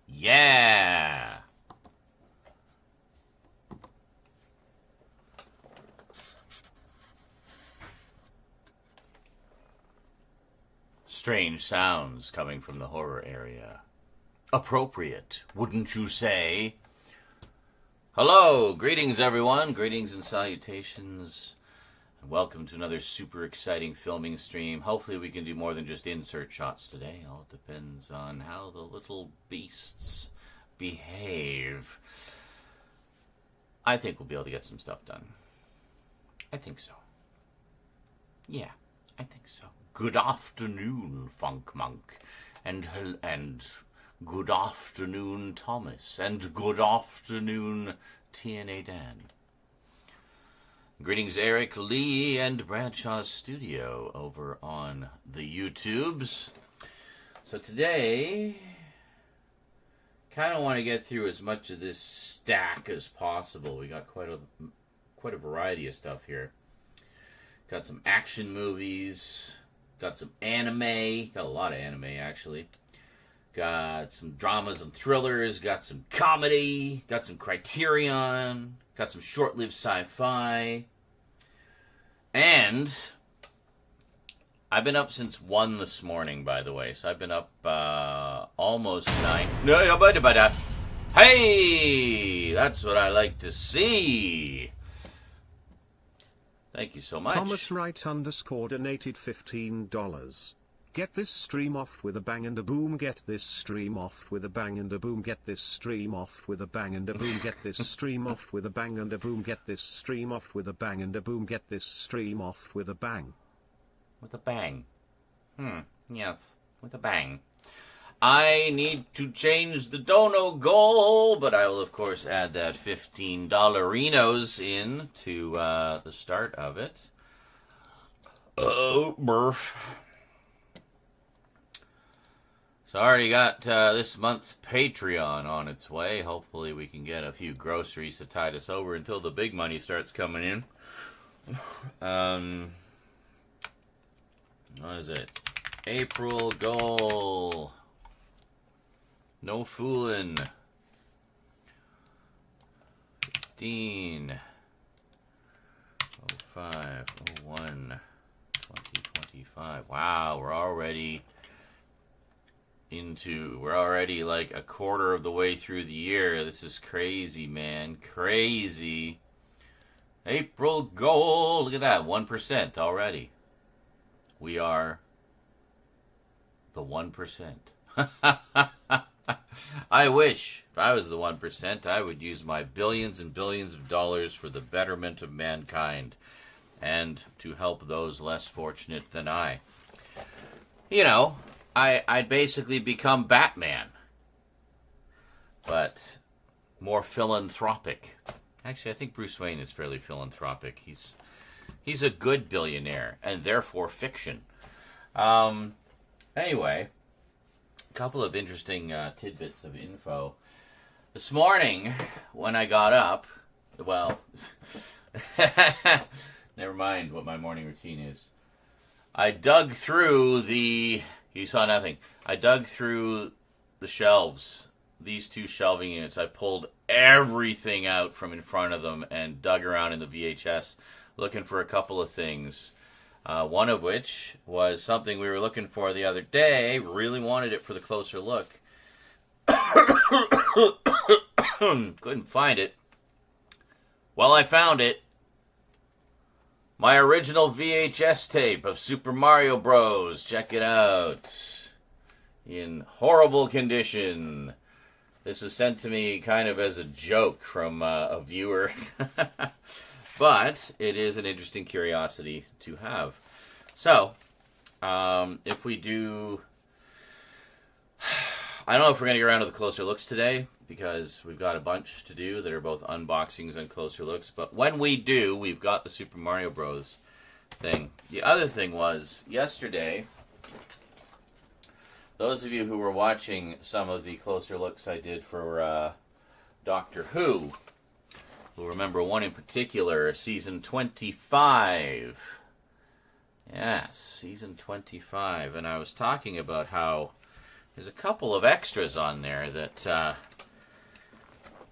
Yeah! Strange sounds coming from the horror area. Appropriate, wouldn't you say? Hello, greetings everyone, greetings and salutations. Welcome to another super exciting filming stream. Hopefully we can do more than just insert shots today. All depends on how the little beasts behave. I think we'll be able to get some stuff done. I think so. Yeah, I think so. Good afternoon, Funk Monk. And good afternoon, Thomas. And good afternoon, TNA Dan. Greetings, Eric, Lee, and Bradshaw's Studio over on the YouTubes. So today, kind of want to get through as much of this stack as possible. We got quite a variety of stuff here. Got some action movies, got some anime, got a lot of anime actually. Got some dramas and thrillers, got some comedy, got some Criterion, got some short-lived sci-fi. And I've been up since 1 this morning, by the way. So I've been up almost 9. Hey! That's what I like to see. Thank you so much. Thomas Wright _ donated $15. Get this stream off with a bang and a boom. Get this stream off with a bang and a boom. Get this stream off with a bang and a boom. Get this stream off with a bang and a boom. Get this stream off with a bang and a boom. Get this stream off with a bang. With a bang. Yes, with a bang. I need to change the dono goal, but I will of course add that $15 Renos in to the start of it. Oh, burf. So I already got this month's Patreon on its way. Hopefully we can get a few groceries to tide us over until the big money starts coming in. What is it? April goal. No fooling. 15. 05. 01. 2025. Wow, we're already we're already like a quarter of the way through the year. This is crazy, man. Crazy. April goal. Look at that. 1% already. We are the 1%. I wish if I was the 1%, I would use my billions and billions of dollars for the betterment of mankind and to help those less fortunate than I. You know, I'd basically become Batman, but more philanthropic. Actually, I think Bruce Wayne is fairly philanthropic. He's a good billionaire, and therefore fiction. Anyway, a couple of interesting tidbits of info. This morning, when I got up, well, never mind what my morning routine is. I dug through you saw nothing. I dug through the shelves, these two shelving units. I pulled everything out from in front of them and dug around in the VHS looking for a couple of things. One of which was something we were looking for the other day. Really wanted it for the closer look. Couldn't find it. Well, I found it. My original VHS tape of Super Mario Bros. Check it out. In horrible condition. This was sent to me kind of as a joke from a viewer. But it is an interesting curiosity to have. So, if we do... I don't know if we're going to get around to the closer looks today, because we've got a bunch to do that are both unboxings and closer looks. But when we do, we've got the Super Mario Bros. Thing. The other thing was, yesterday, those of you who were watching some of the closer looks I did for Doctor Who will remember one in particular, season 25. Yes, season 25. And I was talking about how there's a couple of extras on there that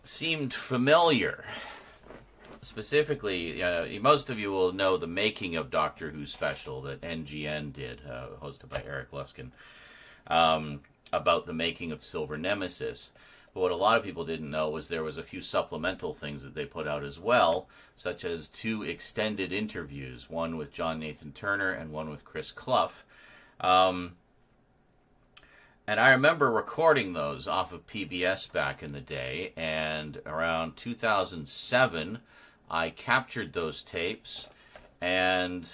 seemed familiar. Specifically, most of you will know the making of Doctor Who special that NGN did, hosted by Eric Luskin, about the making of Silver Nemesis. But what a lot of people didn't know was there was a few supplemental things that they put out as well, such as 2 extended interviews, one with John Nathan Turner and one with Chris Clough. And I remember recording those off of PBS back in the day, and around 2007, I captured those tapes and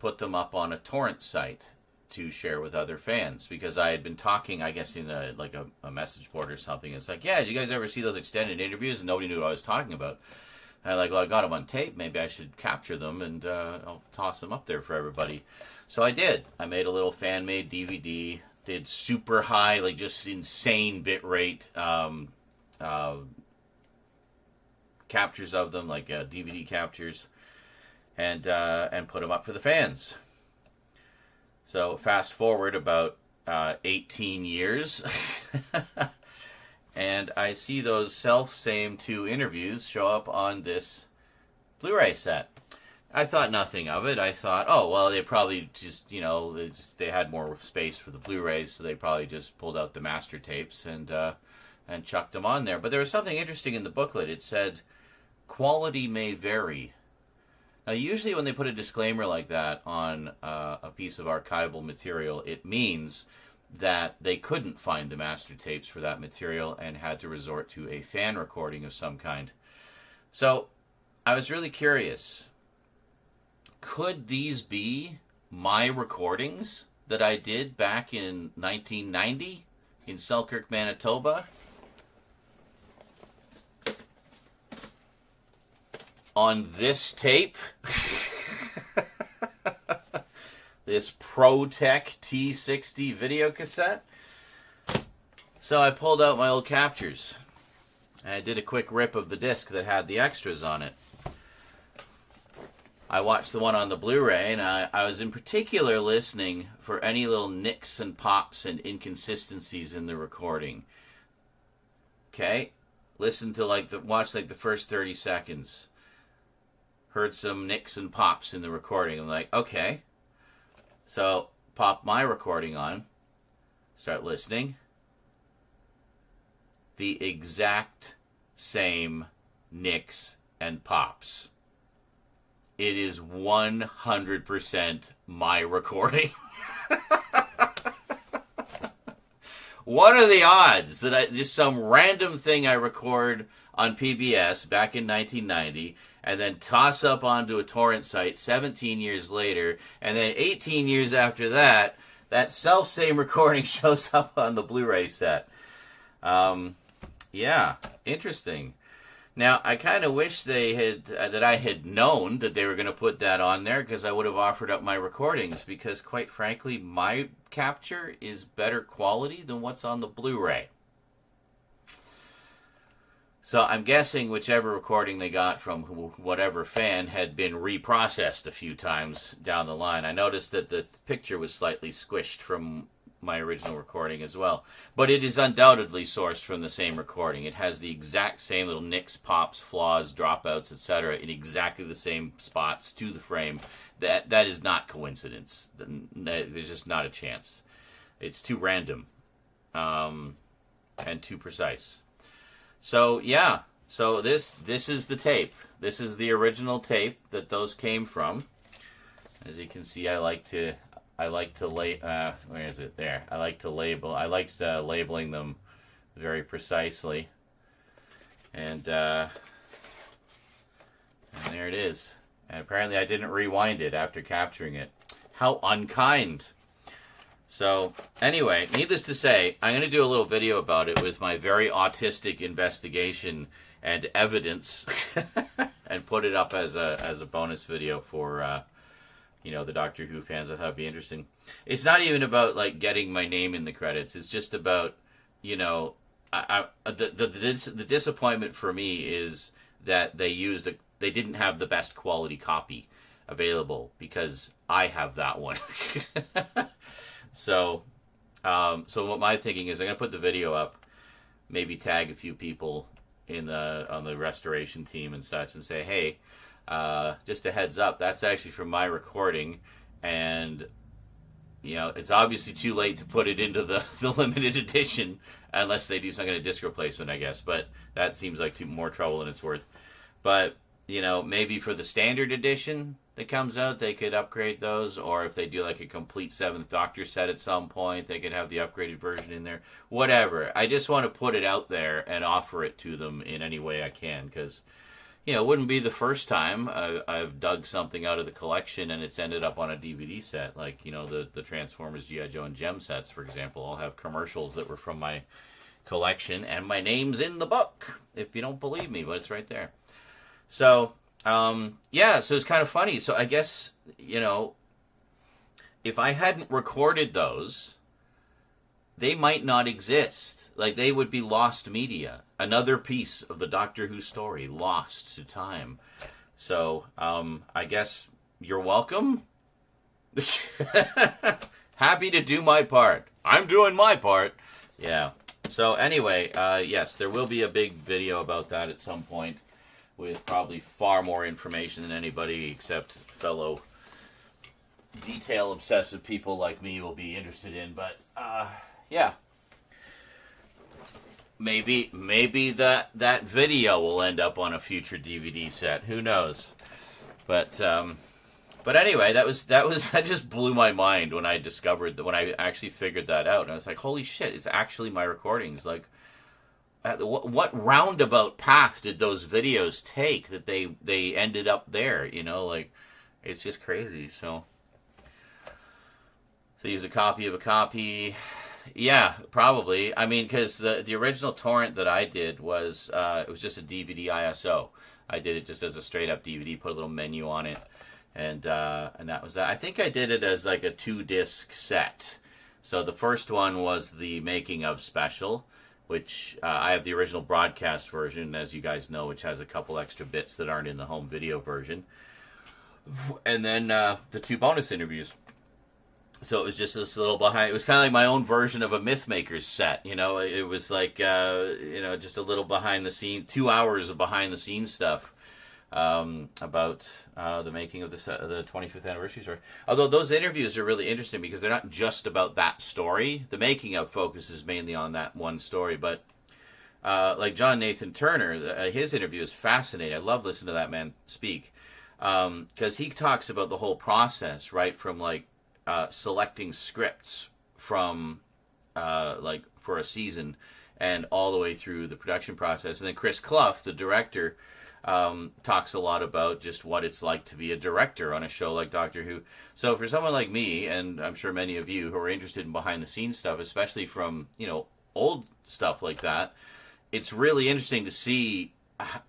put them up on a torrent site to share with other fans, because I had been talking, I guess, in a message board or something. It's like, yeah, did you guys ever see those extended interviews? And nobody knew what I was talking about. And I got them on tape. Maybe I should capture them and I'll toss them up there for everybody. So I did. I made a little fan-made DVD. Did super high, just insane bitrate captures of them, DVD captures, and put them up for the fans. So fast forward about 18 years, and I see those self-same 2 interviews show up on this Blu-ray set. I thought nothing of it. I thought, oh, well, they probably just, they had more space for the Blu-rays, so they probably just pulled out the master tapes and chucked them on there. But there was something interesting in the booklet. It said, quality may vary. Now, usually when they put a disclaimer like that on a piece of archival material, it means that they couldn't find the master tapes for that material and had to resort to a fan recording of some kind. So I was really curious. Could these be my recordings that I did back in 1990 in Selkirk, Manitoba? On this tape? This ProTech T60 video cassette? So I pulled out my old captures. And I did a quick rip of the disc that had the extras on it. I watched the one on the Blu-ray, and I was in particular listening for any little nicks and pops and inconsistencies in the recording. Okay? Listen to watch the first 30 seconds. Heard some nicks and pops in the recording. I'm like, okay. So, pop my recording on. Start listening. the exact same nicks and pops. It is 100% my recording. What are the odds that just some random thing I record on PBS back in 1990 and then toss up onto a torrent site 17 years later, and then 18 years after that, that self-same recording shows up on the Blu-ray set. Yeah, interesting. Now, I kind of wish they had that I had known that they were going to put that on there, because I would have offered up my recordings, because quite frankly, my capture is better quality than what's on the Blu-ray. So I'm guessing whichever recording they got from whatever fan had been reprocessed a few times down the line. I noticed that the picture was slightly squished from my original recording as well. But it is undoubtedly sourced from the same recording. It has the exact same little nicks, pops, flaws, dropouts, etc. in exactly the same spots to the frame. That is not coincidence. There's just not a chance. It's too random and too precise. So yeah, so this is the tape. This is the original tape that those came from. As you can see, I like to where is it? There. I liked labeling them very precisely. And there it is. And apparently I didn't rewind it after capturing it. How unkind. So, anyway, needless to say, I'm going to do a little video about it with my very autistic investigation and evidence and put it up as a bonus video for the Doctor Who fans. I thought it'd be interesting. It's not even about like getting my name in the credits. It's just about, the disappointment for me is that they didn't have the best quality copy available, because I have that one. So what my thinking is, I'm gonna put the video up, maybe tag a few people on the restoration team and such, and say, hey, just a heads up, that's actually from my recording, and it's obviously too late to put it into the limited edition unless they do some kind of disc replacement, I guess. But that seems like more trouble than it's worth. But maybe for the standard edition that comes out, they could upgrade those, or if they do like a complete Seventh Doctor set at some point, they could have the upgraded version in there. Whatever. I just want to put it out there and offer it to them in any way I can, because it wouldn't be the first time I've dug something out of the collection and it's ended up on a DVD set. Like, the Transformers, G.I. Joe, and Gem sets, for example, all have commercials that were from my collection, and my name's in the book, if you don't believe me, but it's right there. So, so it's kind of funny. So I guess, if I hadn't recorded those, they might not exist. Like, they would be lost media. Another piece of the Doctor Who story lost to time. So, I guess you're welcome. Happy to do my part. I'm doing my part. Yeah. So anyway, yes, there will be a big video about that at some point, with probably far more information than anybody except fellow detail-obsessive people like me will be interested in. But, yeah. Maybe that video will end up on a future DVD set. Who knows? But anyway, that just blew my mind when I discovered that, when I actually figured that out. And I was like, holy shit, it's actually my recordings. Like, what roundabout path did those videos take that they ended up there? Like, it's just crazy. So use a copy of a copy. Yeah, probably. I mean, because the original torrent that I did was it was just a DVD ISO. I did it just as a straight up DVD, put a little menu on it, and that was that. I think I did it as like a 2-disc set. So the first one was the making of special, which I have the original broadcast version, as you guys know, which has a couple extra bits that aren't in the home video version, and then the 2 bonus interviews. So it was just this little behind. It was kind of like my own version of a Mythmakers set. It was like just a little behind the scene, 2 hours of behind the scenes stuff about the making of the 25th anniversary story. Although those interviews are really interesting because they're not just about that story. The making of focuses mainly on that one story, but like John Nathan Turner, his interview is fascinating. I love listening to that man speak, because he talks about the whole process, right, from like selecting scripts from like for a season and all the way through the production process. And then Chris Clough, the director, talks a lot about just what it's like to be a director on a show like Doctor Who. So for someone like me, and I'm sure many of you who are interested in behind the scenes stuff, especially from, you know, old stuff like that, it's really interesting to see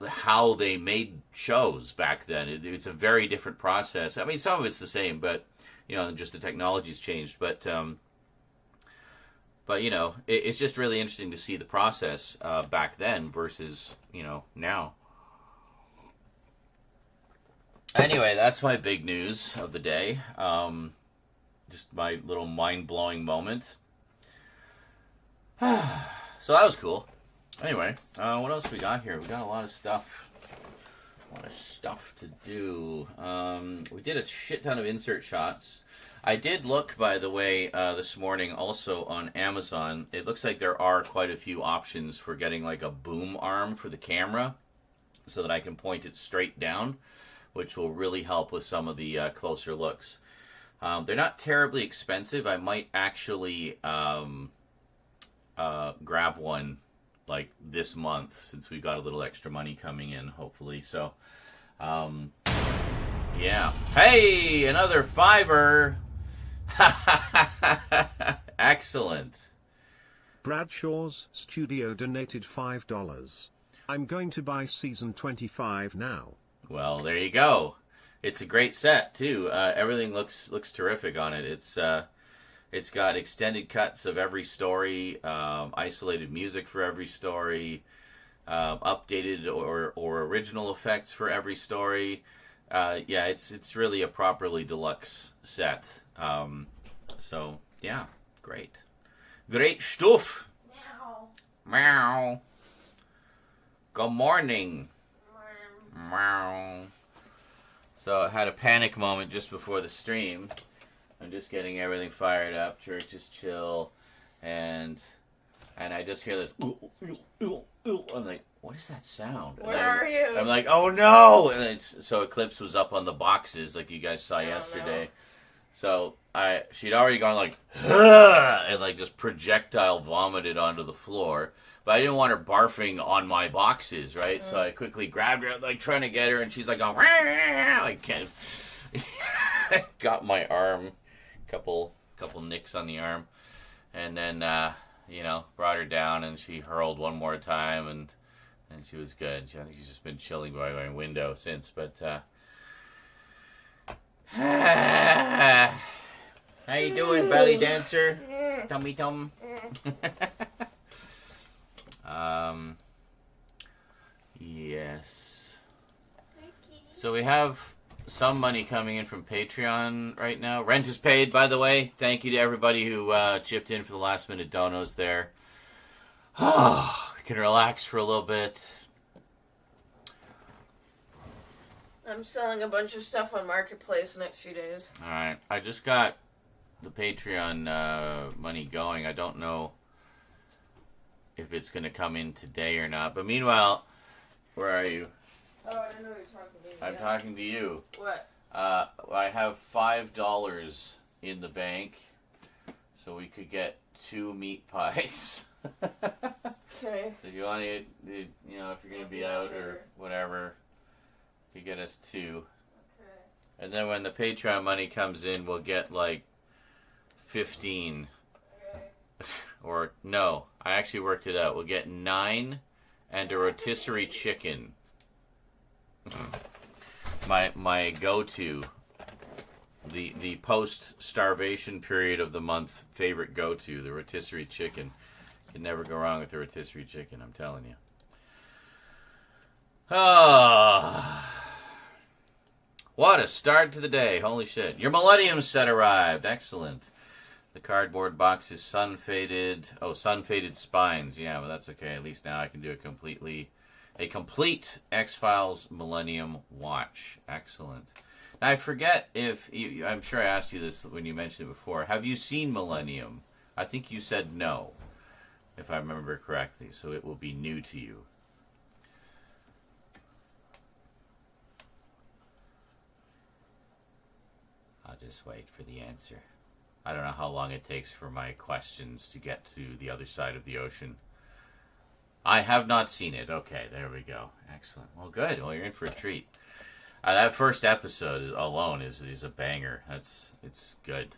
how they made shows back then. It's a very different process. I mean, some of it's the same, but, you know, just the technology's changed. But you know, it's just really interesting to see the process back then versus, you know, now. Anyway, that's my big news of the day. Just my little mind-blowing moment. So that was cool. Anyway, what else we got here? We got a lot of stuff. A lot of stuff to do. We did a shit ton of insert shots. I did look, by the way, this morning also on Amazon. It looks like there are quite a few options for getting like a boom arm for the camera so that I can point it straight down, which will really help with some of the closer looks. They're not terribly expensive. I might actually grab one like this month since we've got a little extra money coming in, hopefully. So, yeah. Hey, another $5. Excellent. Bradshaw's Studio donated $5. I'm going to buy season 25 now. Well, there you go. It's a great set too. Everything looks terrific on it. It's got extended cuts of every story, isolated music for every story, updated or original effects for every story. Yeah, it's really a properly deluxe set. So yeah, great stuff. Meow. Meow. Good morning. Meow. So I had a panic moment just before the stream. I'm just getting everything fired up. Church is chill, and I just hear this. I'm like, what is that sound? Where are you? I'm like, oh no! And so Eclipse was up on the boxes like you guys saw yesterday. No. So she'd already gone like, and like just projectile vomited onto the floor. But I didn't want her barfing on my boxes, right? So I quickly grabbed her, like trying to get her, and she's like, going, I can't. Got my arm, couple nicks on the arm, and then brought her down, and she hurled one more time, and she was good. I think she's just been chilling by my window since. But how you doing, belly dancer? Tummy tum. Yes. So we have some money coming in from Patreon right now. Rent is paid, by the way. Thank you to everybody who chipped in for the last minute donos there. Oh, we can relax for a little bit. I'm selling a bunch of stuff on Marketplace the next few days. Alright, I just got the Patreon money going. I don't know if it's going to come in today or not. But meanwhile, where are you? Oh, I didn't know you were talking to me. I'm talking to you. What? I have $5 in the bank, so we could get 2 meat pies. Okay. So if you want to, if you're going to be out or whatever, you could get us 2. Okay. And then when the Patreon money comes in, we'll get like 15. Okay. Or no, I actually worked it out. We'll get 9 and a rotisserie chicken. my go-to, the post-starvation period of the month favorite go-to, the rotisserie chicken. You can never go wrong with the rotisserie chicken, I'm telling you. What a start to the day. Holy shit. Your Millennium set arrived. Excellent. The cardboard box is sun-faded. Oh, sun-faded spines. Yeah, but that's okay. At least now I can do a complete X-Files Millennium watch. Excellent. Now, I forget if I'm sure I asked you this when you mentioned it before. Have you seen Millennium? I think you said no. if I remember correctly. So it will be new to you. I'll just wait for the answer. I don't know how long it takes for my questions to get to the other side of the ocean. I have not seen it. Okay, there we go. Excellent. Well, good. Well, you're in for a treat. That first episode alone is a banger. It's good,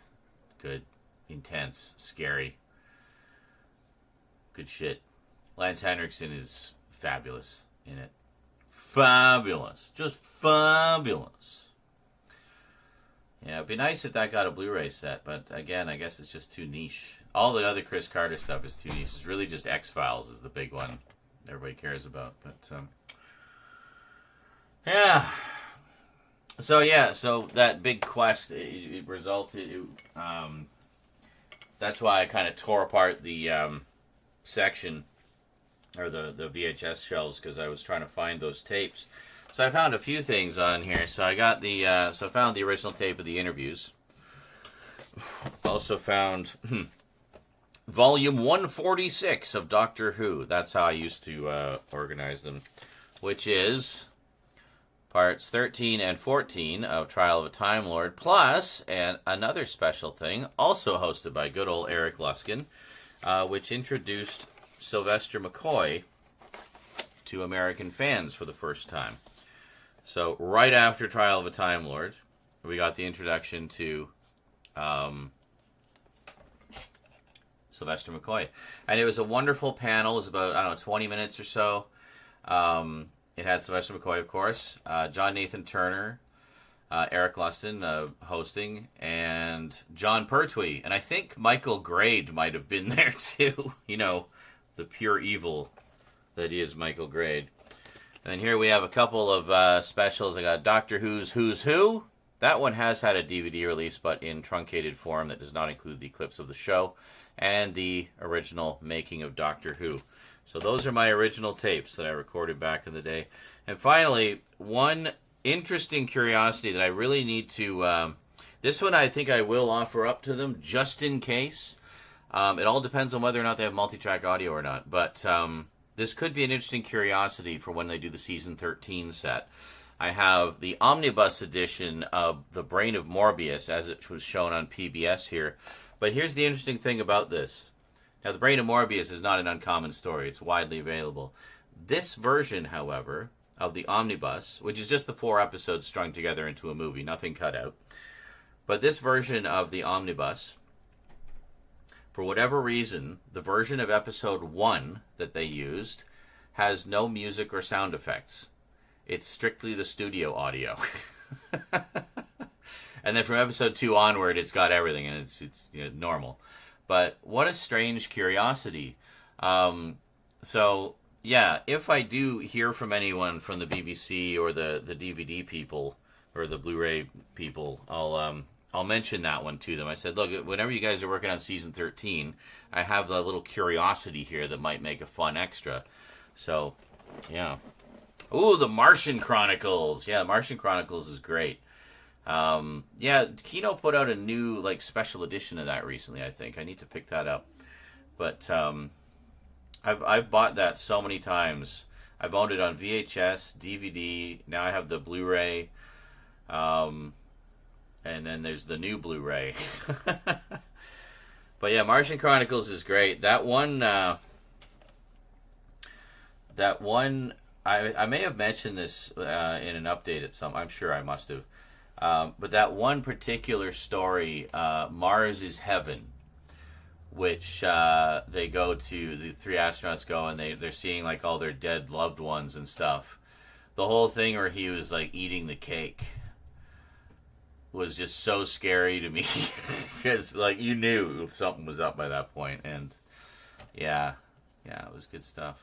intense, scary, good shit. Lance Henriksen is fabulous in it. Fabulous, just fabulous. Yeah, it'd be nice if that got a Blu-ray set, but again, I guess it's just too niche. All the other Chris Carter stuff is too niche. It's really just X-Files is the big one everybody cares about. But yeah. So that big quest, it resulted. That's why I kind of tore apart the section or the VHS shelves, because I was trying to find those tapes. So I found a few things on here. So I got I found the original tape of the interviews. Also found volume 146 of Doctor Who. That's how I used to organize them, which is parts 13 and 14 of Trial of a Time Lord, plus and another special thing, also hosted by good old Eric Luskin, which introduced Sylvester McCoy to American fans for the first time. So right after Trial of a Time Lord, we got the introduction to Sylvester McCoy. And it was a wonderful panel. It was about, 20 minutes or so. It had Sylvester McCoy, of course, John Nathan Turner, Eric Lustin hosting, and John Pertwee. And I think Michael Grade might have been there too. The pure evil that is Michael Grade. And then here we have a couple of specials. I got Doctor Who's Who's Who. That one has had a DVD release, but in truncated form that does not include the clips of the show, and the original making of Doctor Who. So those are my original tapes that I recorded back in the day. And finally, one interesting curiosity that I really need to... this one I think I will offer up to them just in case. It all depends on whether or not they have multi-track audio or not. But this could be an interesting curiosity for when they do the Season 13 set. I have the omnibus edition of The Brain of Morbius, as it was shown on PBS here. But here's the interesting thing about this. Now, The Brain of Morbius is not an uncommon story. It's widely available. This version, however, of the omnibus, which is just the 4 episodes strung together into a movie, nothing cut out. But this version of the omnibus, for whatever reason, the version of episode 1 that they used has no music or sound effects. It's strictly the studio audio. And then from episode 2 onward, it's got everything, and it's normal. But what a strange curiosity. So, yeah, if I do hear from anyone from the BBC or the DVD people or the Blu-ray people, I'll mention that one to them. I said, look, whenever you guys are working on Season 13, I have a little curiosity here that might make a fun extra. So, yeah. Ooh, the Martian Chronicles. Yeah, the Martian Chronicles is great. Yeah, Kino put out a new special edition of that recently, I think. I need to pick that up. But I've bought that so many times. I've owned it on VHS, DVD. Now I have the Blu-ray. And then there's the new Blu-ray. But yeah, Martian Chronicles is great. That one I may have mentioned this in an update at some. I'm sure I must have. But that one particular story, Mars is Heaven, which they go to, the 3 astronauts go, and they're seeing all their dead loved ones and stuff. The whole thing where he was eating the cake was just so scary to me because you knew something was up by that point. And yeah, it was good stuff.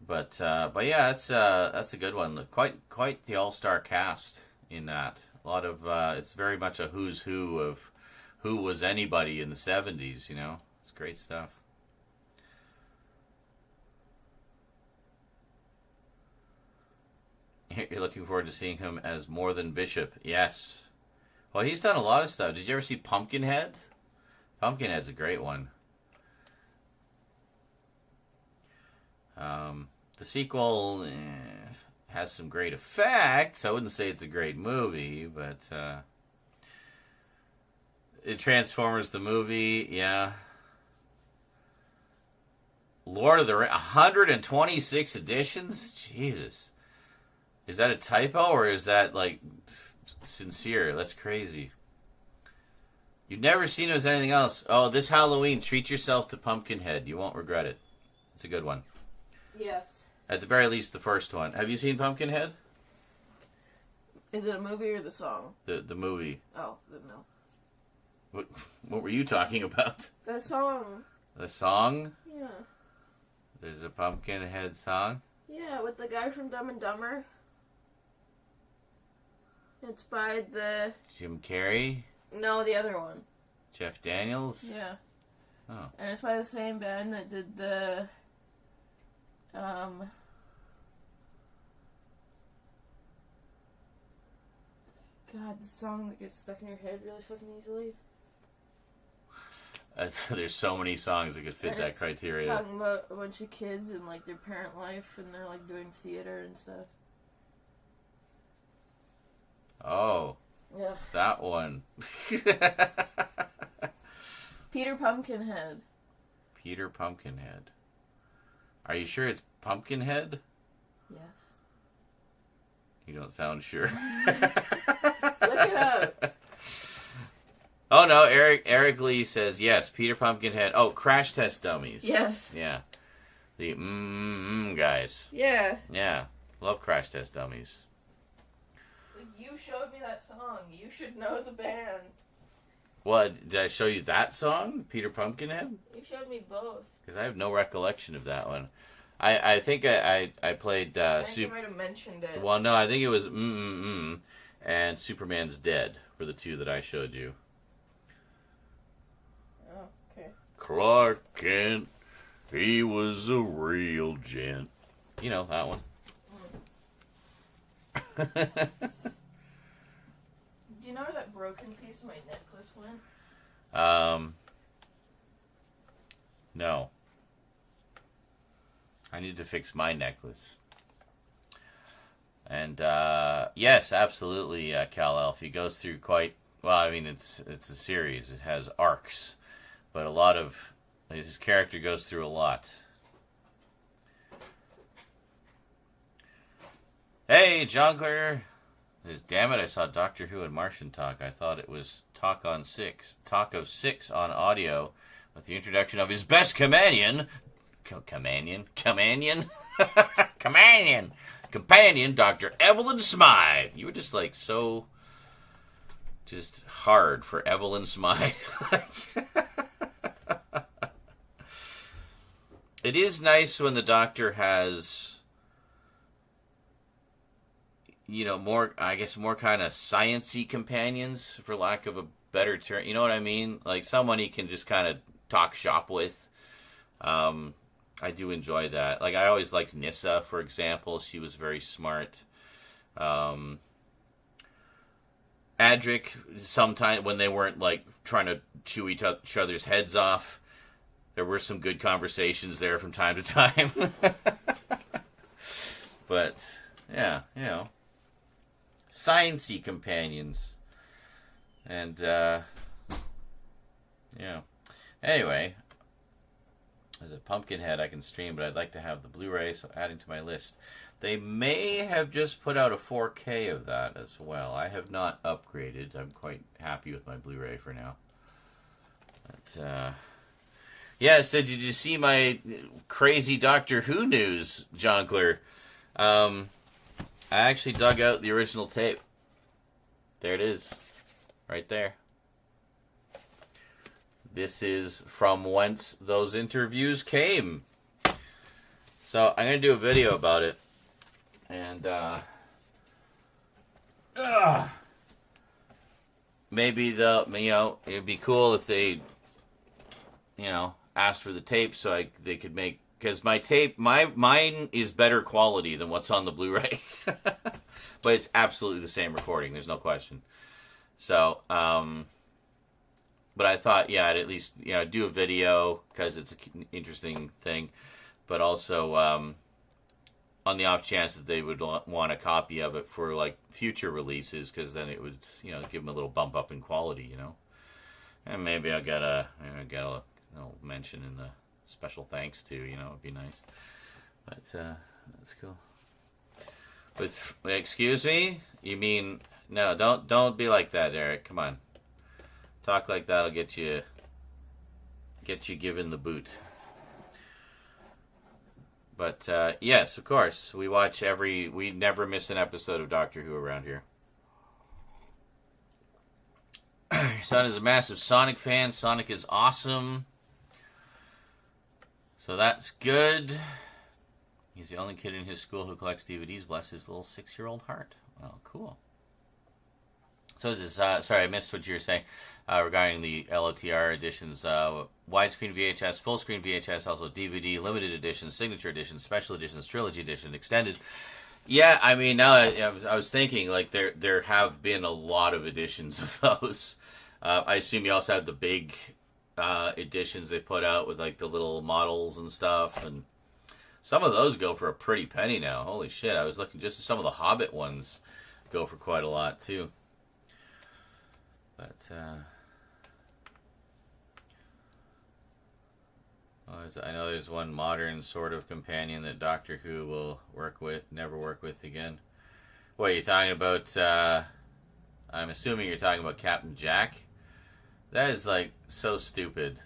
But yeah, that's a good one. Quite the all-star cast in that. A lot of it's very much a who's who of who was anybody in the 70s. It's great stuff. You're looking forward to seeing him as more than Bishop. Yes. Well, he's done a lot of stuff. Did you ever see Pumpkinhead? Pumpkinhead's a great one. The sequel has some great effects. I wouldn't say it's a great movie, but Transformers the movie, yeah. Lord of the Rings, 126 editions? Jesus. Is that a typo or is that, like, sincere? That's crazy. You've never seen it as anything else. Oh, this Halloween, treat yourself to Pumpkinhead. You won't regret it. It's a good one. Yes. At the very least, the first one. Have you seen Pumpkinhead? Is it a movie or the song? The movie. Oh, no. What were you talking about? The song. The song? Yeah. There's a Pumpkinhead song? Yeah, with the guy from Dumb and Dumber. It's by the... Jim Carrey? No, the other one. Jeff Daniels? Yeah. Oh. And it's by the same band that did the... God, the song that gets stuck in your head really fucking easily. There's so many songs that could fit And that it's criteria. Talking about a bunch of kids and like their parent life, and they're like doing theater and stuff. Oh, Yeah. that one. Peter Pumpkinhead. Peter Pumpkinhead. Are you sure it's Pumpkinhead? Yes. You don't sound sure. Look it up. Oh no, Eric Lee says yes, Peter Pumpkinhead. Oh, Crash Test Dummies. Yes. Yeah. The guys. Yeah. Yeah. Love Crash Test Dummies. You showed me that song. You should know the band. What, did I show you that song? Peter Pumpkinhead? You showed me both. Because I have no recollection of that one. I think I played... I think you might have mentioned it. Well, no, I think it was and Superman's Dead were the two that I showed you. Oh, okay. Clark Kent, he was a real gent. You know, that one. Do you know where that broken piece of my necklace went? No. I need to fix my necklace. And, yes, absolutely, Kal-Elf. He goes through quite, well, I mean, it's a series. It has arcs. But a lot of, his character goes through a lot. Hey, Jungler! Damn it, I saw Doctor Who and Martian Talk. I thought it was Talk of Six on audio with the introduction of his best companion, Dr. Evelyn Smythe. You were just like so, just hard for Evelyn Smythe. It is nice when the Doctor has, you know, more kind of science-y companions, for lack of a better term. You know what I mean? Like someone he can just kind of talk shop with. I do enjoy that. Like, I always liked Nyssa, for example. She was very smart. Adric, sometimes when they weren't, like, trying to chew each other's heads off, there were some good conversations there from time to time. But, yeah, you know. Science-y companions. And, yeah. Anyway, there's a Pumpkinhead I can stream, but I'd like to have the Blu-ray, so adding to my list. They may have just put out a 4K of that as well. I have not upgraded. I'm quite happy with my Blu-ray for now. But, yeah, so did you see my crazy Doctor Who news, Jonkler? I actually dug out the original tape. There it is. Right there. This is from whence those interviews came. So I'm going to do a video about it. And, maybe it'd be cool if they, asked for the tape so they could make, because my tape, mine is better quality than what's on the Blu-ray. But it's absolutely the same recording. There's no question. So, But I thought, yeah, I'd at least do a video because it's an interesting thing, but also on the off chance that they would want a copy of it for like future releases, because then it would give them a little bump up in quality, And maybe I'll get a little mention in the special thanks too, it'd be nice. But that's cool. Excuse me? You mean no? Don't be like that, Eric. Come on, talk like that'll get you given the boot. But yes, of course, we never miss an episode of Doctor Who around here. Your son is a massive Sonic fan. Sonic is awesome. So that's good. He's the only kid in his school who collects DVDs. Bless his little 6-year-old heart. Oh, cool. So is this, sorry, I missed what you were saying regarding the LOTR editions. Widescreen VHS, full screen VHS, also DVD, limited editions, signature editions, special editions, trilogy edition, extended. Yeah, I mean, now I was thinking, like, there have been a lot of editions of those. I assume you also have the big editions they put out with, like, the little models and stuff, and some of those go for a pretty penny now. Holy shit, I was looking just at some of the Hobbit ones go for quite a lot, too. But, I know there's one modern sort of companion that Doctor Who will never work with again. What, are you talking about, I'm assuming you're talking about Captain Jack? That is, like, so stupid.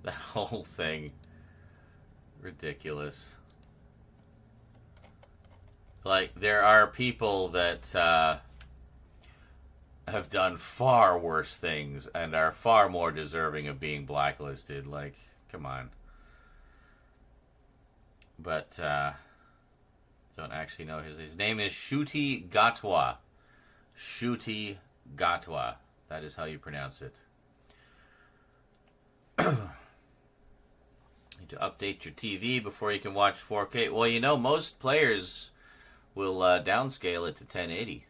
That whole thing. Ridiculous. Like, there are people that, have done far worse things and are far more deserving of being blacklisted. Like, come on. But, don't actually know his name is Ncuti Gatwa. Ncuti Gatwa. That is how you pronounce it. Need to update your TV before you can watch 4K. Well, most players will downscale it to 1080.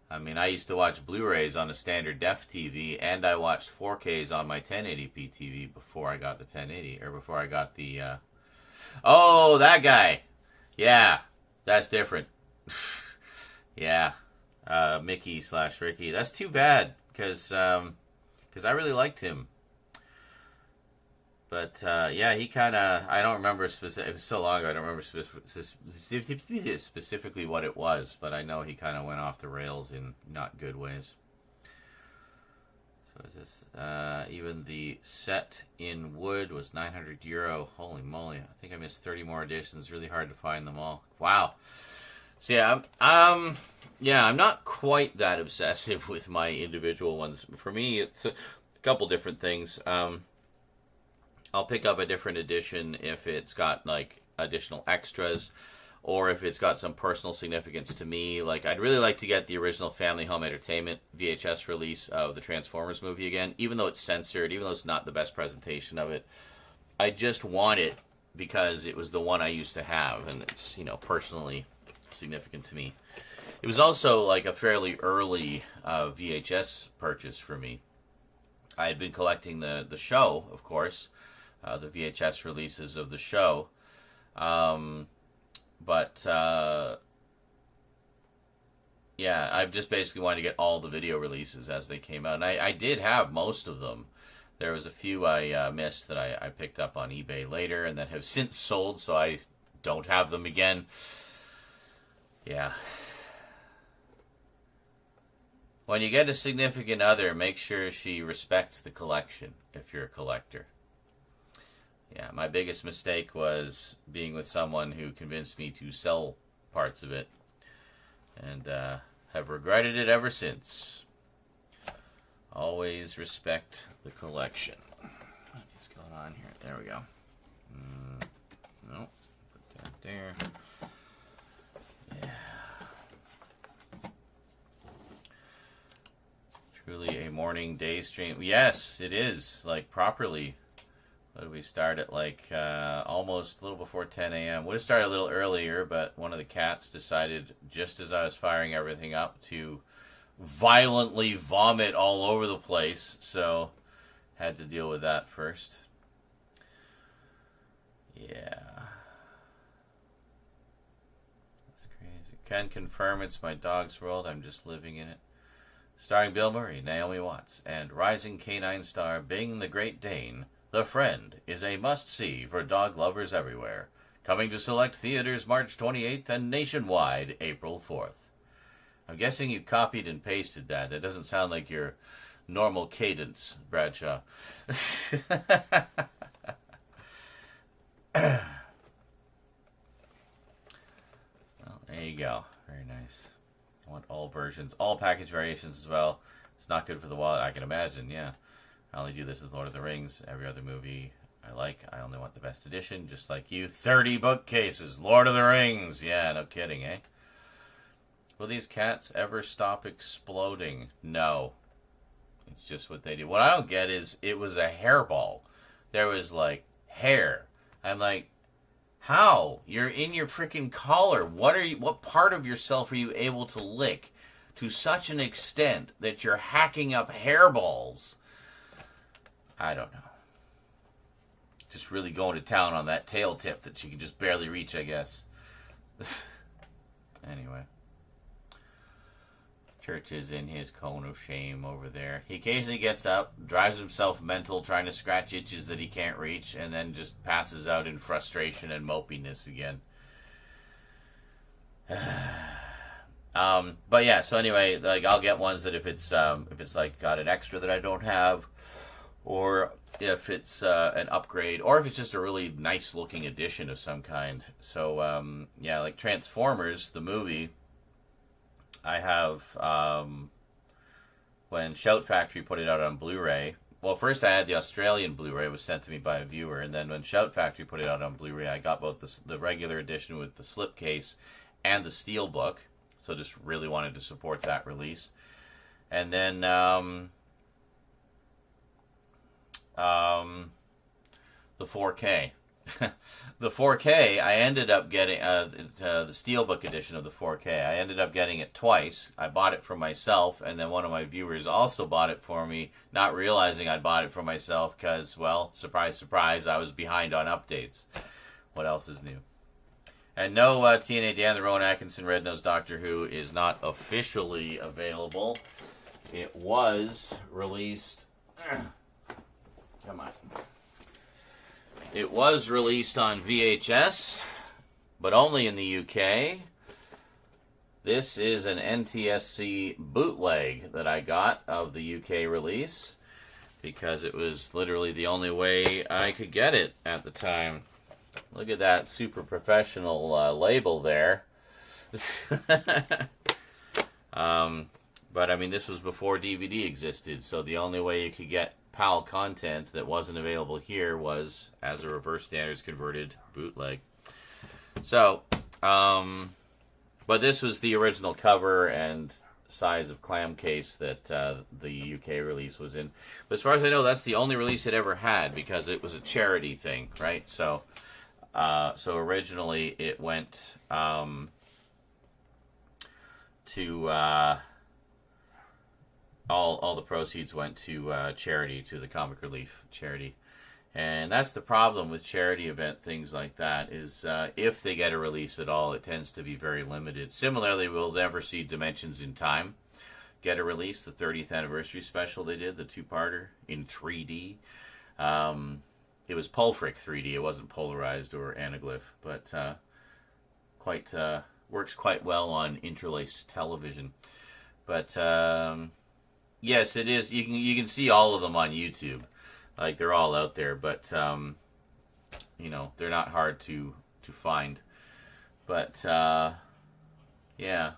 I mean, I used to watch Blu-rays on a standard def TV, and I watched 4Ks on my 1080p TV before I got the 1080, or before I got the, Oh, that guy! Yeah, that's different. Yeah, Mickey/Ricky. That's too bad, because I really liked him. But, yeah, he kind of, I don't remember it was so long ago, I don't remember specifically what it was, but I know he kind of went off the rails in not good ways. So is this, even the set in wood was €900. Holy moly, I think I missed 30 more editions. Really hard to find them all. Wow. So yeah, I'm not quite that obsessive with my individual ones. For me, it's a couple different things. I'll pick up a different edition if it's got, like, additional extras, or if it's got some personal significance to me. Like, I'd really like to get the original Family Home Entertainment VHS release of the Transformers movie again, even though it's censored, even though it's not the best presentation of it. I just want it because it was the one I used to have, and it's, personally significant to me. It was also, like, a fairly early VHS purchase for me. I had been collecting the show, of course, the VHS releases of the show. But yeah, I just basically wanted to get all the video releases as they came out. And I did have most of them. There was a few I missed that I picked up on eBay later and that have since sold, so I don't have them again. Yeah. When you get a significant other, make sure she respects the collection if you're a collector. Yeah, my biggest mistake was being with someone who convinced me to sell parts of it, and have regretted it ever since. Always respect the collection. What's going on here? There we go. No, put that there. Yeah. Truly a morning day stream. Yes, it is, like, properly. What did we start at, like, almost a little before 10 a.m. Would have started a little earlier, but one of the cats decided, just as I was firing everything up, to violently vomit all over the place, so had to deal with that first. Yeah. That's crazy. Can confirm it's my dog's world. I'm just living in it. Starring Bill Murray, Naomi Watts, and rising canine star Bing the Great Dane, The Friend is a must-see for dog lovers everywhere. Coming to select theaters March 28th and nationwide April 4th. I'm guessing you copied and pasted that. That doesn't sound like your normal cadence, Bradshaw. Well, there you go. Very nice. I want all versions, all package variations as well. It's not good for the wallet, I can imagine, yeah. I only do this with Lord of the Rings. Every other movie I like, I only want the best edition, just like you. 30 bookcases, Lord of the Rings. Yeah, no kidding, eh? Will these cats ever stop exploding? No. It's just what they do. What I don't get is it was a hairball. There was, like, hair. I'm like, how? You're in your freaking collar. What part of yourself are you able to lick to such an extent that you're hacking up hairballs? I don't know. Just really going to town on that tail tip that you can just barely reach, I guess. Anyway. Church is in his cone of shame over there. He occasionally gets up, drives himself mental, trying to scratch itches that he can't reach, and then just passes out in frustration and mopiness again. But yeah, so anyway, like I'll get ones that if it's like got an extra that I don't have, or if it's an upgrade, or if it's just a really nice looking addition of some kind. So yeah, like Transformers, the movie. I have, when Shout Factory put it out on Blu-ray, well, first I had the Australian Blu-ray, it was sent to me by a viewer, and then when Shout Factory put it out on Blu-ray, I got both the regular edition with the slipcase and the steelbook, so just really wanted to support that release. And then, the 4K. The 4K, I ended up getting the Steelbook edition of the 4K. I ended up getting it twice. I bought it for myself, and then one of my viewers also bought it for me, not realizing I'd bought it for myself because, well, surprise, surprise, I was behind on updates. What else is new? And no, TNA Dan, the Rowan Atkinson Red-Nosed Doctor Who is not officially available. It was released... Come on. It was released on VHS, but only in the UK. This is an NTSC bootleg that I got of the UK release because it was literally the only way I could get it at the time. Look at that super professional label there. But I mean, this was before DVD existed, so the only way you could get PAL content that wasn't available here was as a reverse standards converted bootleg. So, but this was the original cover and size of clam case that the UK release was in. But as far as I know, that's the only release it ever had because it was a charity thing, right? So, so originally it went to all the proceeds went to charity, to the Comic Relief charity. And that's the problem with charity event things like that, is if they get a release at all, it tends to be very limited. Similarly, we'll never see Dimensions in Time get a release. The 30th anniversary special they did, the two-parter in 3D. It was Pulfric 3D. It wasn't polarized or anaglyph, but works quite well on interlaced television. But yes, it is. You can see all of them on YouTube. Like, they're all out there, but you know, they're not hard to find. But yeah,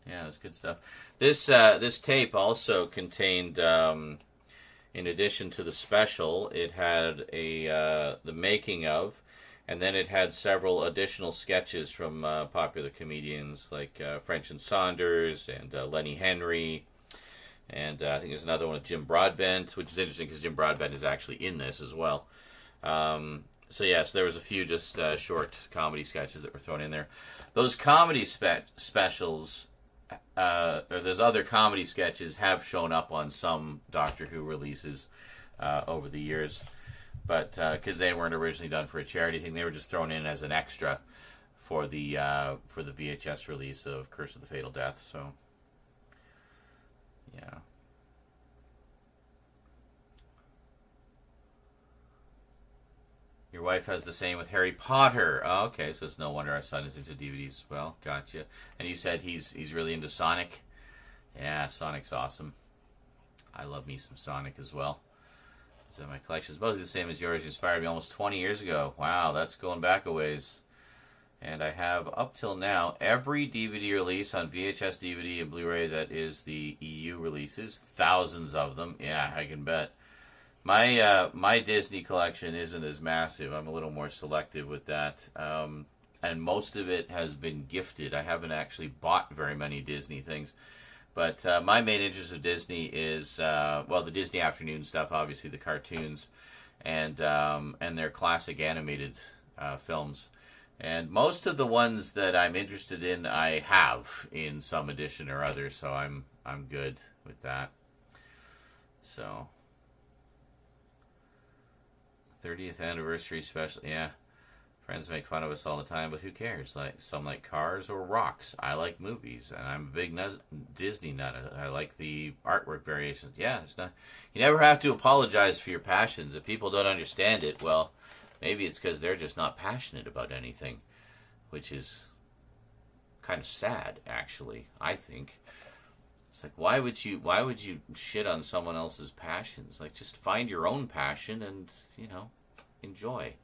it's good stuff. This tape also contained, in addition to the special, it had the making of, and then it had several additional sketches from popular comedians like French and Saunders and Lenny Henry. And I think there's another one with Jim Broadbent, which is interesting because Jim Broadbent is actually in this as well. So yes, there was a few just short comedy sketches that were thrown in there. Those comedy specials or those other comedy sketches have shown up on some Doctor Who releases over the years, but because they weren't originally done for a charity thing, they were just thrown in as an extra for the VHS release of Curse of the Fatal Death. So, yeah. Your wife has the same with Harry Potter. Oh, okay, so it's no wonder our son is into DVDs as well. Gotcha. And you said he's really into Sonic. Yeah, Sonic's awesome. I love me some Sonic as well. So my collection is mostly the same as yours. You inspired me almost 20 years ago. Wow, that's going back a ways. And I have, up till now, every DVD release on VHS, DVD, and Blu-ray that is the EU releases. Thousands of them. Yeah, I can bet. My Disney collection isn't as massive. I'm a little more selective with that. And most of it has been gifted. I haven't actually bought very many Disney things. But my main interest with Disney is, the Disney afternoon stuff, obviously the cartoons, and their classic animated films. And most of the ones that I'm interested in, I have in some edition or other, so I'm good with that. So, 30th anniversary special, yeah. Friends make fun of us all the time, but who cares? Like, some like cars or rocks. I like movies, and I'm a big Disney nut. I like the artwork variations. Yeah, it's not. You never have to apologize for your passions. If people don't understand it, well, maybe it's because they're just not passionate about anything, which is kind of sad, actually. I think it's like, why would you shit on someone else's passions? Like, just find your own passion and enjoy.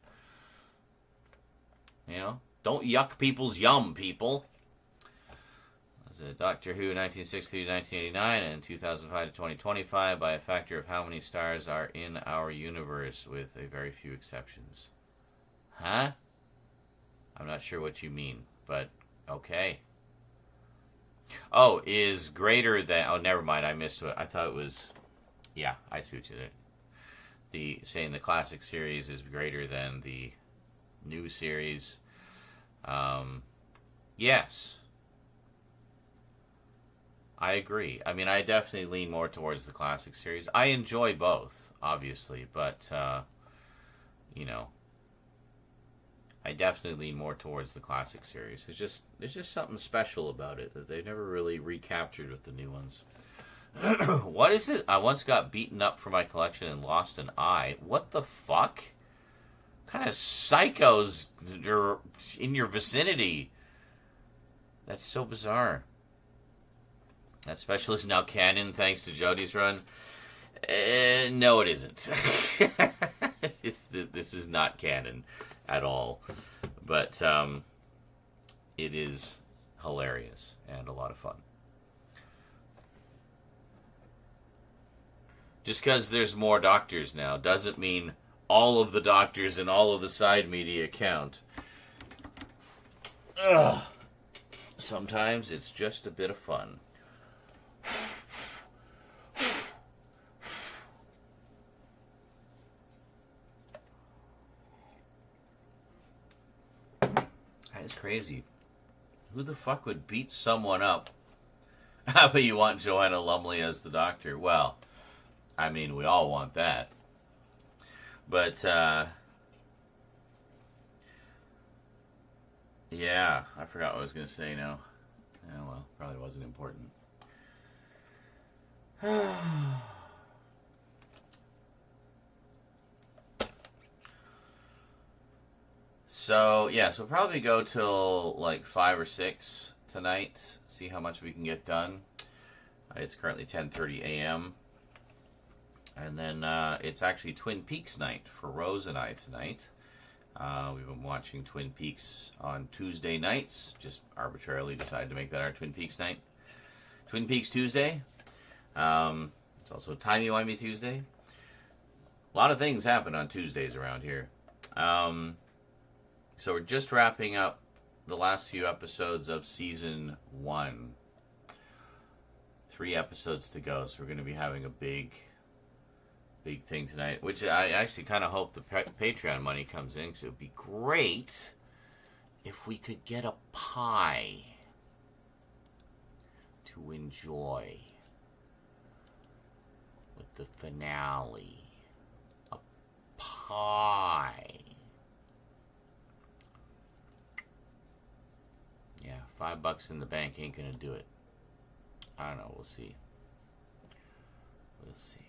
Don't yuck people's yum, people. That's a Doctor Who 1963 to 1989 and 2005 to 2025 by a factor of how many stars are in our universe, with a very few exceptions. Huh? I'm not sure what you mean, but okay. Oh, is greater than... Oh, never mind, I missed it. I thought it was... Yeah, I see what you did. Saying the classic series is greater than the new series. Yes. I agree. I mean, I definitely lean more towards the classic series. I enjoy both, obviously, but, I definitely lean more towards the classic series. There's just something special about it that they've never really recaptured with the new ones. What is it? I once got beaten up for my collection and lost an eye. What the fuck? What kind of psychos are in your vicinity? That's so bizarre. That special is now canon thanks to Jodie's run. No, it isn't. This is not canon at all. But it is hilarious and a lot of fun. Just because there's more doctors now doesn't mean all of the doctors and all of the side media count. Ugh. Sometimes it's just a bit of fun. That's crazy. Who the fuck would beat someone up? How about you want Joanna Lumley as the Doctor? Well, I mean, we all want that. But, yeah, I forgot what I was going to say now. Yeah, well, probably wasn't important. So, yeah, so we'll probably go till like 5 or 6 tonight. See how much we can get done. It's currently 10:30 a.m. And then it's actually Twin Peaks night for Rose and I tonight. We've been watching Twin Peaks on Tuesday nights. Just arbitrarily decided to make that our Twin Peaks night. Twin Peaks Tuesday. It's also Timey-Wimey Tuesday. A lot of things happen on Tuesdays around here. So we're just wrapping up the last few episodes of Season 1. 3 episodes to go, so we're going to be having a big thing tonight, which I actually kind of hope the Patreon money comes in, because it would be great if we could get a pie. to enjoy with the finale. A pie. Yeah, $5 in the bank ain't gonna do it. I don't know, we'll see. We'll see.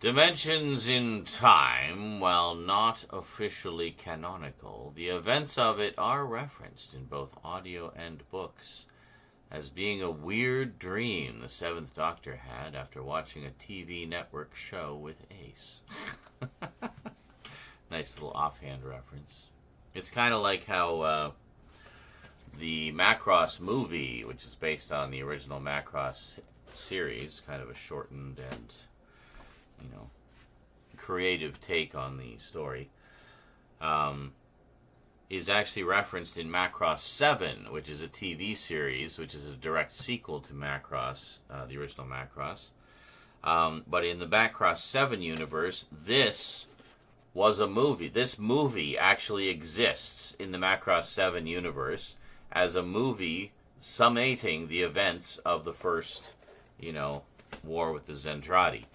Dimensions in Time, while not officially canonical, the events of it are referenced in both audio and books as being a weird dream the Seventh Doctor had after watching a TV network show with Ace. Nice little offhand reference. It's kind of like how the Macross movie, which is based on the original Macross series, kind of a shortened and, you know, creative take on the story, is actually referenced in Macross 7, which is a TV series, which is a direct sequel to Macross, the original Macross. But in the Macross 7 universe, this was a movie. This movie actually exists in the Macross 7 universe as a movie summating the events of the first, you know, war with the Zentradi,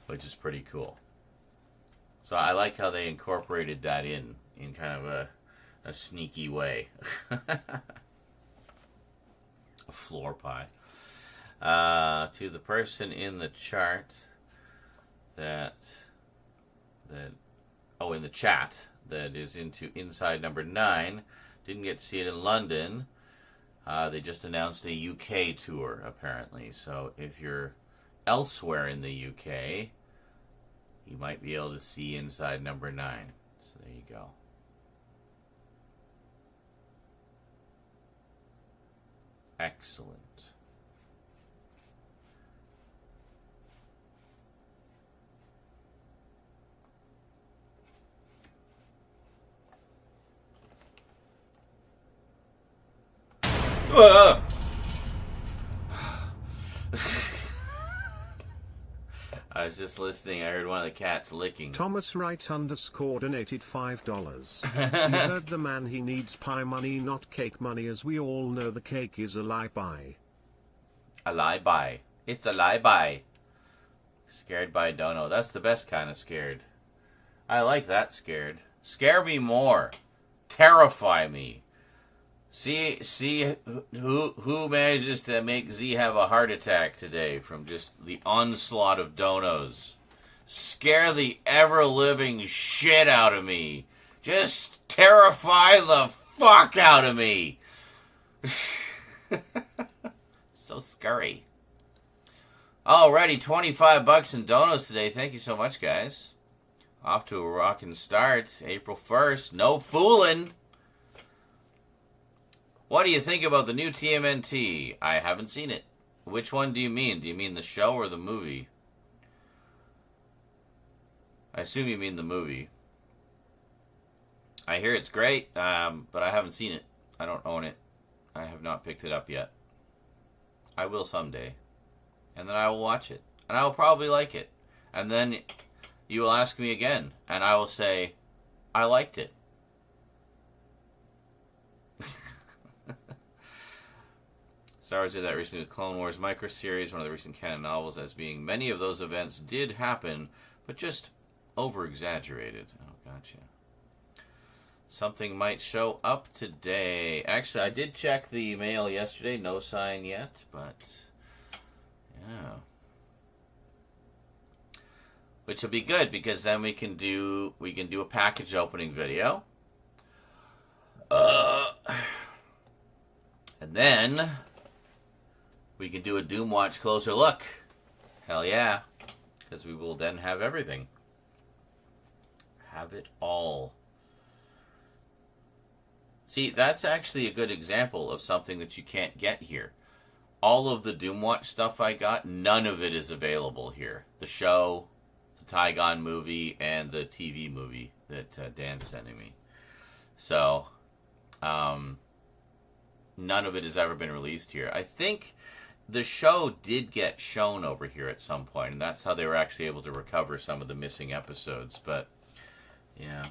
which is pretty cool. So I like how they incorporated that in kind of a sneaky way. A floor pie. To the person in the chart in the chat that is into Inside Number 9, didn't get to see it in London. They just announced a UK tour, apparently. So if you're elsewhere in the UK, you might be able to see Inside Number 9. So there you go. Excellent. I was just listening. I heard one of the cats licking. Thomas Wright _ donated $5. He heard the man, he needs pie money, not cake money. As we all know, the cake is a lie-bye. A lie-bye. It's a lie-bye. Scared by Dono. That's the best kind of scared. I like that scared. Scare me more. Terrify me. See who manages to make Z have a heart attack today from just the onslaught of donos. Scare the ever-living shit out of me. Just terrify the fuck out of me. So scary. Alrighty, $25 in donos today. Thank you so much, guys. Off to a rockin' start. April 1st. No fooling. What do you think about the new TMNT? I haven't seen it. Which one do you mean? Do you mean the show or the movie? I assume you mean the movie. I hear it's great, but I haven't seen it. I don't own it. I have not picked it up yet. I will someday. And then I will watch it. And I will probably like it. And then you will ask me again. And I will say, I liked it. Star Wars did that recently with Clone Wars micro-series, one of the recent canon novels, as being many of those events did happen, but just over-exaggerated. Oh, gotcha. Something might show up today. Actually, I did check the mail yesterday. No sign yet, but yeah. Which will be good, because then we can do a package opening video. And then we can do a Doom Watch closer look. Hell yeah. Because we will then have everything. Have it all. See, that's actually a good example of something that you can't get here. All of the Doom Watch stuff I got, none of it is available here. The show, the Tygon movie, and the TV movie that Dan's sending me. So, none of it has ever been released here. I think the show did get shown over here at some point, and that's how they were actually able to recover some of the missing episodes. But, yeah.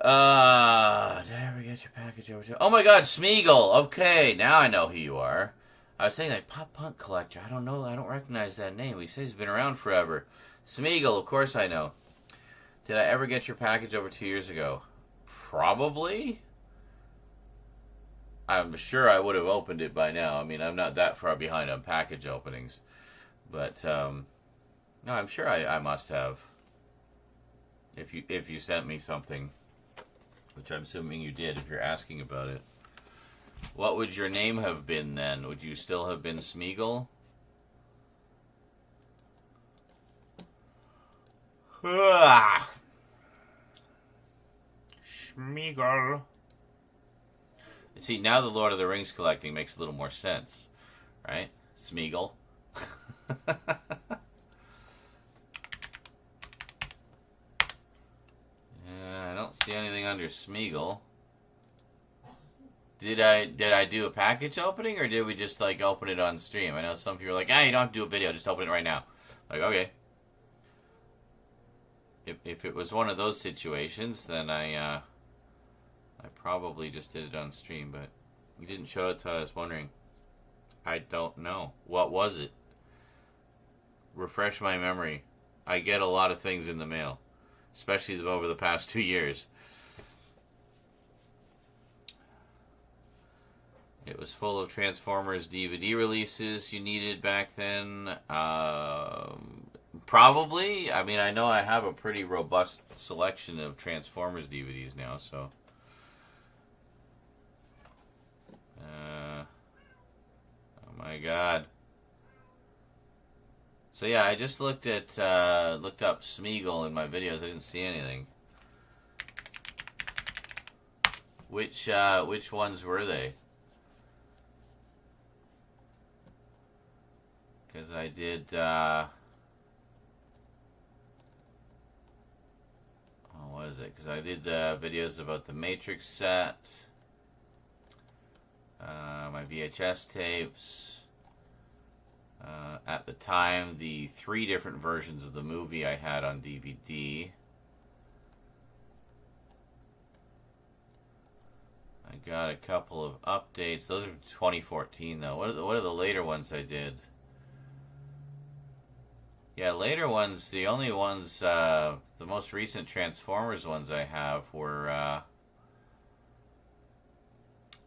Did I ever get your package over to? Oh my God, Smeagol. Okay, now I know who you are. I was thinking like Pop Punk Collector. I don't know. I don't recognize that name. He says he's been around forever. Smeagol, of course I know. Did I ever get your package over 2 years ago? Probably. I'm sure I would have opened it by now. I mean, I'm not that far behind on package openings. But, no, I'm sure I must have. If you sent me something, which I'm assuming you did if you're asking about it. What would your name have been then? Would you still have been Smeagol? Smeagol. See, now the Lord of the Rings collecting makes a little more sense, right? Smeagol. I don't see anything under Smeagol. Did I do a package opening, or did we just like open it on stream? I know some people are like, you don't have to do a video, just open it right now. Like, okay. If it was one of those situations, then I probably just did it on stream, but you didn't show it, so I was wondering. I don't know. What was it? Refresh my memory. I get a lot of things in the mail, especially over the past 2 years. It was full of Transformers DVD releases you needed back then. Probably. I mean, I know I have a pretty robust selection of Transformers DVDs now, so. Oh my God. So yeah, I just looked up Smeagol in my videos. I didn't see anything. Which ones were they? Because I did. What is it? Because I did videos about the Matrix set, my VHS tapes. At the time, the 3 different versions of the movie I had on DVD. I got a couple of updates. Those are 2014, though. What are the later ones I did? Yeah, later ones, the only ones, the most recent Transformers ones I have were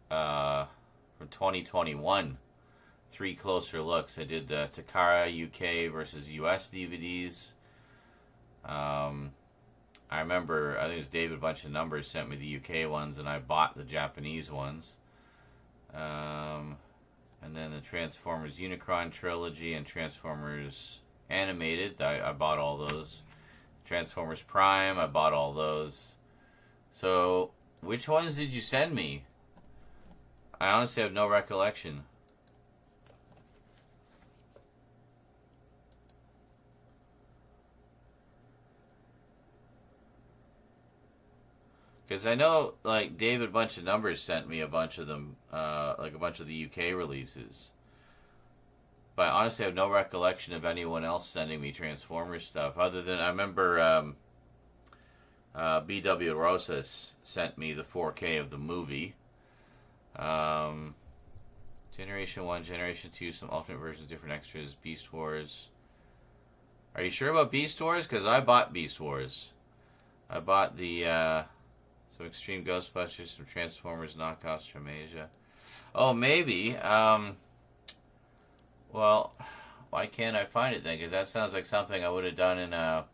from 2021. 3 closer looks. I did Takara UK versus US DVDs. I remember, I think it was David Bunch of Numbers sent me the UK ones, and I bought the Japanese ones. And then the Transformers Unicron trilogy and Transformers Animated, I bought all those. Transformers Prime, I bought all those. So, which ones did you send me? I honestly have no recollection. Because I know, like, David Bunch of Numbers sent me a bunch of them, like a bunch of the UK releases. But I honestly have no recollection of anyone else sending me Transformers stuff, other than I remember B.W. Rosas sent me the 4K of the movie. Generation 1, Generation 2, some alternate versions, different extras, Beast Wars. Are you sure about Beast Wars? Because I bought Beast Wars. I bought the... some Extreme Ghostbusters, some Transformers knockoffs from Asia. Oh, maybe. Well, why can't I find it then? Because that sounds like something I would have done in a...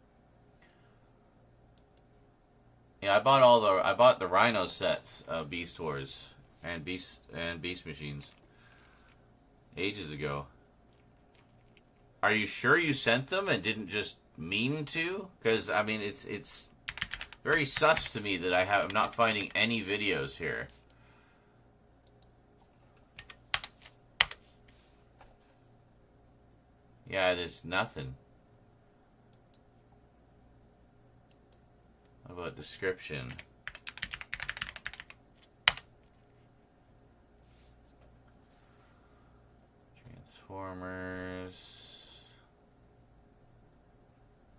Yeah, I bought the Rhino sets of Beast Wars and Beast Machines ages ago. Are you sure you sent them and didn't just mean to? Because I mean, it's very sus to me that I'm not finding any videos here. Yeah, there's nothing. How about description? Transformers.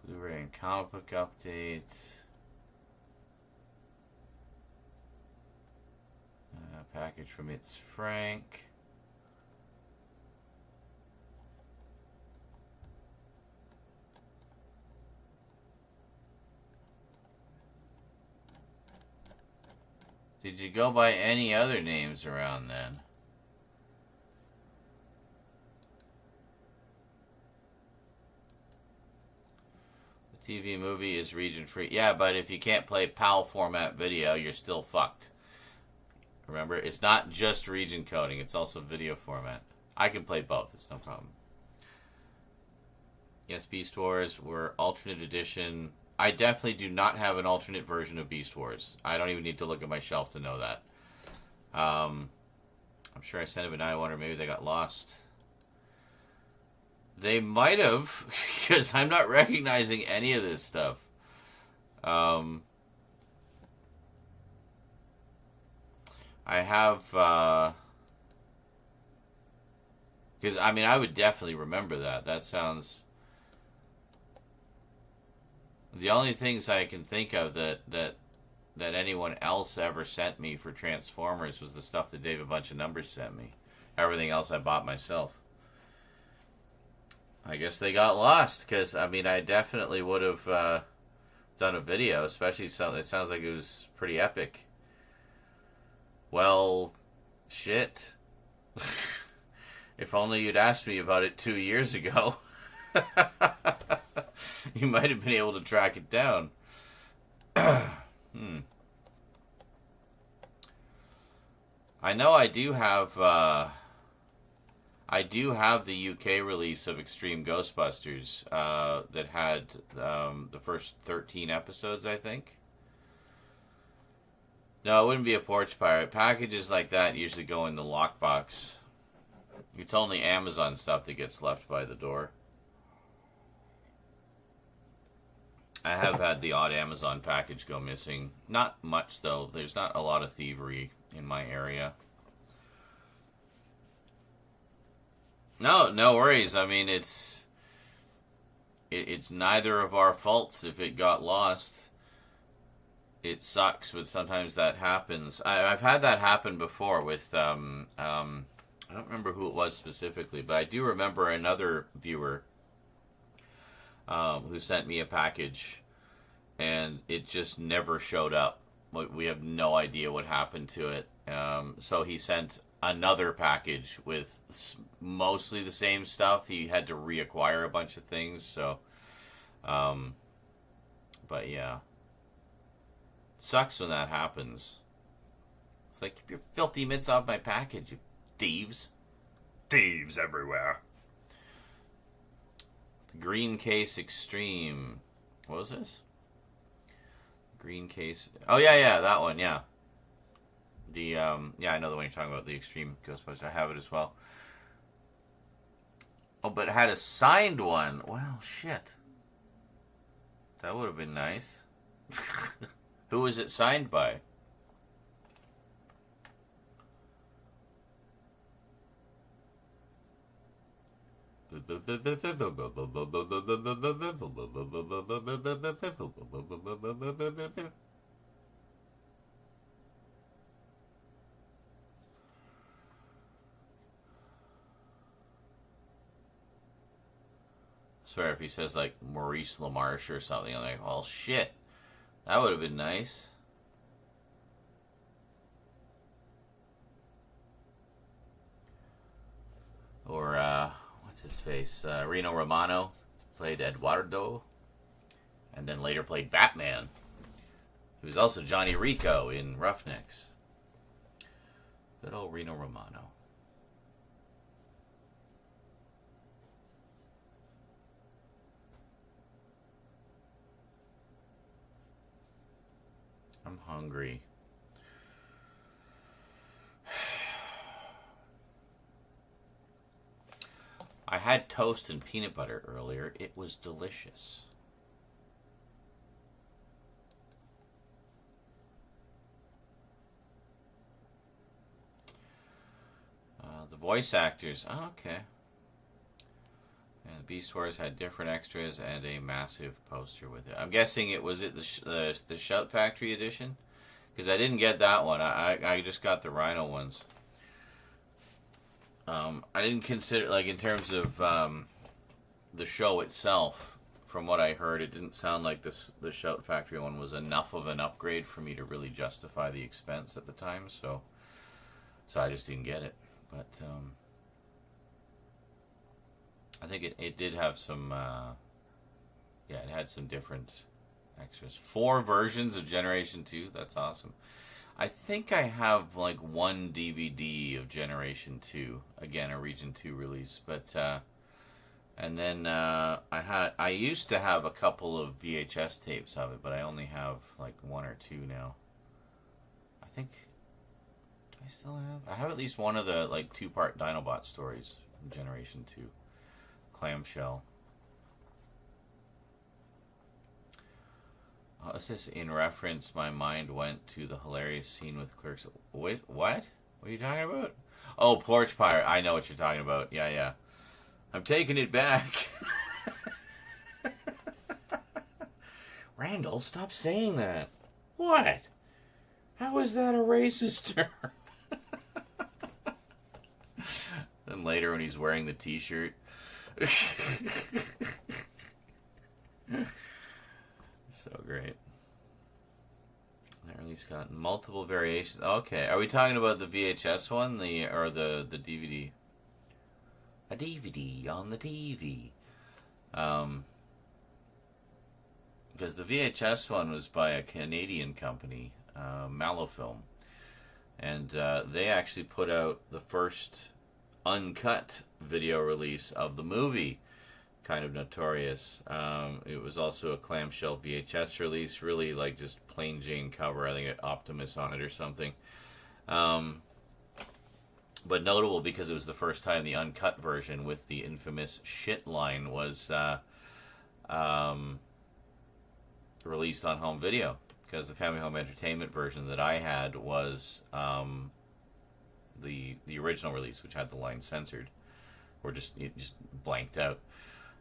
Blu-ray and comic book update. Package from It's Frank. Did you go by any other names around then? The TV movie is region free. Yeah, but if you can't play PAL format video, you're still fucked. Remember, it's not just region coding, it's also video format. I can play both, it's no problem. Yes, Beast Wars were alternate edition. I definitely do not have an alternate version of Beast Wars. I don't even need to look at my shelf to know that. I'm sure I sent them, and I wonder maybe they got lost. They might have, because I'm not recognizing any of this stuff. I have, because, I mean, I would definitely remember that. That sounds... The only things I can think of that anyone else ever sent me for Transformers was the stuff that Dave A Bunch of Numbers sent me. Everything else I bought myself. I guess they got lost, because, I mean, I definitely would have done a video, especially so it sounds like it was pretty epic. Well, shit. If only you'd asked me about it 2 years ago. You might have been able to track it down. I know I do have the UK release of Extreme Ghostbusters that had the first 13 episodes, I think. No, it wouldn't be a Porch Pirate. Packages like that usually go in the lockbox. It's only Amazon stuff that gets left by the door. I have had the odd Amazon package go missing. Not much, though. There's not a lot of thievery in my area. No worries. I mean, it's neither of our faults if it got lost. It sucks, but sometimes that happens. I've had that happen before with, I don't remember who it was specifically, but I do remember another viewer who sent me a package, and it just never showed up. We have no idea what happened to it. So he sent another package with mostly the same stuff. He had to reacquire a bunch of things. So, but yeah, it sucks when that happens. It's like, keep your filthy mitts off my package, you thieves! Thieves everywhere. Green Case Extreme. What was this? Green Case. Oh, yeah, that one, yeah. The, yeah, I know the one you're talking about, the Extreme Ghostbusters. I have it as well. Oh, but it had a signed one. Well, shit. That would have been nice. Who was it signed by? Swear if he says like Maurice LaMarche or something, I'm like, well, shit, that would have been nice. Or what's his face? Reno Romano played Eduardo, and then later played Batman. He was also Johnny Rico in Roughnecks. Good old Reno Romano. I'm hungry. I had toast and peanut butter earlier. It was delicious. The voice actors. Oh, okay. And Beast Wars had different extras and a massive poster with it. I'm guessing it was the Shout Factory edition, Because I didn't get that one. I just got the Rhino ones. I didn't consider, like, in terms of the show itself, from what I heard, it didn't sound like the Shout Factory one was enough of an upgrade for me to really justify the expense at the time, so I just didn't get it. But I think it did have some, it had some different extras. 4 versions of Generation 2, that's awesome. I think I have like 1 DVD of Generation 2, again a Region 2 release, but and then I used to have a couple of VHS tapes of it, but I only have like 1 or 2 now. I think, do I still have? I have at least one of the like 2-part Dinobot stories from Generation 2, clamshell. It's just in reference, my mind went to the hilarious scene with Clerks. Wait, what? What are you talking about? Oh, Porch Pirate. I know what you're talking about. Yeah. I'm taking it back. Randall, stop saying that. What? How is that a racist term? Then later when he's wearing the t-shirt. So great. That release got multiple variations. Okay, are we talking about the VHS one, or the DVD? A DVD on the TV. Because the VHS one was by a Canadian company, Malofilm, and they actually put out the first uncut video release of the movie. Kind of notorious. It was also a clamshell VHS release, really like just plain Jane cover. I think it Optimus on it or something. But notable because it was the first time the uncut version with the infamous shit line was released on home video. Because the Family Home Entertainment version that I had was the original release, which had the line censored, or it just blanked out.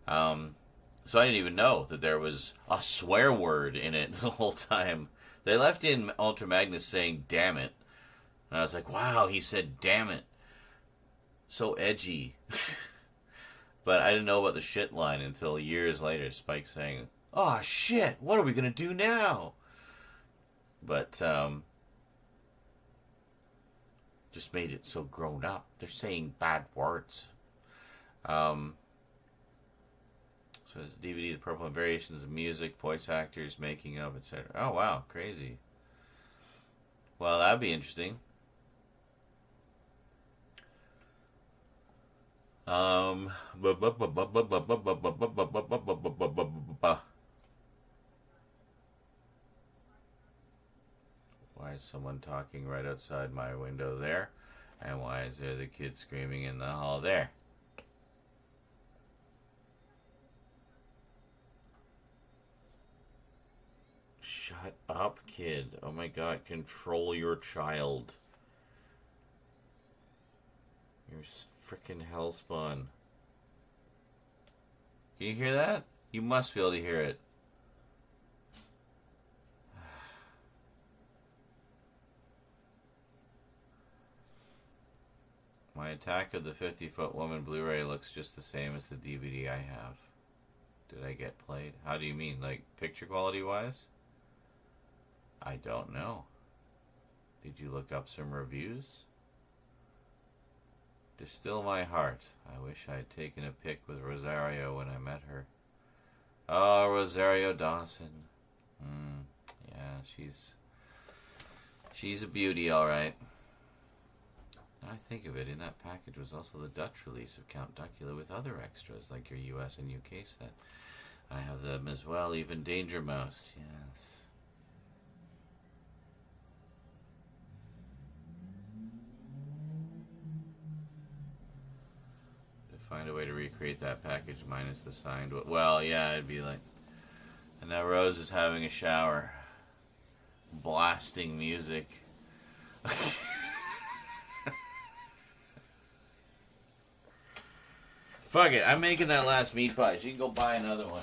So I didn't even know that there was a swear word in it the whole time. They left in Ultra Magnus saying "damn it," and I was like, "Wow, he said damn it." So edgy. But I didn't know about the shit line until years later. Spike saying, "Oh shit, what are we gonna do now?" But just made it so grown up. They're saying bad words. So it's DVD, the purple and variations of music, voice actors, making of, etc. Oh wow, crazy. Well, that'd be interesting. Why is someone talking right outside my window there? And why is there the kid screaming in the hall there? Shut up, kid. Oh my god, control your child. You're frickin' hellspawn. Can you hear that? You must be able to hear it. My Attack of the 50-Foot Woman Blu-ray looks just the same as the DVD I have. Did I get played? How do you mean? Like, picture quality-wise? I don't know. Did you look up some reviews? Distill my heart. I wish I had taken a pic with Rosario when I met her. Oh, Rosario Dawson. Yeah, she's a beauty, all right. Now I think of it, in that package was also the Dutch release of Count Duckula with other extras, like your US and UK set. I have them as well, even Danger Mouse, yes. Find a way to recreate that package minus the signed. Well, yeah, it'd be like. And now Rose is having a shower, blasting music. Fuck it, I'm making that last meat pie. She can go buy another one.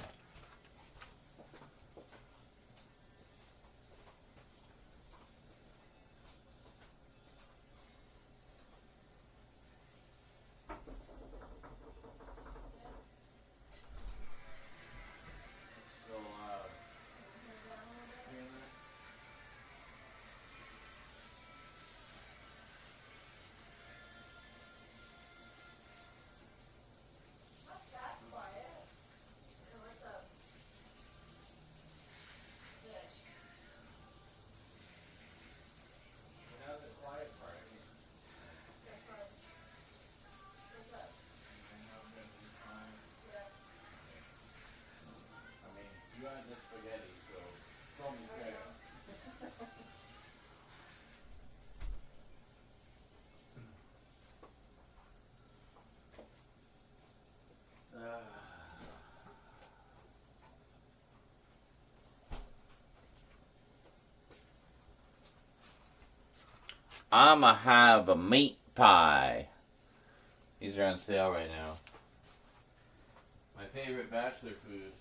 I'ma have a meat pie. These are on sale right now. My favorite bachelor food.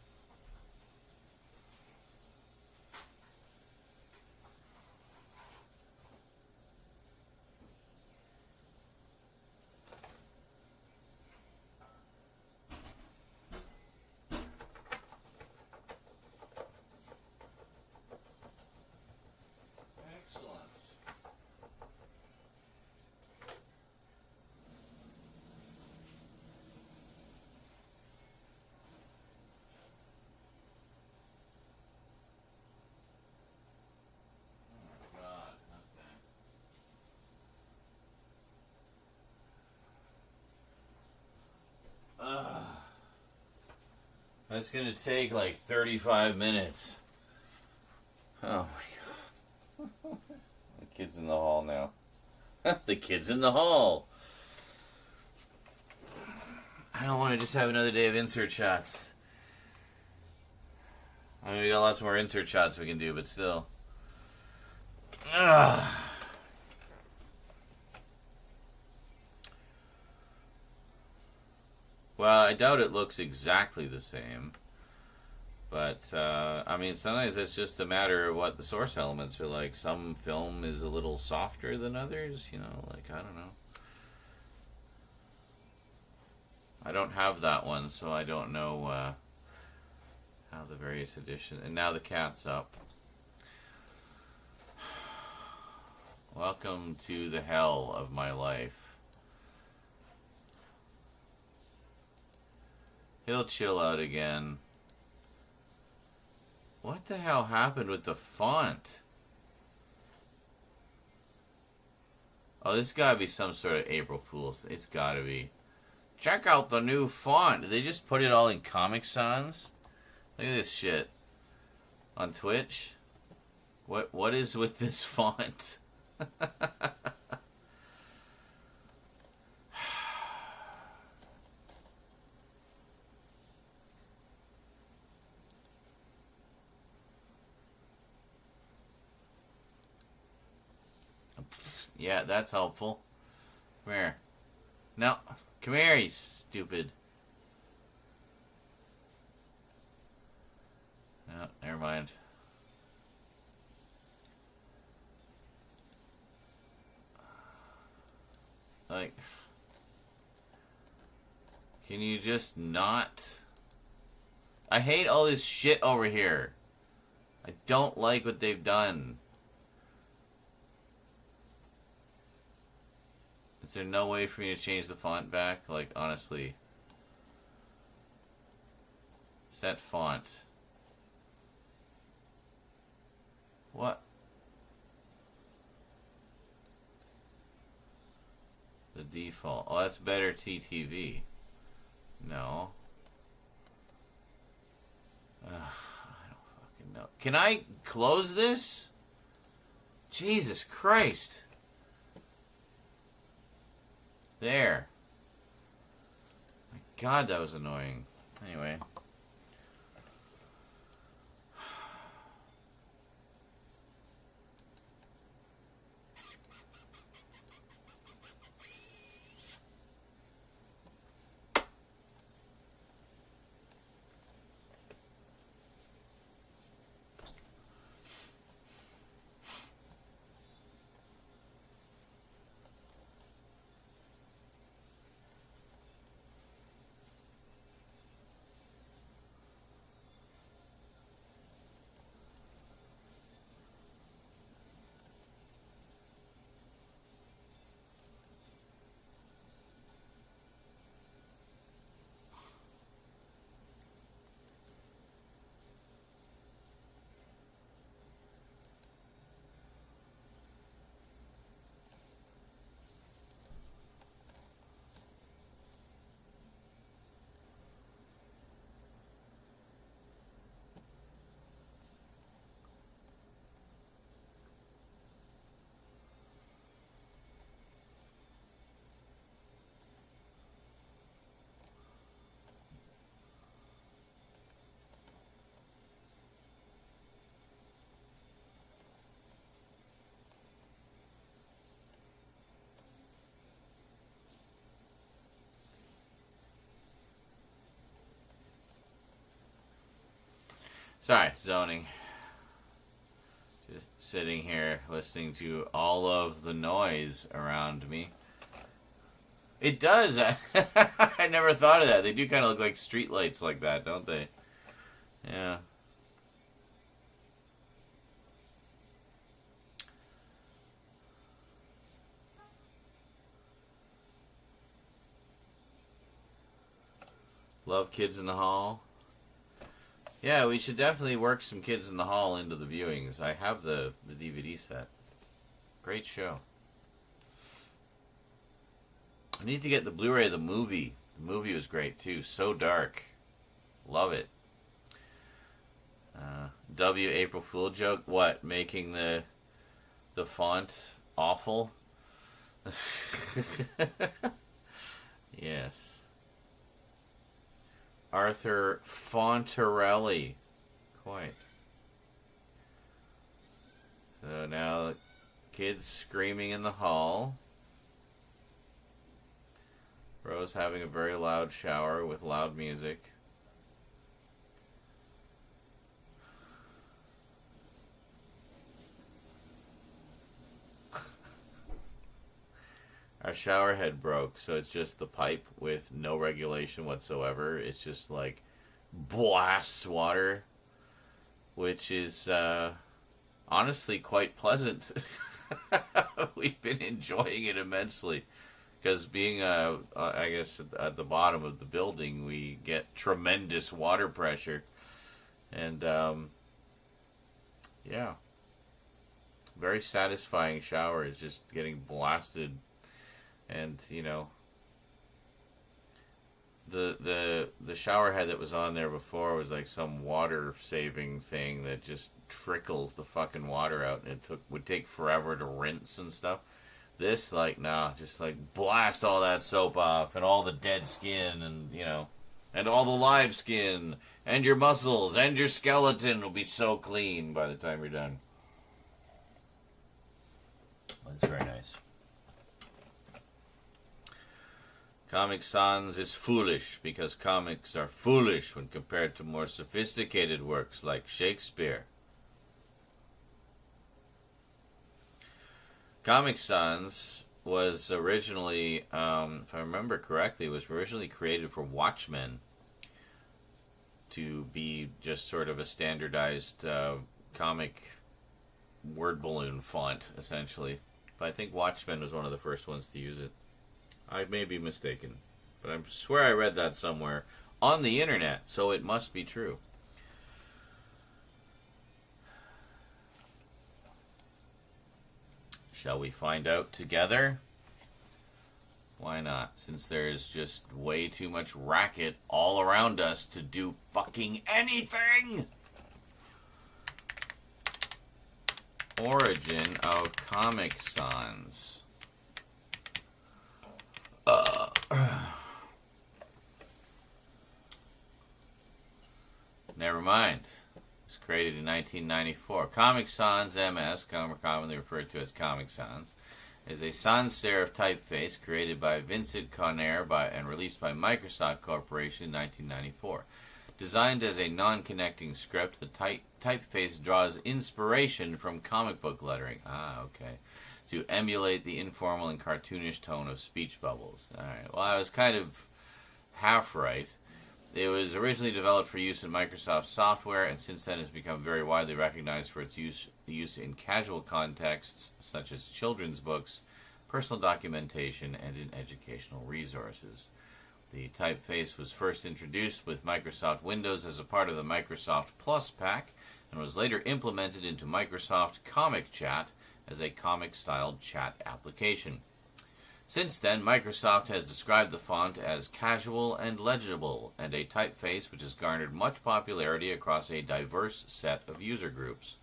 Excellent. Oh God, not that. Ugh. That's gonna take like 35 minutes. Oh my God. The kid's in the hall now. The kid's in the hall. I don't want to just have another day of insert shots. I mean, we got lots more insert shots we can do, but still. Ugh. Well, I doubt it looks exactly the same. But, I mean, sometimes it's just a matter of what the source elements are like. Some film is a little softer than others, you know, like, I don't know. I don't have that one, so I don't know how the various editions... And now the cat's up. Welcome to the hell of my life. He'll chill out again. What the hell happened with the font? Oh, this gotta be some sort of April Fool's. It's gotta be. Check out the new font. Did they just put it all in Comic Sans? Look at this shit. On Twitch? What is with this font? Yeah, that's helpful. Come here. No. Come here, you stupid. No, never mind. Like, can you just not? I hate all this shit over here. I don't like what they've done. Is there no way for me to change the font back? Like, honestly. Set font. What? The default. Oh, that's better TTV. No. I don't fucking know. Can I close this? Jesus Christ. There. My God, that was annoying. Anyway. Sorry, zoning. Just sitting here listening to all of the noise around me. It does. I never thought of that. They do kind of look like streetlights like that, don't they? Yeah. Love Kids in the Hall. Yeah, we should definitely work some Kids in the Hall into the viewings. I have the DVD set. Great show. I need to get the Blu-ray of the movie. The movie was great too. So dark. Love it. April Fool joke. What? Making the font awful? Yes. Arthur Fontarelli. Quite. So now, kids screaming in the hall. Rose having a very loud shower with loud music. Our shower head broke, so it's just the pipe with no regulation whatsoever. It's just like blasts water, which is honestly quite pleasant. We've been enjoying it immensely because being, I guess, at the bottom of the building, we get tremendous water pressure. And, yeah, very satisfying shower is just getting blasted. And, you know, the shower head that was on there before was like some water saving thing that just trickles the fucking water out, and would take forever to rinse and stuff. This, like, nah, just like blast all that soap off and all the dead skin, and, you know, and all the live skin and your muscles and your skeleton will be so clean by the time you're done. That's very nice. Comic Sans is foolish because comics are foolish when compared to more sophisticated works like Shakespeare. Comic Sans was originally, if I remember correctly, was originally created for Watchmen to be just sort of a standardized comic word balloon font, essentially. But I think Watchmen was one of the first ones to use it. I may be mistaken, but I swear I read that somewhere on the internet, so it must be true. Shall we find out together? Why not? Since there's just way too much racket all around us to do fucking anything! Origin of Comic Sans. Never mind. It was created in 1994. Comic Sans MS, commonly referred to as Comic Sans, is a sans serif typeface created by Vincent Conner and released by Microsoft Corporation in 1994. Designed as a non-connecting script, the typeface draws inspiration from comic book lettering. Okay. To emulate the informal and cartoonish tone of speech bubbles. Alright, well, I was kind of half right. It was originally developed for use in Microsoft software, and since then has become very widely recognized for its use in casual contexts, such as children's books, personal documentation, and in educational resources. The typeface was first introduced with Microsoft Windows as a part of the Microsoft Plus pack, and was later implemented into Microsoft Comic Chat as a comic-styled chat application. Since then, Microsoft has described the font as casual and legible, and a typeface which has garnered much popularity across a diverse set of user groups.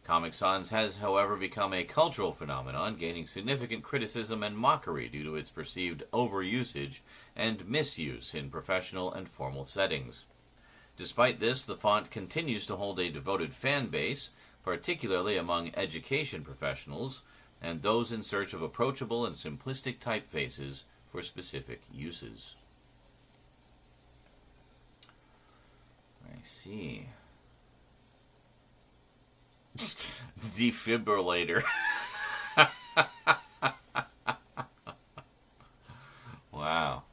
Comic Sans has, however, become a cultural phenomenon, gaining significant criticism and mockery due to its perceived overusage and misuse in professional and formal settings. Despite this, the font continues to hold a devoted fan base, particularly among education professionals and those in search of approachable and simplistic typefaces for specific uses. I see. defibrillator. Wow.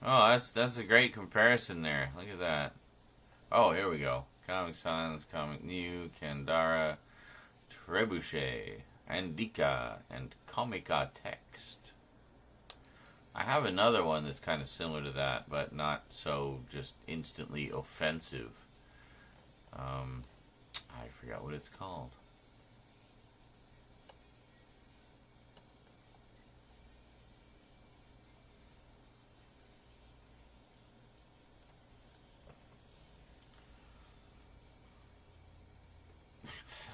Oh, that's a great comparison there. Look at that. Oh, here we go. Comic Sans, Comic New, Kandara, Trebuchet, Andika, and Comica Text. I have another one that's kind of similar to that, but not so just instantly offensive. I forgot what it's called.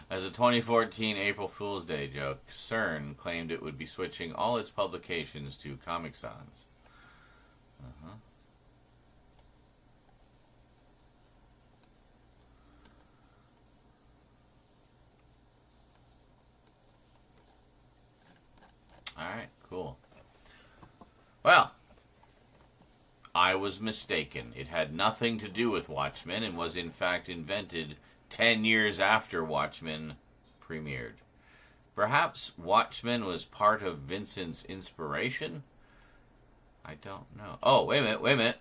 As a 2014 April Fool's Day joke, CERN claimed it would be switching all its publications to Comic Sans. Alright, cool. Well, I was mistaken. It had nothing to do with Watchmen and was in fact invented 10 years after Watchmen premiered. Perhaps Watchmen was part of Vincent's inspiration? I don't know. Oh, wait a minute.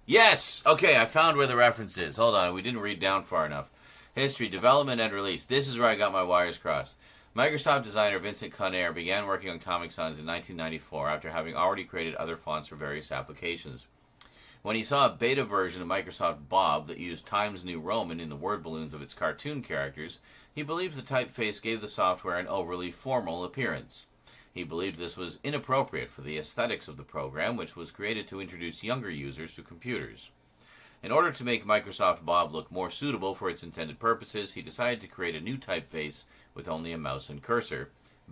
Yes! Okay, I found where the reference is. Hold on, we didn't read down far enough. History, development, and release. This is where I got my wires crossed. Microsoft designer Vincent Conner began working on Comic Sans in 1994 after having already created other fonts for various applications. When he saw a beta version of Microsoft Bob that used Times New Roman in the word balloons of its cartoon characters, he believed the typeface gave the software an overly formal appearance. He believed this was inappropriate for the aesthetics of the program, which was created to introduce younger users to computers. In order to make Microsoft Bob look more suitable for its intended purposes, he decided to create a new typeface with only a mouse and cursor,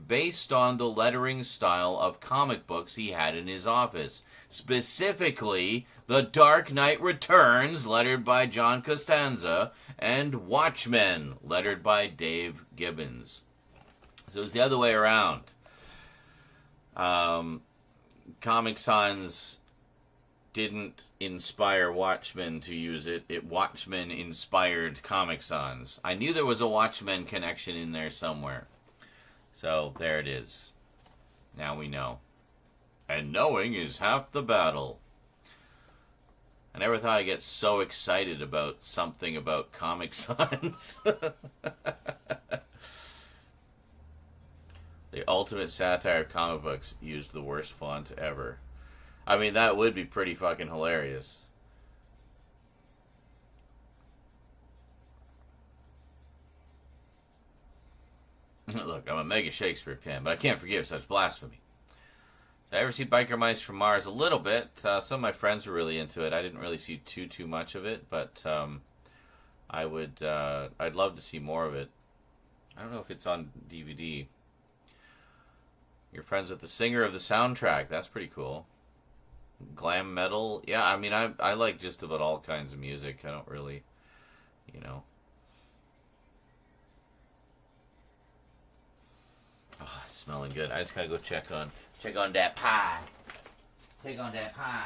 based on the lettering style of comic books he had in his office. Specifically, The Dark Knight Returns, lettered by John Costanza, and Watchmen, lettered by Dave Gibbons. So it was the other way around. Comic Sans didn't inspire Watchmen to use it. Watchmen inspired Comic Sans. I knew there was a Watchmen connection in there somewhere. So, there it is. Now we know. And knowing is half the battle. I never thought I'd get so excited about something about Comic Sans. The ultimate satire of comic books used the worst font ever. I mean, that would be pretty fucking hilarious. Look, I'm a mega Shakespeare fan, but I can't forgive such blasphemy. Did I ever see Biker Mice from Mars? A little bit. Some of my friends were really into it. I didn't really see too much of it, but I'd love to see more of it. I don't know if it's on DVD. You're friends with the singer of the soundtrack. That's pretty cool. Glam metal. Yeah, I mean, I like just about all kinds of music. I don't really, Oh, it's smelling good. I just gotta go check on that pie. Check on that pie.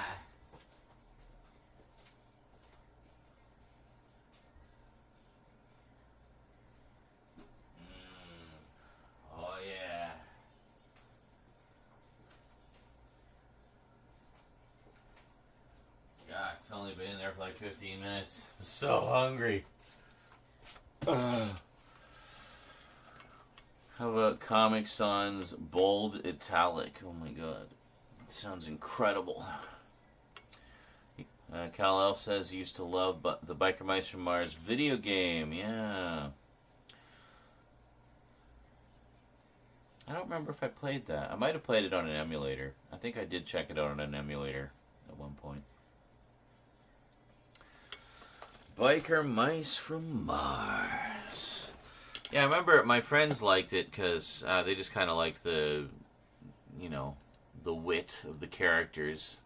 Oh yeah. God, it's only been in there for like 15 minutes. I'm so hungry. How about Comic Sans Bold Italic? Oh my god. That sounds incredible. Kal-El says he used to love the Biker Mice from Mars video game. Yeah. I don't remember if I played that. I might have played it on an emulator. I think I did check it out on an emulator at one point. Biker Mice from Mars. Yeah, I remember my friends liked it because they just kind of liked the wit of the characters,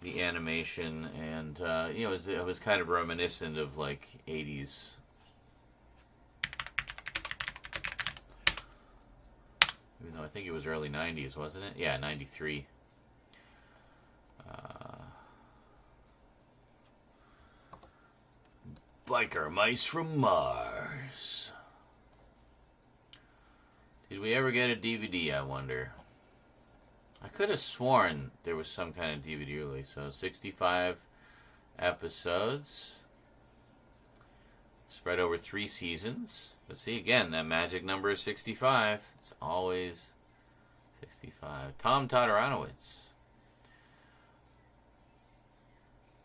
the animation, and it was kind of reminiscent of like 80s. Even though I think it was early 90s, wasn't it? Yeah, 93. Biker Mice from Mars. Did we ever get a DVD, I wonder? I could have sworn there was some kind of DVD release. So 65 episodes. Spread over 3 seasons. But see, again, that magic number is 65. It's always 65. Tom Todoranowitz.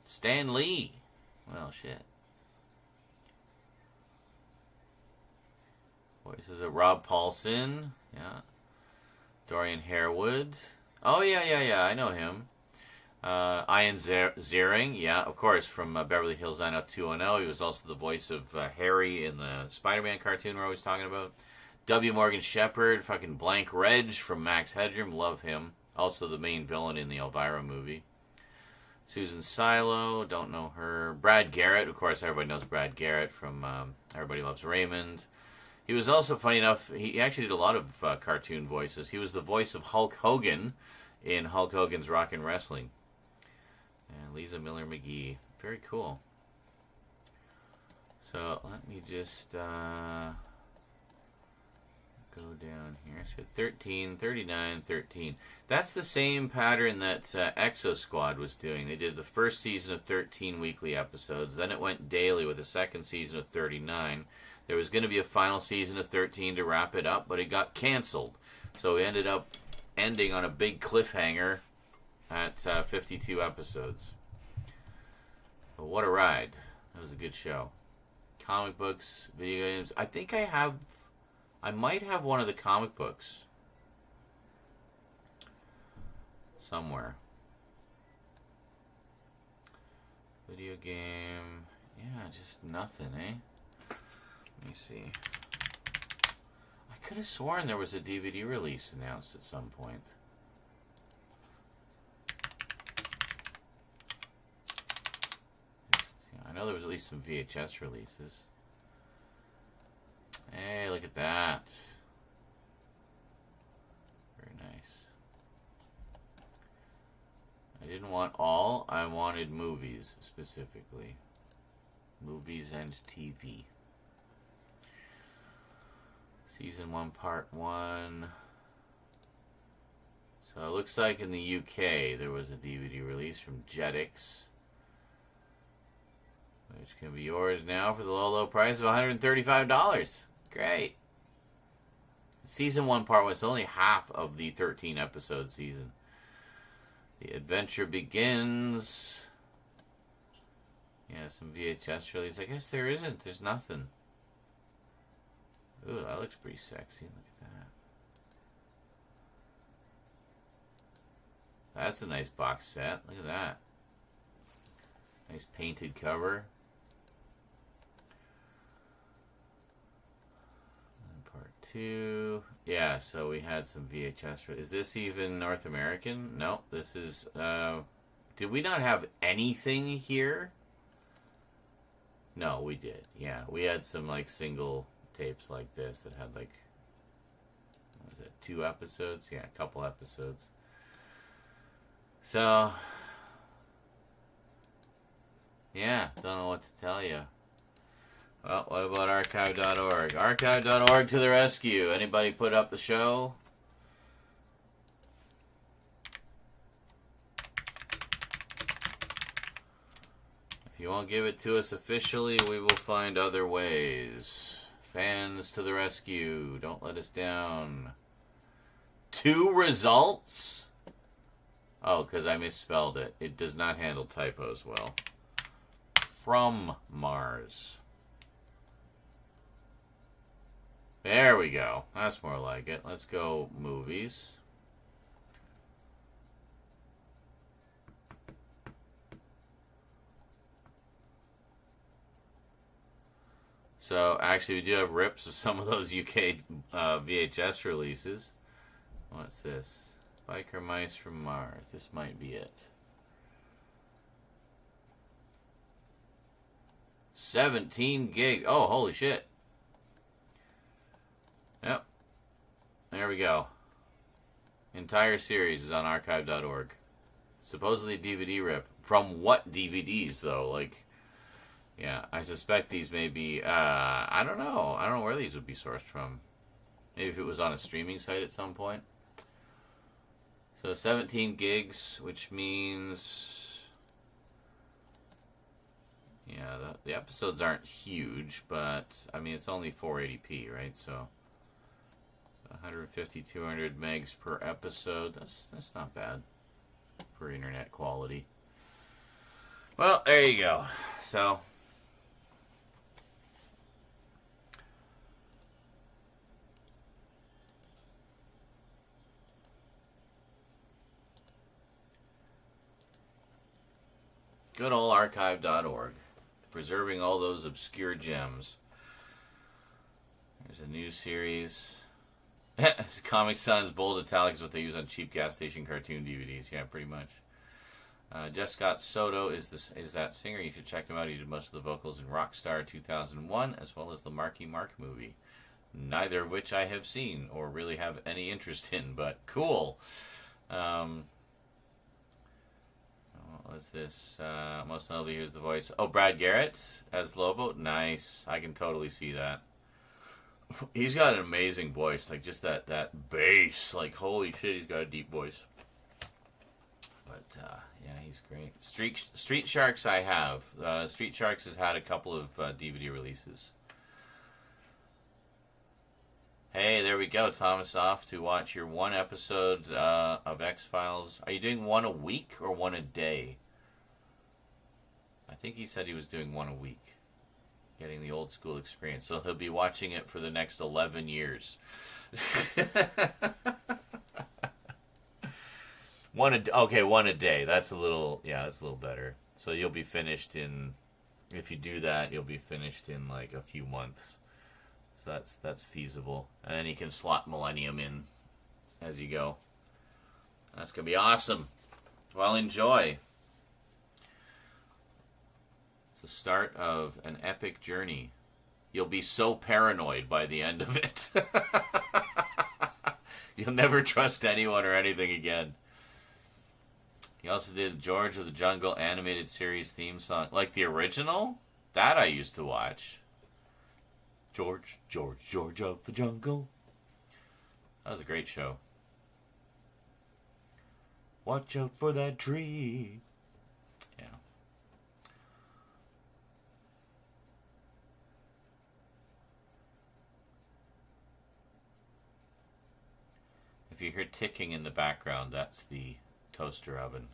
Stan Lee. Well, shit. Voices of Rob Paulson. Yeah. Dorian Harewood. Oh, yeah. I know him. Ian Ziering. Yeah, of course, from Beverly Hills 90210. He was also the voice of Harry in the Spider-Man cartoon we're always talking about. W. Morgan Shepherd. Fucking Blank Reg from Max Headroom. Love him. Also the main villain in the Elvira movie. Susan Silo, don't know her. Brad Garrett, of course, everybody knows Brad Garrett from Everybody Loves Raymond. He was also, funny enough, he actually did a lot of cartoon voices. He was the voice of Hulk Hogan in Hulk Hogan's Rockin' Wrestling. And Lisa Miller McGee. Very cool. So, let me just go down here. So 13, 39, 13. That's the same pattern that Exo Squad was doing. They did the first season of 13 weekly episodes. Then it went daily with a second season of 39. There was going to be a final season of 13 to wrap it up, but it got canceled. So we ended up ending on a big cliffhanger at 52 episodes. But what a ride. That was a good show. Comic books, video games. I think I might have one of the comic books somewhere. Video game. Yeah, just nothing, eh? Let me see. I could have sworn there was a DVD release announced at some point. I know there was at least some VHS releases. Hey, look at that. Very nice. I didn't want all, I wanted movies specifically. Movies and TV. Season 1, Part 1. So it looks like in the UK there was a DVD release from Jetix, which can be yours now for the low price of $135. Great. Season 1, Part 1. It's only half of the 13 episode season. The adventure begins. Yeah, some VHS release. I guess there isn't. There's nothing. Ooh, that looks pretty sexy. Look at that. That's a nice box set. Look at that. Nice painted cover. And part 2. Yeah, so we had some VHS. Is this even North American? No, this is... did we not have anything here? No, we did. Yeah, we had some like single tapes like this that had like, what was it, 2 episodes? Yeah, a couple episodes. So, yeah, don't know what to tell you. Well, what about archive.org? Archive.org to the rescue. Anybody put up the show? If you won't give it to us officially, we will find other ways. Fans to the rescue. Don't let us down. 2 results? Oh, because I misspelled it. It does not handle typos well. From Mars. There we go. That's more like it. Let's go movies. So, actually, we do have rips of some of those UK VHS releases. What's this? Biker Mice from Mars. This might be it. 17 gig. Oh, holy shit. Yep. There we go. Entire series is on archive.org. Supposedly DVD rip. From what DVDs, though? Like, Yeah, I suspect these may be, I don't know. I don't know where these would be sourced from. Maybe if it was on a streaming site at some point. So 17 gigs, which means, yeah, the episodes aren't huge, but, I mean, it's only 480p, right? So 150, 200 megs per episode. That's not bad for internet quality. Well, there you go. So good old archive.org, preserving all those obscure gems. There's a new series. Comic Sans bold italics, what they use on cheap gas station cartoon DVDs. Yeah, pretty much. Jeff Scott Soto is that singer. You should check him out. He did most of the vocals in Rockstar 2001, as well as the Marky Mark movie. Neither of which I have seen or really have any interest in, but cool. What was this? Most notably, here's the voice. Oh, Brad Garrett as Lobo. Nice. I can totally see that. He's got an amazing voice. Like, just that bass. Like, holy shit, he's got a deep voice. But, yeah, he's great. Street Sharks I have. Street Sharks has had a couple of DVD releases. Hey, there we go, Thomas, off to watch your one episode of X-Files. Are you doing one a week or one a day? I think he said he was doing one a week. Getting the old school experience. So he'll be watching it for the next 11 years. One a day. That's a little better. So you'll be finished if you do that, you'll be finished in like a few months. So that's feasible. And then you can slot Millennium in as you go. That's going to be awesome. Well, enjoy. It's the start of an epic journey. You'll be so paranoid by the end of it. You'll never trust anyone or anything again. He also did George of the Jungle animated series theme song. Like the original? That I used to watch. George of the Jungle. That was a great show. Watch out for that tree. Yeah. If you hear ticking in the background, that's the toaster oven.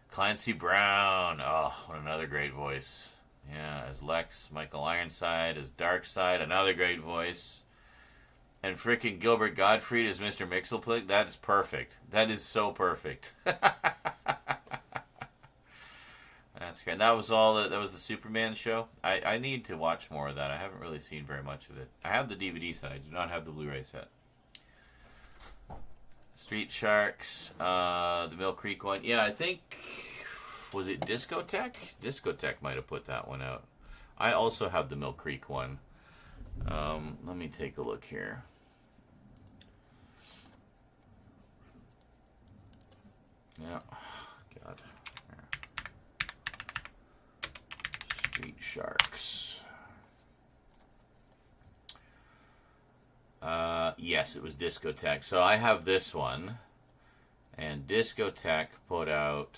Clancy Brown. Oh, what another great voice. Yeah, as Lex. Michael Ironside as Darkseid. Another great voice. And frickin' Gilbert Gottfried as Mr. Mxyzptlk. That is perfect. That is so perfect. That's great. That was that was the Superman show. I need to watch more of that. I haven't really seen very much of it. I have the DVD set. I do not have the Blu-ray set. Street Sharks, the Mill Creek one. Yeah, I think, was it Discotech? Discotech might have put that one out. I also have the Mill Creek one. Let me take a look here. Yeah, God. Street Sharks. Yes, it was Discotech. So I have this one, and Discotech put out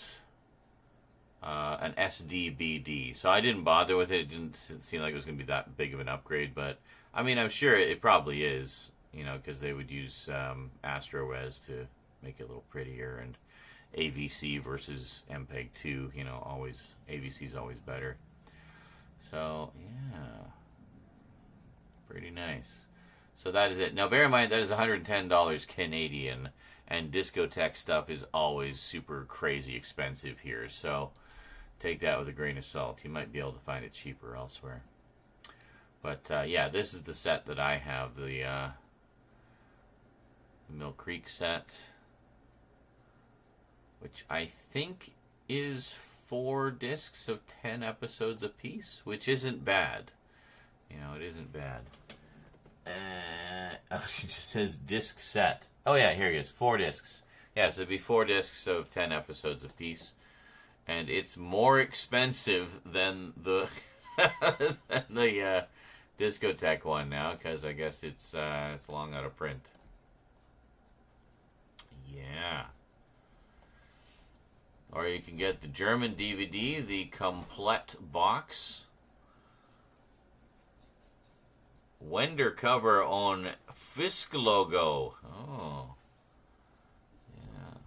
an SDBD. So I didn't bother with it. It didn't seem like it was going to be that big of an upgrade, but I mean, I'm sure it probably is, because they would use AstroRes to make it a little prettier, and AVC versus MPEG-2, always AVC is always better. So, yeah, pretty nice. So that is it. Now, bear in mind, that is $110 Canadian, and Discotech stuff is always super crazy expensive here. So take that with a grain of salt. You might be able to find it cheaper elsewhere. But, yeah, this is the set that I have, the Mill Creek set, which I think is 4 discs of 10 episodes apiece, which isn't bad. It isn't bad. She just says disc set. Oh, yeah, here it is. 4 discs. Yeah, so it'd be 4 discs of 10 episodes apiece. and it's more expensive than the than the Discotheque one now, because I guess it's long out of print. Yeah. Or you can get the German DVD, the Komplett Box. Wender cover on Fisk logo. Oh. Yeah.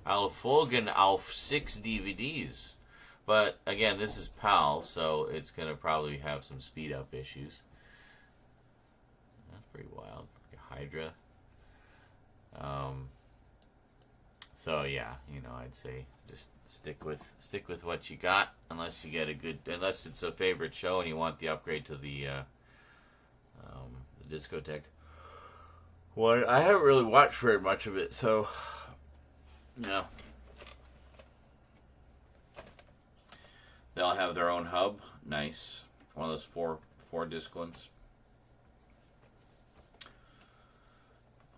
Alfolgen auf 6 DVDs. But, again, this is PAL, so it's going to probably have some speed-up issues. That's pretty wild. Hydra. So, yeah, you know, I'd say just stick with what you got, unless you get unless it's a favorite show and you want the upgrade to the Discotheque. Well, I haven't really watched very much of it, so, yeah. They'll have their own hub. Nice. One of those four disc ones.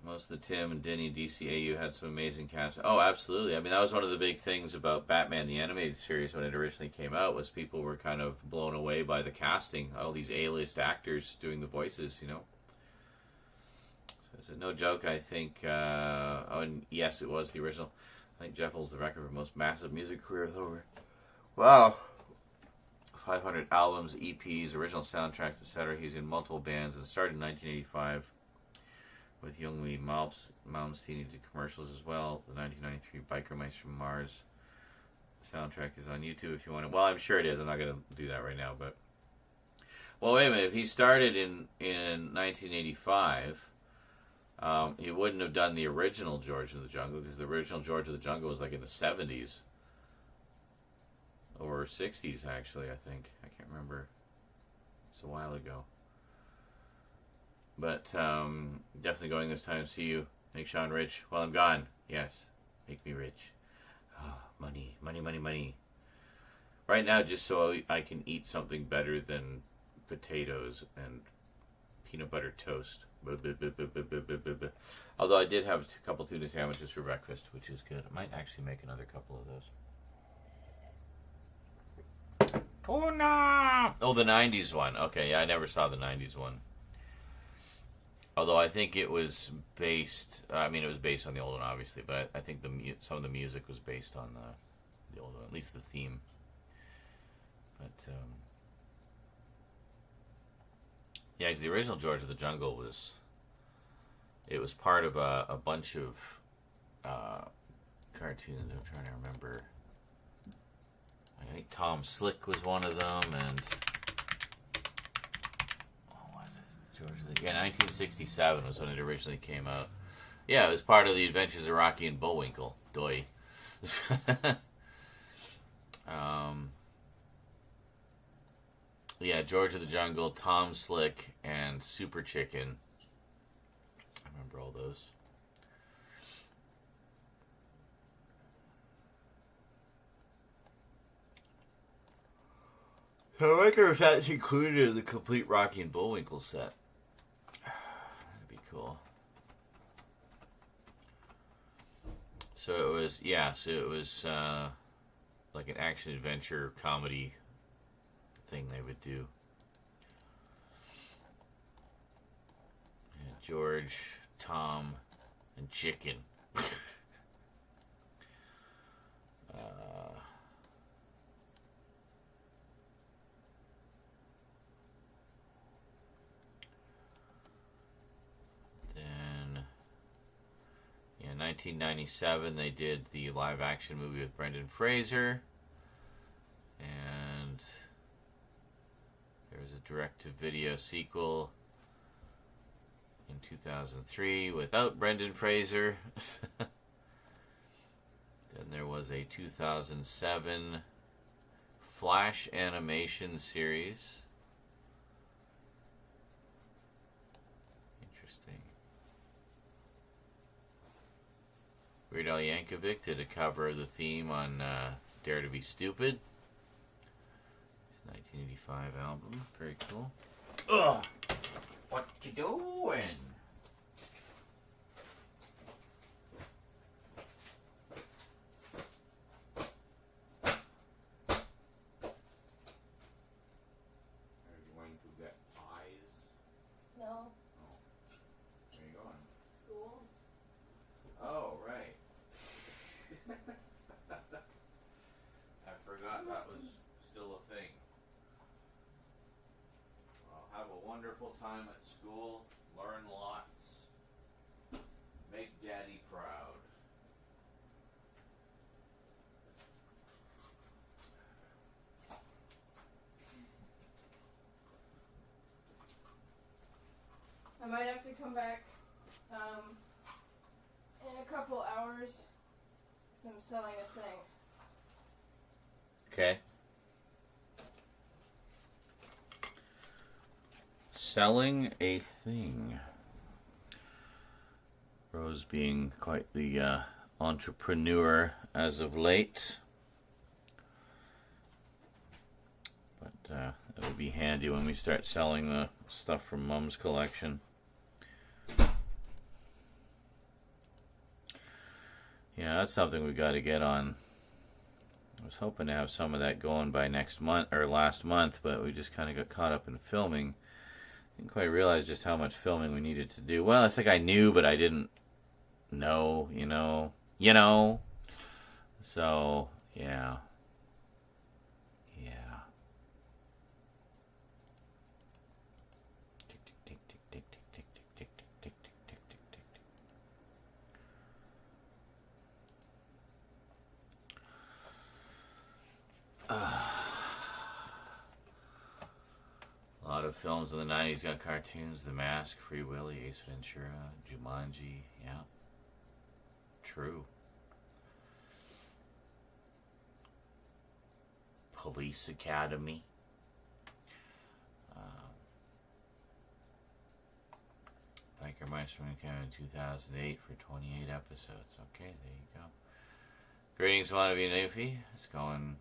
Most of the Tim and Denny DCAU had some amazing casts. Oh, absolutely. I mean, that was one of the big things about Batman the Animated Series when it originally came out, was people were kind of blown away by the casting. All these A-list actors doing the voices, you know. So it's no joke, I think. And yes, it was the original. I think Jeff holds the record for most massive music career over. Wow. 500 albums, EPs, original soundtracks, etc. He's in multiple bands and started in 1985 with Youngly Malmsteen. Did commercials as well. The 1993 Biker Mice from Mars soundtrack is on YouTube if you want it. Well, I'm sure it is. I'm not going to do that right now, but... Well, wait a minute. If he started in 1985, he wouldn't have done the original George of the Jungle, because the original George of the Jungle was like in the 70s. Or 60s, actually, I think. I can't remember. It's a while ago. But definitely going this time to see you. Make Sean rich while I'm gone. Yes, make me rich. Oh, money, money, money, money. Right now, just so I can eat something better than potatoes and peanut butter toast. Although I did have a couple tuna sandwiches for breakfast, which is good. I might actually make another couple of those. Tuna! Oh, the 90s one. Okay, yeah, I never saw the 90s one. Although I think it was based... it was based on the old one, obviously, but I think some of the music was based on the old one, at least the theme. But, yeah, because the original George of the Jungle was... It was part of a bunch of cartoons. I'm trying to remember... I think Tom Slick was one of them, and... What was it? George of the... Yeah, 1967 was when it originally came out. Yeah, it was part of the Adventures of Rocky and Bullwinkle. Doy. Yeah, George of the Jungle, Tom Slick, and Super Chicken. I remember all those. I wonder if that's included in the complete Rocky and Bullwinkle set. That'd be cool. So it was, like an action-adventure comedy thing they would do. And George, Tom, and Chicken. In 1997, they did the live-action movie with Brendan Fraser, and there was a direct-to-video sequel in 2003 without Brendan Fraser. Then there was a 2007 Flash animation series. Weird Al Yankovic did a cover of the theme on Dare to Be Stupid. His 1985 album. Very cool. Ugh! What you doing? wonderful time at school. Learn lots. Make Daddy proud. I might have to come back in a couple hours because I'm selling a thing. Okay. Selling a thing. Rose being quite the entrepreneur as of late. But it would be handy when we start selling the stuff from Mom's collection. Yeah, that's something we got to get on. I was hoping to have some of that going by next month or last month, but we just kind of got caught up in filming. Didn't quite realize just how much filming we needed to do. Well, I think I knew, but I didn't know, you know. So, yeah. A lot of films in the 90s got cartoons. The Mask, Free Willy, Ace Ventura, Jumanji. Yeah. True. Police Academy. Biker Masterman came in 2008 for 28 episodes. Okay, there you go. Greetings, wannabe newfie. It's going.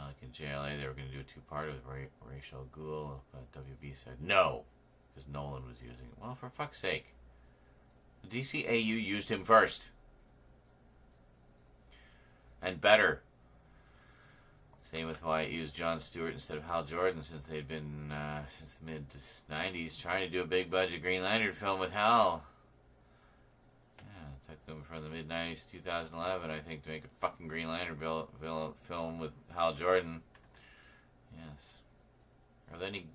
Like in JLA, they were going to do a two-part with Rachel Gould, but WB said no, because Nolan was using it. Well, for fuck's sake. The DCAU used him first. And better. Same with why it used Jon Stewart instead of Hal Jordan, since they'd been, since the mid-90s, trying to do a big-budget Green Lantern film with Hal. Took them from the mid-90s to 2011, I think, to make a fucking Green Lantern film with Hal Jordan. Yes. Are there any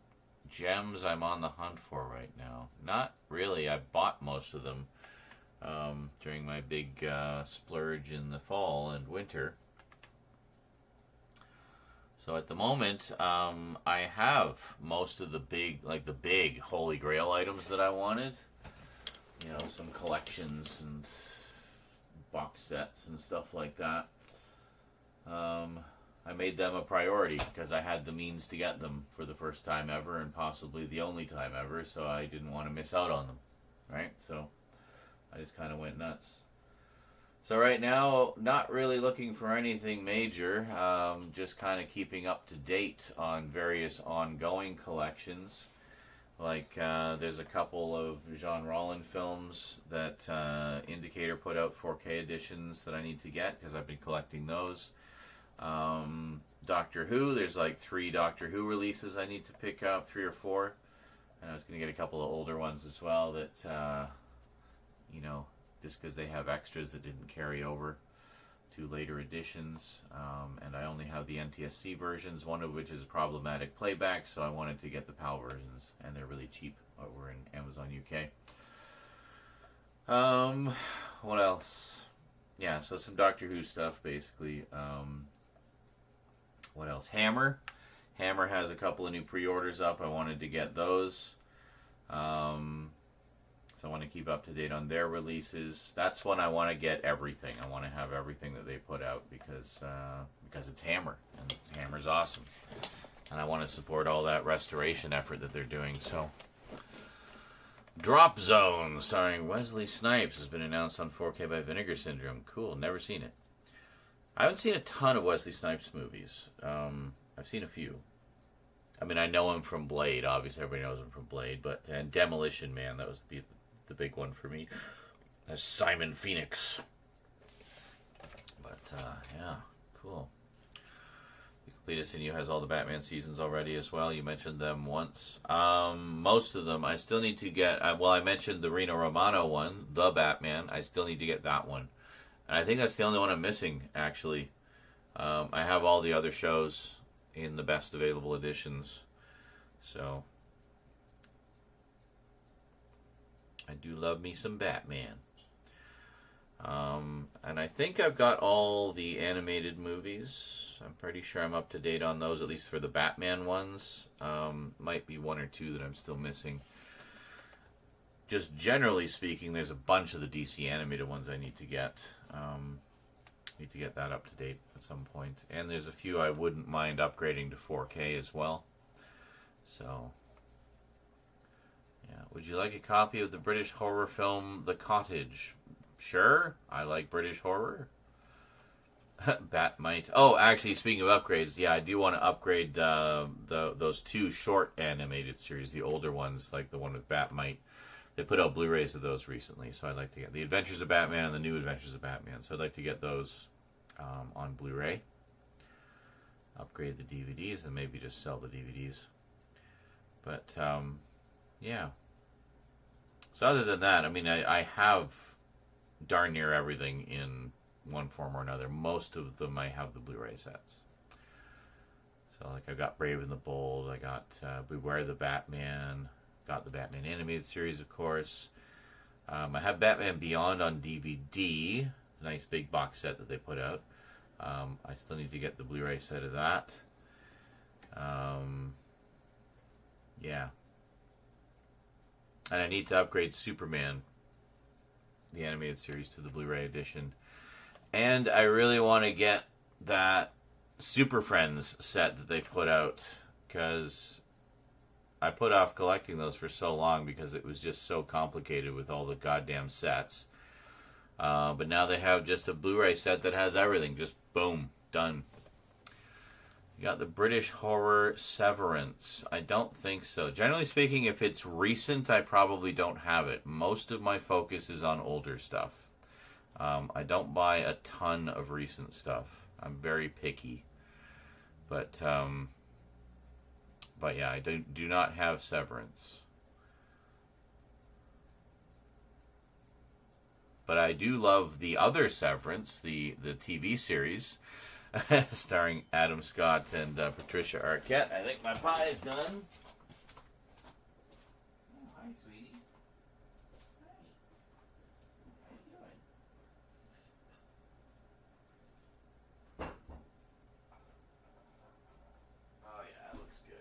gems I'm on the hunt for right now? Not really. I bought most of them during my big splurge in the fall and winter. So at the moment, I have most of the big Holy Grail items that I wanted. You know, some collections and box sets and stuff like that. I made them a priority because I had the means to get them for the first time ever and possibly the only time ever, so I didn't want to miss out on them, right? So I just kind of went nuts. So right now, not really looking for anything major, just kind of keeping up to date on various ongoing collections. Like, there's a couple of Jean Rollin films that Indicator put out 4K editions that I need to get because I've been collecting those. Doctor Who, there's like 3 Doctor Who releases I need to pick up, 3 or 4. And I was going to get a couple of older ones as well that, you know, just because they have extras that didn't carry over to later editions. And I only have the NTSC versions, one of which is problematic playback, so I wanted to get the PAL versions, and they're really cheap over in Amazon UK. What else? Yeah, so some Doctor Who stuff, basically. What else? Hammer. Hammer has a couple of new pre-orders up. I wanted to get those. So I want to keep up to date on their releases. That's when I want to get everything. I want to have everything that they put out because it's Hammer, and Hammer's awesome. And I want to support all that restoration effort that they're doing. So, Drop Zone, starring Wesley Snipes, has been announced on 4K by Vinegar Syndrome. Cool, never seen it. I haven't seen a ton of Wesley Snipes movies. I've seen a few. I mean, I know him from Blade. Obviously, everybody knows him from Blade. And Demolition Man, that was the big one for me. That's Simon Phoenix. But, yeah, cool. The Completist in You has all the Batman seasons already as well. You mentioned them once. Most of them, I still need to get... I mentioned the Rino Romano one, The Batman. I still need to get that one. And I think that's the only one I'm missing, actually. I have all the other shows in the best available editions. So, I do love me some Batman. And I think I've got all the animated movies. I'm pretty sure I'm up to date on those, at least for the Batman ones. Might be one or two that I'm still missing. Just generally speaking, there's a bunch of the DC animated ones I need to get. Need to get that up to date at some point. And there's a few I wouldn't mind upgrading to 4K as well. So, yeah. Would you like a copy of the British horror film The Cottage? Sure, I like British horror. Batmite. Oh, actually, speaking of upgrades, yeah, I do want to upgrade those two short animated series, the older ones, like the one with Batmite. They put out Blu-rays of those recently, so I'd like to get The Adventures of Batman and The New Adventures of Batman. So I'd like to get those on Blu-ray. Upgrade the DVDs and maybe just sell the DVDs. But, yeah. So other than that, I mean, I have darn near everything in one form or another. Most of them I have the Blu-ray sets. So, like, I've got Brave and the Bold, I got Beware the Batman, got the Batman animated series, of course. I have Batman Beyond on DVD, a nice big box set that they put out. I still need to get the Blu-ray set of that. Yeah. And I need to upgrade Superman, the animated series, to the Blu-ray edition. And I really want to get that Super Friends set that they put out, because I put off collecting those for so long because it was just so complicated with all the goddamn sets. But now they have just a Blu-ray set that has everything. Just boom, done. You got the British horror Severance. I don't think so. Generally speaking, if it's recent, I probably don't have it. Most of my focus is on older stuff. I don't buy a ton of recent stuff. I'm very picky. But yeah, I do not have Severance. But I do love the other Severance, the TV series, starring Adam Scott and Patricia Arquette. I think my pie is done. Oh, hi, sweetie. Hi. How you doing? Oh, yeah, that looks good.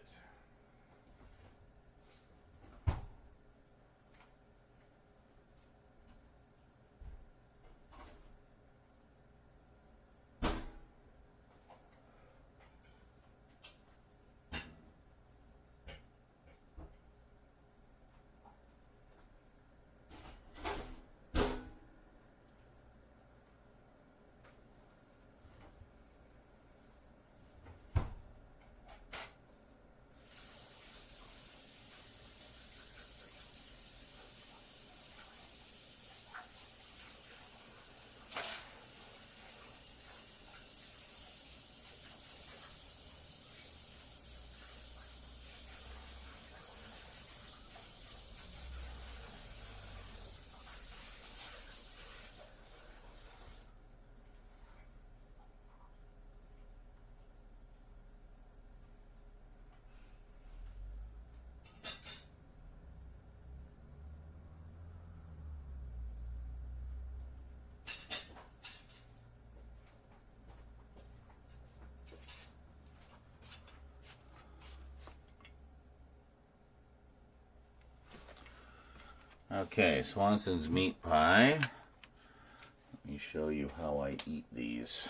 Okay, Swanson's meat pie. Let me show you how I eat these.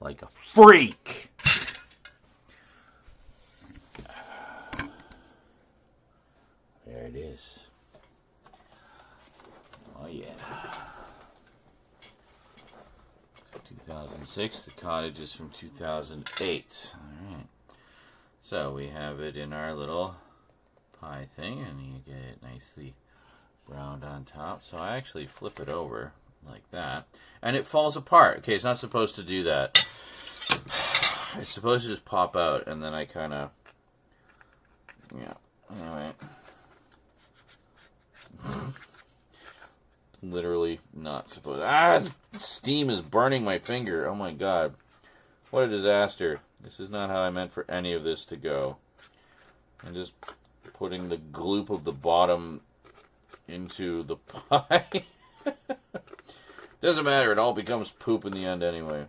Like a freak! There it is. Oh yeah. 2006, the cottage is from 2008. Alright. So we have it in our little pie thing, and you get it nicely browned on top. So I actually flip it over like that, and it falls apart. Okay, it's not supposed to do that. It's supposed to just pop out, and then I kind of, yeah, anyway. Literally not supposed to. Steam is burning my finger. Oh my god. What a disaster. This is not how I meant for any of this to go. I'm just putting the gloop of the bottom into the pie. Doesn't matter, it all becomes poop in the end anyway.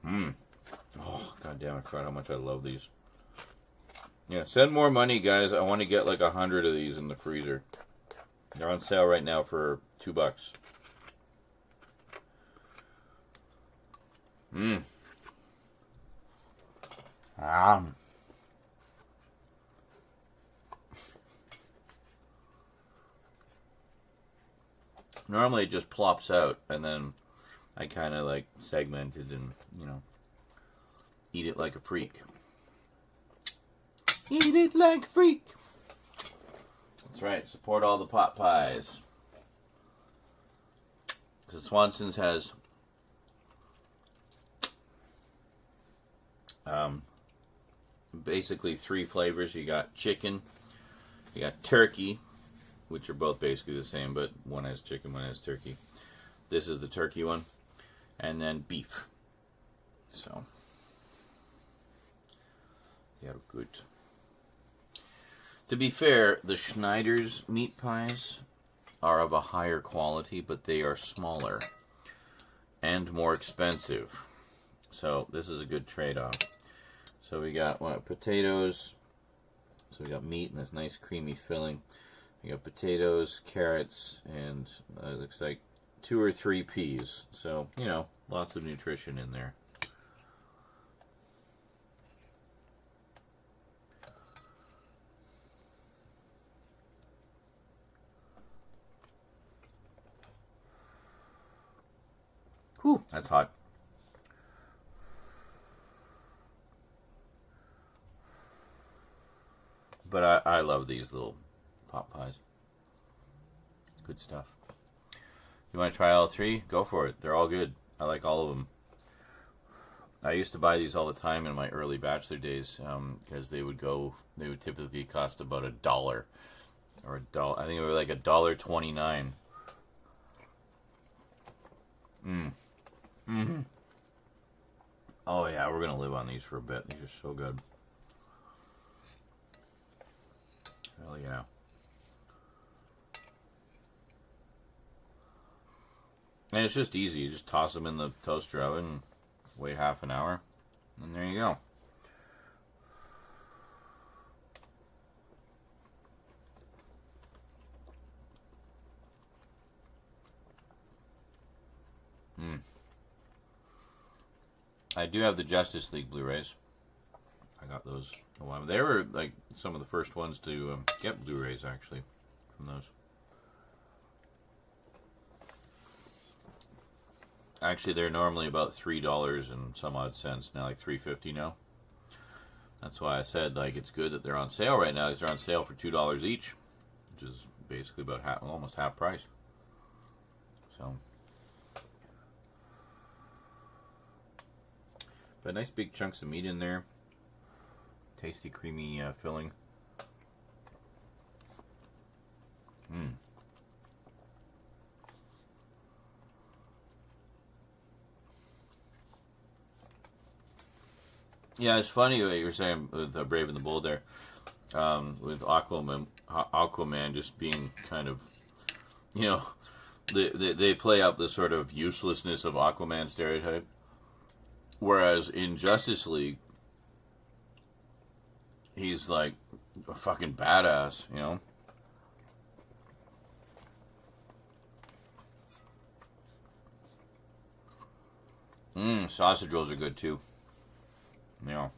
Oh, god damn, I forgot how much I love these. Yeah, send more money, guys. I want to get like 100 of these in the freezer. They're on sale right now for $2. Normally it just plops out, and then I kind of like segment it and, you know, eat it like a freak. Eat it like a freak. That's right. Support all the pot pies. So Swanson's has basically 3 flavors. You got chicken, you got turkey, which are both basically the same, but one has chicken, one has turkey. This is the turkey one, and then beef. So, they are good. To be fair, the Schneider's meat pies are of a higher quality, but they are smaller and more expensive. So this is a good trade-off. So we got potatoes. So we got meat and this nice creamy filling. We got potatoes, carrots, and it looks like 2 or 3 peas. So, you know, lots of nutrition in there. Whew, that's hot. But I love these little pot pies. Good stuff. You want to try all 3? Go for it. They're all good. I like all of them. I used to buy these all the time in my early bachelor days because they would typically cost about $1 or $1. I think it was like $1.29. Oh yeah, we're gonna live on these for a bit. These are so good. Hell yeah. And it's just easy. You just toss them in the toaster oven, wait half an hour, and there you go. I do have the Justice League Blu-rays. I got those a while. They were like some of the first ones to get Blu-rays actually from those. Actually, they're normally about $3 and some odd cents now, like $3.50 now. That's why I said like it's good that they're on sale right now. Because they're on sale for $2 each, which is basically about almost half price. So. But nice big chunks of meat in there. Tasty, creamy filling. Yeah, it's funny what you were saying with Brave and the Bold there. With Aquaman just being kind of, you know, they play out the sort of uselessness of Aquaman stereotype. Whereas in Justice League, he's like a fucking badass, you know? Sausage rolls are good too. Yeah.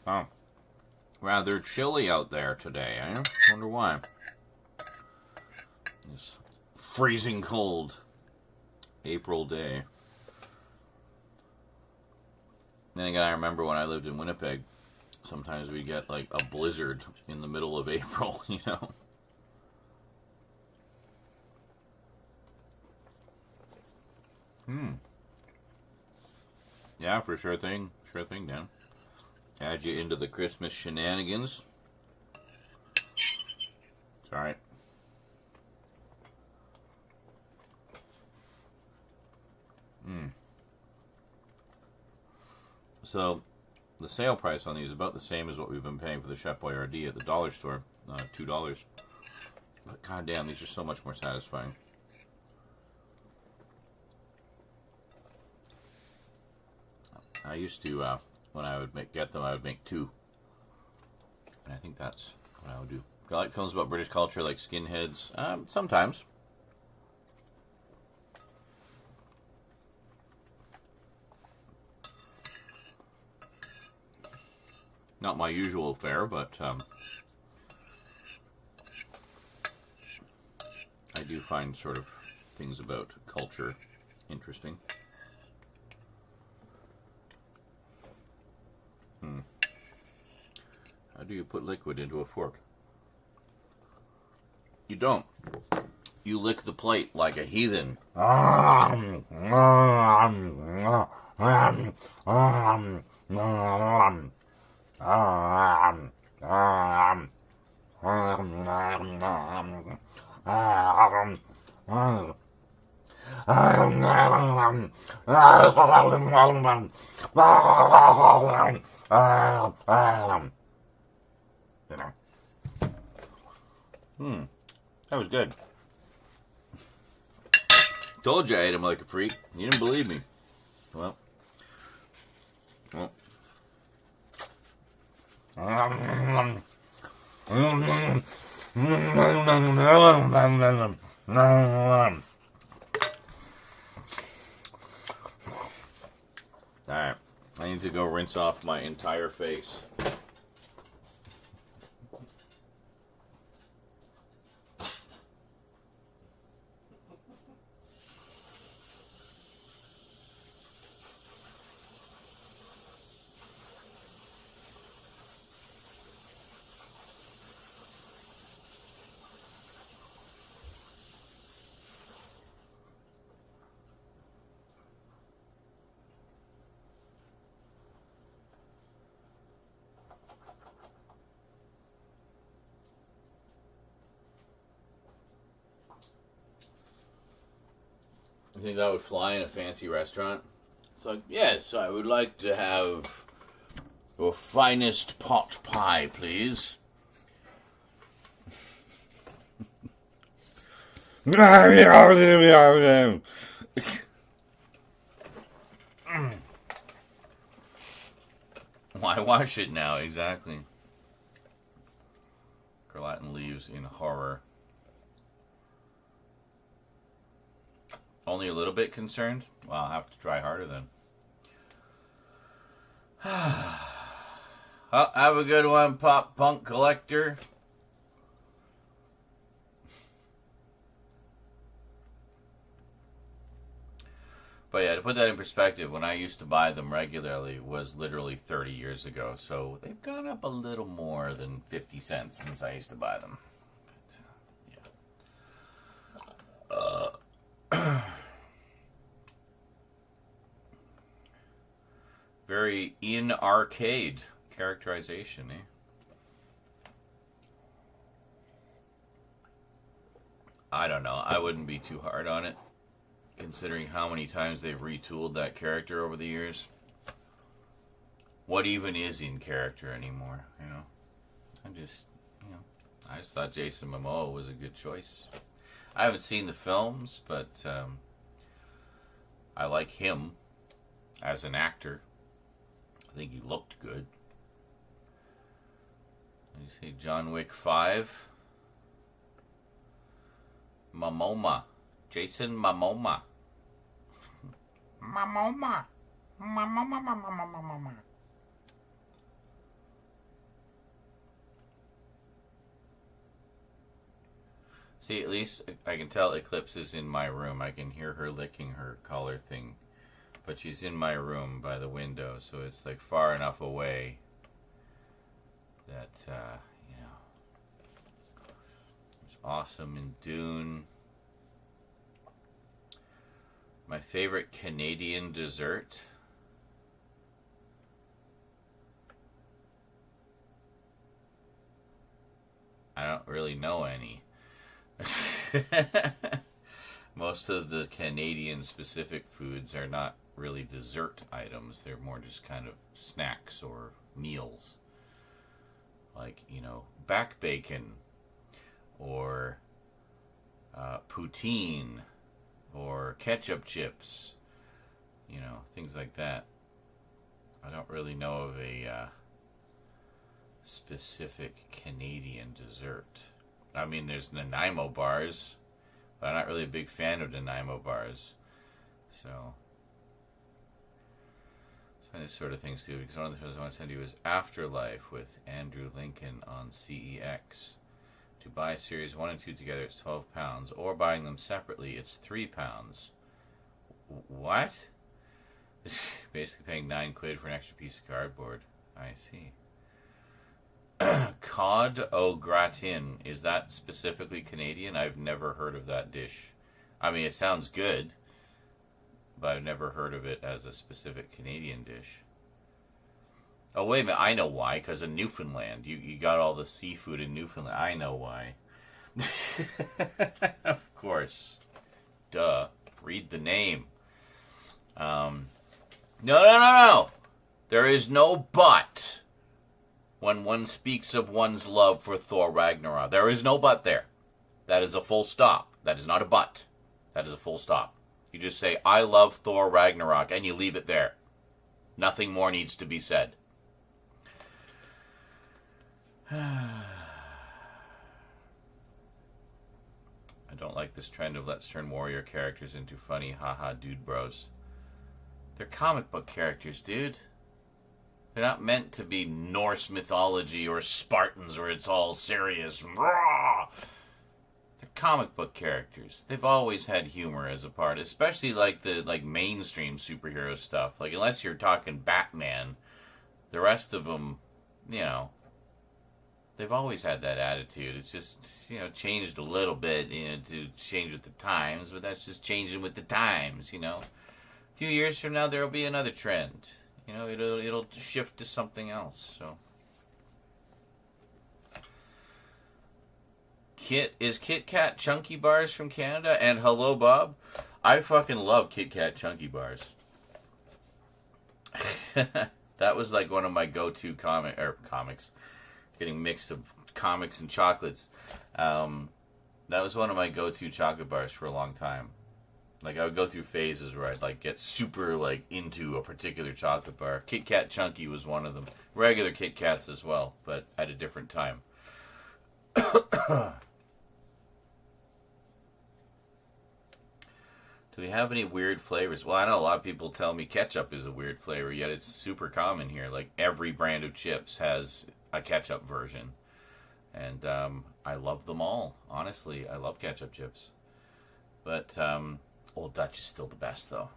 Oh. Rather chilly out there today, eh? Wonder why. This freezing cold April day. Then again, I remember when I lived in Winnipeg, sometimes we get like a blizzard in the middle of April, you know. Yeah, for sure thing. Sure thing, Dan. Add you into the Christmas shenanigans. It's alright. So, the sale price on these is about the same as what we've been paying for the Chef Boyardee at the dollar store, $2. But goddamn, these are so much more satisfying. I used to, when I would get them, I would make 2. And I think that's what I would do. I like films about British culture, like Skinheads. Sometimes. Not my usual fare, but I do find sort of things about culture interesting. How do you put liquid into a fork? You don't. You lick the plate like a heathen. That was good. Told you I ate him like a freak. You didn't believe me. Well. Alright. I need to go rinse off my entire face. You think that would fly in a fancy restaurant? It's like, yes, I would like to have your finest pot pie, please. Why wash it now? Exactly. Carlatin leaves in horror. Only a little bit concerned? Well, I'll have to try harder then. Well, have a good one, Pop Punk Collector. But yeah, to put that in perspective, when I used to buy them regularly was literally 30 years ago. So they've gone up a little more than 50 cents since I used to buy them. But, yeah. Very in-arcade characterization, eh? I don't know. I wouldn't be too hard on it, considering how many times they've retooled that character over the years. What even is in character anymore, you know? I just thought Jason Momoa was a good choice. I haven't seen the films, but I like him as an actor. I think he looked good. You see John Wick 5. Momoa. Jason Momoa. Momoa. Momoa. See, at least I can tell Eclipse is in my room. I can hear her licking her collar thing but she's in my room by the window, so it's like far enough away that, you know, it's awesome in Dune. My favorite Canadian dessert. I don't really know any. Most of the Canadian specific foods are not really dessert items. They're more just kind of snacks or meals. Like, you know, back bacon or poutine or ketchup chips. You know, things like that. I don't really know of a specific Canadian dessert. I mean, there's Nanaimo bars, but I'm not really a big fan of Nanaimo bars. So these sort of things too, because one of the shows I want to send you is Afterlife with Andrew Lincoln on CEX. To buy series 1 and 2 together, it's £12, or buying them separately, it's £3. What? Basically paying £9 for an extra piece of cardboard. I see. Cod au gratin. Is that specifically Canadian? I've never heard of that dish. I mean, it sounds good, but I've never heard of it as a specific Canadian dish. Oh, wait a minute. I know why. Because in Newfoundland. You got all the seafood in Newfoundland. I know why. Of course. Duh. Read the name. No. There is no but when one speaks of one's love for Thor Ragnarok. There is no but there. That is a full stop. That is not a but. That is a full stop. You just say, I love Thor Ragnarok, and you leave it there. Nothing more needs to be said. I don't like this trend of let's turn warrior characters into funny haha dude bros. They're comic book characters, dude. They're not meant to be Norse mythology or Spartans where it's all serious. Raw! They're comic book characters. They've always had humor as a part, especially like the mainstream superhero stuff. Like, unless you're talking Batman, the rest of them, you know, they've always had that attitude. It's just, you know, changed a little bit, you know, to change with the times, but that's just changing with the times, you know. A few years from now, there'll be another trend. You know, it'll shift to something else. So, is Kit Kat Chunky Bars from Canada? And hello, Bob. I fucking love Kit Kat Chunky Bars. That was like one of my go-to comics. Getting mixed of comics and chocolates. That was one of my go-to chocolate bars for a long time. Like, I would go through phases where I'd, like, get super, like, into a particular chocolate bar. Kit Kat Chunky was one of them. Regular Kit Kats as well, but at a different time. Do we have any weird flavors? Well, I know a lot of people tell me ketchup is a weird flavor, yet it's super common here. Like, every brand of chips has a ketchup version. And I love them all. Honestly, I love ketchup chips. But Old Dutch is still the best, though.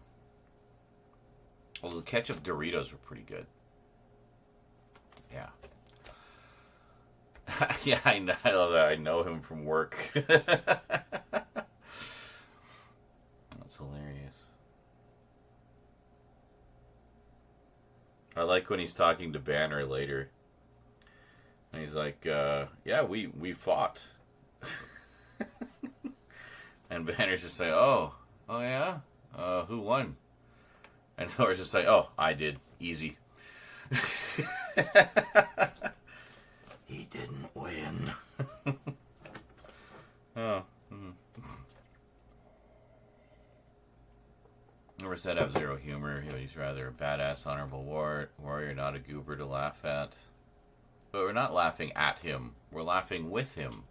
Although the ketchup Doritos were pretty good. Yeah. Yeah, I love that. I know him from work. That's hilarious. I like when he's talking to Banner later. And he's like, yeah, we fought. And Banner's just like, oh yeah? Who won? And Thor's just like, oh, I did. Easy. He didn't win. Oh. Never said have zero humor. He's rather a badass, honorable warrior, not a goober to laugh at. But we're not laughing at him. We're laughing with him.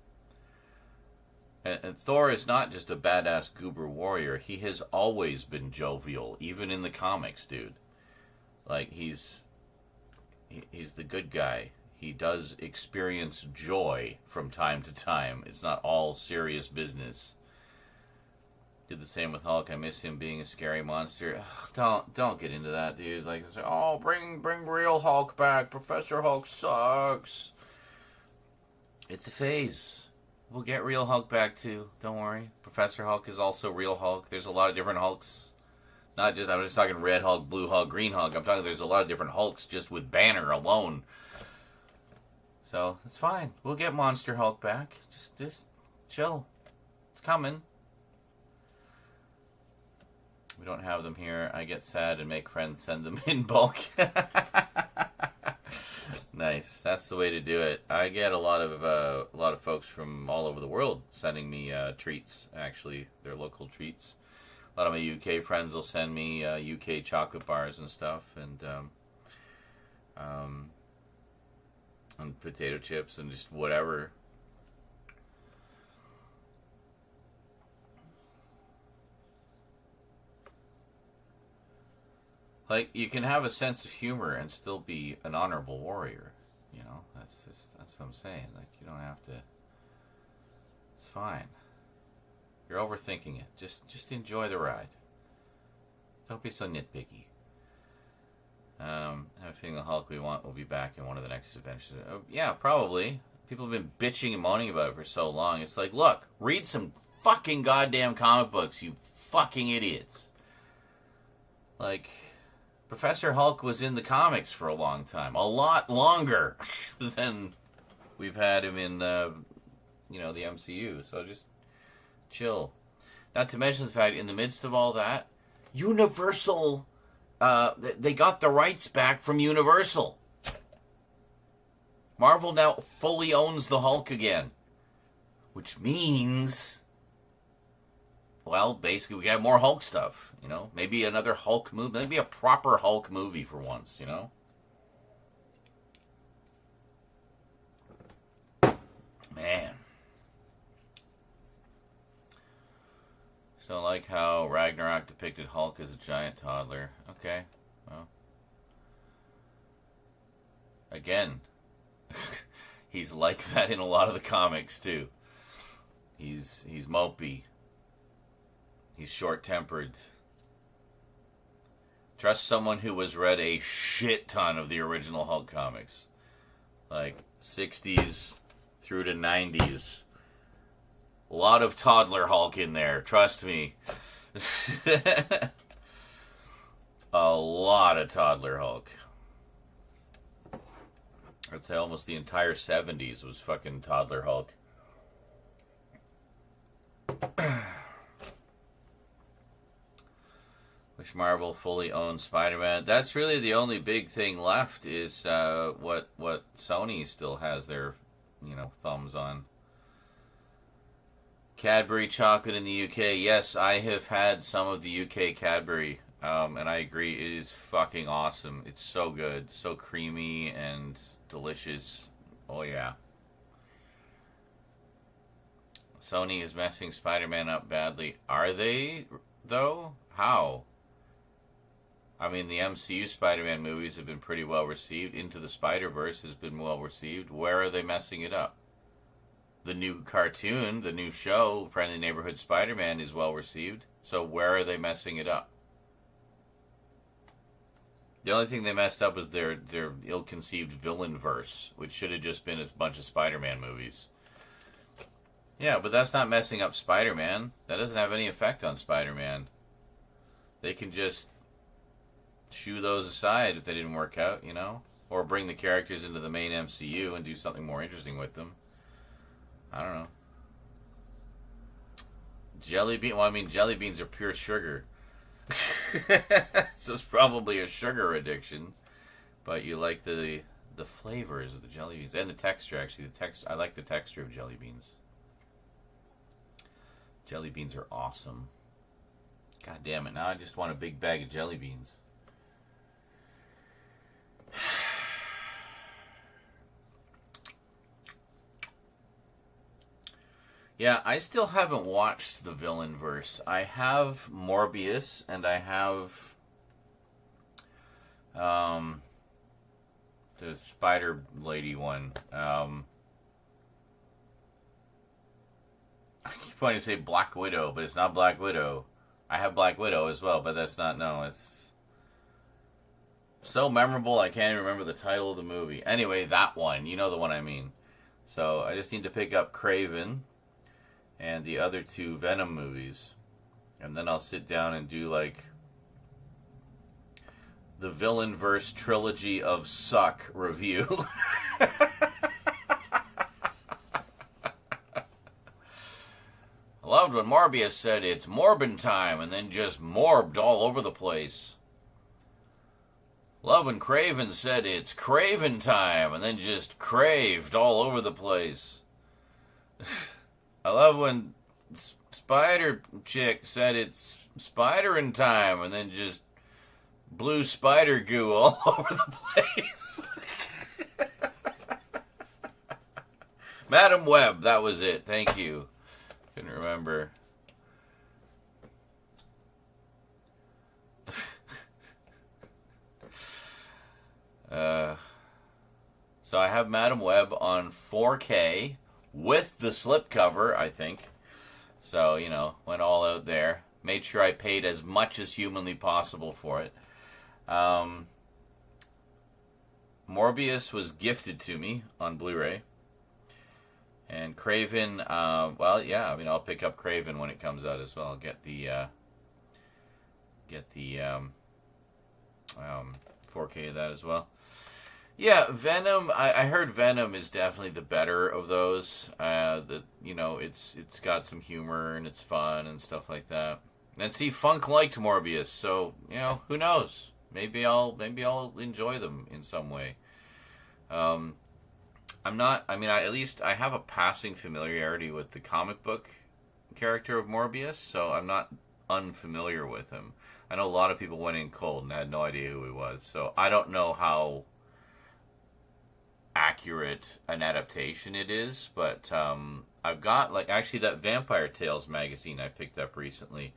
And Thor is not just a badass goober warrior. He has always been jovial, even in the comics, dude. Like, he's the good guy. He does experience joy from time to time. It's not all serious business. Did the same with Hulk. I miss him being a scary monster. Ugh, don't get into that, dude. Like, oh, bring real Hulk back. Professor Hulk sucks. It's a phase. We'll get real Hulk back too. Don't worry. Professor Hulk is also real Hulk. There's a lot of different Hulks. I'm just talking Red Hulk, Blue Hulk, Green Hulk. I'm talking there's a lot of different Hulks just with Banner alone. So, it's fine. We'll get Monster Hulk back. Just chill. It's coming. We don't have them here. I get sad and make friends send them in bulk. Nice. That's the way to do it. I get a lot of folks from all over the world sending me treats. Actually, they're local treats. A lot of my UK friends will send me UK chocolate bars and stuff, and potato chips and just whatever. Like, you can have a sense of humor and still be an honorable warrior. You know, that's what I'm saying. Like, you don't have to. It's fine. You're overthinking it. Just enjoy the ride. Don't be so nitpicky. I have a feeling the Hulk we want will be back in one of the next adventures. Yeah, probably. People have been bitching and moaning about it for so long. It's like, look, read some fucking goddamn comic books, you fucking idiots. Like, Professor Hulk was in the comics for a long time. A lot longer than we've had him in, the MCU. So just chill. Not to mention the fact, in the midst of all that, Universal, they got the rights back from Universal. Marvel now fully owns the Hulk again. Which means, well, basically we can have more Hulk stuff, you know? Maybe another Hulk movie, maybe a proper Hulk movie for once, you know? Man. So I like how Ragnarok depicted Hulk as a giant toddler. Okay, well. Again, he's like that in a lot of the comics, too. He's mopey. He's short-tempered. Trust someone who has read a shit ton of the original Hulk comics. Like, 60s through to 90s. A lot of toddler Hulk in there, trust me. A lot of toddler Hulk. I'd say almost the entire 70s was fucking toddler Hulk. Wish Marvel fully owns Spider-Man. That's really the only big thing left is what Sony still has their, thumbs on. Cadbury chocolate in the UK. Yes, I have had some of the UK Cadbury, and I agree, it is fucking awesome. It's so good, so creamy and delicious. Oh yeah. Sony is messing Spider-Man up badly. Are they, though? How? I mean, the MCU Spider-Man movies have been pretty well received. Into the Spider-Verse has been well received. Where are they messing it up? The new cartoon, the new show, Friendly Neighborhood Spider-Man, is well received. So where are they messing it up? The only thing they messed up was their ill-conceived villain verse, which should have just been a bunch of Spider-Man movies. Yeah, but that's not messing up Spider-Man. That doesn't have any effect on Spider-Man. They can just shoo those aside if they didn't work out, Or bring the characters into the main MCU and do something more interesting with them. I don't know. Jelly beans are pure sugar. So it's probably a sugar addiction. But you like the flavors of the jelly beans. And the texture, actually. I like the texture of jelly beans. Jelly beans are awesome. God damn it, now I just want a big bag of jelly beans. Yeah, I still haven't watched the villain verse. I have Morbius, and I have the Spider Lady one. I keep funny to say Black Widow, but it's not Black Widow. I have Black Widow as well, but that's not, no, it's so memorable I can't even remember the title of the movie. Anyway, that one, you know the one I mean. So I just need to pick up Craven and the other 2 Venom movies. And then I'll sit down and do like the Villainverse trilogy of suck review. I loved when Morbius said it's Morbin time and then just morbed all over the place. Love when Craven said it's Craven time and then just craved all over the place. I love when Spider Chick said it's Spiderin' time and then just blew spider goo all over the place. Madam Web, that was it. Thank you. Couldn't remember. So I have Madam Web on 4K with the slipcover, I think. So, you know, went all out there. Made sure I paid as much as humanly possible for it. Morbius was gifted to me on Blu-ray. And Craven, well, yeah, I mean, I'll pick up Craven when it comes out as well. I'll get the 4K of that as well. Yeah, Venom, I heard Venom is definitely the better of those. You know, it's got some humor and it's fun and stuff like that. And see, Funk liked Morbius, so, you know, who knows? Maybe I'll enjoy them in some way. At least I have a passing familiarity with the comic book character of Morbius, so I'm not unfamiliar with him. I know a lot of people went in cold and had no idea who he was, so I don't know how accurate an adaptation it is, but I've got, like, actually that Vampire Tales magazine I picked up recently,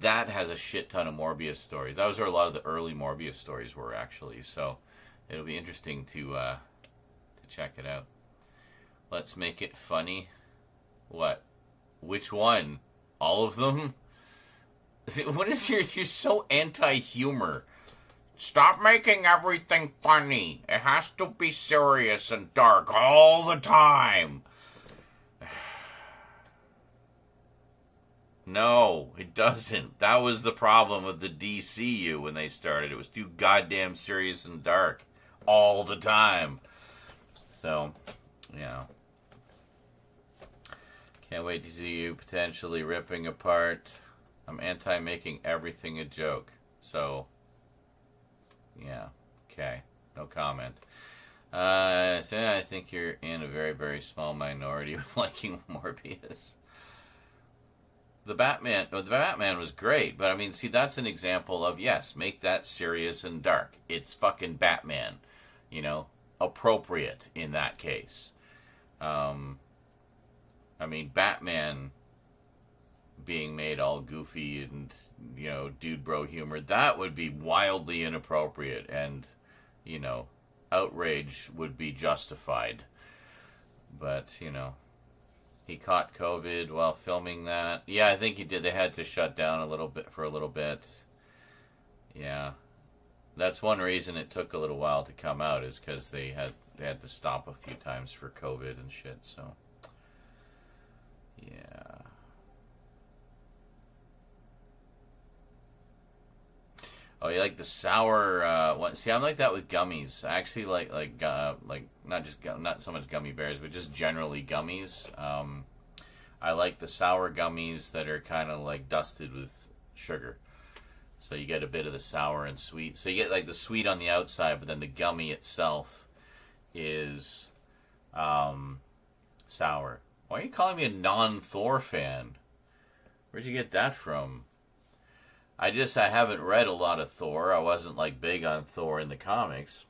that has a shit ton of Morbius stories. That was where a lot of the early Morbius stories were, actually, so it'll be interesting to check it out. Let's make it funny. What? Which one? All of them? What is you're so anti-humor. Stop making everything funny. It has to be serious and dark all the time. No, it doesn't. That was the problem with the DCU when they started. It was too goddamn serious and dark all the time. So, yeah. Can't wait to see you potentially ripping apart. I'm anti-making everything a joke. So, yeah. Okay. No comment. So I think you're in a very, very small minority with liking Morbius. The Batman was great, but I mean, see, that's an example of, yes, make that serious and dark. It's fucking Batman, you know, appropriate in that case. I mean, Batman being made all goofy and, you know, dude bro humor, that would be wildly inappropriate and, you know, outrage would be justified. But, you know, he caught COVID while filming that. Yeah, I think he did. They had to shut down a little bit. Yeah. That's one reason it took a little while to come out, is because they had to stop a few times for COVID and shit, so. Yeah. Oh, you like the sour one? See, I'm like that with gummies. I actually like not so much gummy bears, but just generally gummies. I like the sour gummies that are kind of like dusted with sugar. So you get a bit of the sour and sweet. So you get like the sweet on the outside, but then the gummy itself is sour. Why are you calling me a non-Thor fan? Where'd you get that from? I haven't read a lot of Thor. I wasn't like big on Thor in the comics.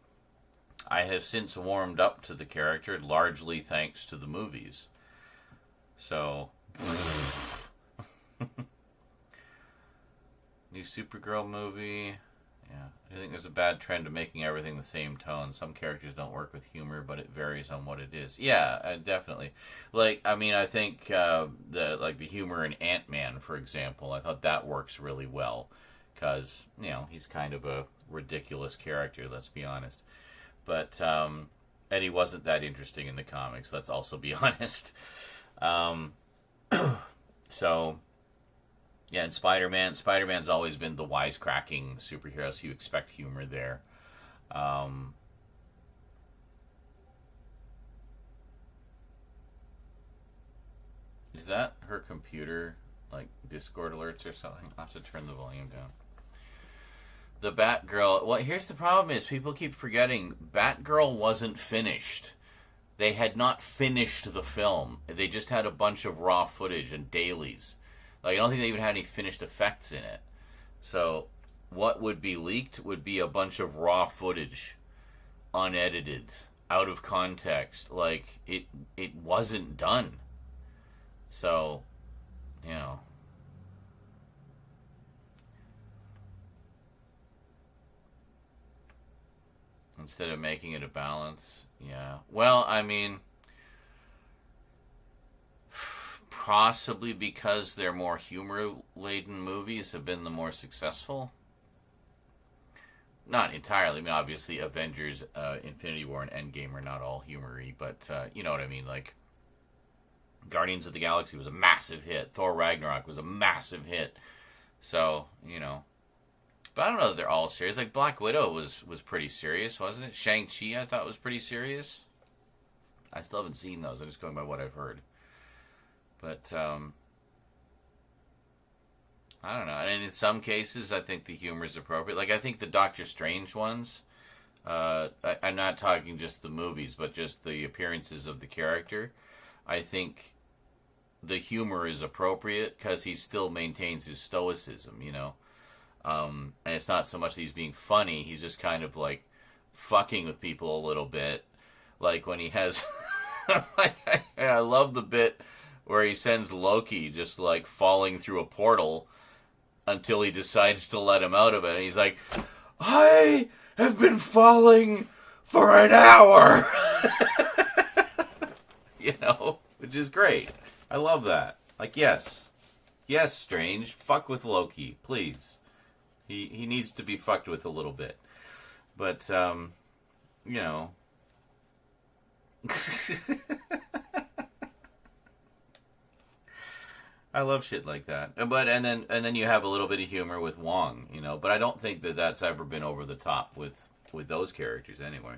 I have since warmed up to the character, largely thanks to the movies. So, new Supergirl movie. I think there's a bad trend of making everything the same tone. Some characters don't work with humor, but it varies on what it is. Yeah, definitely. Like, I mean, I think the humor in Ant-Man, for example, I thought that works really well because he's kind of a ridiculous character. Let's be honest. But and he wasn't that interesting in the comics. Let's also be honest. So. Yeah, and Spider-Man. Spider-Man's always been the wisecracking superhero, so you expect humor there. Is that her computer, like Discord alerts or something? I'll have to turn the volume down. The Batgirl. Well, here's the problem is people keep forgetting Batgirl wasn't finished. They had not finished the film. They just had a bunch of raw footage and dailies. Like, I don't think they even had any finished effects in it. So, what would be leaked would be a bunch of raw footage, unedited, out of context. Like, it wasn't done. So, instead of making it a balance, yeah. Well, I mean, possibly because their more humor-laden movies have been the more successful. Not entirely. I mean, obviously, Avengers, Infinity War, and Endgame are not all humory, but you know what I mean. Like, Guardians of the Galaxy was a massive hit. Thor Ragnarok was a massive hit. So, But I don't know that they're all serious. Like, Black Widow was pretty serious, wasn't it? Shang-Chi, I thought, was pretty serious. I still haven't seen those. I'm just going by what I've heard. But, I don't know. And in some cases, I think the humor is appropriate. Like, I think the Doctor Strange ones, I'm not talking just the movies, but just the appearances of the character. I think the humor is appropriate because he still maintains his stoicism, And it's not so much that he's being funny. He's just kind of, like, fucking with people a little bit. Like, when he has... I love the bit where he sends Loki just, like, falling through a portal until he decides to let him out of it. And he's like, I have been falling for an hour. Which is great. I love that. Like, yes. Yes, Strange. Fuck with Loki, please. He needs to be fucked with a little bit. But, I love shit like that. But and then you have a little bit of humor with Wong, But I don't think that that's ever been over the top with those characters anyway.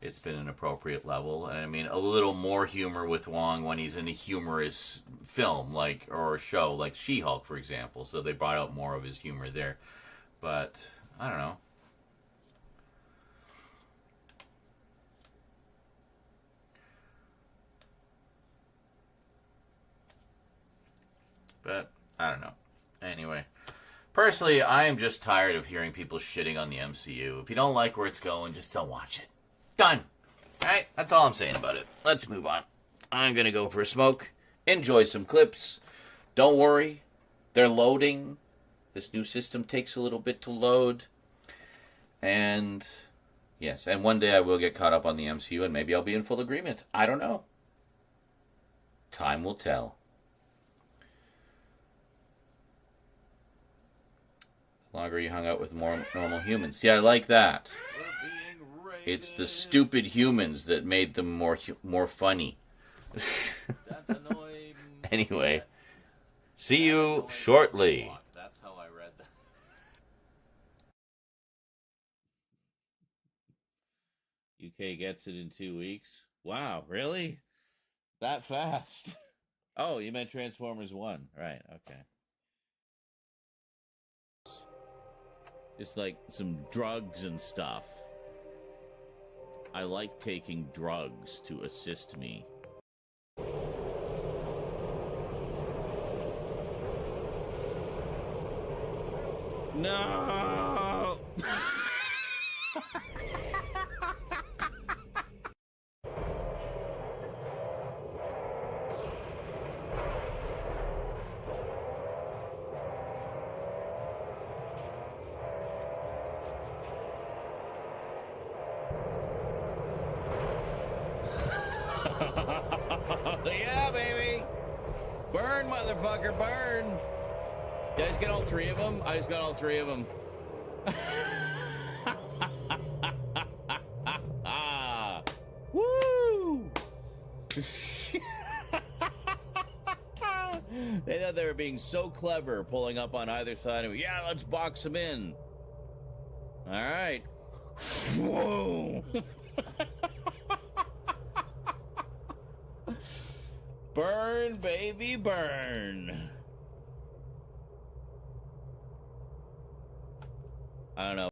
It's been an appropriate level. And I mean, a little more humor with Wong when he's in a humorous film, or a show like She-Hulk, for example. So they brought out more of his humor there. But I don't know. But, I don't know. Anyway. Personally, I am just tired of hearing people shitting on the MCU. If you don't like where it's going, just don't watch it. Done. Alright? That's all I'm saying about it. Let's move on. I'm gonna go for a smoke. Enjoy some clips. Don't worry. They're loading. This new system takes a little bit to load. And, yes. And one day I will get caught up on the MCU and maybe I'll be in full agreement. I don't know. Time will tell. The longer you hung out with more normal humans. See, I like that. It's the stupid humans that made them more funny. Anyway, see you shortly. That's how I read that. UK gets it in 2 weeks. Wow, really? That fast? Oh, you meant Transformers 1. Right, okay. Just like some drugs and stuff. I like taking drugs to assist me. No! Yeah, baby. Burn, motherfucker, burn. Did I just get all three of them? I just got all three of them. Woo! They thought they were being so clever, pulling up on either side of me. Yeah, let's box them in. All right. Whoa! Burn, baby, burn. I don't know.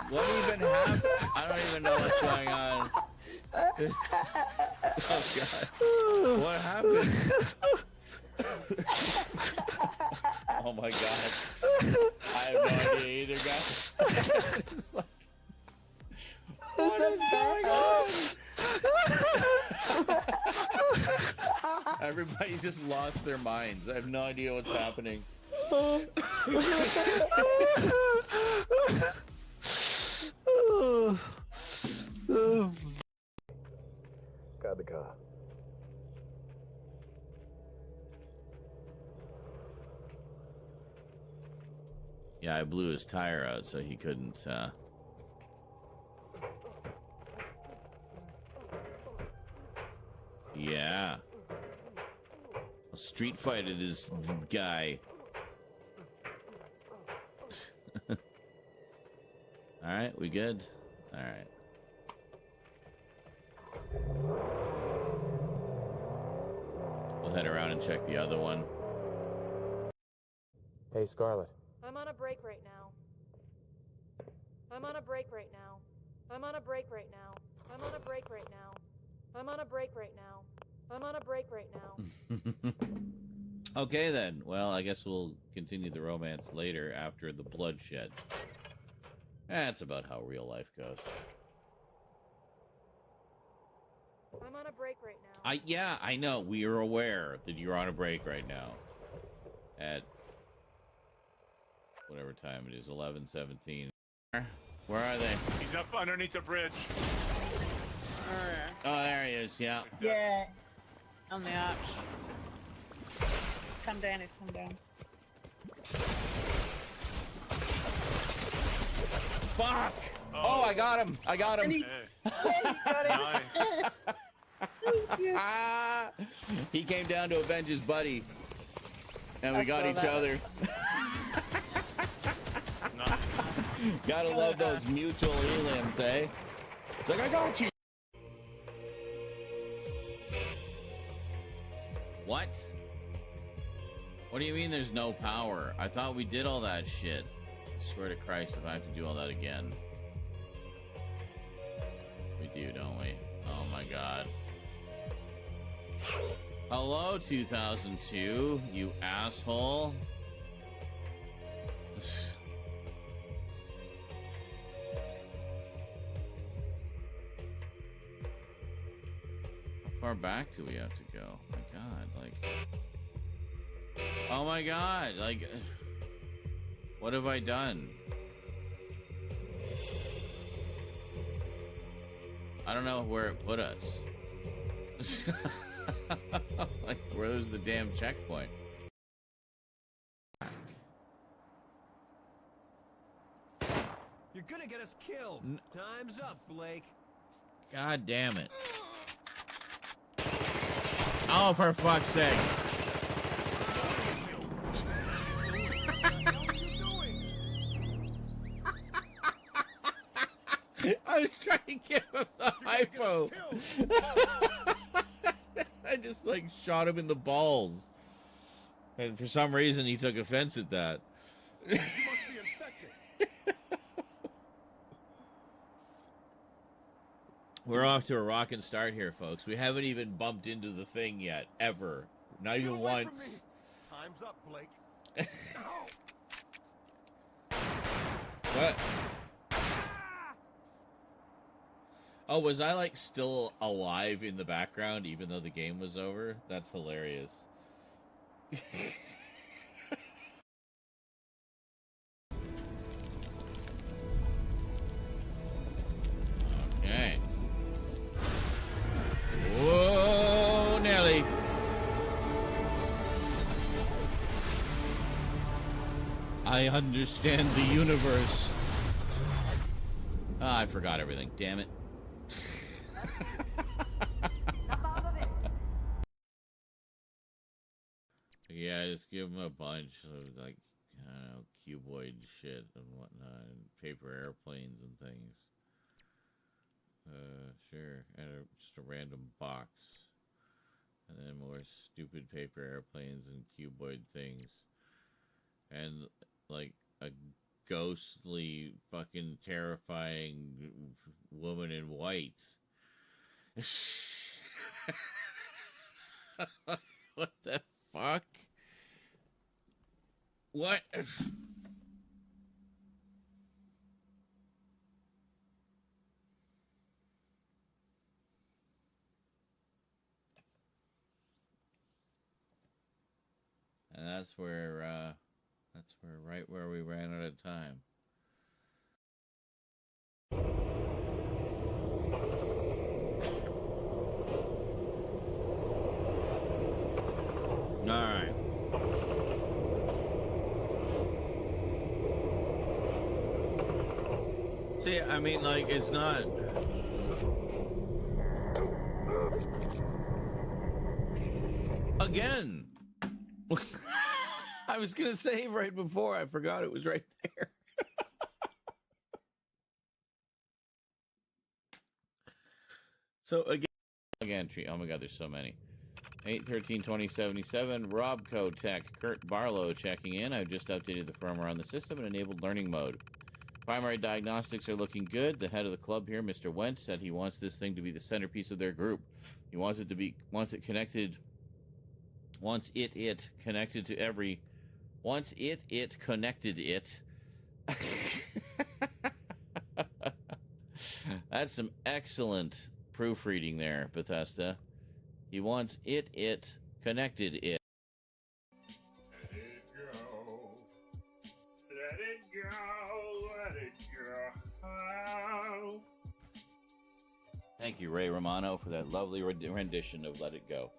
What even happened? I don't even know what's going on. Oh, God. What happened? Oh, my God. I have no idea either, guys. It's like, what is going on? Everybody's just lost their minds. I have no idea what's happening. Got the car. Yeah, I blew his tire out so he couldn't, Yeah. I'll street fighted this guy. Alright, we good? Alright. We'll head around and check the other one. Hey, Scarlett. I'm on a break right now. I'm on a break right now. I'm on a break right now. I'm on a break right now. I'm on a break right now. I'm on a break right now. Okay then. Well, I guess we'll continue the romance later after the bloodshed. That's about how real life goes. I'm on a break right now. Yeah, I know. We are aware that you're on a break right now. At whatever time it is, 11:17. Where are they? He's up underneath the bridge. Oh, there he is. Yeah. Yeah. On the arch. Come down, come down. Fuck! Oh, I got him! I got him! Hey. Nice. He came down to avenge his buddy. And we got each other. Nice. Gotta love those mutual elims, eh? It's like, I got you! What? What do you mean there's no power? I thought we did all that shit. I swear to Christ if I have to do all that again. We do, don't we? Oh my God. Hello, 2002, you asshole. How far back do we have to go? My God, like... Oh my God, like... What have I done? I don't know where it put us. Like, where's the damn checkpoint? You're gonna get us killed. Time's up, Blake. God damn it. Oh, for fuck's sake. I was trying to give him the hypo. I just, like, shot him in the balls. And for some reason, he took offense at that. You must be infected. We're off to a rockin' start here, folks. We haven't even bumped into the thing yet, ever. Not even once. Time's up, Blake. What? Oh, was I, like, still alive in the background even though the game was over? That's hilarious. I understand the universe. Ah, I forgot everything. Damn it. Yeah, just give him a bunch of, like, I don't know, cuboid shit and whatnot, and paper airplanes and things. Sure. And just a random box. And then more stupid paper airplanes and cuboid things. And, like, a ghostly, fucking terrifying woman in white. What the fuck? What? And that's where right where we ran out of time. All right. See, I mean, like, it's not. Again. I was gonna say right before, I forgot it was right there. So again, oh my god, there's so many. 8/13/2077, Robco Tech, Kurt Barlow checking in. I've just updated the firmware on the system and enabled learning mode. Primary diagnostics are looking good. The head of the club here, Mr. Wentz, said he wants this thing to be the centerpiece of their group. He wants it to be, wants it connected to every, once it connected it. That's some excellent proofreading there, Bethesda. He wants it connected it. Let it go. Let it go. Let it go. Thank you, Ray Romano, for that lovely rendition of Let It Go.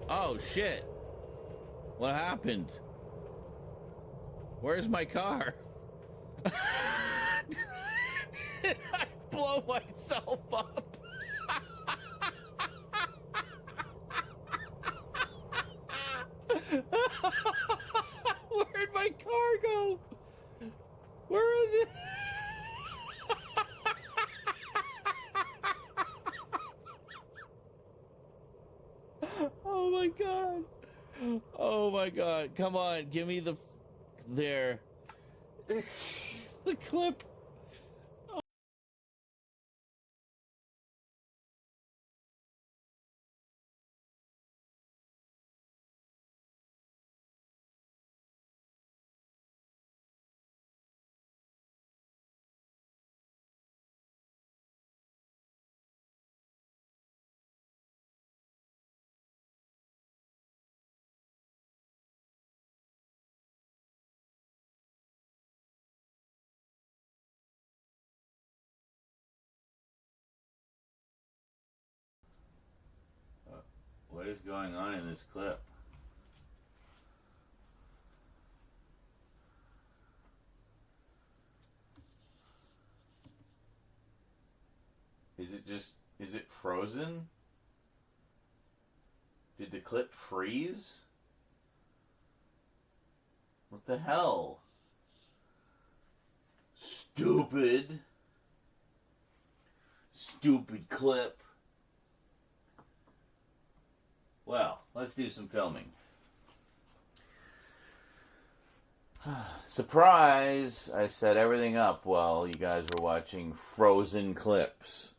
Oh, shit. What happened? Where's my car? Did I blow myself up? Where'd my car go? Where is it? Oh my god. Oh my god. Come on, give me the there. The clip. What is going on in this clip? Is it frozen? Did the clip freeze? What the hell? Stupid clip. Well, let's do some filming. Surprise! I set everything up while you guys were watching frozen clips.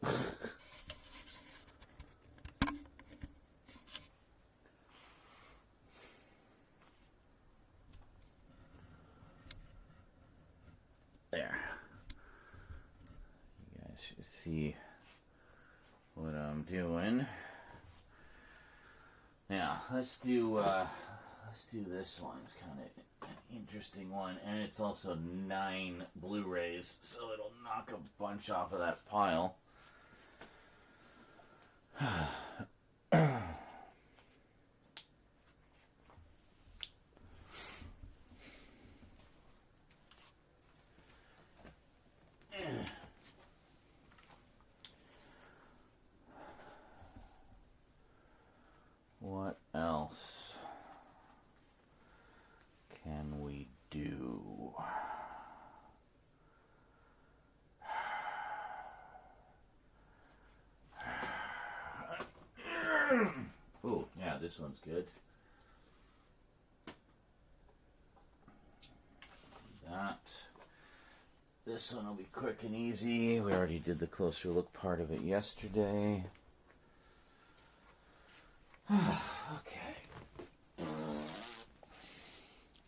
There. You guys should see what I'm doing. Now, let's do Let's do this one. It's kind of an interesting one, and it's also 9 Blu-rays, so it'll knock a bunch off of that pile. What else can we do? Oh, yeah, this one's good. That. This one will be quick and easy. We already did the closer look part of it yesterday. Okay.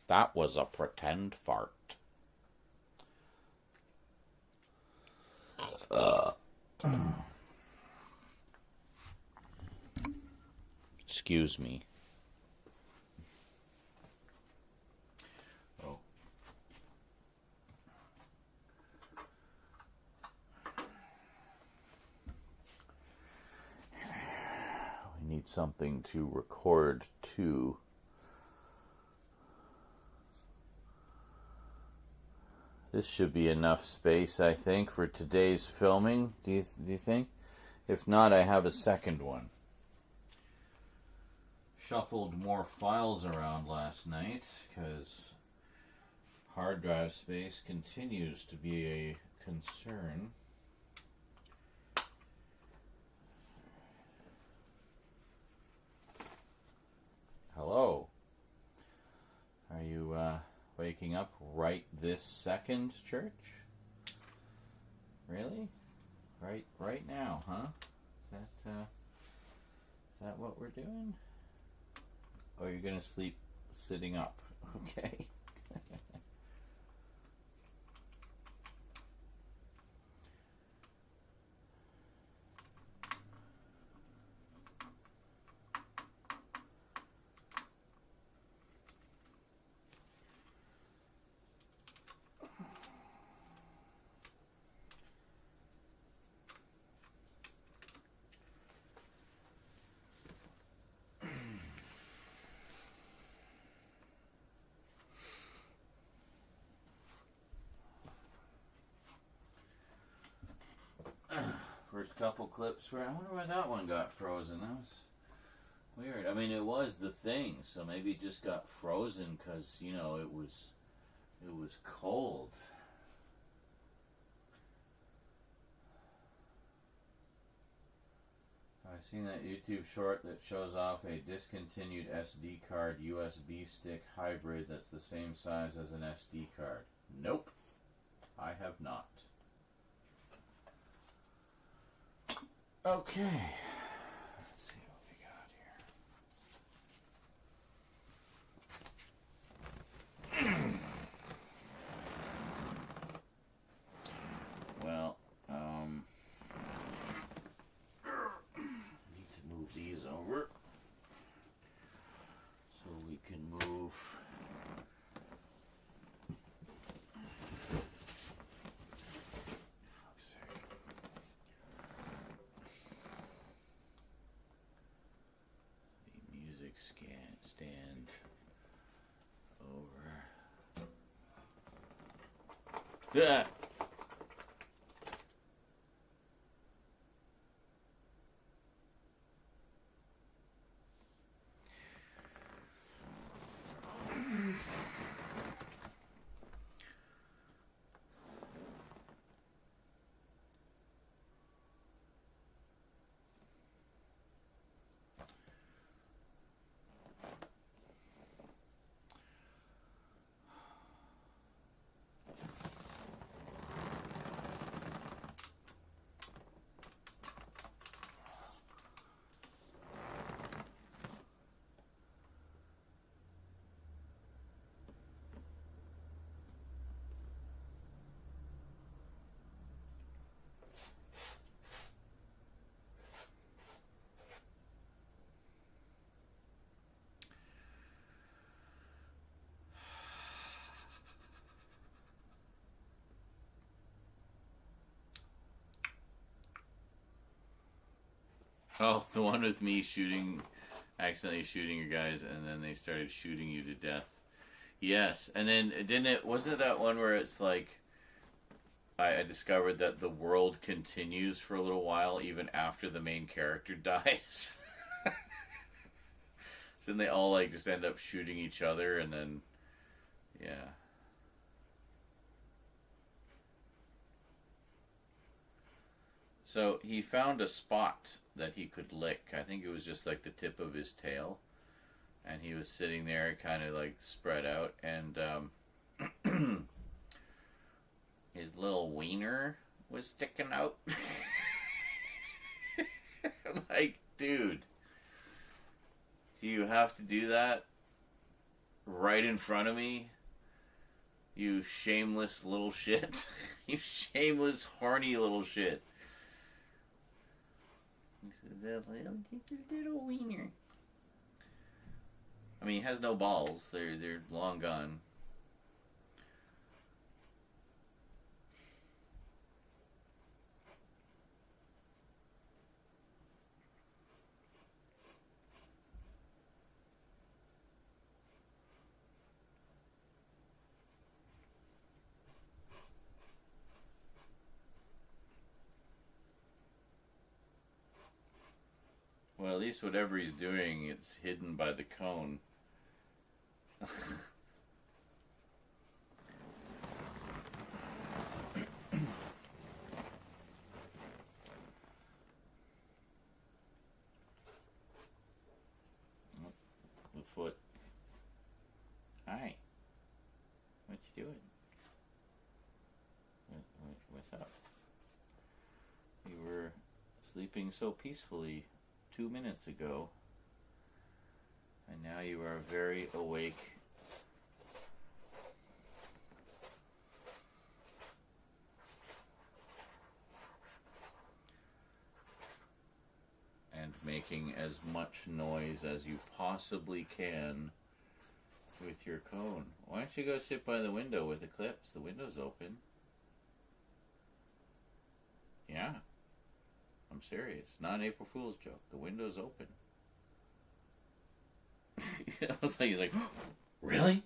That was a pretend fart. Excuse me. Oh. We need something to record to. This should be enough space, I think, for today's filming. Do you think? If not, I have a second one. Shuffled more files around last night because hard drive space continues to be a concern. Hello. Are you waking up right this second, church? Really? Right now, huh? Is that what we're doing? Oh, you're gonna sleep sitting up. Okay. First couple clips where I wonder why that one got frozen. That was weird. I mean, it was the thing, so maybe it just got frozen because, you know, it was cold. I've seen that YouTube short that shows off a discontinued SD card USB stick hybrid that's the same size as an SD card. Nope, I have not. Okay, let's see what we got here. Well, I need to move these over so we can move. Stand over. Yeah. Oh, the one with me accidentally shooting your guys, and then they started shooting you to death. Yes, and then wasn't that one where it's like, I discovered that the world continues for a little while even after the main character dies. So then they all like just end up shooting each other, and then, yeah. So he found a spot that he could lick. I think it was just like the tip of his tail. And he was sitting there kind of like spread out, and his little wiener was sticking out. Like, dude, do you have to do that right in front of me? You shameless little shit. You shameless, horny little shit. The little wiener. I mean, he has no balls. They're long gone. Well, at least whatever he's doing, it's hidden by the cone. The foot. Hi. What you doing? What's up? You were sleeping so peacefully 2 minutes ago, and now you are very awake. And making as much noise as you possibly can with your cone. Why don't you go sit by the window with the clips? The window's open. Yeah. I'm serious. Not an April Fool's joke. The window's open. I was like, really?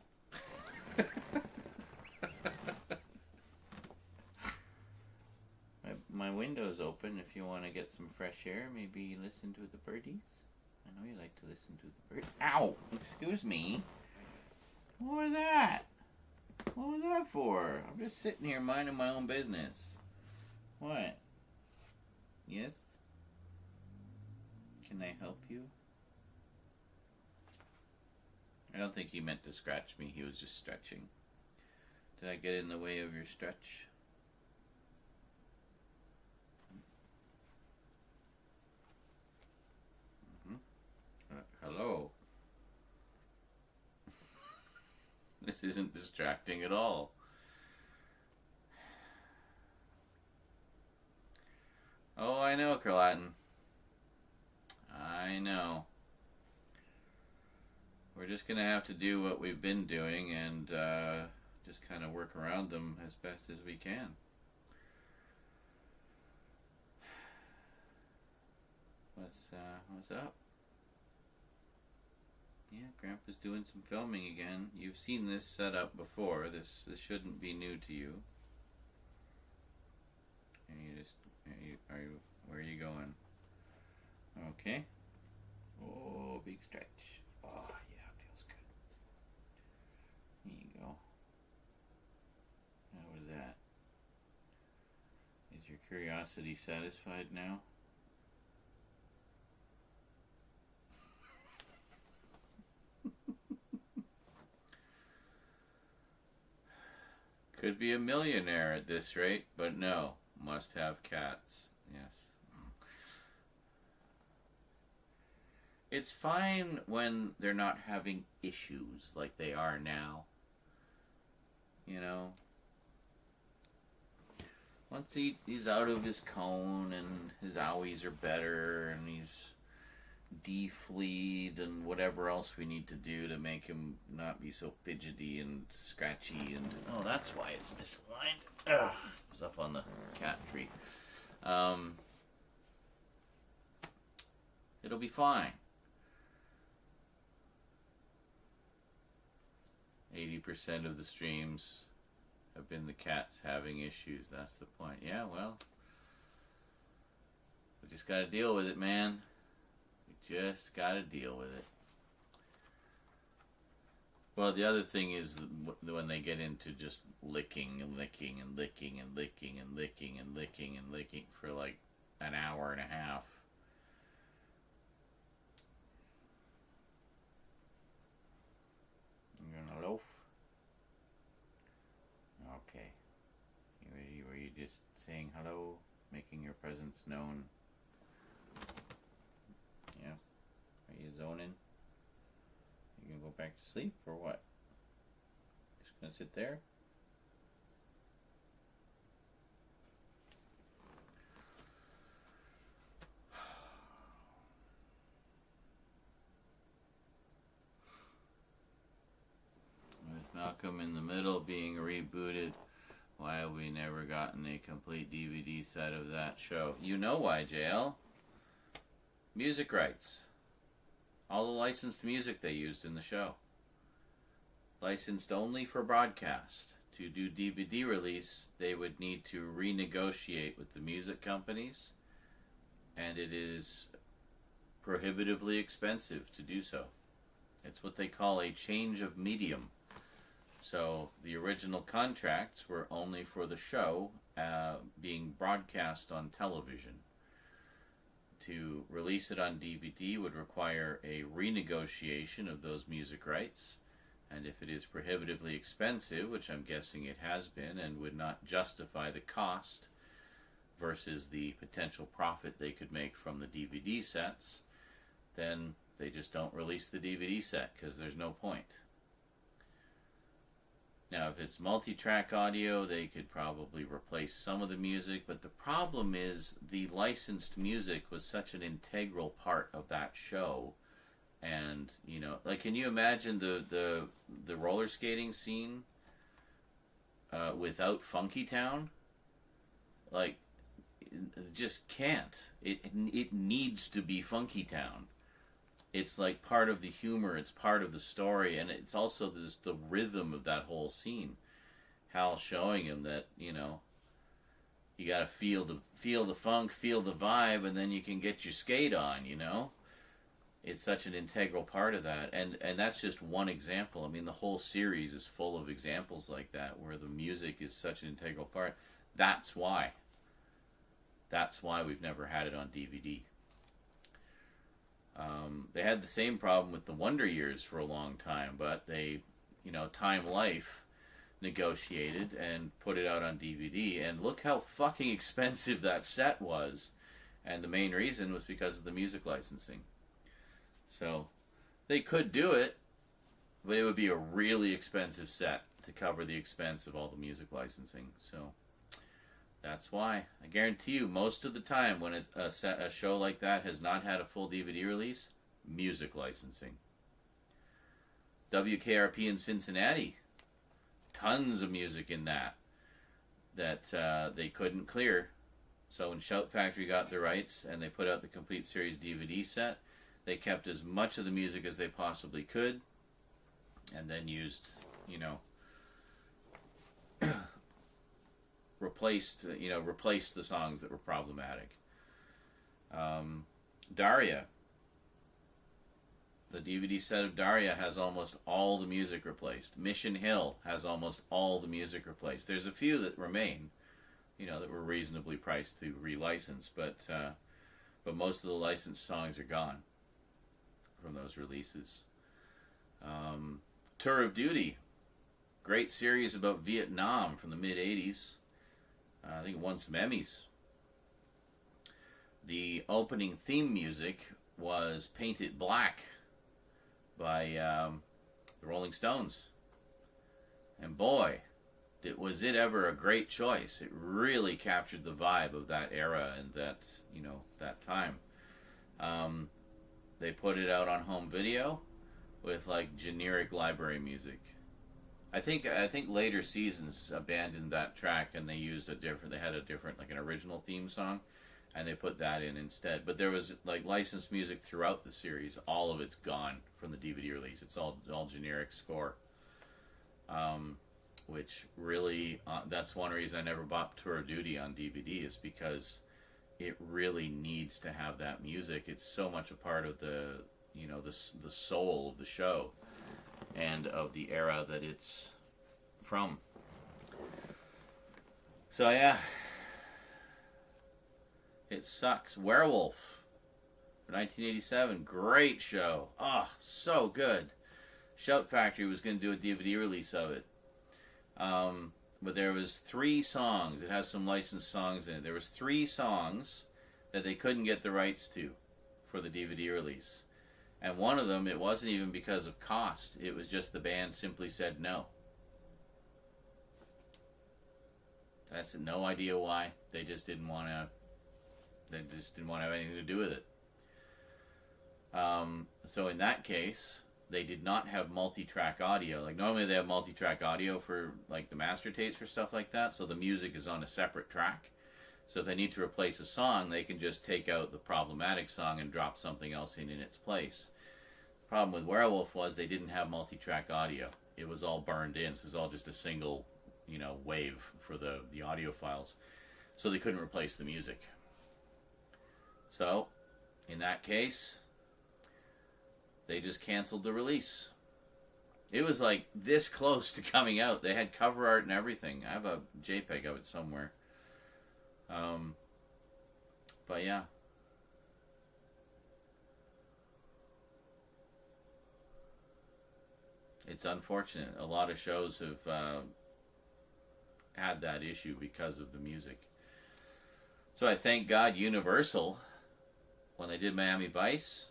My window's open if you want to get some fresh air. Maybe listen to the birdies. I know you like to listen to the birds. Ow! Excuse me. What was that? What was that for? I'm just sitting here minding my own business. What? Yes? Can I help you? I don't think he meant to scratch me. He was just stretching. Did I get in the way of your stretch? Hello? This isn't distracting at all. Oh, I know, Carlatin. I know. We're just going to have to do what we've been doing and just kind of work around them as best as we can. What's up? Yeah, Grandpa's doing some filming again. You've seen this setup before. This shouldn't be new to you. And where are you going? Okay. Oh, big stretch. Oh, yeah, feels good. There you go. How was that? Is your curiosity satisfied now? Could be a millionaire at this rate, but no. Must have cats. Yes. It's fine when they're not having issues like they are now. You know? Once he's out of his cone and his owies are better and he's defleed and whatever else we need to do to make him not be so fidgety and scratchy and... Oh, that's why it's misaligned. Ugh. It was up on the cat tree. It'll be fine. 80% of the streams have been the cats having issues. That's the point. Yeah, well, we just got to deal with it, man. We just got to deal with it. Well, the other thing is when they get into just licking and licking and licking and licking and licking and licking and licking for like an hour and a half. You gonna loaf? Okay. Were you just saying hello, making your presence known? Yeah. Are you zoning? You gonna go back to sleep or what? Just gonna sit there? With Malcolm in the Middle being rebooted, why have we never gotten a complete DVD set of that show? You know why, JL. Music rights. All the licensed music they used in the show. Licensed only for broadcast. To do DVD release, they would need to renegotiate with the music companies, and it is prohibitively expensive to do so. It's what they call a change of medium. So the original contracts were only for the show being broadcast on television. To release it on DVD would require a renegotiation of those music rights, and if it is prohibitively expensive, which I'm guessing it has been, and would not justify the cost versus the potential profit they could make from the DVD sets, then they just don't release the DVD set because there's no point. Now, if it's multi-track audio, they could probably replace some of the music, but the problem is the licensed music was such an integral part of that show. And, you know, like, can you imagine the roller skating scene without Funky Town? Like, it just can't. It needs to be Funky Town. It's like part of the humor, it's part of the story, and it's also the rhythm of that whole scene. Hal showing him that, you know, you gotta feel the funk, feel the vibe, and then you can get your skate on, you know? It's such an integral part of that, and that's just one example. I mean, the whole series is full of examples like that, where the music is such an integral part. That's why we've never had it on DVD. They had the same problem with the Wonder Years for a long time, but they, you know, Time Life negotiated and put it out on DVD, and look how fucking expensive that set was, and the main reason was because of the music licensing. So they could do it, but it would be a really expensive set to cover the expense of all the music licensing. So that's why. I guarantee you, most of the time when a show like that has not had a full DVD release, music licensing. WKRP in Cincinnati, tons of music in that they couldn't clear. So when Shout Factory got the rights and they put out the complete series DVD set, they kept as much of the music as they possibly could, and then used, you know, replaced the songs that were problematic. Daria. The DVD set of Daria has almost all the music replaced. Mission Hill has almost all the music replaced. There's a few that remain, you know, that were reasonably priced to relicense, but most of the licensed songs are gone from those releases. Tour of Duty, great series about Vietnam from the mid-'80s. I think it won some Emmys. The opening theme music was Paint It Black by the Rolling Stones. And boy, was it ever a great choice. It really captured the vibe of that era and that, you know, that time. They put it out on home video with like generic library music. I think later seasons abandoned that track and they used they had a different, like an original theme song, and they put that in instead. But there was like licensed music throughout the series. All of it's gone from the DVD release. It's all generic score. Which really, that's one reason I never bought Tour of Duty on DVD, is because it really needs to have that music. It's so much a part of the soul of the show and of the era that it's from. So yeah, it sucks. Werewolf, 1987, great show. Oh, so good. Shout Factory was going to do a DVD release of it. But there was 3 songs. It has some licensed songs in it. There was 3 songs that they couldn't get the rights to for the DVD release. And one of them, it wasn't even because of cost. It was just the band simply said no. I had no idea why. They just didn't want to. They just didn't want to have anything to do with it. So in that case, they did not have multi-track audio. Like normally they have multi-track audio for like the master tapes for stuff like that. So the music is on a separate track. So if they need to replace a song, they can just take out the problematic song and drop something else in its place. The problem with Werewolf was they didn't have multi-track audio. It was all burned in. So it was all just a single, wave for the audio files. So they couldn't replace the music. So in that case, they just canceled the release. It was like this close to coming out. They had cover art and everything. I have a JPEG of it somewhere. But yeah. It's unfortunate. A lot of shows have had that issue because of the music. So I thank God Universal, when they did Miami Vice,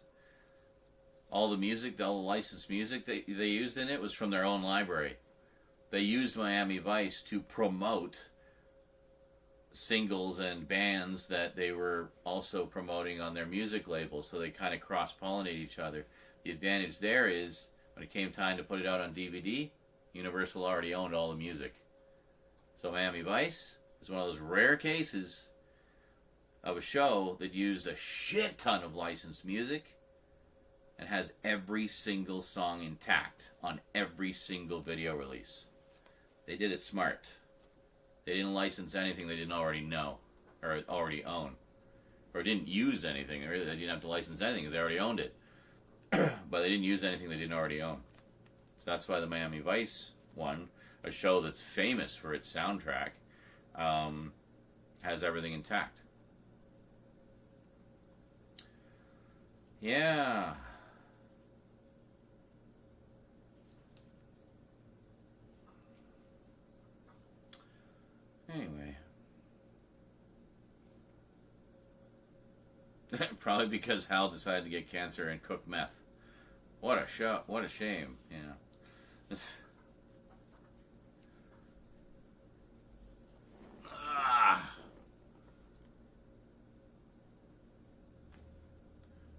all the music, all the licensed music they used in it was from their own library. They used Miami Vice to promote singles and bands that they were also promoting on their music label, so they kind of cross-pollinate each other. The advantage there is, when it came time to put it out on DVD, Universal already owned all the music. So Miami Vice is one of those rare cases of a show that used a shit ton of licensed music and has every single song intact on every single video release. They did it smart. They didn't license anything they didn't already know or already own, or didn't use anything. Or they didn't have to license anything because they already owned it. But they didn't use anything they didn't already own. So that's why the Miami Vice one, a show that's famous for its soundtrack, has everything intact. Yeah. Anyway. Probably because Hal decided to get cancer and cook meth. What a show. What a shame. Yeah.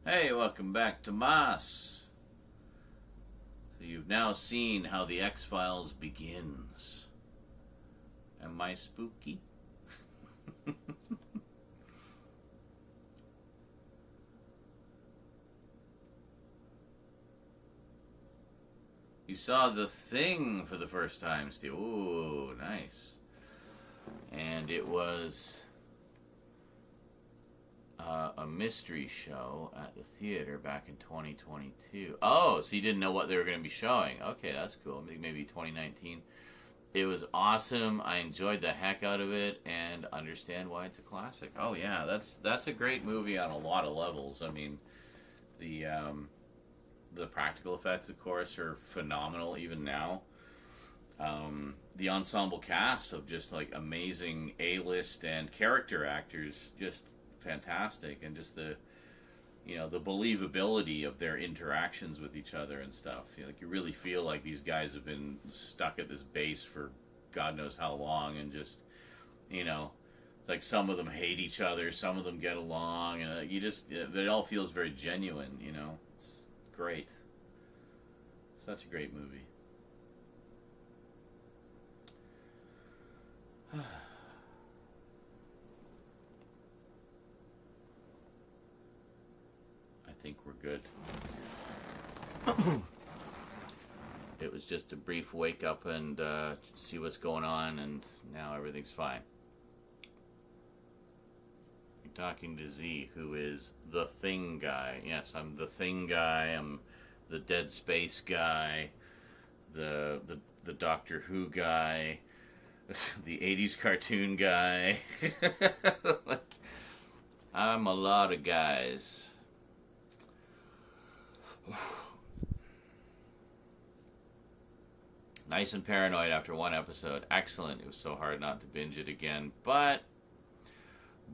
Hey, welcome back to Moss. So you've now seen how the X-Files begins. Am I spooky? You saw The Thing for the first time, Steve. Ooh, nice. And it was a mystery show at the theater back in 2022. Oh, so you didn't know what they were going to be showing. Okay, that's cool. Maybe 2019. It was awesome. I enjoyed the heck out of it and understand why it's a classic. Oh, yeah, that's a great movie on a lot of levels. I mean, the practical effects, of course, are phenomenal even now. The ensemble cast of just like amazing A-list and character actors, just fantastic, and just the believability of their interactions with each other and stuff. You really feel like these guys have been stuck at this base for God knows how long, and just like some of them hate each other, some of them get along, and it all feels very genuine. It's great. Such a great movie. we're good. It was just a brief wake up and see what's going on, and now everything's fine. You're talking to Z, who is the Thing guy. Yes, I'm the Thing guy. I'm the Dead Space guy. The Doctor Who guy. The 80s cartoon guy. I'm a lot of guys. Nice and paranoid after one episode. Excellent. It was so hard not to binge it again, but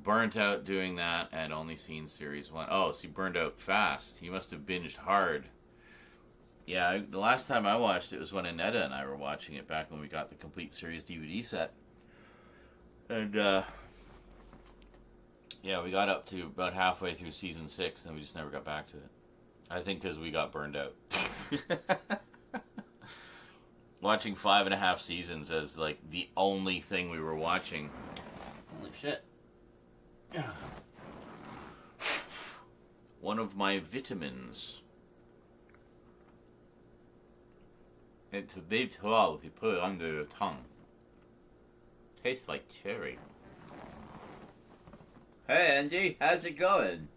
burnt out doing that and only seen series 1. Oh, so you burned out fast. You must have binged hard. Yeah, the last time I watched it was when Annetta and I were watching it back when we got the complete series DVD set. And, yeah, we got up to about halfway through season 6, and we just never got back to it. I think because we got burned out. Watching 5.5 seasons as, like, the only thing we were watching. Holy shit. One of my vitamins. It's a big 12 if you put it under your tongue. Tastes like cherry. Hey Andy, how's it going?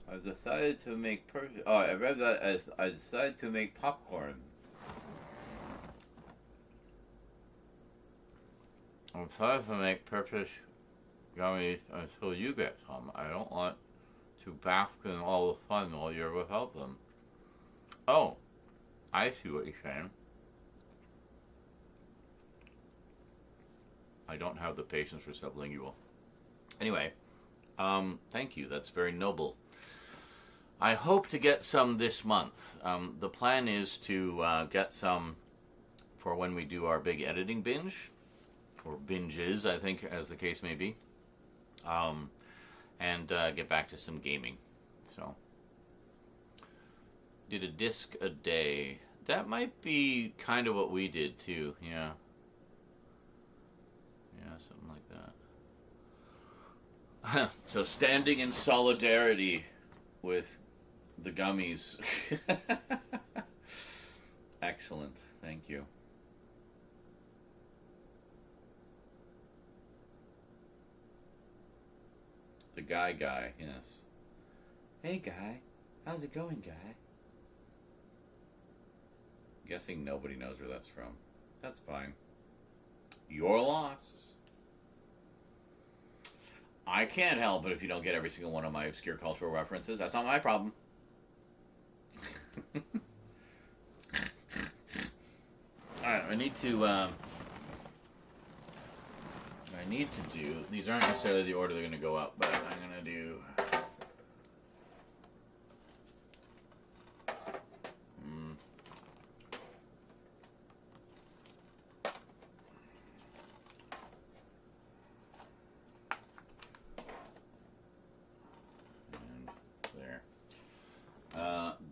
I decided to make I read that as I decided to make popcorn. I'm sorry to make purpose gummies until you get some. I don't want to bask in all the fun while you're without them. Oh, I see what you're saying. I don't have the patience for sublingual. Anyway, thank you. That's very noble. I hope to get some this month. The plan is to get some for when we do our big editing binge, or binges, I think, as the case may be, and get back to some gaming. So, did a disc a day. That might be kind of what we did too. Yeah. Yeah, something like that. So standing in solidarity with the gummies. Excellent. Thank you. The guy, yes. Hey, guy. How's it going, guy? Guessing nobody knows where that's from. That's fine. Your loss. I can't help it if you don't get every single one of my obscure cultural references. That's not my problem. Alright, I need to do... These aren't necessarily the order they're going to go up, but I'm going to do...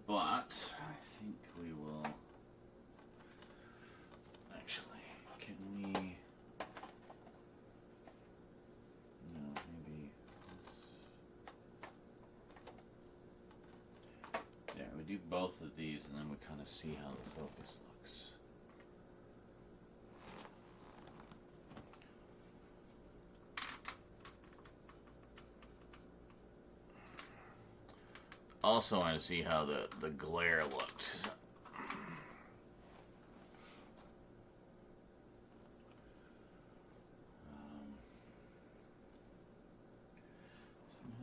But I think we will actually, can we, no, maybe, yeah, we do both of these and then we kind of see how the focus looks. Also want to see how the glare looks.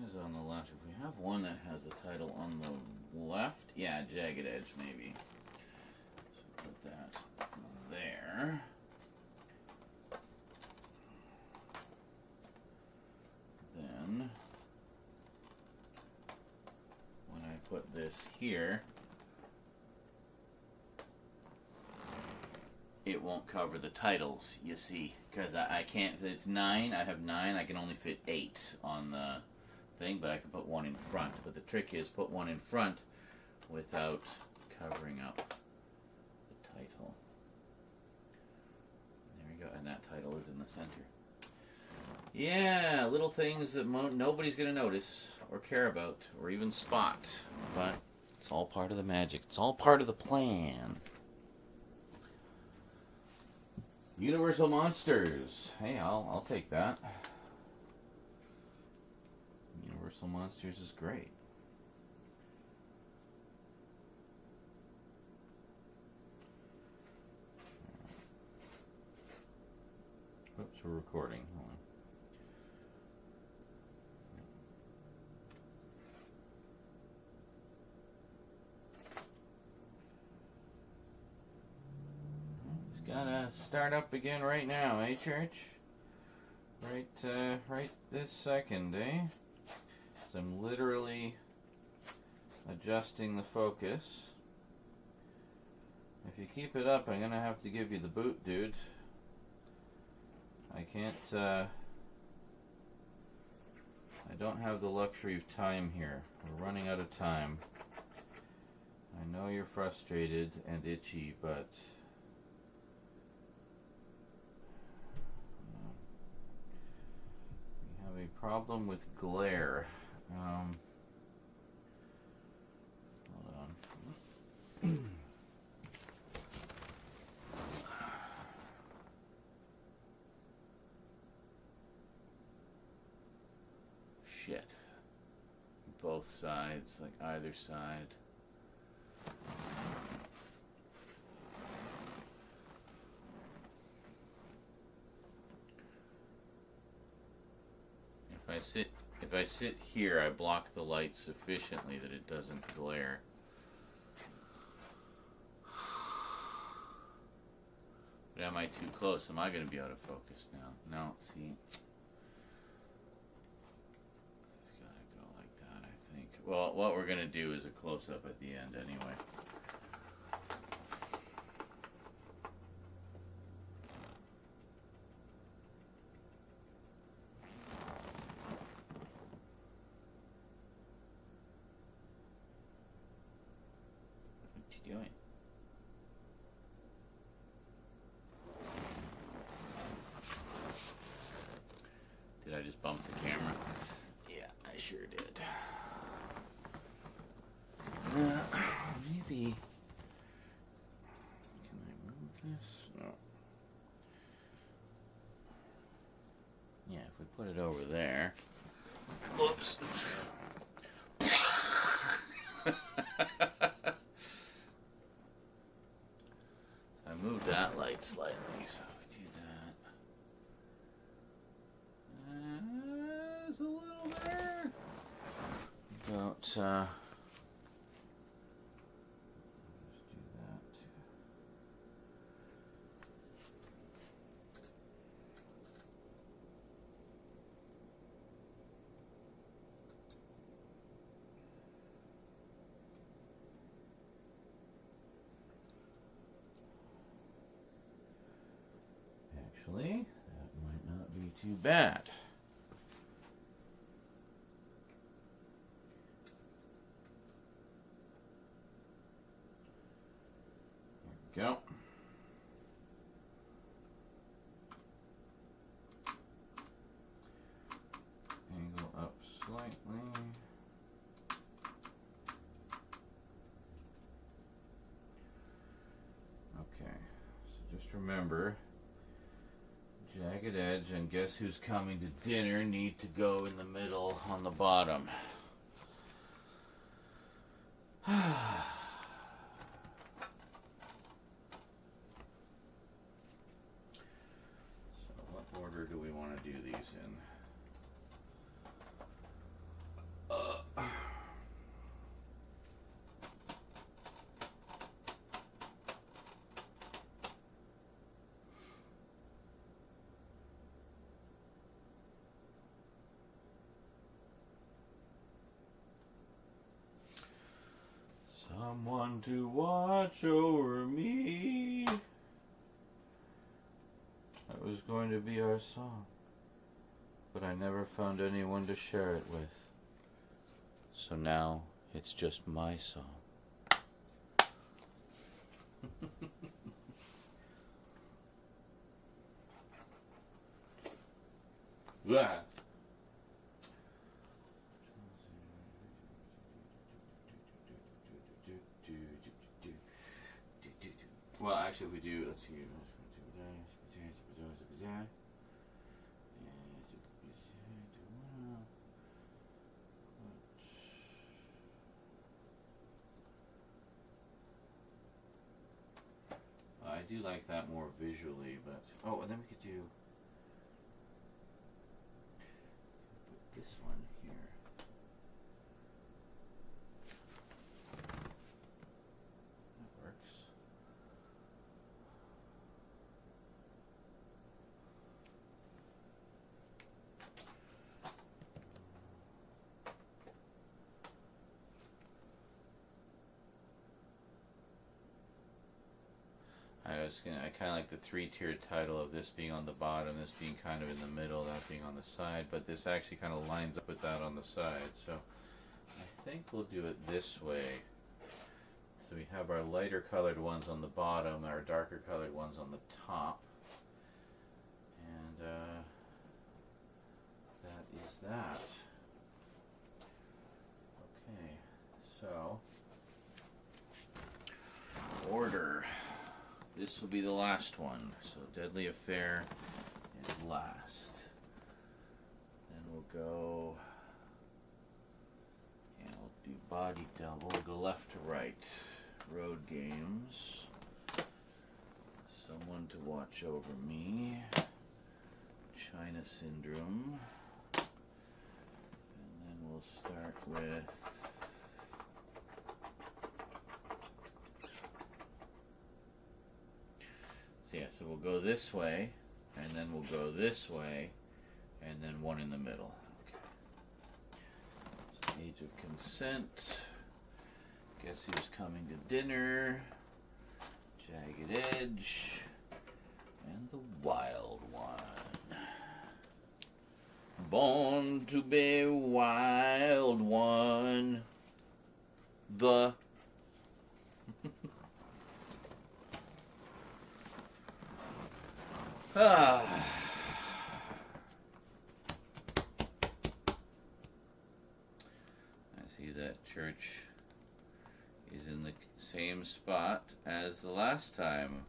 Is on the left. If we have one that has the title on the left, yeah, Jagged Edge maybe. So put that there. Then when I put this here, it won't cover the titles, you see, because I can't, it's 9, I have 9, I can only fit 8 on the thing, but I can put one in front. But the trick is put one in front without covering up the title. There we go, and that title is in the center. Yeah, little things that nobody's going to notice or care about or even spot. But it's all part of the magic. It's all part of the plan. Universal Monsters. Hey, I'll take that. Universal Monsters is great. Oops, we're recording. Hold on. Just gotta start up again right now, eh, church? Right this second, eh? So I'm literally adjusting the focus. If you keep it up, I'm gonna have to give you the boot, dude. I can't, I don't have the luxury of time here. We're running out of time. I know you're frustrated and itchy, but we have a problem with glare. Hold on. Shit. Both sides, like either side. If I sit here, I block the light sufficiently that it doesn't glare. But am I too close? Am I going to be out of focus now? No, see. Well, what we're going to do is a close-up at the end anyway. What you doing? Did I just bump the camera? Yeah, I sure did. Maybe. Can I move this? No. Yeah, if we put it over there. Oops. I moved that light slightly, so we do that. There's a little there. About, actually, that might not be too bad. There we go. Angle up slightly. Okay, so just remember, jagged edge and guess who's coming to dinner need to go in the middle on the bottom. So what order do we want to do these in? Someone to watch over me. That was going to be our song, but I never found anyone to share it with. So now it's just my song. Blah. Well, actually, if we do, let's see. I do like that more visually, but oh, and then we could do put this one here. That works. I kind of like the three-tiered title of this being on the bottom, this being kind of in the middle, that being on the side, but this actually kind of lines up with that on the side. So I think we'll do it this way. So we have our lighter colored ones on the bottom, our darker colored ones on the top. And that is that. Okay, so order. This will be the last one. So Deadly Affair is last. Then we'll go, and we'll do Body Double. We'll go left to right. Road Games. Someone to Watch Over Me. China Syndrome. And then we'll start with so we'll go this way, and then we'll go this way, and then one in the middle. Okay. So Age of Consent. Guess Who's Coming to Dinner. Jagged Edge. And The Wild One. Born to be Wild One. The I see that church is in the same spot as the last time.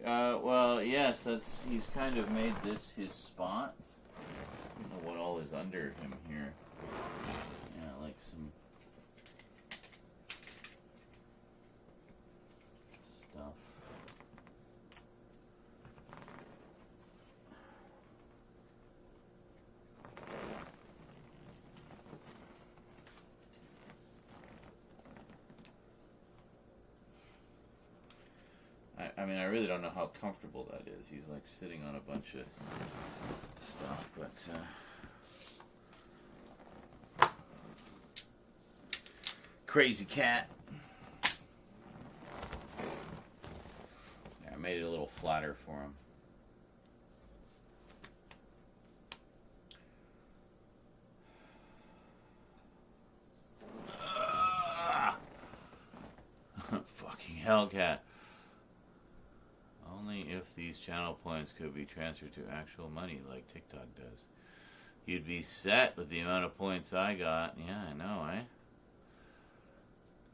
Well, yes, he's kind of made this his spot. I don't know what all is under him here. Yeah, like some stuff. I mean, I really don't know how comfortable that is. He's like sitting on a bunch of stuff, but crazy cat. Yeah, I made it a little flatter for him. Fucking Hellcat. Only if these channel points could be transferred to actual money like TikTok does. You'd be set with the amount of points I got. Yeah, I know, eh?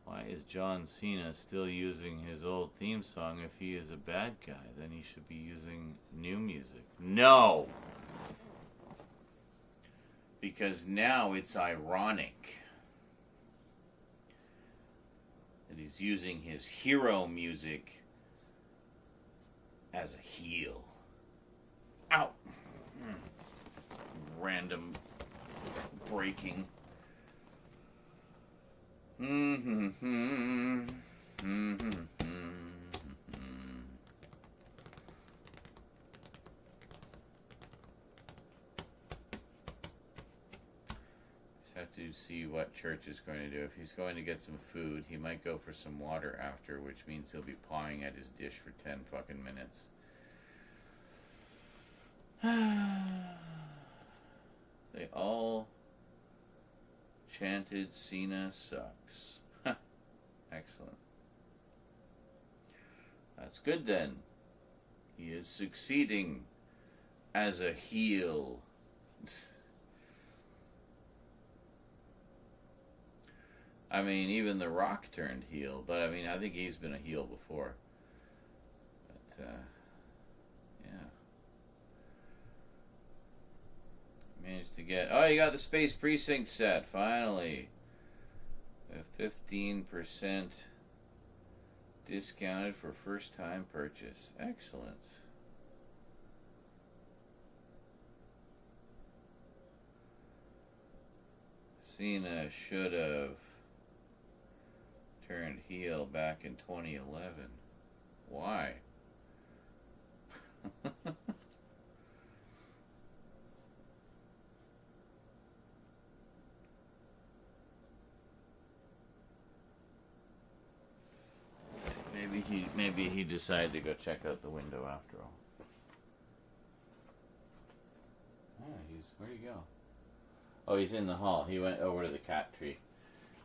Why is John Cena still using his old theme song if he is a bad guy? Then he should be using new music. No! Because now it's ironic that he's using his hero music as a heel. Ow! Random breaking. Just have to see what Church is going to do. If he's going to get some food, he might go for some water after, which means he'll be pawing at his dish for 10 fucking minutes. They all chanted Cena sucks. Excellent. That's good then. He is succeeding as a heel. I mean, even The Rock turned heel, but I mean, I think he's been a heel before. But, yeah. Managed to get... Oh, you got the Space Precinct set, finally. A 15% discounted for first-time purchase. Excellent. Cena should have turned heel back in 2011. Why? Maybe he decided to go check out the window after all. Where'd he go? Oh, he's in the hall. He went over to the cat tree.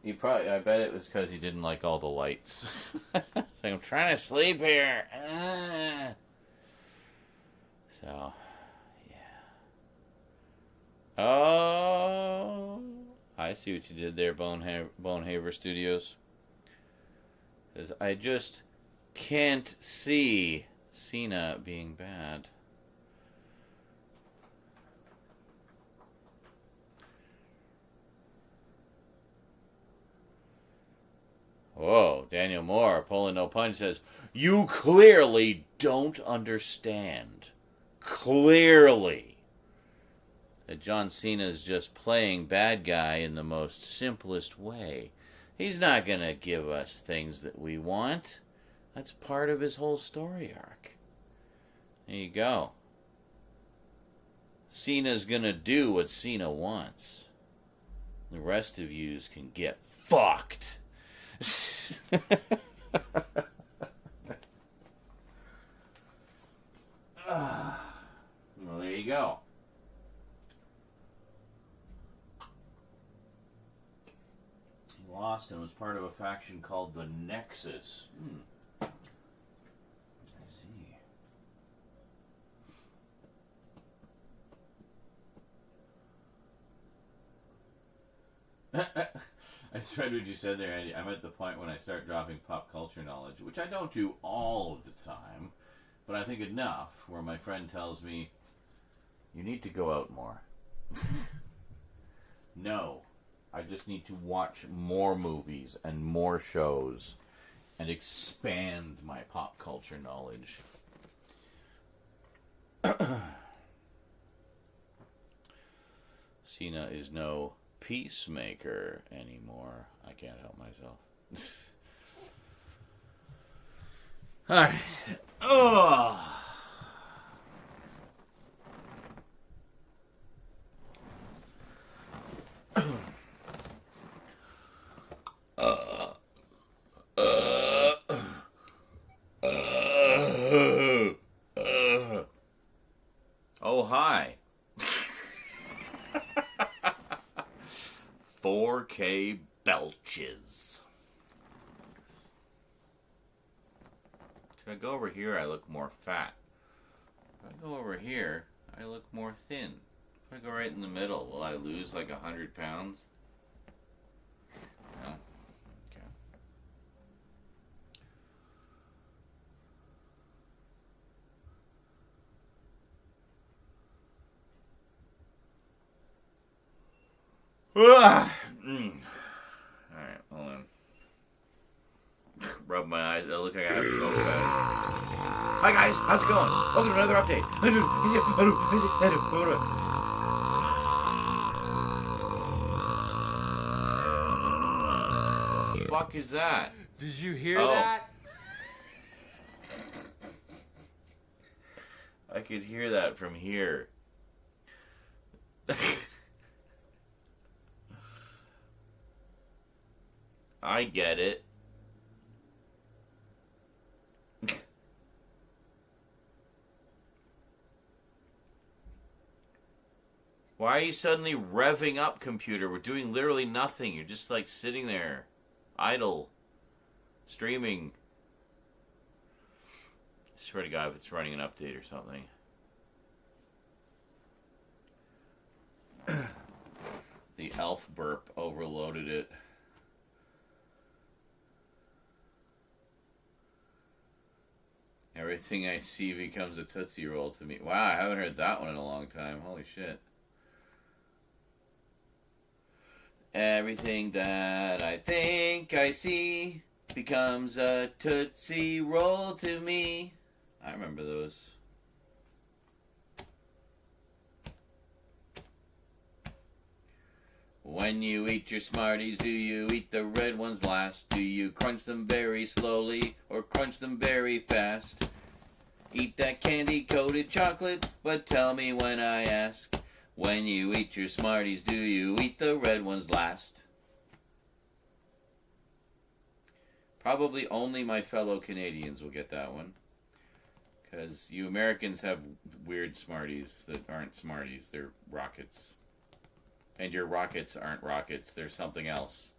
I bet it was because he didn't like all the lights. Like, I'm trying to sleep here. So, yeah. Oh, I see what you did there, Bonehaver Studios. Because I just can't see Cena being bad. Whoa, Daniel Moore, pulling no punch, says, you clearly don't understand. Clearly. That John Cena is just playing bad guy in the most simplest way. He's not going to give us things that we want. That's part of his whole story arc. There you go. Cena's going to do what Cena wants. The rest of yous can get fucked. Well, there you go. He lost and was part of a faction called the Nexus. I see. I just read what you said there, Andy. I'm at the point when I start dropping pop culture knowledge, which I don't do all of the time, but I think enough, where my friend tells me, you need to go out more. No. I just need to watch more movies and more shows and expand my pop culture knowledge. Cena is no peacemaker anymore. I can't help myself. Alright. Oh. Oh, hi. 4K belches. If I go over here, I look more fat. If I go over here, I look more thin. If I go right in the middle, will I lose like 100 pounds? No. Okay. Alright, hold on. Rub my eyes. I look like I have both eyes. Hi guys, how's it going? Welcome to another update. The fuck is that? Did you hear that? I could hear that from here. I get it. Why are you suddenly revving up, computer? We're doing literally nothing. You're just like sitting there, idle, streaming. I swear to God, if it's running an update or something. The elf burp overloaded it. Everything I see becomes a Tootsie Roll to me. Wow, I haven't heard that one in a long time. Holy shit. Everything that I think I see becomes a Tootsie Roll to me. I remember those. When you eat your Smarties, do you eat the red ones last? Do you crunch them very slowly or crunch them very fast? Eat that candy-coated chocolate, but tell me when I ask. When you eat your Smarties, do you eat the red ones last? Probably only my fellow Canadians will get that one. Because you Americans have weird Smarties that aren't Smarties. They're rockets. And your rockets aren't rockets. They're something else.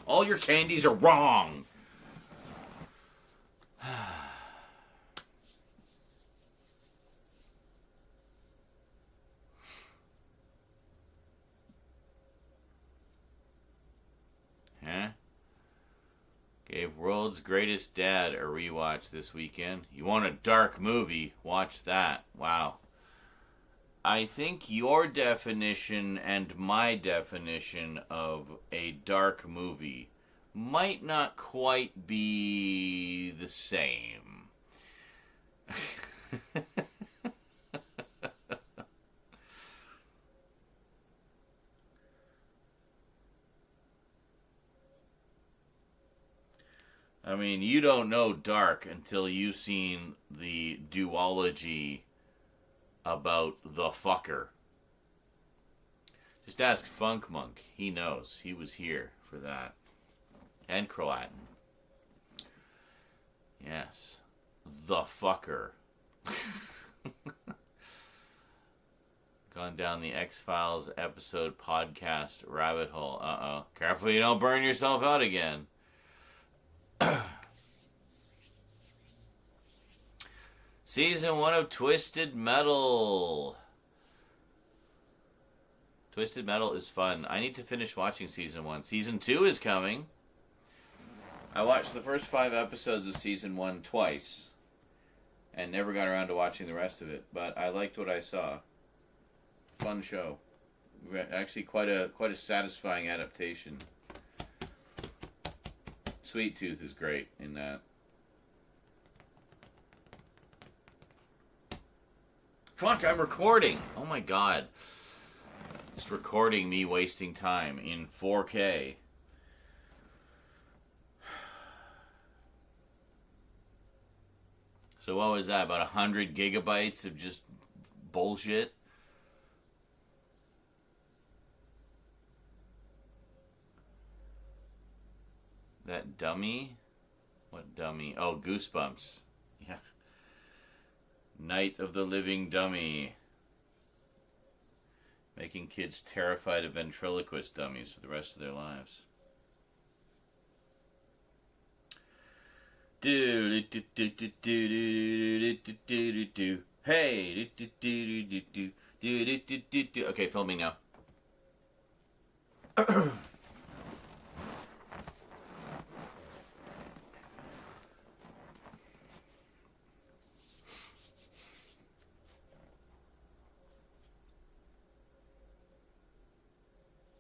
All your candies are wrong. Huh? Gave World's Greatest Dad a rewatch this weekend. You want a dark movie? Watch that. Wow. I think your definition and my definition of a dark movie might not quite be the same. I mean, you don't know dark until you've seen the duology about the fucker. Just ask Funk Monk. He knows. He was here for that. And Croatan. Yes. The fucker. Gone down the X-Files episode podcast rabbit hole. Uh-oh. Careful you don't burn yourself out again. Season 1 of Twisted Metal. Twisted Metal is fun. I need to finish watching Season 1. Season 2 is coming. I watched the first 5 episodes of Season 1 twice. And never got around to watching the rest of it. But I liked what I saw. Fun show. Actually quite a satisfying adaptation. Sweet Tooth is great in that. Fuck, I'm recording! Oh my god. Just recording me wasting time in 4K. So what was that? About 100 gigabytes of just bullshit? That dummy? What dummy? Oh, Goosebumps. Yeah. Night of the Living Dummy. Making kids terrified of ventriloquist dummies for the rest of their lives. Do do do do do do do do do. Hey, do do do do do do do do. Okay, film me now.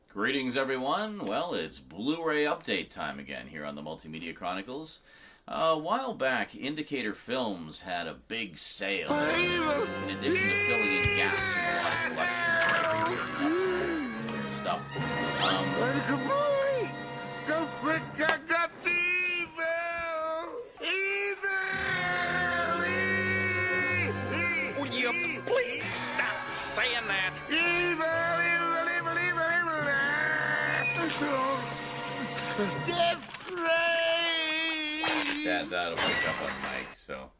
Greetings, everyone. Well, it's Blu-ray update time again here on the Multimedia Chronicles. A while back, Indicator Films had a big sale. In addition to filling in gaps in a lot of collections, like stuff. Go quick, I got the evil! Will you please stop saying that? Death Ray! That'll pick up on mic, so.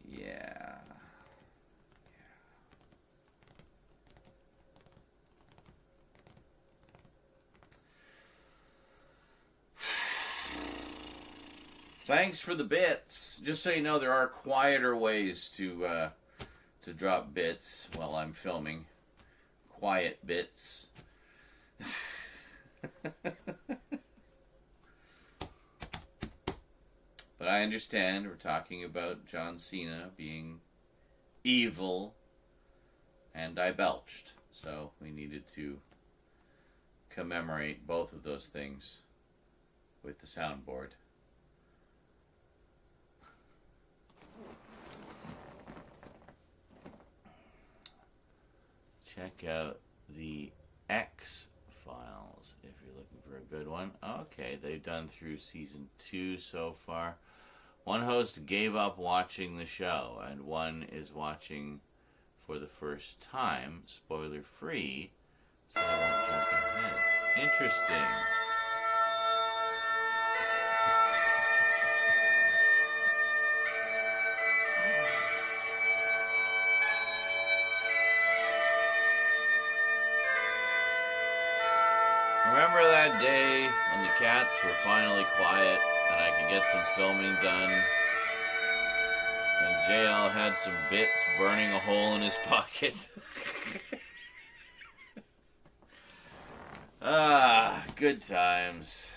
Yeah. Thanks for the bits. Just so you know, there are quieter ways to to drop bits while I'm filming. Quiet bits. But I understand we're talking about John Cena being evil, and I belched. So we needed to commemorate both of those things with the soundboard. Check out the X-Files if you're looking for a good one. Okay, they've done through season 2 so far. One host gave up watching the show, and one is watching for the first time, spoiler free, so I won't jump ahead. Interesting. Remember that day when the cats were finally quiet and I could get some filming done? And JL had some bits burning a hole in his pocket. Ah, good times.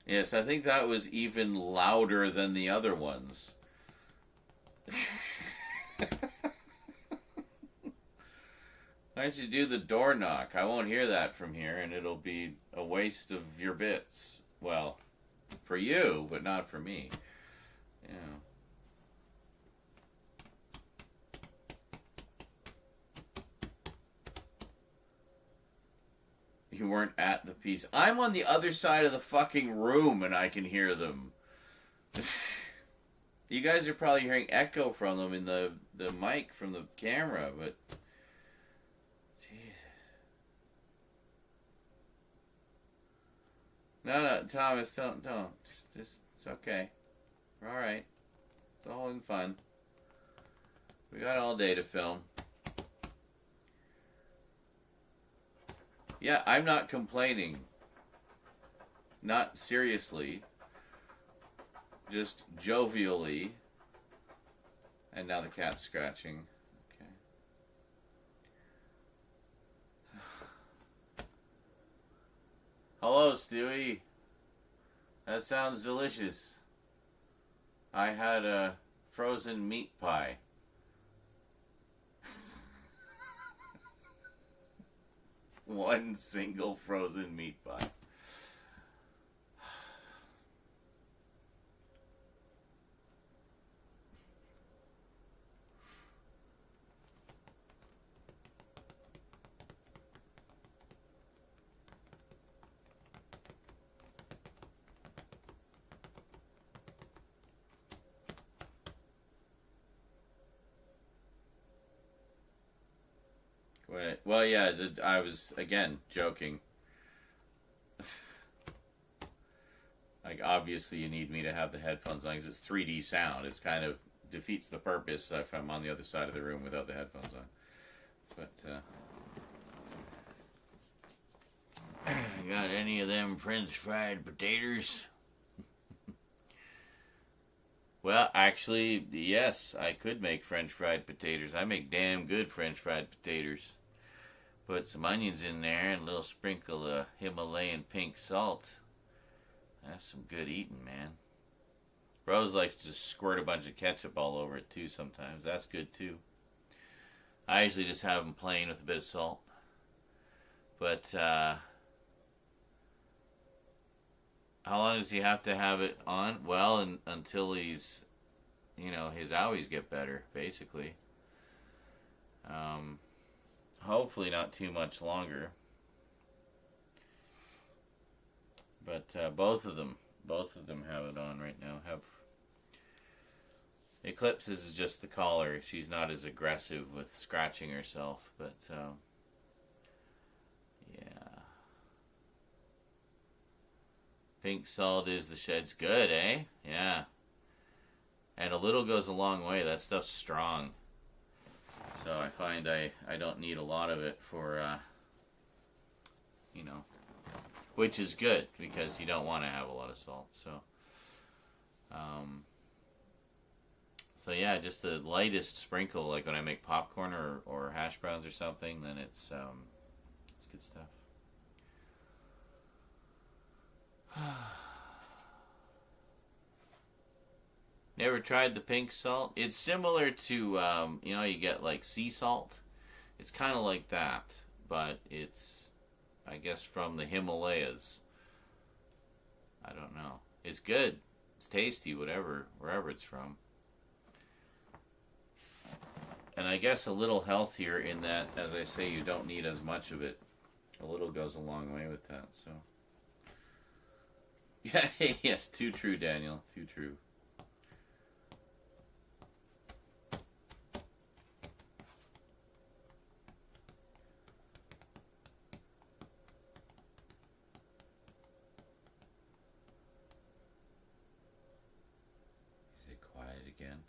Yes, I think that was even louder than the other ones. Why don't you do the door knock? I won't hear that from here, and it'll be a waste of your bits. Well, for you, but not for me. Yeah. You weren't at the piece. I'm on the other side of the fucking room, and I can hear them. You guys are probably hearing echo from them in the mic from the camera, but Jesus. No, Thomas, don't. Just it's okay. We're all right. It's all in fun. We got all day to film. Yeah, I'm not complaining. Not seriously. Just jovially. And now the cat's scratching. Okay. Hello, Stewie. That sounds delicious. I had a frozen meat pie. One single frozen meat pie. Well, yeah, I was, again, joking. Like, obviously you need me to have the headphones on because it's 3D sound. It's kind of defeats the purpose if I'm on the other side of the room without the headphones on. But, got any of them French fried potatoes? Well, actually, yes, I could make French fried potatoes. I make damn good French fried potatoes. Put some onions in there and a little sprinkle of Himalayan pink salt. That's some good eating, man. Rose likes to squirt a bunch of ketchup all over it too sometimes. That's good too. I usually just have them plain with a bit of salt. But, how long does he have to have it on? Well, until he's, his owies get better, basically. Hopefully not too much longer. But both of them have it on right now. Eclipse's is just the collar. She's not as aggressive with scratching herself, but yeah. Pink salt is the shed's good, eh? Yeah. And a little goes a long way. That stuff's strong. So I find I don't need a lot of it for, which is good because you don't want to have a lot of salt. So, so yeah, just the lightest sprinkle, like when I make popcorn or hash browns or something, then it's good stuff. Never tried the pink salt? It's similar to, you know, you get like sea salt. It's kind of like that, but it's, I guess, from the Himalayas. I don't know. It's good. It's tasty, whatever, wherever it's from. And I guess a little healthier in that, as I say, you don't need as much of it. A little goes a long way with that, so. Yeah, yes, too true, Daniel. Too true. Is it quiet again?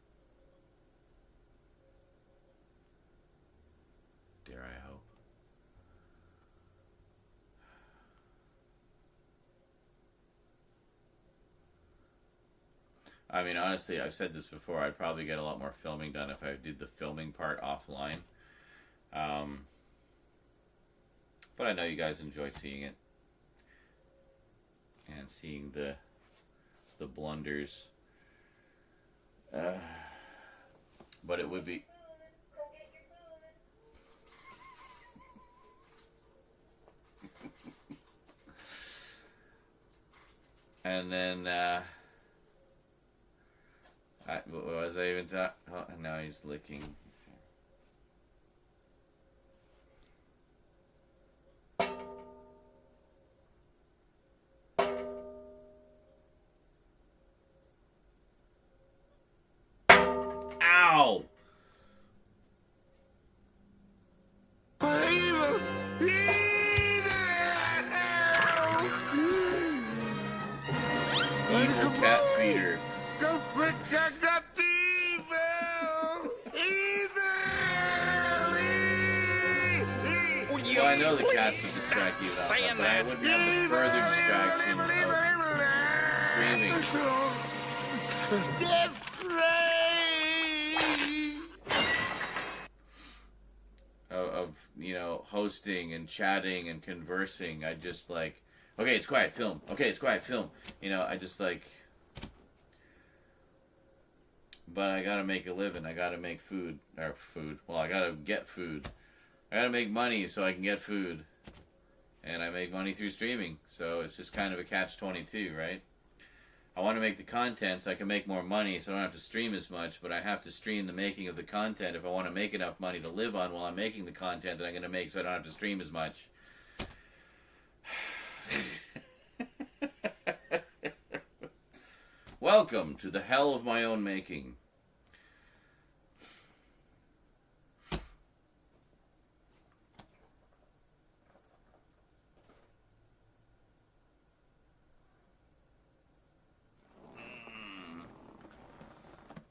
Dare I hope? I mean, honestly, I've said this before, I'd probably get a lot more filming done if I did the filming part offline. But I know you guys enjoy seeing it. And seeing the blunders. But it would be... And then, what was I even talking? Oh, now he's licking. Ow! Evil cat feeder. Go quick, I got the evil. Well, I know the cats will distract you about that, but I wouldn't have the further distraction of streaming. Death Of, you know, hosting and chatting and conversing. I just like, okay, it's quiet, film. Okay, it's quiet, film. You know, I just like, but I gotta make a living. I gotta make food. Well, I gotta get food. I gotta make money so I can get food. And I make money through streaming. So it's just kind of a catch-22, right? I want to make the content so I can make more money so I don't have to stream as much, but I have to stream the making of the content if I want to make enough money to live on while I'm making the content that I'm going to make so I don't have to stream as much. Welcome to the hell of my own making.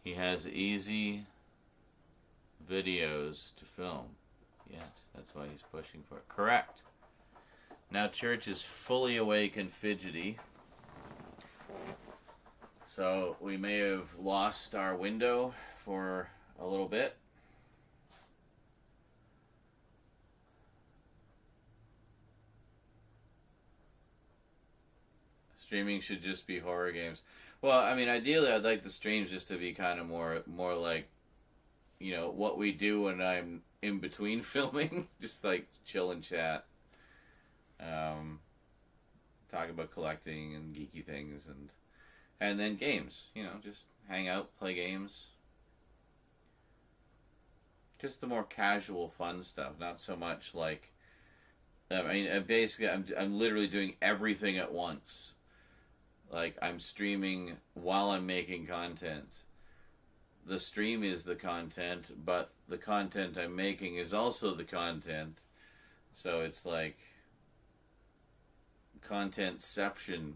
He has easy videos to film. Yes, that's why he's pushing for it. Correct. Now Church is fully awake and fidgety. So we may have lost our window for a little bit. Streaming should just be horror games. Well, I mean, ideally, I'd like the streams just to be kind of more like, you know, what we do when I'm in between filming. Just like chill and chat. Talk about collecting and geeky things and then games. You know, just hang out, play games. Just the more casual, fun stuff. Not so much like, I mean, basically, I'm literally doing everything at once. Like, I'm streaming while I'm making content. The stream is the content, but the content I'm making is also the content. So it's like contentception.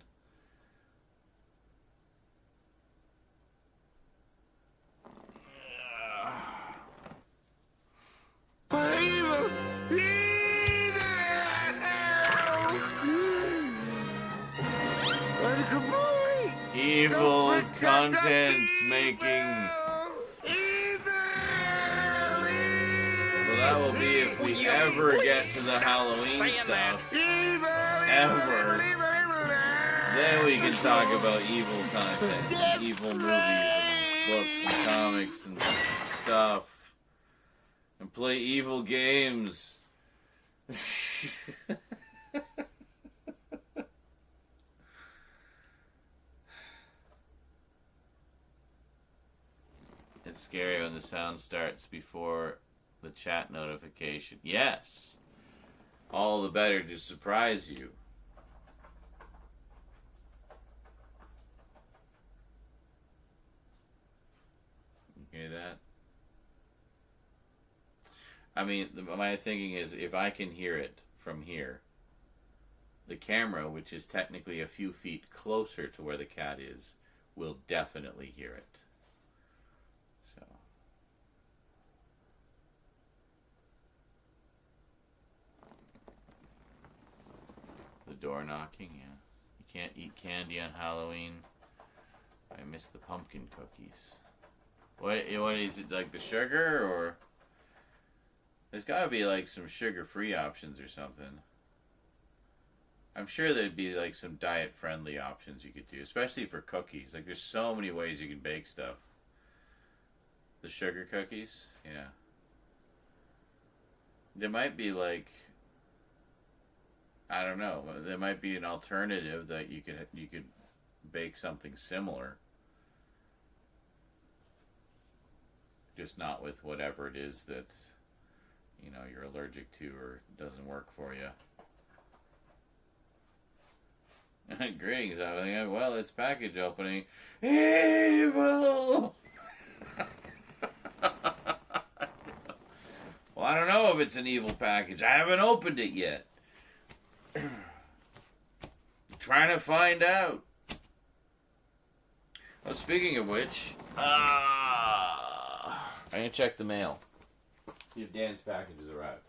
content making. Well, that will be if we ever get to the Halloween stuff. Ever. Then we can talk about evil content, and evil movies, and books, and comics, and stuff. And play evil games. It's scary when the sound starts before the chat notification. Yes. All the better to surprise you. You hear that? I mean, my thinking is if I can hear it from here, the camera, which is technically a few feet closer to where the cat is, will definitely hear it. So. The door knocking, yeah. You can't eat candy on Halloween. I miss the pumpkin cookies. What is it, like the sugar, or... There's got to be like some sugar-free options or something. I'm sure there'd be like some diet-friendly options you could do, especially for cookies. Like there's so many ways you can bake stuff. The sugar cookies, yeah. There might be like, I don't know. There might be an alternative that you could bake something similar. Just not with whatever it is that, you know, you're allergic to or doesn't work for you. Greetings, everything. Well, it's package opening. Evil! Well, I don't know if it's an evil package. I haven't opened it yet. Trying to find out. Well, speaking of which, I'm going to check the mail. See if Dan's package has arrived.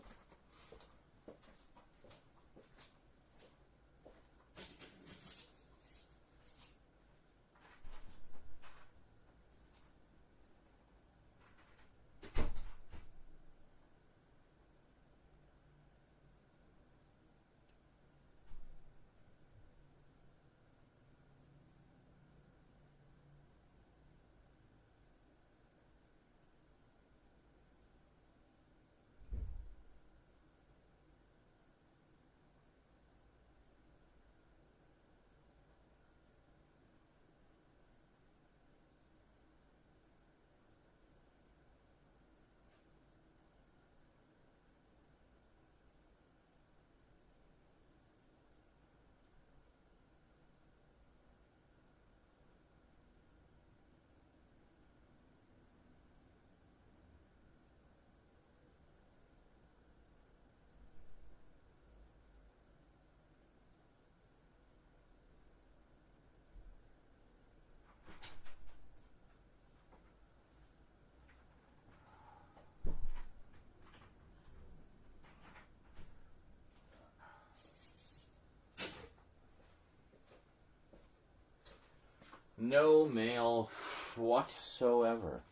No mail whatsoever.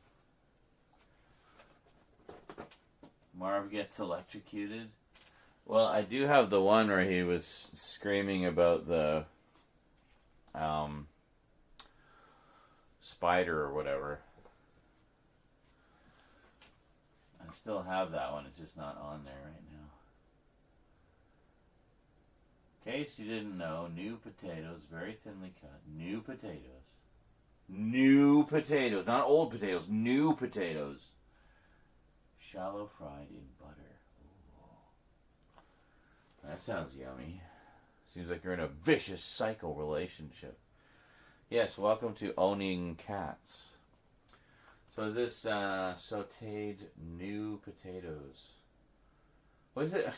Marv gets electrocuted. Well, I do have the one where he was screaming about the spider or whatever. I still have that one. It's just not on there right now. In case you didn't know, new potatoes, very thinly cut. New potatoes. New potatoes. Not old potatoes. New potatoes. Shallow fried in butter. Ooh. That sounds yummy. Seems like you're in a vicious psycho relationship. Yes, welcome to Owning Cats. So is this sauteed new potatoes? What is it?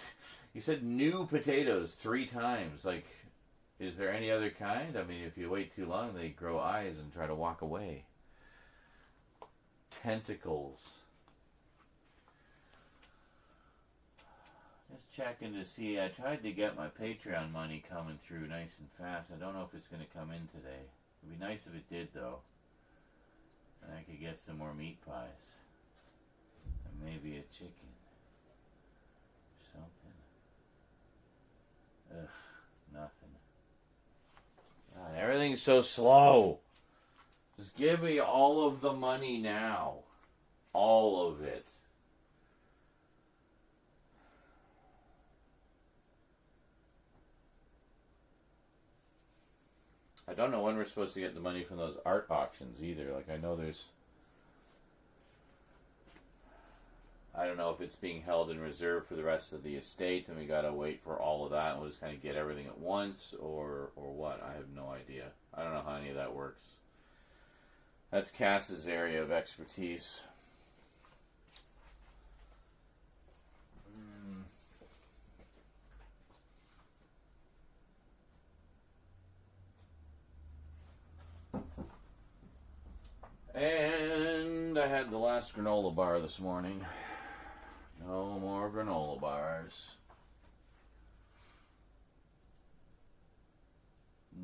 You said new potatoes 3 times. Like, is there any other kind? I mean, if you wait too long, they grow eyes and try to walk away. Tentacles. Just checking to see. I tried to get my Patreon money coming through nice and fast. I don't know if it's going to come in today. It'd be nice if it did, though. And I could get some more meat pies. And maybe a chicken. Something. Ugh, nothing. God, everything's so slow. Just give me all of the money now. All of it. I don't know when we're supposed to get the money from those art auctions either. Like, I know there's... I don't know if it's being held in reserve for the rest of the estate and we gotta wait for all of that and we'll just kind of get everything at once or what. I have no idea. I don't know how any of that works. That's Cass's area of expertise. And I had the last granola bar this morning. No more granola bars.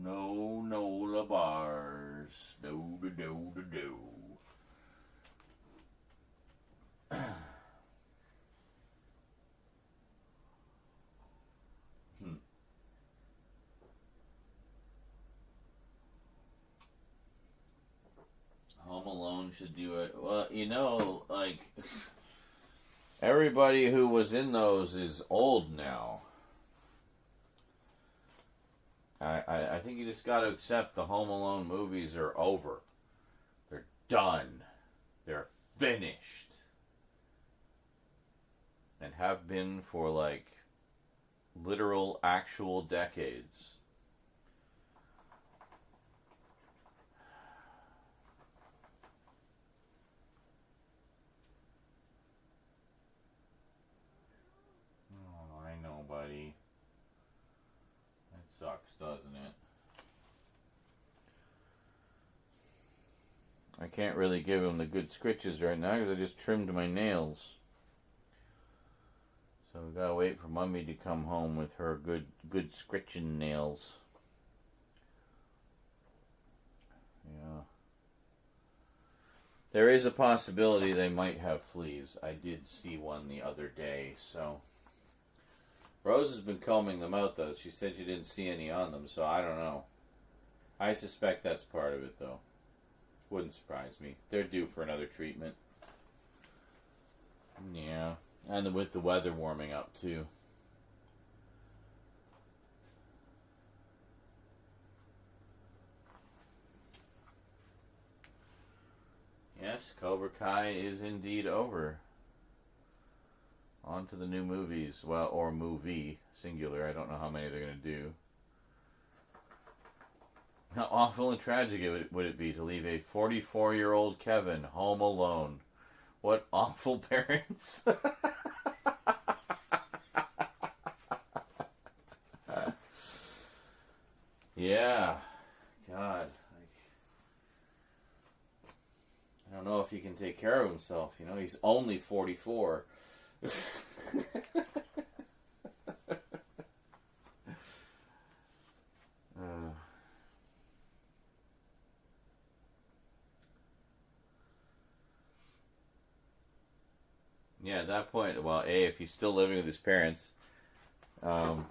No Nola bars. Do do do do do. Home Alone should do it. Well, you know, like, everybody who was in those is old now. I think you just got to accept the Home Alone movies are over. They're done. They're finished. And have been for, like, literal, actual decades. I know, buddy. That sucks, doesn't it? I can't really give him the good scritches right now because I just trimmed my nails. So we gotta wait for Mummy to come home with her good scritching nails. Yeah. There is a possibility they might have fleas. I did see one the other day, so... Rose has been combing them out, though. She said she didn't see any on them, so I don't know. I suspect that's part of it, though. Wouldn't surprise me. They're due for another treatment. Yeah. And with the weather warming up, too. Yes, Cobra Kai is indeed over. On to the new movies. Well, or movie, singular. I don't know how many they're going to do. How awful and tragic would it be to leave a 44-year-old Kevin home alone? What awful parents. Yeah. God. I don't know if he can take care of himself. You know, he's only 44. Yeah, at that point, well, if he's still living with his parents, that'd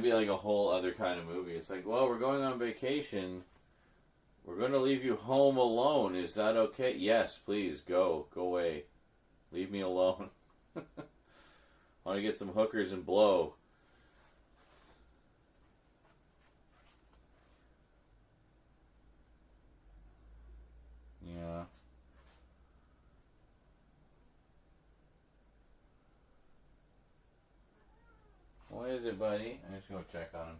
be like a whole other kind of movie. It's like, well, we're going on vacation. We're going to leave you home alone. Is that okay? Yes, please, go. Go away. Leave me alone. Want to get some hookers and blow. Yeah. What is it, buddy? I'm just going to check on him.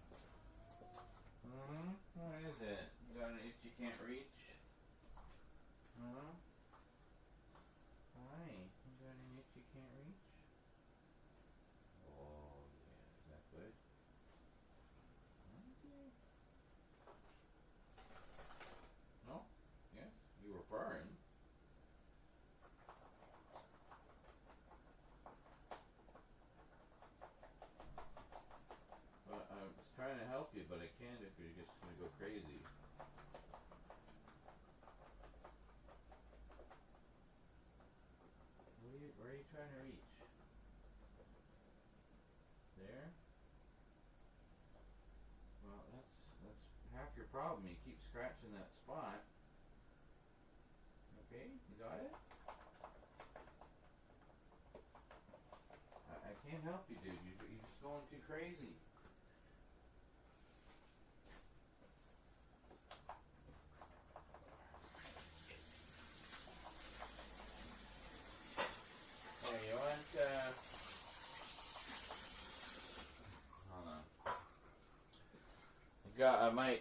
What is it? You got an itch you can't reach? Hi. You got an itch you can't reach? Oh, yeah. Is that good? Okay. No? Yes? You were purring. But I was trying to help you, but I can't if you're just going to go crazy. What is it, buddy? I'm just going to itch you can't reach. No? Hi. You got an itch you can't reach? Oh, yeah. Is that good? No? Yes? You were purring. But I was trying to help you, but I can't if you're just going to go crazy. Where are you trying to reach? There? Well, that's half your problem. You keep scratching that spot. Okay, you got it? I can't help you, dude. You're just going too crazy. Hey, you want, hold on.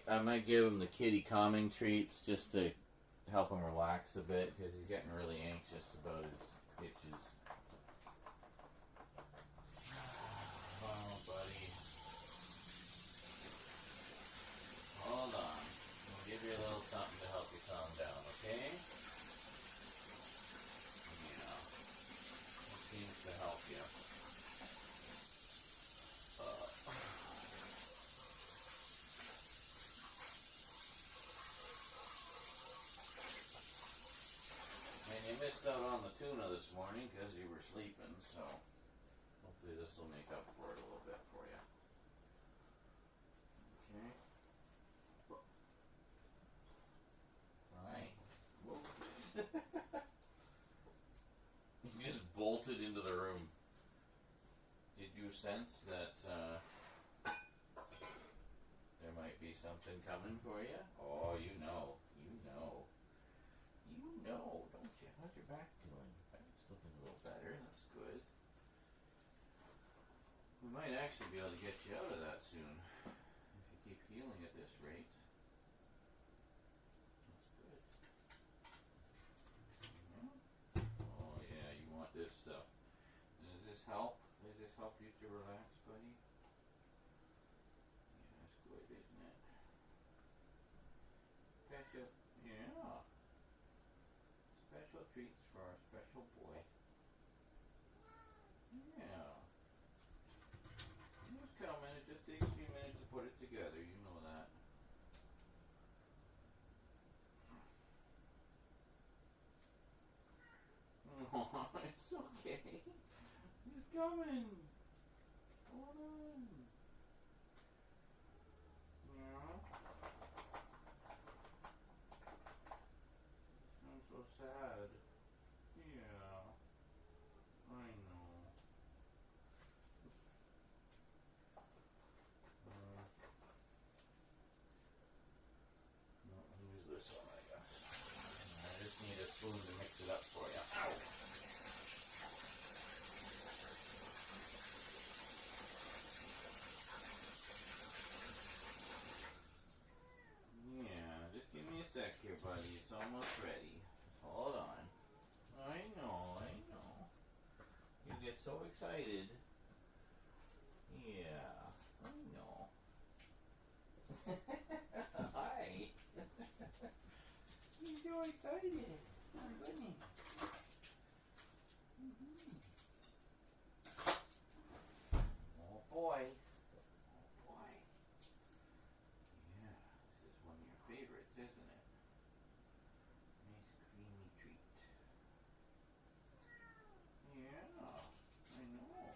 I might give him the kitty calming treats just to help him relax a bit because he's getting really anxious about his itches. Oh, buddy. Hold on. We'll give you a little something to help you calm down, okay? Yeah. It seems to help you. And you missed out on the tuna this morning because you were sleeping, so hopefully this will make up for it a little bit for you. Okay. Alright. You just bolted into the room. Did you sense that there might be something coming for you? Oh, you know. You know. You know, don't you? How's your back doing? Back's looking a little better. That's good. We might actually be able to get you out of that soon if you keep healing at this rate. That's good. Yeah. Oh yeah, you want this stuff. Does this help? Does this help you to relax, buddy? Yeah, that's good, isn't it? Special, yeah. Special treats for our special boy. Yeah. Just coming. It just takes a few minutes to put it together. You know that. Oh, it's okay. He's coming. Hold on. Yeah. I'm so sad. Yeah. I know. No, I'll use this one, I guess. I just need a spoon to mix it up for you. Ow! Yeah, just give me a sec here, buddy. It's almost ready. Just hold on. I know, I know. You get so excited. Yeah, I know. Hi. You're so excited. Oh, goodness. Oh, boy. Oh, boy. Yeah, this is one of your favorites, isn't it? Nice creamy treat. Yeah, I know. Yeah.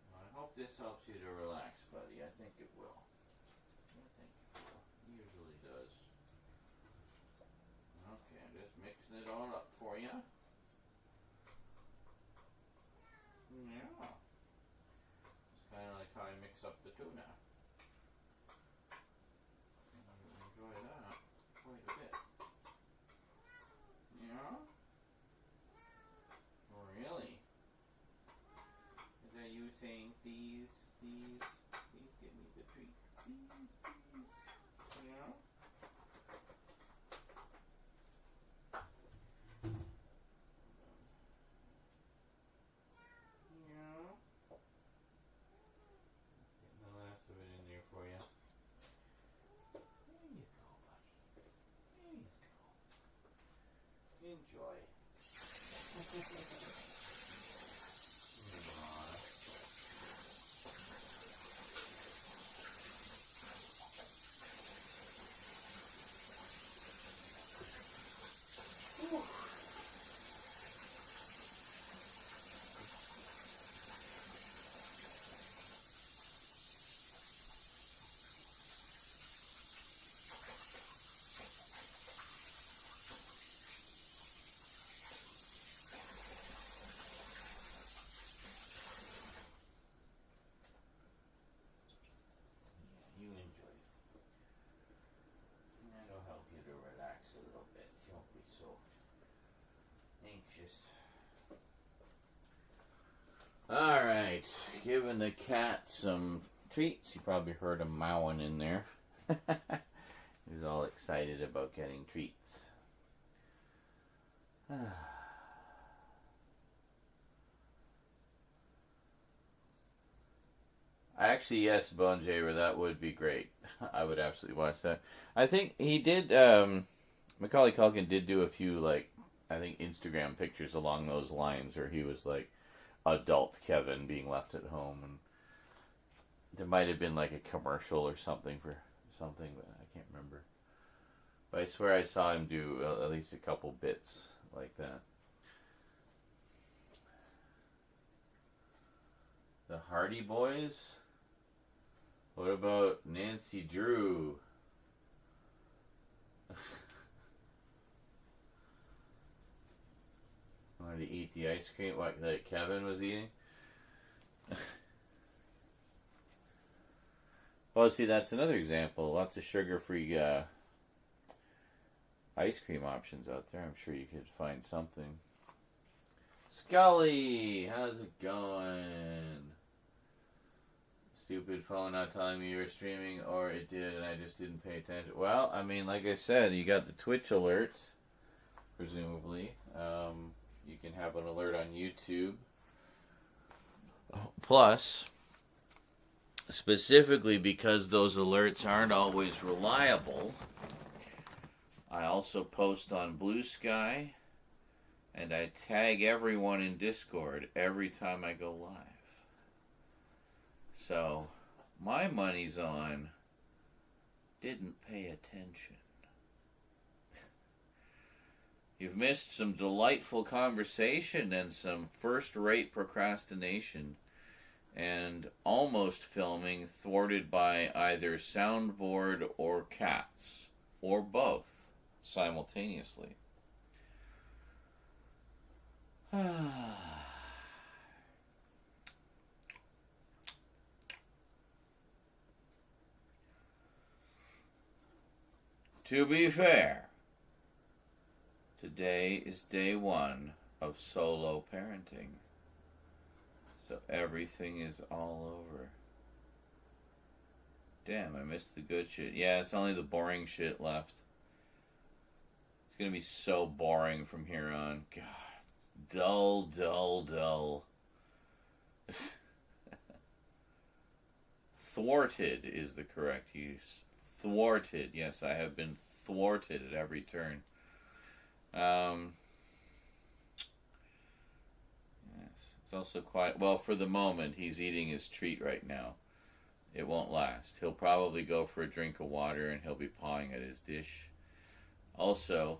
I hope this helps you to relax, buddy. I think it will. I think it will. It usually does. Okay, I'm just mixing it all up for you. Yeah. It's kind of like how I mix up the tuna. You enjoy that quite a bit. Yeah? Oh, really? Is that you saying, please, please, please give me the treat? Please, please. Yeah? Yeah? Getting the last of it in there for you. There you go, buddy. There you go. Enjoy. so anxious. Alright, giving the cat some treats. You probably heard him mowing in there. He was all excited about getting treats. Actually, yes, Bone Jaber, that would be great. I would absolutely watch that. I think he did, Macaulay Culkin did do a few, like, I think Instagram pictures along those lines where he was, like, adult Kevin being left at home. And there might have been, like, a commercial or something for something, but I can't remember. But I swear I saw him do at least a couple bits like that. The Hardy Boys? What about Nancy Drew? Wanted to eat the ice cream like that Kevin was eating? Well, see, that's another example. Lots of sugar-free ice cream options out there. I'm sure you could find something. Scully! How's it going? Stupid phone not telling me you were streaming, or it did and I just didn't pay attention. Well, I mean, like I said, you got the Twitch alerts, presumably. You can have an alert on YouTube. Plus, specifically because those alerts aren't always reliable, I also post on Blue Sky, and I tag everyone in Discord every time I go live. So, my money's on didn't pay attention. You've missed some delightful conversation and some first-rate procrastination and almost filming thwarted by either soundboard or cats, or both, simultaneously. To be fair, today is day one of solo parenting. So everything is all over. Damn, I missed the good shit. Yeah, it's only the boring shit left. It's gonna be so boring from here on. God, it's dull, dull, dull. Thwarted is the correct use. Thwarted. Yes, I have been thwarted at every turn. Yes, it's also quite... Well, for the moment, he's eating his treat right now. It won't last. He'll probably go for a drink of water and he'll be pawing at his dish. Also,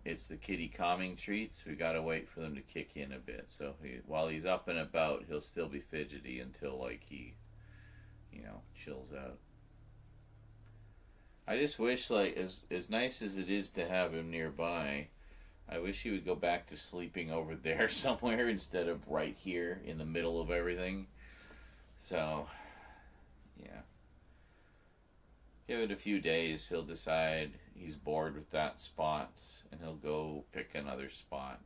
it's the kitty calming treats. We gotta wait for them to kick in a bit. So while he's up and about, he'll still be fidgety until, like, he, chills out. I just wish, like, as nice as it is to have him nearby, I wish he would go back to sleeping over there somewhere instead of right here in the middle of everything. So, yeah. Give it a few days, he'll decide he's bored with that spot, and he'll go pick another spot.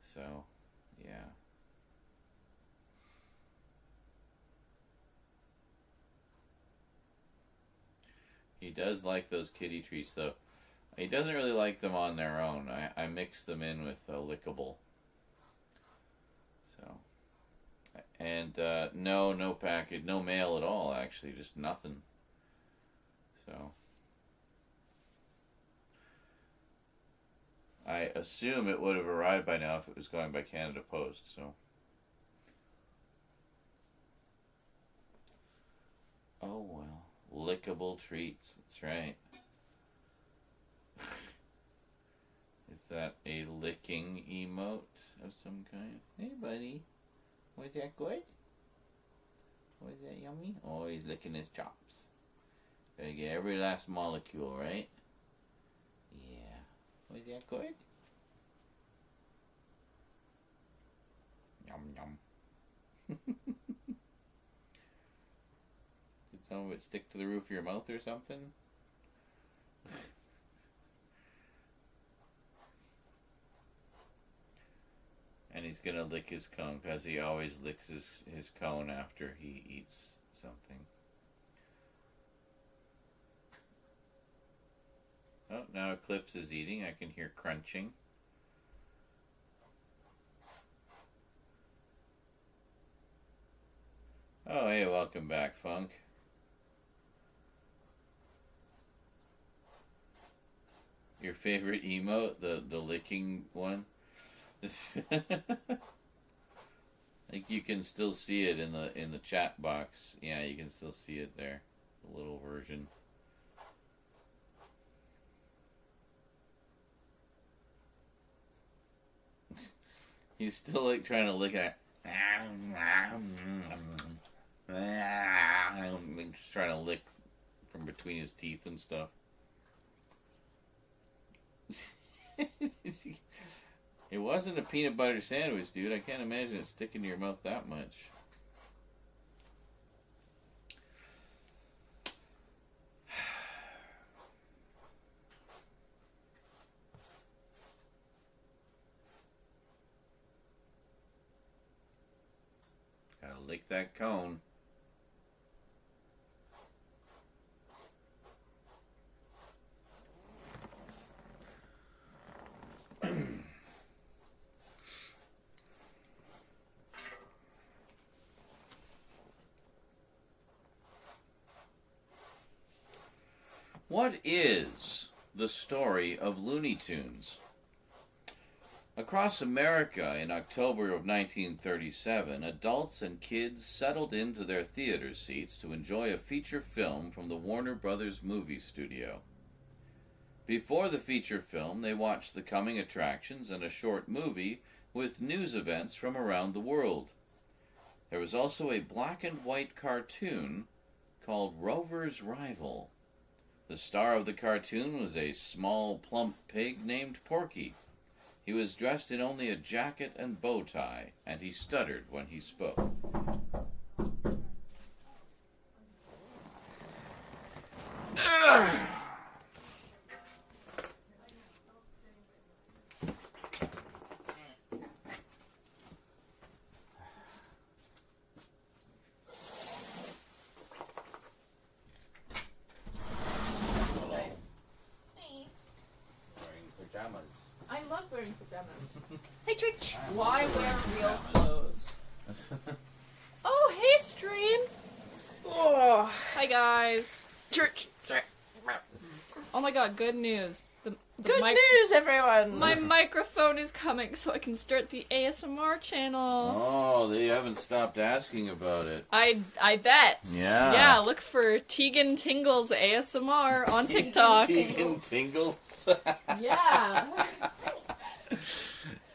So, yeah. He does like those kitty treats, though. He doesn't really like them on their own. I mix them in with a lickable. So. And no package, no mail at all, actually. Just nothing. So. I assume it would have arrived by now if it was going by Canada Post, so. Oh, well. Lickable treats, that's right. Is that a licking emote of some kind? Hey, buddy. Was that good? Was that yummy? Oh, he's licking his chops. Gotta get every last molecule, right? Yeah. Was that good? Yum, yum. Did some of it stick to the roof of your mouth or something? And he's gonna lick his cone, because he always licks his cone after he eats something. Oh, now Eclipse is eating. I can hear crunching. Oh, hey, welcome back, Funk. Your favorite emote, the licking one? I think you can still see it in the chat box. Yeah, you can still see it there. The little version. He's still like trying to lick at. Just trying to lick from between his teeth and stuff. It wasn't a peanut butter sandwich, dude. I can't imagine it sticking to your mouth that much. Gotta lick that cone. What is the story of Looney Tunes? Across America in October of 1937, adults and kids settled into their theater seats to enjoy a feature film from the Warner Brothers movie studio. Before the feature film, they watched the coming attractions and a short movie with news events from around the world. There was also a black and white cartoon called Rover's Rival. The star of the cartoon was a small, plump pig named Porky. He was dressed in only a jacket and bow tie, and he stuttered when he spoke. I love wearing pajamas. Hey, Twitch. Why wear real clothes? Oh, hey, stream. Oh, hi, guys. Church. Oh my God, good news. Good news, everyone. My microphone is coming, so I can start the ASMR channel. Oh, they haven't stopped asking about it. I bet. Yeah. Yeah, look for Tegan Tingles ASMR on TikTok. Tegan Tingles? Yeah.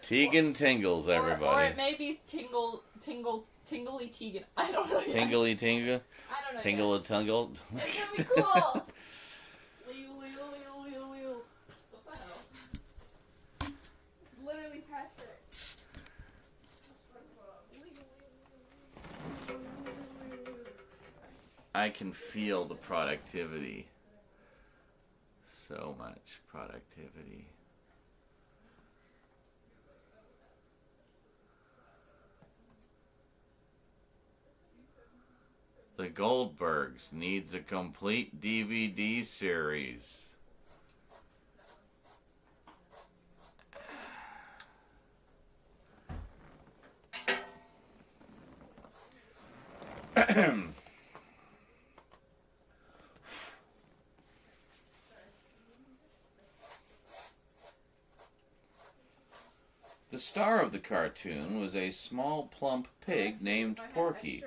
Tegan Tingles, everybody. Or it may be Tingly Tegan. I don't know yet. Tingly Tingle? I don't know Tingle a Tingle? It's gonna be cool. What the hell? It's literally Patrick. I can feel the productivity. So much productivity. The Goldbergs needs a complete DVD series. The star of the cartoon was a small, plump pig named Porky.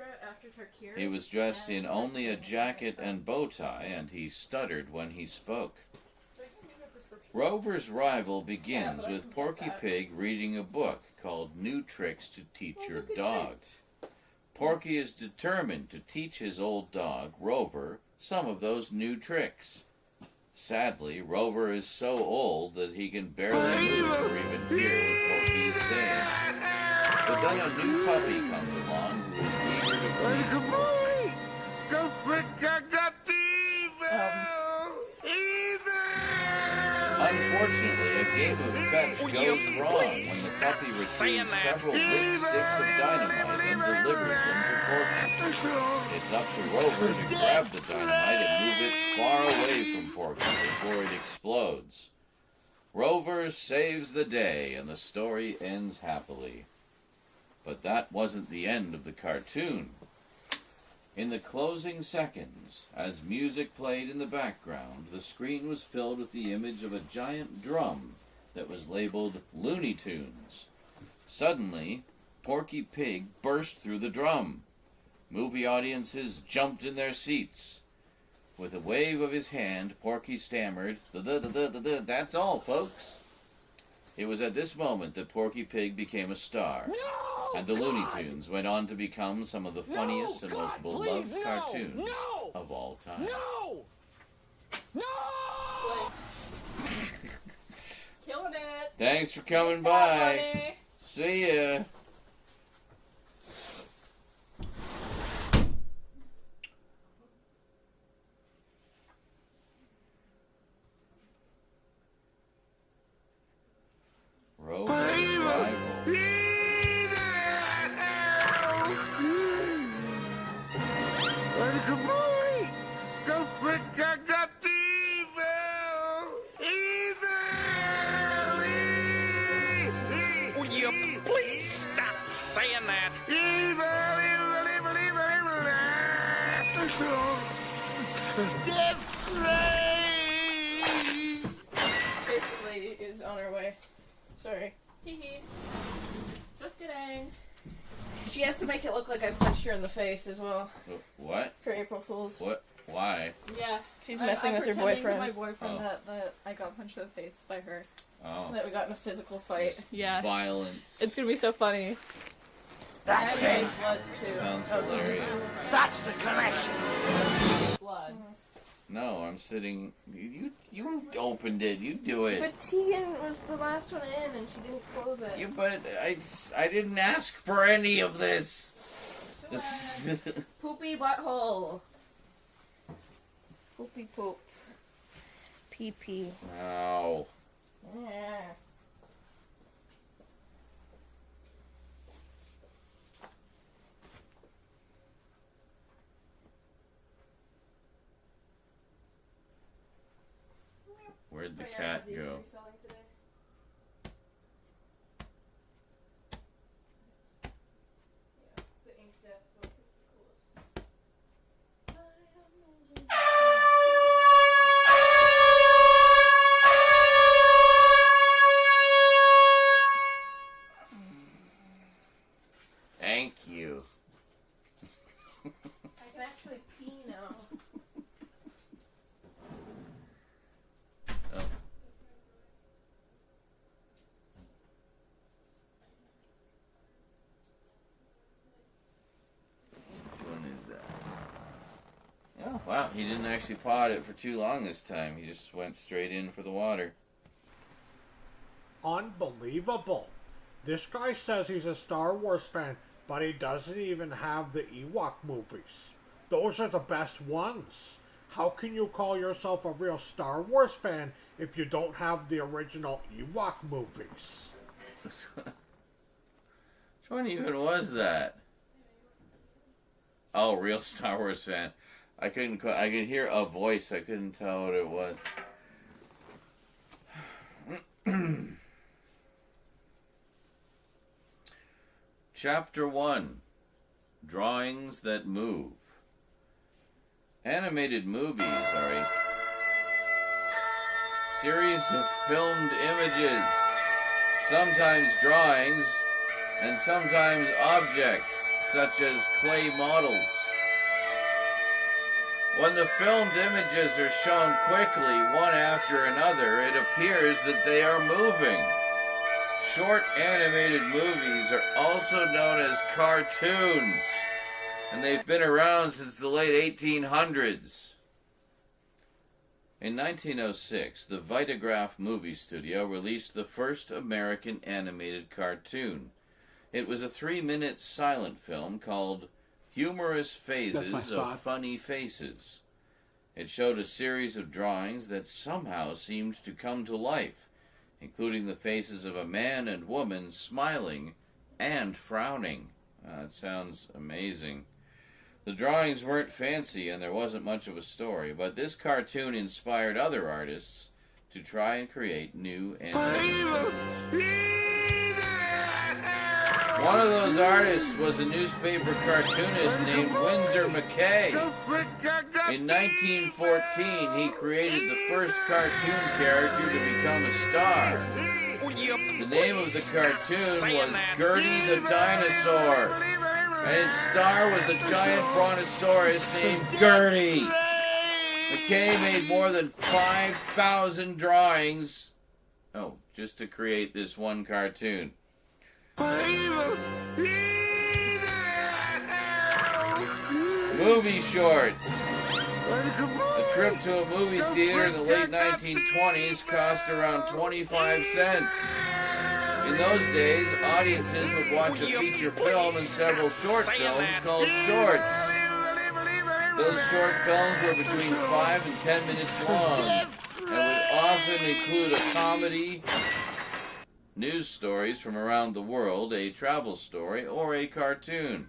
He was dressed in only a jacket and bow tie, and he stuttered when he spoke. Rover's Rival begins with Porky Pig reading a book called New Tricks to Teach Your Dog. Porky is determined to teach his old dog, Rover, some of those new tricks. Sadly, Rover is so old that he can barely move or even hear what Porky is saying. But then a new puppy comes along who is eager to learn. Unfortunately, a game of fetch goes wrong when the puppy retrieves several big sticks of dynamite and delivers them to Porky. It's up to Rover to grab the dynamite and move it far away from Porky before it explodes. Rover saves the day and the story ends happily. But that wasn't the end of the cartoon. In the closing seconds, as music played in the background, the screen was filled with the image of a giant drum that was labeled Looney Tunes. Suddenly, Porky Pig burst through the drum. Movie audiences jumped in their seats. With a wave of his hand, Porky stammered, "That's all, folks." It was at this moment that Porky Pig became a star, and the Looney Tunes went on to become some of the funniest and most beloved cartoons of all time. Killing it. Thanks for coming by. See ya. Rover's rival. Little boy, don't forget I got the evil. Will you please stop saying that? Evil. Death ray. Facebook lady is on her way. Sorry. Hee. Just kidding. She has to make it look like I punched her in the face as well. What? For April Fools. What? Why? Yeah. She's messing with her pretending boyfriend. To my boyfriend Oh. that I got punched in the face by her. Oh. That we got in a physical fight. Yeah. Violence. It's gonna be so funny. I had to make blood too. Sounds Oh, hilarious. That's the connection. Blood. No, I'm sitting. You opened it. You do it. But Tegan was the last one in, and she didn't close it. Yeah, but I didn't ask for any of this. Poopy butthole. Poopy poop. Pee pee. Ow. Yeah. Where'd the Oh, yeah, cat these go? are selling today. Yeah, the Ink Death book is the coolest. Thank you. I can actually pee now. Oh. Which one is that? Oh, wow. He didn't actually pot it for too long this time. He just went straight in for the water. Unbelievable. This guy says he's a Star Wars fan, but he doesn't even have the Ewok movies. Those are the best ones. How can you call yourself a real Star Wars fan if you don't have the original Ewok movies? Which one even was that? Oh, real Star Wars fan. I could hear a voice. I couldn't tell what it was. Chapter 1. Drawings that Move. Animated movies are a series of filmed images, sometimes drawings, and sometimes objects, such as clay models. When the filmed images are shown quickly, one after another, it appears that they are moving. Short animated movies are also known as cartoons, and they've been around since the late 1800s. In 1906, the Vitagraph Movie Studio released the first American animated cartoon. It was a 3-minute silent film called Humorous Phases of Funny Faces. It showed a series of drawings that somehow seemed to come to life, including the faces of a man and woman smiling and frowning. That sounds amazing. The drawings weren't fancy and there wasn't much of a story, but this cartoon inspired other artists to try and create new animated films. One of those artists was a newspaper cartoonist named Winsor McKay. In 1914, he created the first cartoon character to become a star. The name of the cartoon was Gertie the Dinosaur, and its star was a giant brontosaurus named Gertie. McKay made more than 5,000 drawings, just to create this one cartoon. Movie shorts. A trip to a movie theater in the late 1920s cost around 25 cents. In those days, audiences would watch a feature film and several short films called shorts. Those short films were between 5 and 10 minutes long and would often include a comedy, news stories from around the world, a travel story, or a cartoon.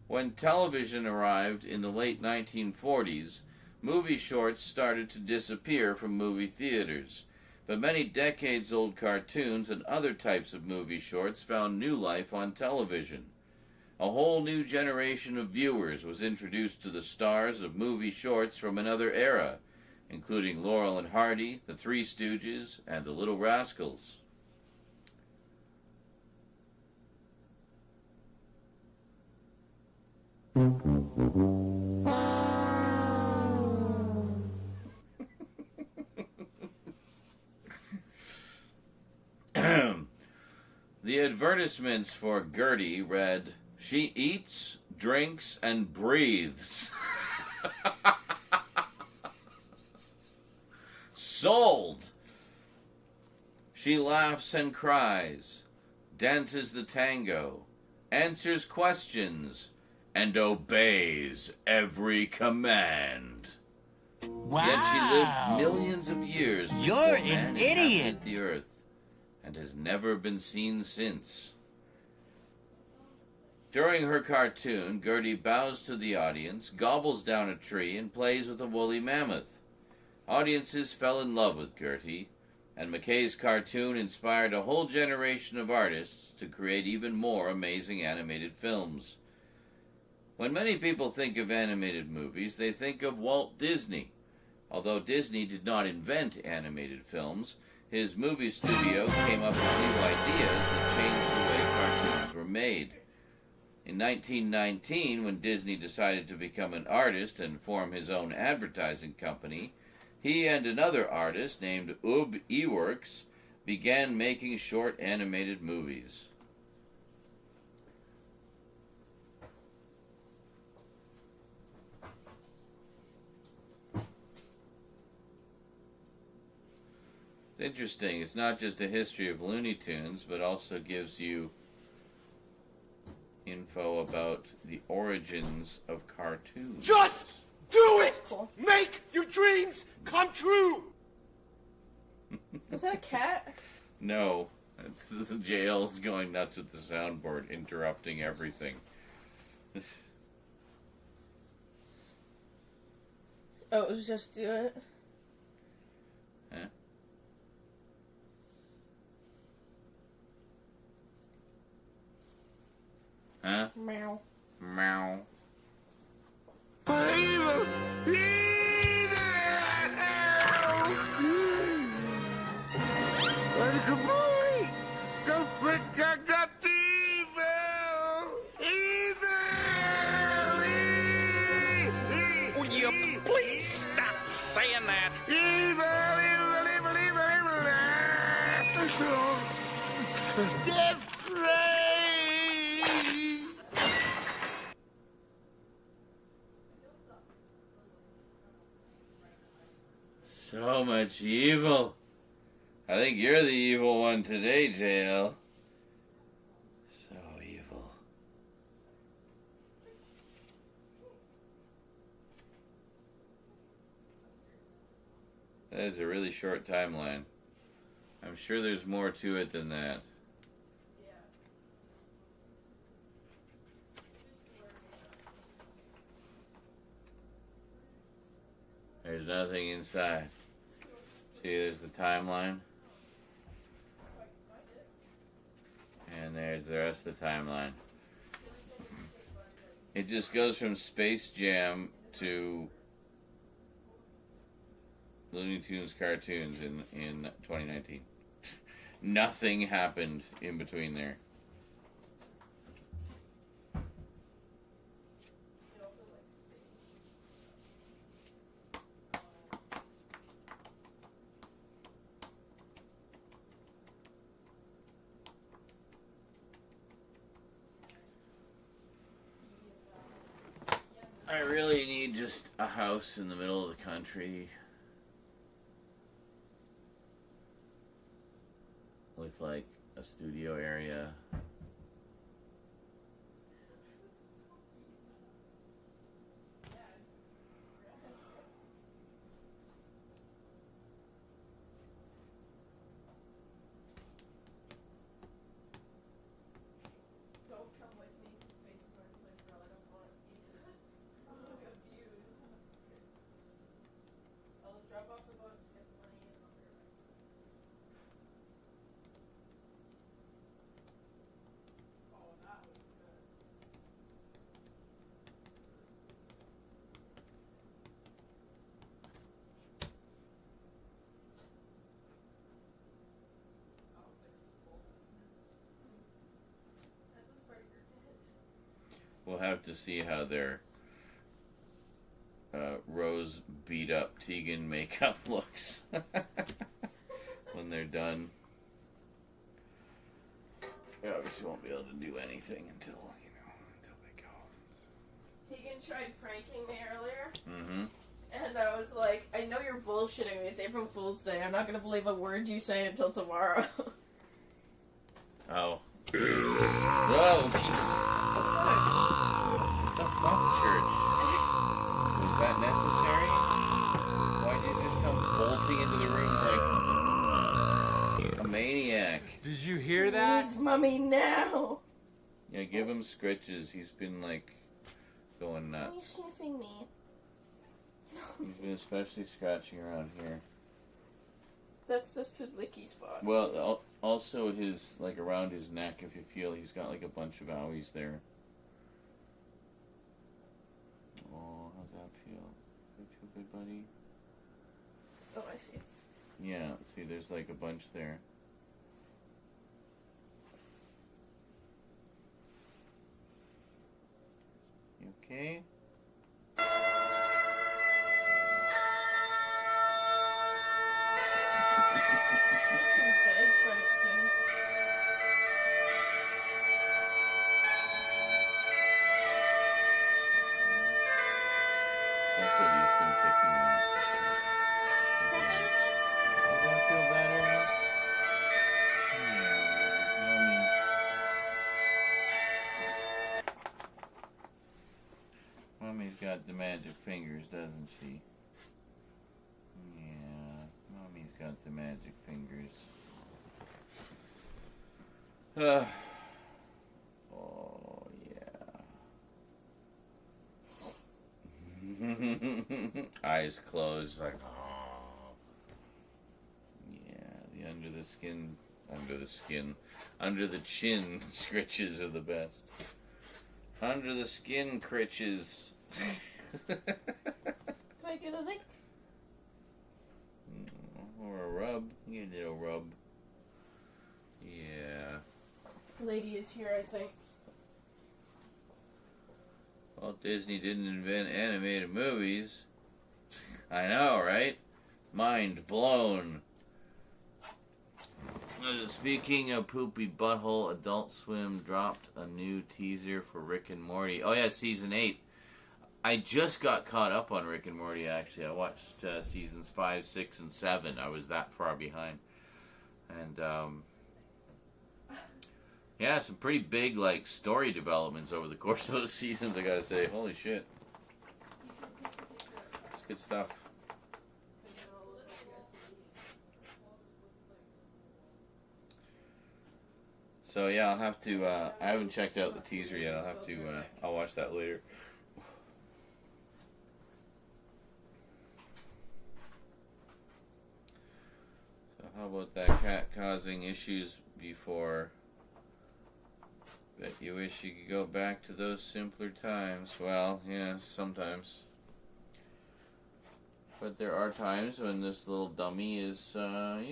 When television arrived in the late 1940s, movie shorts started to disappear from movie theaters. But many decades-old cartoons and other types of movie shorts found new life on television. A whole new generation of viewers was introduced to the stars of movie shorts from another era, including Laurel and Hardy, the Three Stooges, and the Little Rascals. The advertisements for Gertie read, "She eats, drinks, and breathes." Sold! She laughs and cries, dances the tango, answers questions, and obeys every command. Wow. Yet she lived millions of years before You're man an idiot. inhabited the earth, and has never been seen since. During her cartoon, Gertie bows to the audience, gobbles down a tree, and plays with a woolly mammoth. Audiences fell in love with Gertie, and McKay's cartoon inspired a whole generation of artists to create even more amazing animated films. When many people think of animated movies, they think of Walt Disney. Although Disney did not invent animated films, his movie studio came up with new ideas that changed the way cartoons were made. In 1919, when Disney decided to become an artist and form his own advertising company, he and another artist named Ub Iwerks began making short animated movies. It's interesting. It's not just a history of Looney Tunes, but also gives you info about the origins of cartoons. Just do it! Cool. Make your dreams come true! Is that a cat? No, it's the jail's going nuts with the soundboard, interrupting everything. Oh, it was just do it. Huh? Huh? Meow. Meow. Little boy, don't forget I got the evil. Will you please stop saying that? Death ray. So much evil. I think you're the evil one today, JL. So evil. That is a really short timeline. I'm sure there's more to it than that. There's nothing inside. See, there's the timeline. And there's the rest of the timeline. It just goes from Space Jam to Looney Tunes cartoons in 2019. Nothing happened in between there. I really need just a house in the middle of the country with like a studio area. We'll have to see how their rose beat up Tegan makeup looks when they're done. They obviously won't be able to do anything until they go. Tegan tried pranking me earlier. Mm-hmm. And I was like, I know you're bullshitting me. It's April Fool's Day. I'm not going to believe a word you say until tomorrow. Oh. Oh, Jesus. What the fuck, church? Was that necessary? Why did you just come bolting into the room like a maniac? Did you hear that? Needs mommy now. Yeah, give him scritches. He's been like going He's nuts. sniffing me. He's been especially scratching around here. That's just his licky spot. Well, also his, like, around his neck, if you feel, he's got, like, a bunch of owies there. Oh, how's that feel? Does that feel good, buddy? Oh, I see. Yeah, see, there's, like, a bunch there. You okay? That's what he's been picking on. Does that feel better? Yeah, Mommy's got the magic fingers, doesn't she? Yeah, Mommy's got the magic fingers. Oh, yeah. Eyes closed, like, oh. Yeah, the under the chin scritches are the best. Under the skin critches. Can I get a lick? Or a rub. You get a little rub. Yeah. Lady is here, I think. Walt Disney didn't invent animated movies. I know, right? Mind blown. Speaking of poopy butthole, Adult Swim dropped a new teaser for Rick and Morty. Oh yeah, season 8. I just got caught up on Rick and Morty, actually. I watched seasons 5, 6, and 7. I was that far behind. And, yeah, some pretty big, like, story developments over the course of those seasons, I gotta say. Holy shit. It's good stuff. So yeah, I'll have to. I haven't checked out the teaser yet. I'll have to. I'll watch that later. So how about that cat causing issues before? Bet you wish you could go back to those simpler times. Well, yeah, sometimes. But there are times when this little dummy is, you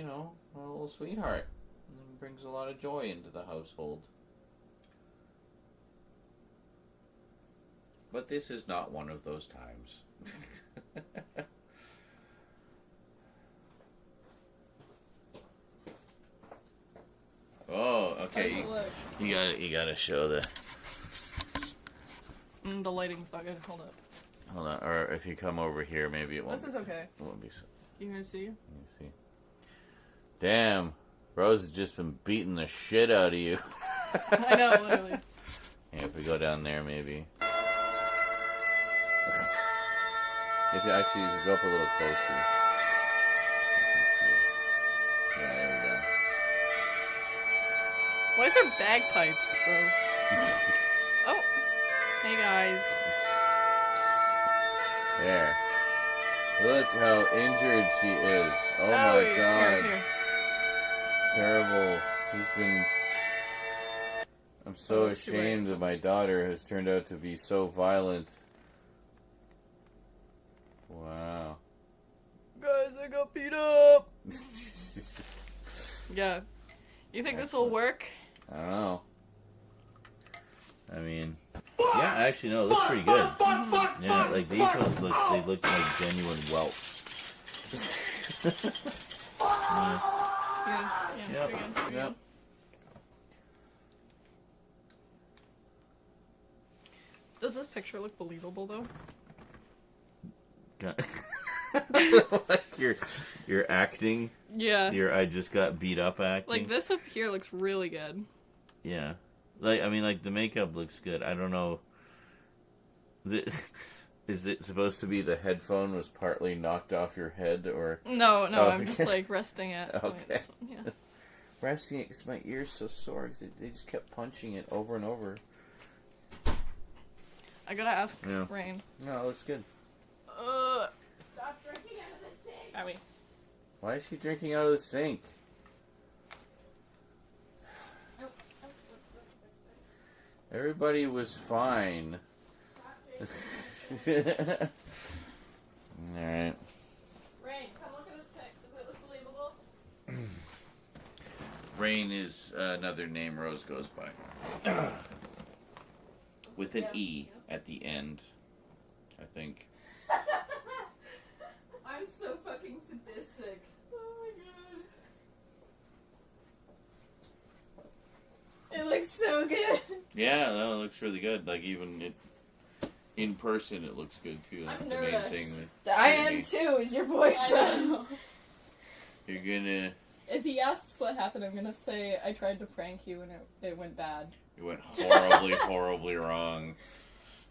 know, a little sweetheart. And brings a lot of joy into the household. But this is not one of those times. Oh, okay. You gotta show the. The lighting's not good. Hold up. Hold on, or if you come over here, maybe it won't. This is okay. It won't be. You guys see? Let me see. Damn, Rose has just been beating the shit out of you. I know, literally. Yeah, if we go down there, maybe. If you actually go up a little closer. Yeah, there we go. Why is there bagpipes, bro? Oh, hey guys. There. Look how injured she is. Oh my god. Here. Terrible. He's been... I'm so ashamed that my daughter has turned out to be so violent. Wow. Guys, I got beat up! Yeah. You think this will work? I don't know. I mean... Yeah, actually, no, it looks pretty good. Yeah, like these ones they look like genuine welts. Yeah, pretty good. Yep. Does this picture look believable, though? Like you're acting? Yeah. I just got beat up acting? Like, this up here looks really good. Yeah. Like, I mean, like, the makeup looks good. I don't know. Is it supposed to be the headphone was partly knocked off your head, or... No, Oh, I'm just, like, resting it. Okay. Yeah. Resting it because my ear's so sore because they just kept punching it over and over. I gotta ask Rain. No, it looks good. Stop drinking out of the sink! Are we? Why is she drinking out of the sink? Everybody was fine. Alright. Rain, come look at this pic. Does it look believable? Rain is another name Rose goes by. With an E at the end, I think. I'm so fucking sadistic. Oh my god. It looks so good. Yeah, no, it looks really good. Like, even in person, it looks good, too. That's I'm the nervous. main thing. I am, too. Is your boyfriend. You're gonna... If he asks what happened, I'm gonna say I tried to prank you and it went bad. It went horribly, horribly wrong.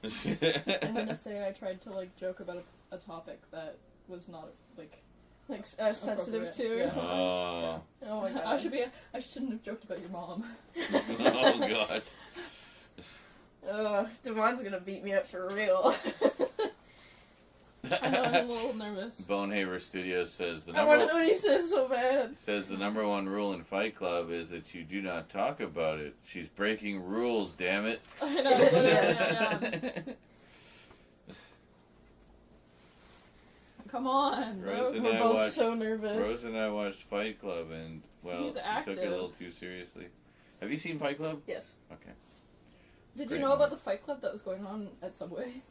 I'm gonna say I tried to, like, joke about a topic that was not, like sensitive to or something. Oh. Oh my god. I shouldn't have joked about your mom. Oh god. Devon's gonna beat me up for real. I know, I'm a little nervous. Bonehaver Studios says I want to know what he says so bad. Says the number one rule in Fight Club is that you do not talk about it. She's breaking rules, damn it. I know, yeah. Come on. Rose and We're I both watched, so nervous. Rose and I watched Fight Club, and, well, He's she active. took it a little too seriously. Have you seen Fight Club? Yes. Okay. Did Great you know about the Fight Club that was going on at Subway?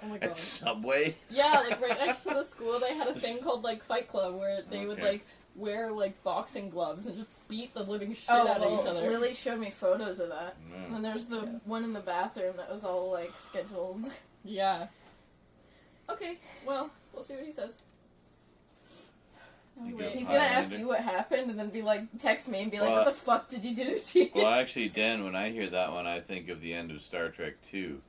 Oh my god. At Subway? Yeah, like right next to the school they had a thing called like Fight Club where they would Okay. like wear like boxing gloves and just beat the living shit out of each other. Lily showed me photos of that. No. And there's the one in the bathroom that was all like scheduled. Yeah. Okay, well, we'll see what he says. You Wait. get He's gonna high ask under- you what happened and then be like, text me and be like, Well, what the fuck did you do to you? Well, actually, Dan, when I hear that one, I think of the end of Star Trek 2.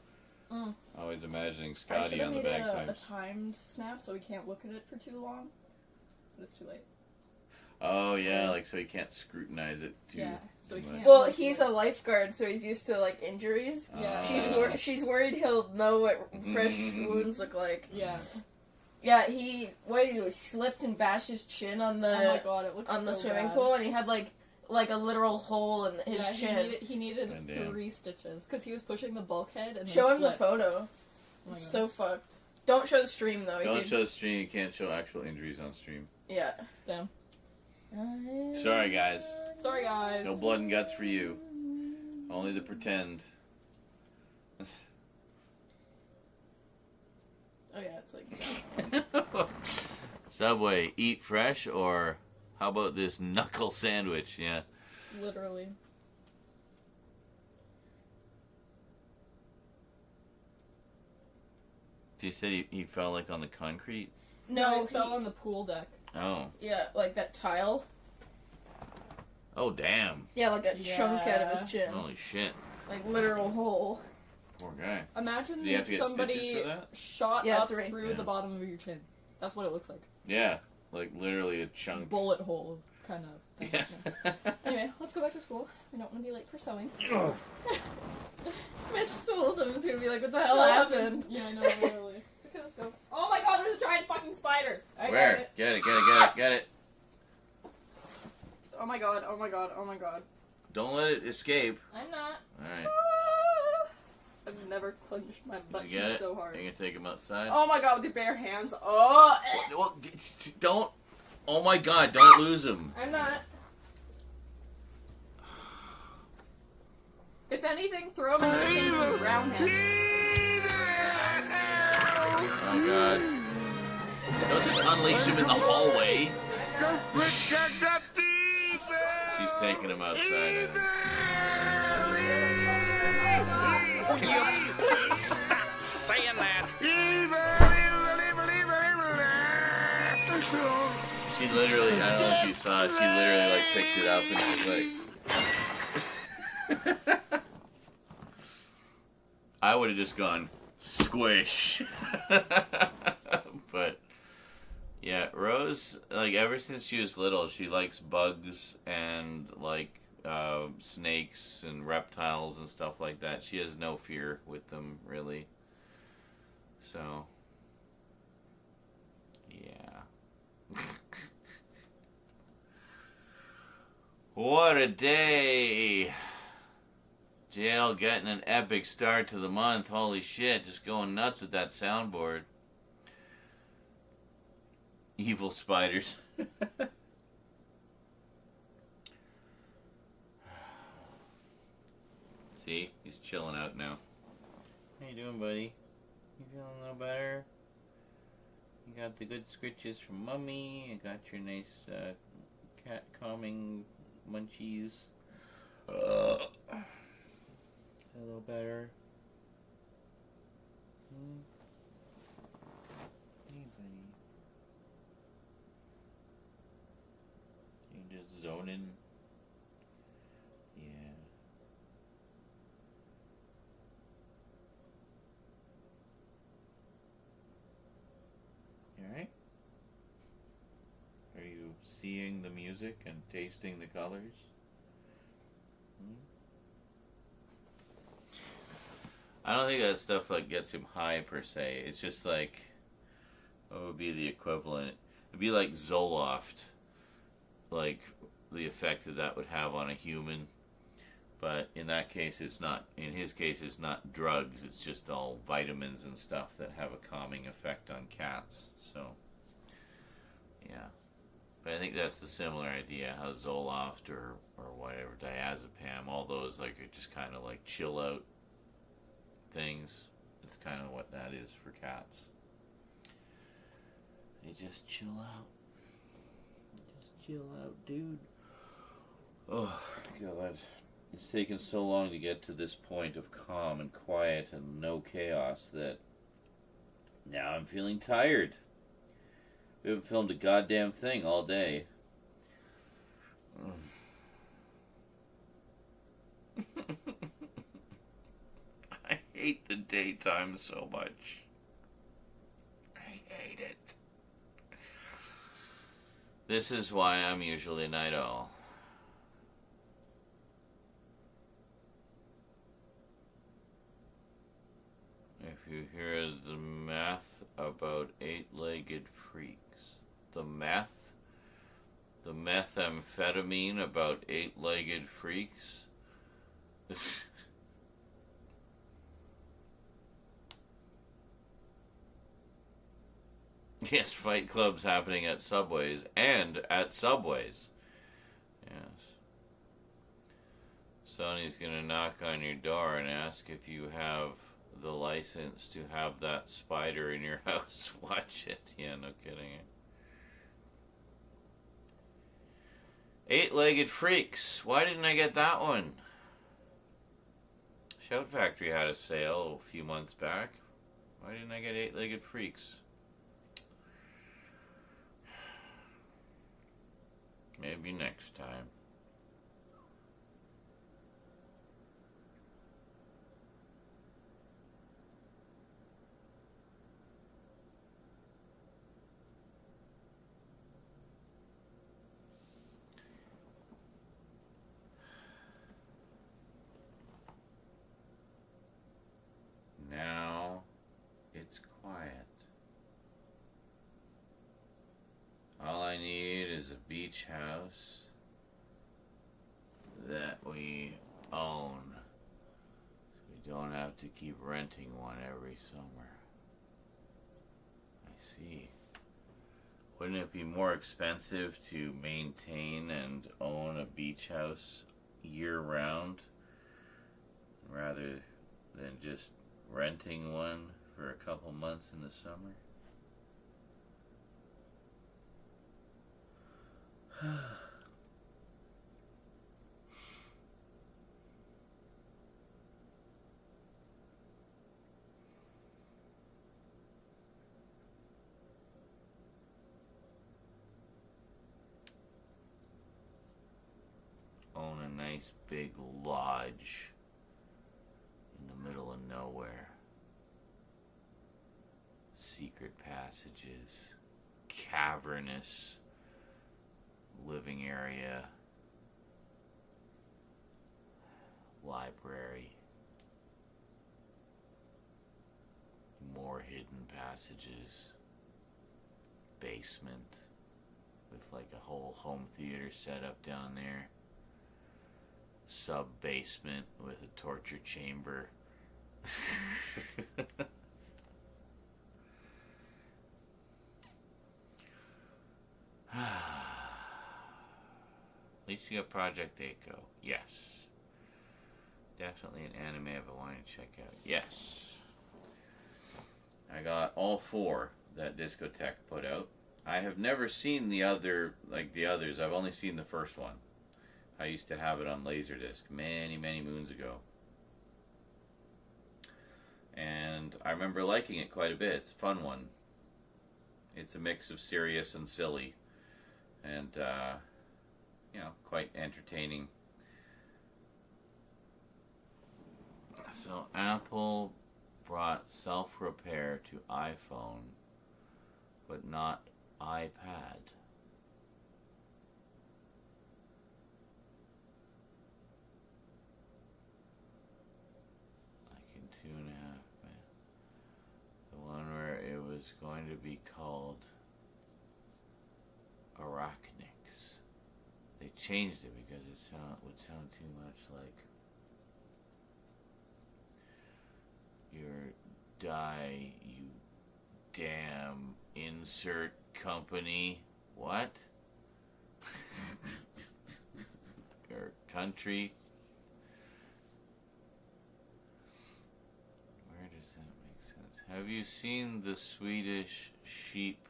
Always imagining I should Scotty have on the made a bagpipes. timed snap so we can't look at it for too long. But it's too late. Oh yeah, like so he can't scrutinize it too. Yeah, so he much. can't. Well, he's a lifeguard, so he's used to like injuries. Yeah. She's worried he'll know what fresh wounds look like. Yeah. Yeah, what did he do? He slipped and bashed his chin on the Oh my god, it looks the so swimming bad. pool, and he had like a literal hole in his Yeah, chin. he needed Damn. 3 stitches because he was pushing the bulkhead and Show then him the slipped. photo. Oh my So fucked. Don't show the stream though. Don't show the stream. You can't show actual injuries on stream. Yeah. Damn. Sorry, guys. Sorry, guys. No blood and guts for you. Only the pretend. Oh yeah, it's like. Subway, eat fresh, or how about this knuckle sandwich? Yeah. Literally. He said he fell like on the concrete. No, he fell on the pool deck. Oh. Yeah, like that tile. Oh damn. Yeah, like a chunk out of his chin. Holy shit. Like literal hole. Poor guy. Imagine Do you have to if get somebody stitches for that? shot Yeah, up 3. through Yeah. the bottom of your chin. That's what it looks like. Yeah, like literally a chunk. Bullet hole, kind of. Yeah. Anyway, let's go back to school. I don't want to be late for sewing. Miss Stoltham is gonna be like, what the hell happened? Yeah, I know, literally. Okay, let's go. Oh my god, there's a giant fucking spider! I Where? got it. Get it. Oh my god, oh my god, oh my god. Don't let it escape. I'm not. Alright. I've never clenched my Did butt you get cheeks it? so hard. Are you gonna take him outside? Oh my god, with your bare hands. Oh! Well, don't. Oh my god, don't lose him. I'm not. If anything, throw him in the sink with brown hand. Oh god. Don't just unleash him in the hallway. She's taking him outside, I think. Stop saying that. She literally, I don't know if you saw it, she literally like picked it up and was like... I would have just gone, squish. But, yeah, Rose, like, ever since she was little, she likes bugs and, like, snakes and reptiles and stuff like that. She has no fear with them, really. So, yeah. What a day! Jail getting an epic start to the month. Holy shit, just going nuts with that soundboard. Evil spiders. See, he's chilling out now. How you doing, buddy? You feeling a little better? You got the good scritches from Mummy. You got your nice cat calming munchies. A little better. Hey, buddy. You just zoning. Yeah. You alright? Are you seeing the music and tasting the colors? I don't think that stuff like gets him high per se. It's just like, what would be the equivalent? It'd be like Zoloft, like the effect that would have on a human. But in that case, it's not. In his case, it's not drugs. It's just all vitamins and stuff that have a calming effect on cats. So, yeah. But I think that's the similar idea. How Zoloft or whatever, diazepam, all those like are just kind of like chill out things. It's kind of what that is for cats. They just chill out. Just chill out, dude. Oh, God. It's taken so long to get to this point of calm and quiet and no chaos that now I'm feeling tired. We haven't filmed a goddamn thing all day. I hate the daytime so much. I hate it. This is why I'm usually a night owl. If you hear the math about eight-legged freaks, the methamphetamine about eight-legged freaks. Yes, fight clubs happening at Subways and at Subways. Yes. Sony's gonna knock on your door and ask if you have the license to have that spider in your house. Watch it. Yeah, no kidding. Eight-legged freaks. Why didn't I get that one? Shout Factory had a sale a few months back. Why didn't I get eight-legged freaks? Maybe next time. Now it's quiet. All I need is a beach house that we own, so we don't have to keep renting one every summer. I see. Wouldn't it be more expensive to maintain and own a beach house year-round rather than just renting one for a couple months in the summer? Own a nice big lodge in the middle of nowhere. Secret passages, cavernous living area, library, more hidden passages, basement with like a whole home theater set up down there, sub-basement with a torture chamber. At least you got Project Echo. Yes. Definitely an anime I've been wanting to check out. Yes. I got all four that Discotech put out. I have never seen the others. I've only seen the first one. I used to have it on Laserdisc many, many moons ago. And I remember liking it quite a bit. It's a fun one. It's a mix of serious and silly. And, quite entertaining. So Apple brought self-repair to iPhone, but not iPad. Like in 2.5 minutes. The one where it was going to be called Arachnix. They changed it because it would sound too much like your you damn insert company. What? Or country. Where does that make sense? Have you seen the Swedish sheep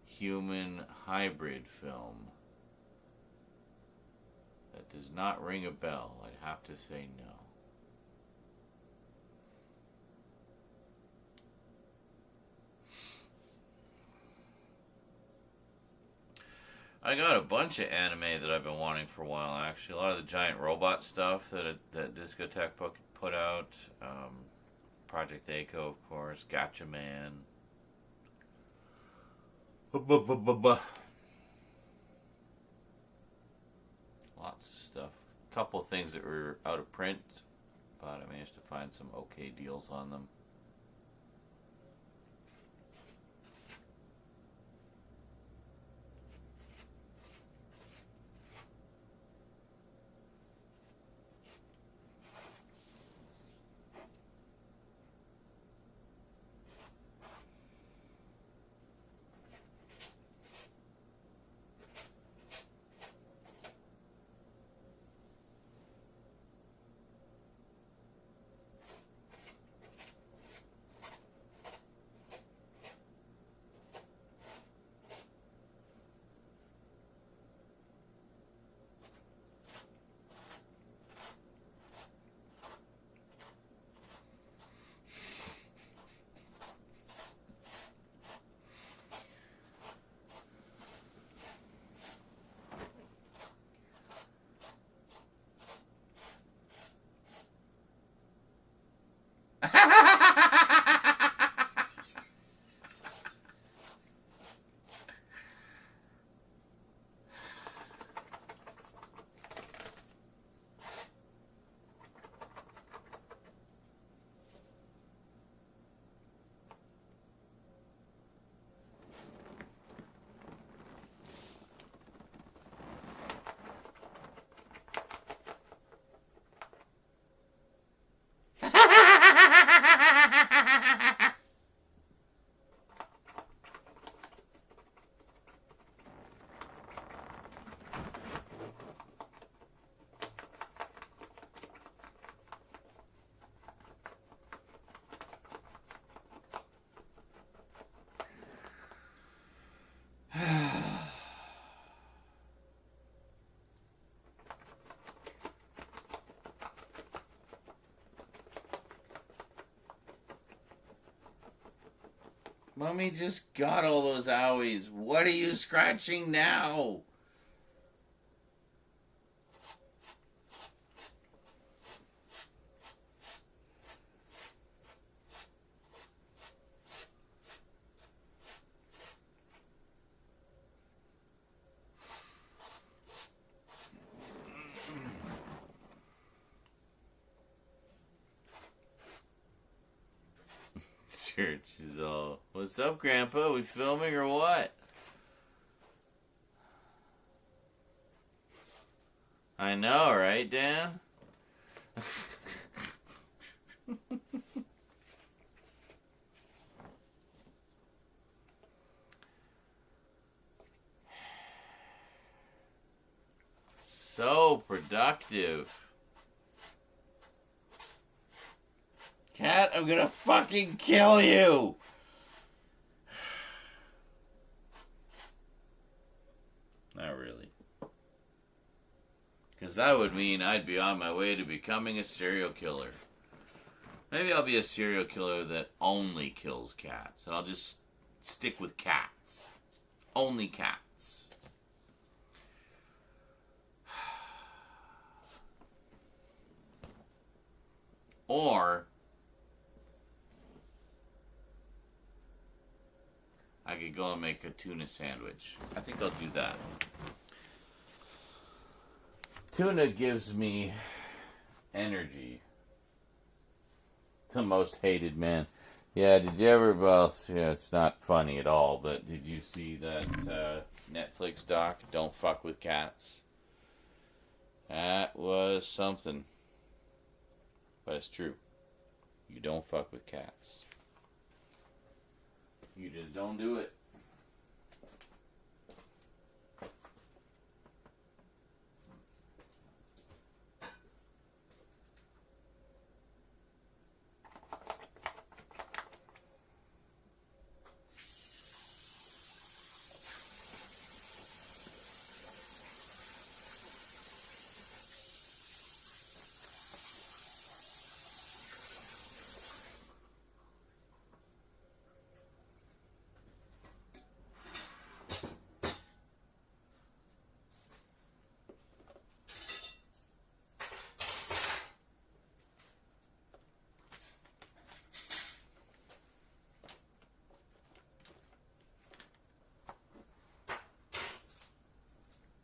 human hybrid film? That does not ring a bell. I'd have to say no. I got a bunch of anime that I've been wanting for a while, actually. A lot of the giant robot stuff that Discotech put out. Project Echo, of course. Gacha Man. couple things that were out of print, but I managed to find some okay deals on them. Mommy just got all those owies. What are you scratching now? Church is all, what's up, Grandpa? We filming or what? I know, right, Dan? So productive. Cat, I'm gonna fucking kill you! Not really. Because that would mean I'd be on my way to becoming a serial killer. Maybe I'll be a serial killer that only kills cats. And I'll just stick with cats. Only cats. Or I could go and make a tuna sandwich. I think I'll do that. Tuna gives me energy. The most hated man. Yeah, did you ever, well, yeah, it's not funny at all, but did you see that Netflix doc, Don't Fuck with Cats? That was something. But it's true. You don't fuck with cats. You just don't do it.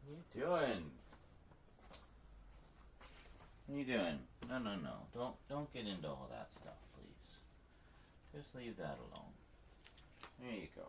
What are you doing? are you doing? No. Don't get into all that stuff, please. Just leave that alone. There you go.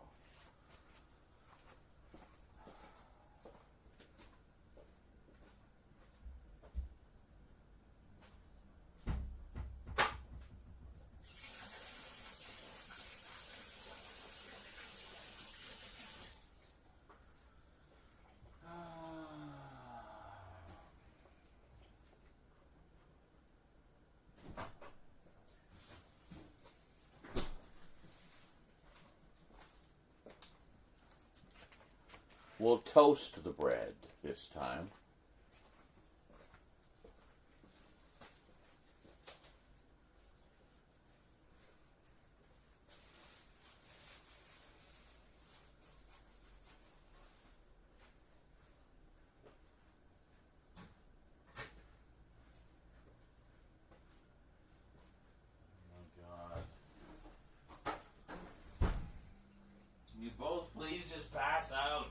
We'll toast the bread this time. Oh, God. Can you both please just pass out?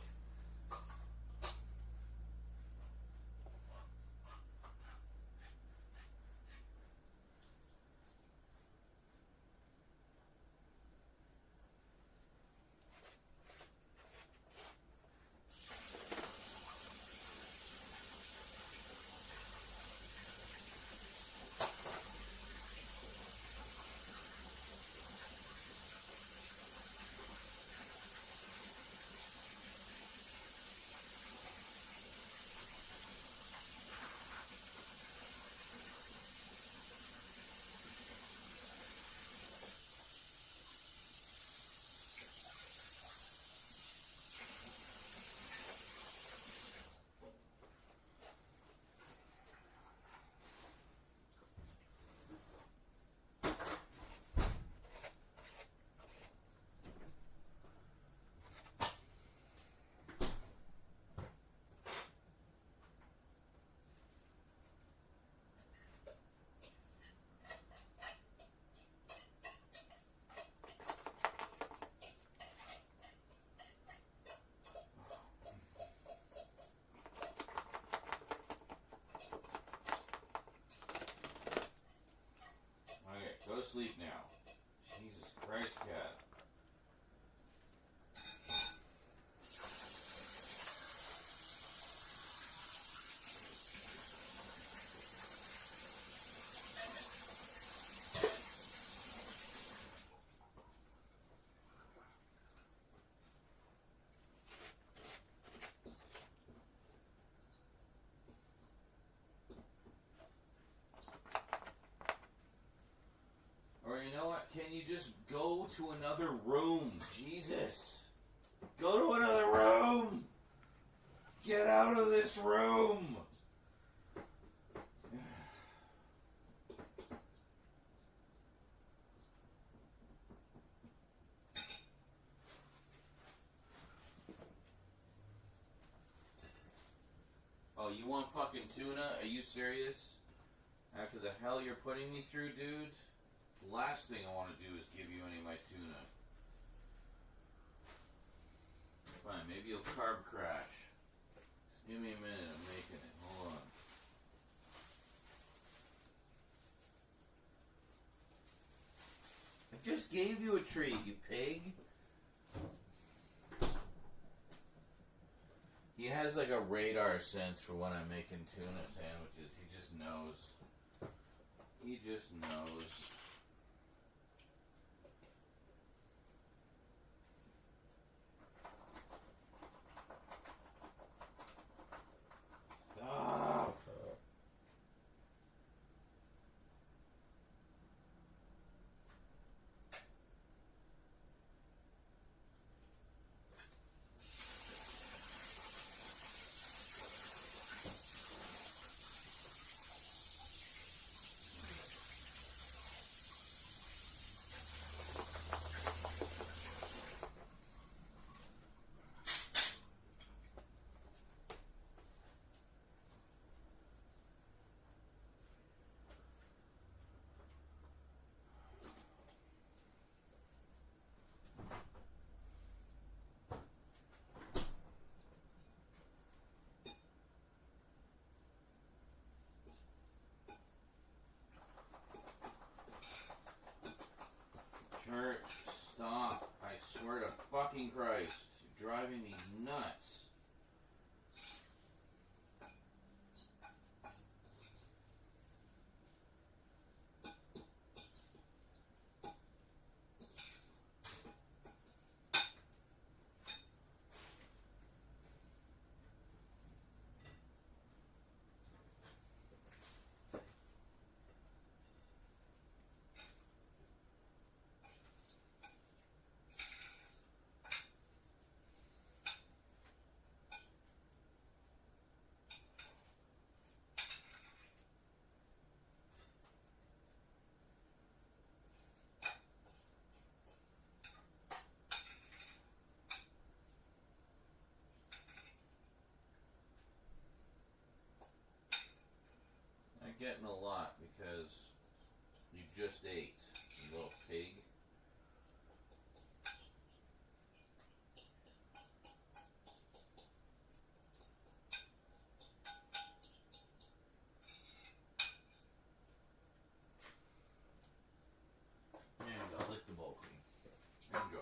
Go to sleep now. Jesus Christ, cat. You know what? Can you just go to another room? Jesus. Go to another room. Get out of this room. Oh, you want fucking tuna? Are you serious? After the hell you're putting me through, dude? Last thing I want to do is give you any of my tuna. Fine, maybe you'll carb crash. Just give me a minute, I'm making it. Hold on. I just gave you a treat, you pig. He has like a radar sense for when I'm making tuna sandwiches. He just knows. He just knows. Stop. me nuts. I'm getting a lot because you just ate, you little pig. And I'll lick the bowl clean. Enjoy.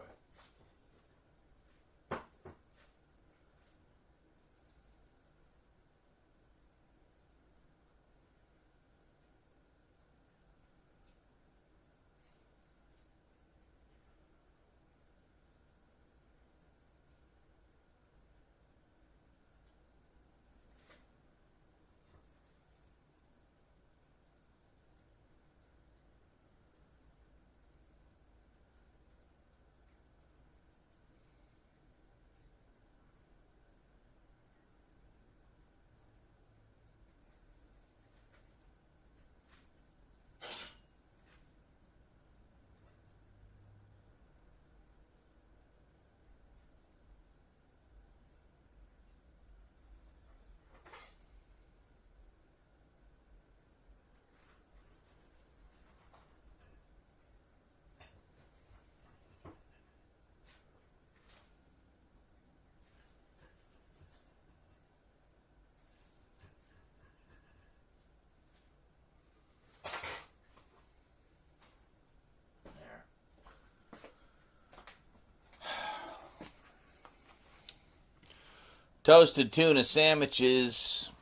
Toasted tuna sandwiches.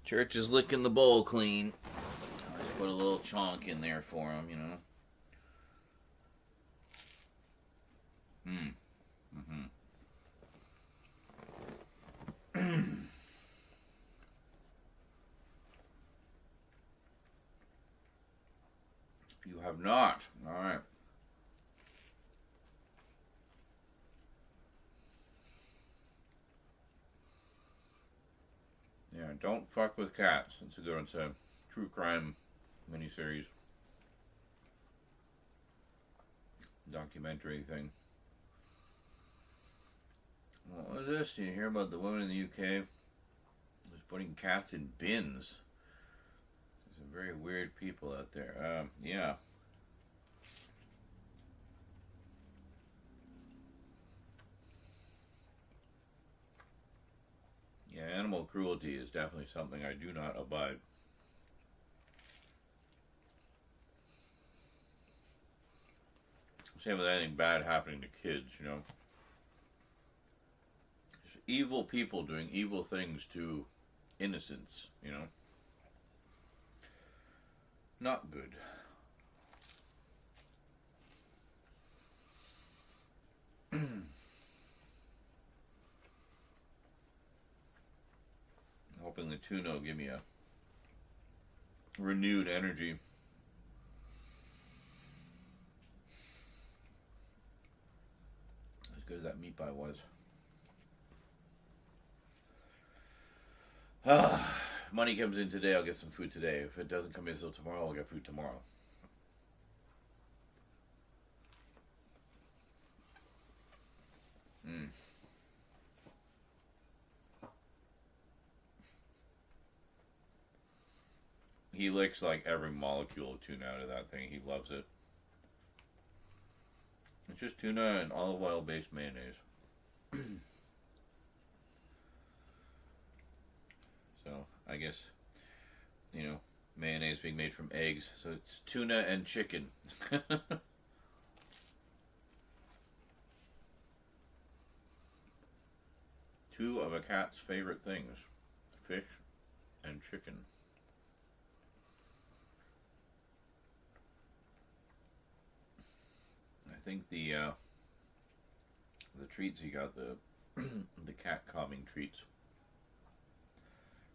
Church is licking the bowl clean. I just put a little chunk in there for him, you know. You have not. All right. Yeah, don't fuck with cats. It's a good one. It's a true crime miniseries. Documentary thing. What was this? Did you hear about the woman in the UK who's putting cats in bins? There's some very weird people out there. Yeah. Yeah, animal cruelty is definitely something I do not abide. Same with anything bad happening to kids, you know. There's evil people doing evil things to innocents, you know. Not good. Hoping the tuna will give me a renewed energy. As good as that meat pie was. Money comes in today, I'll get some food today. If it doesn't come in until tomorrow, I'll get food tomorrow. He licks like every molecule of tuna out of that thing. He loves it. It's just tuna and olive oil based mayonnaise. So, I guess, you know, mayonnaise being made from eggs. So it's tuna and chicken. Two of a cat's favorite things, fish and chicken. I think the treats he got, the the cat calming treats,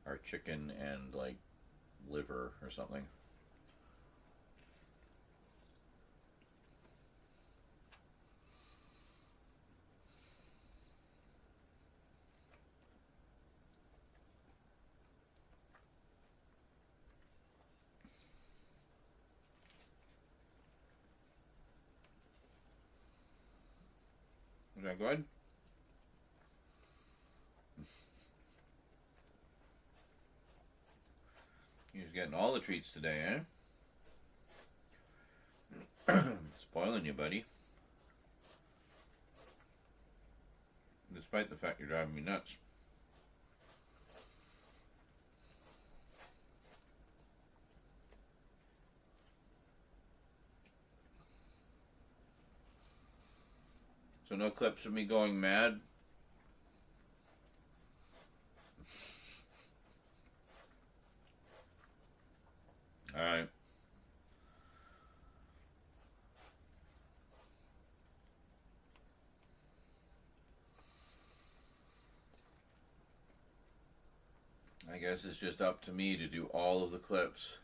are chicken and like liver or something. Is that good? He's getting all the treats today, eh? Spoiling you, buddy. Despite the fact you're driving me nuts. So no clips of me going mad? Alright. I guess it's just up to me to do all of the clips.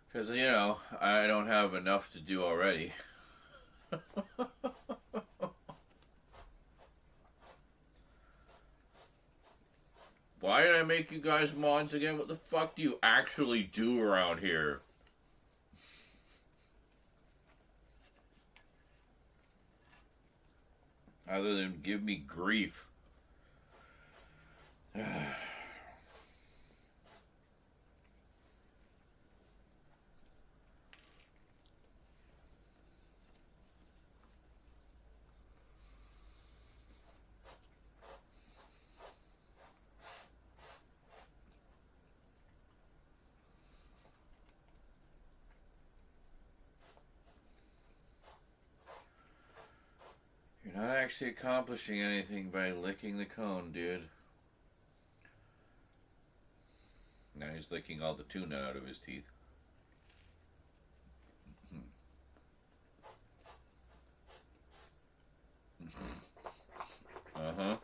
Because, you know, I don't have enough to do already. Why did I make you guys mods again? What the fuck do you actually do around here? Other than give me grief. You're not actually accomplishing anything by licking the cone, dude. Now he's licking all the tuna out of his teeth. Uh-huh.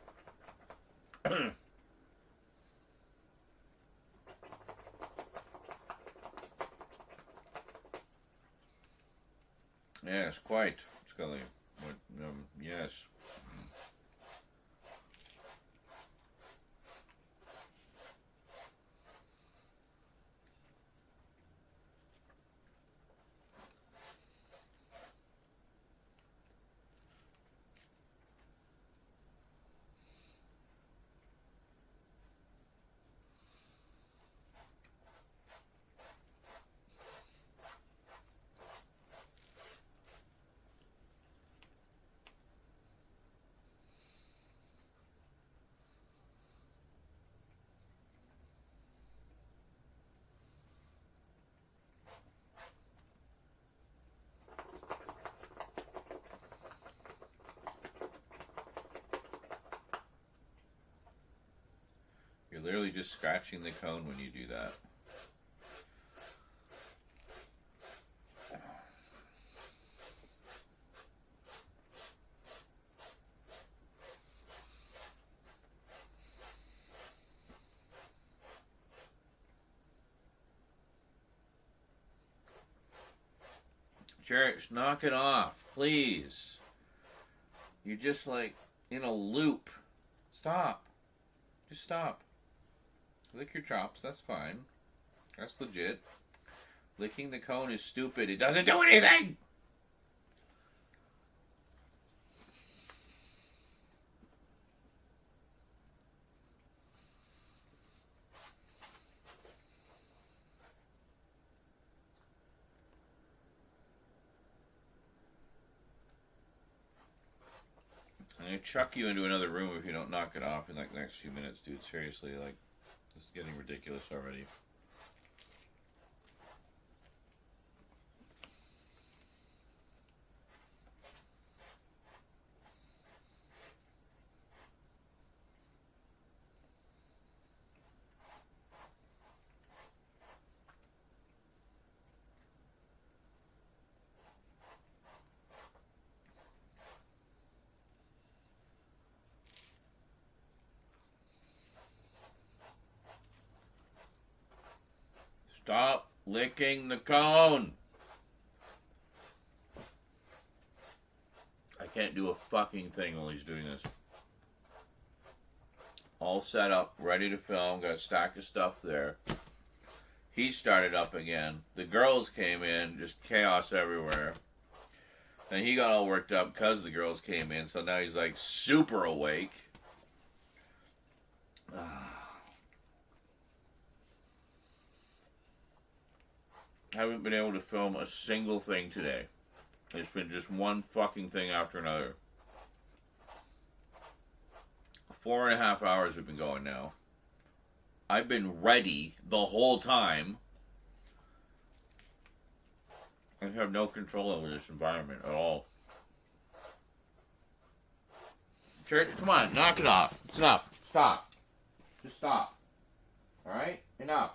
Yes, quite, Scully. What, yes. You're literally just scratching the cone when you do that. Church, knock it off, please. You're just like in a loop. Stop. Just stop. Lick your chops, that's fine. That's legit. Licking the cone is stupid. It doesn't do anything! I'm gonna chuck you into another room if you don't knock it off in like the next few minutes, dude. Seriously, like, this is getting ridiculous already. Stop licking the cone. I can't do a fucking thing while he's doing this. All set up, ready to film. Got a stack of stuff there. He started up again. The girls came in, just chaos everywhere. And he got all worked up because the girls came in, so now he's like super awake. I haven't been able to film a single thing today. It's been just one fucking thing after another. 4.5 hours we've been going now. I've been ready the whole time. I have no control over this environment at all. Church, come on, knock it off. It's enough. Stop. Just stop. Alright? Enough.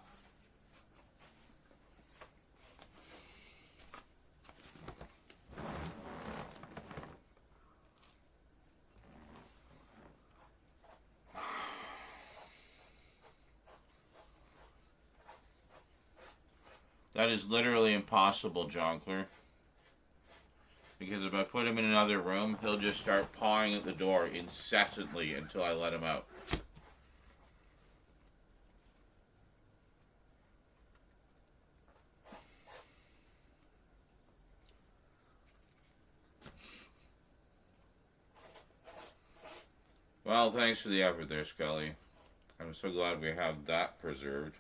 That is literally impossible, Jonkler. Because if I put him in another room, he'll just start pawing at the door incessantly until I let him out. Well, thanks for the effort there, Scully. I'm so glad we have that preserved.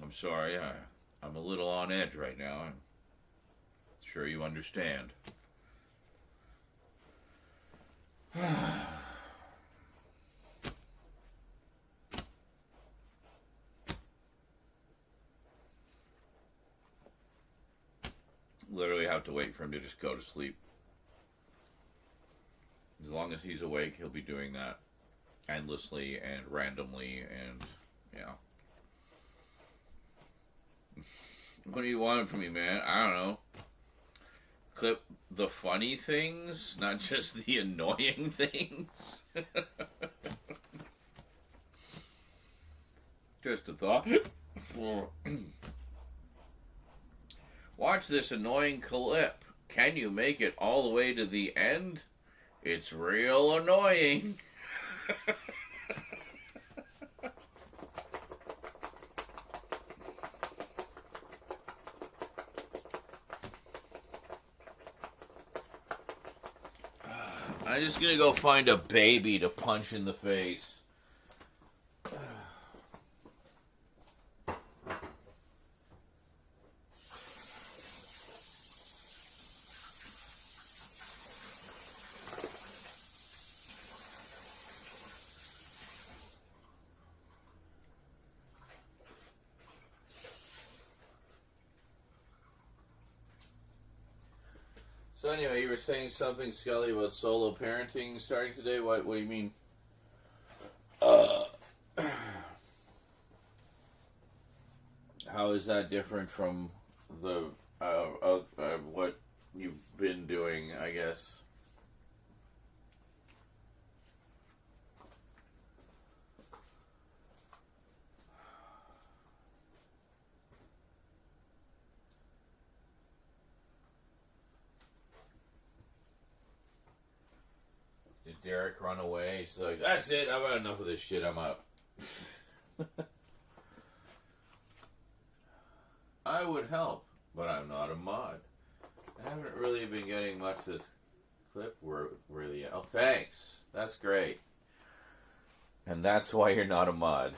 I'm sorry, I'm a little on edge right now. I'm sure you understand. Literally have to wait for him to just go to sleep. As long as he's awake, he'll be doing that endlessly and randomly and, yeah. What do you want from me, man? I don't know. Clip the funny things, not just the annoying things. Just a thought. Watch this annoying clip. Can you make it all the way to the end? It's real annoying. I'm just gonna go find a baby to punch in the face. So anyway, you were saying something, Scully, about solo parenting starting today. What do you mean? How is that different from the what you've been doing, I guess? Did Derek run away? He's like, that's it, I've had enough of this shit, I'm out. I would help, but I'm not a mod. I haven't really been getting much this clip really. Oh, thanks. That's great. And that's why you're not a mod.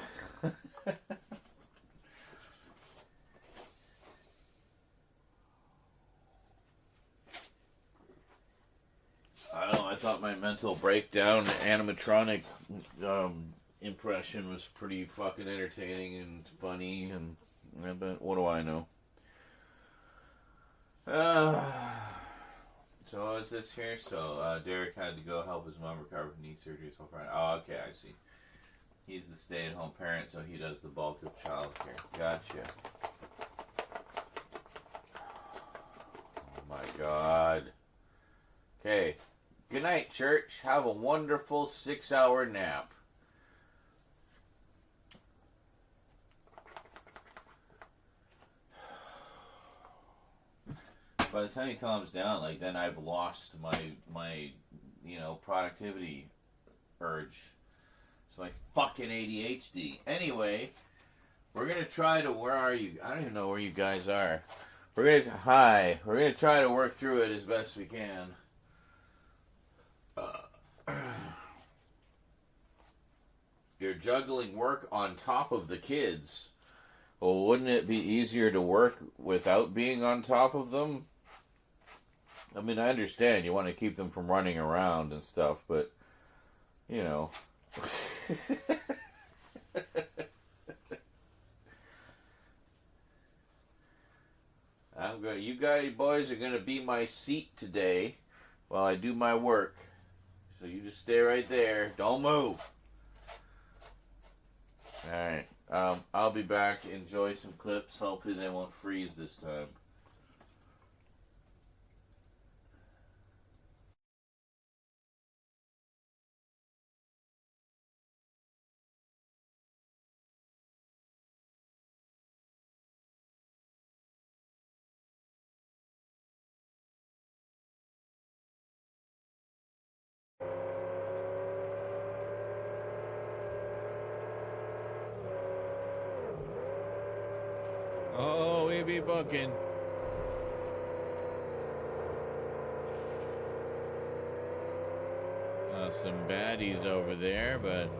I don't know, I thought my mental breakdown animatronic impression was pretty fucking entertaining and funny, and but what do I know? So is this here? So Derek had to go help his mom recover from knee surgery. So far, oh, okay, I see. He's the stay-at-home parent, so he does the bulk of childcare. Gotcha. Oh my God. Okay. Good night, church. Have a wonderful 6-hour nap. By the time he calms down, like, then I've lost my productivity urge. It's my fucking ADHD. Anyway, we're gonna try to. Where are you? I don't even know where you guys are. We're gonna try to work through it as best we can. You're juggling work on top of the kids. Well, wouldn't it be easier to work without being on top of them? I mean, I understand you want to keep them from running around and stuff, but, you know. You guys, boys, are going to be my seat today while I do my work. So you just stay right there. Don't move. Alright. I'll be back. Enjoy some clips. Hopefully they won't freeze this time. Oh, we be booking. Some baddies over there, but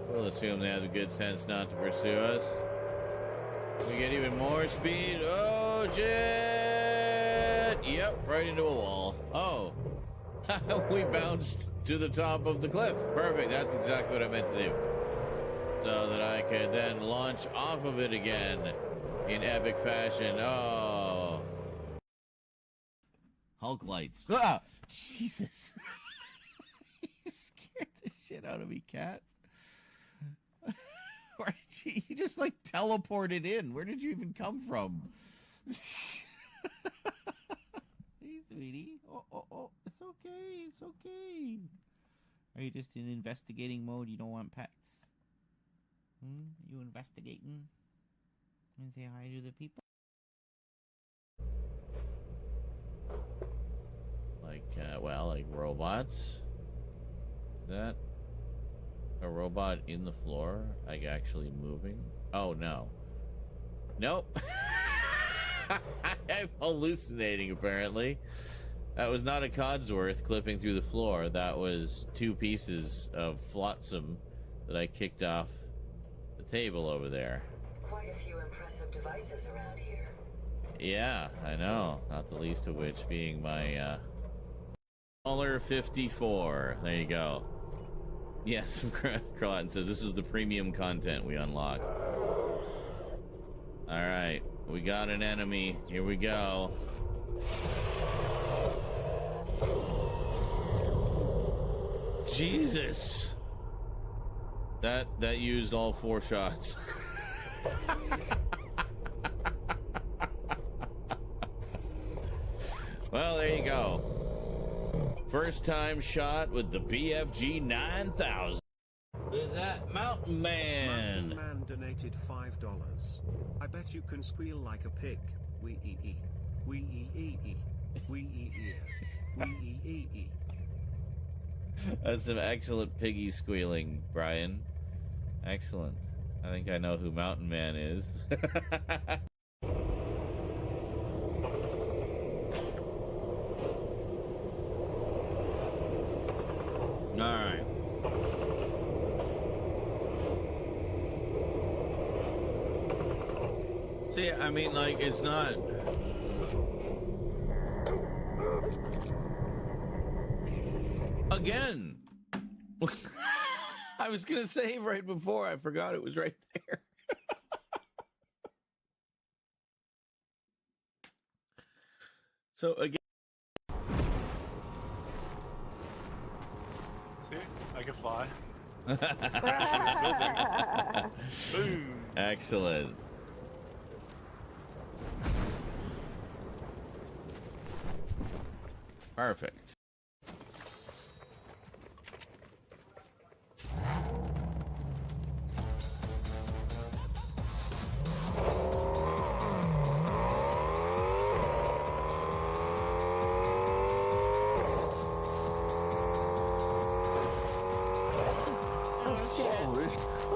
we'll assume they have the good sense not to pursue us. We get even more speed. Oh, jet! Yep, right into a wall. Oh, we bounced to the top of the cliff. Perfect, that's exactly what I meant to do. So that I could then launch off of it again in epic fashion. Oh. Hulk lights. Ah! Jesus. You scared the shit out of me, cat. You just like teleported in. Where did you even come from? Hey, sweetie. Oh. It's okay. It's okay. Are you just in investigating mode? You don't want pets? You investigating? And say hi to the people? Like, like robots? Is that a robot in the floor? Like, actually moving? Oh, no. Nope. I'm hallucinating, apparently. That was not a Codsworth clipping through the floor. That was 2 pieces of flotsam that I kicked off the table over there. Quite a few impressive devices around here. Yeah, I know. Not the least of which being my Dollar 54. There you go. Yes, Carlton says this is the premium content we unlock. Alright, we got an enemy. Here we go. Jesus! That used all 4 shots. Well, there you go. First time shot with the BFG 9000. Who's that? Mountain Man. Mountain Man donated $5. I bet you can squeal like a pig. Wee-ee-ee. Wee-ee-ee-ee. Wee-ee-ee. Wee-ee-ee-ee. That's some excellent piggy squealing, Brian. Excellent. I think I know who Mountain Man is. Alright. See, I mean, like, it's not... Again! I was gonna save right before. I forgot it was right there. So, again... See? I can fly. Boom! Excellent. Perfect.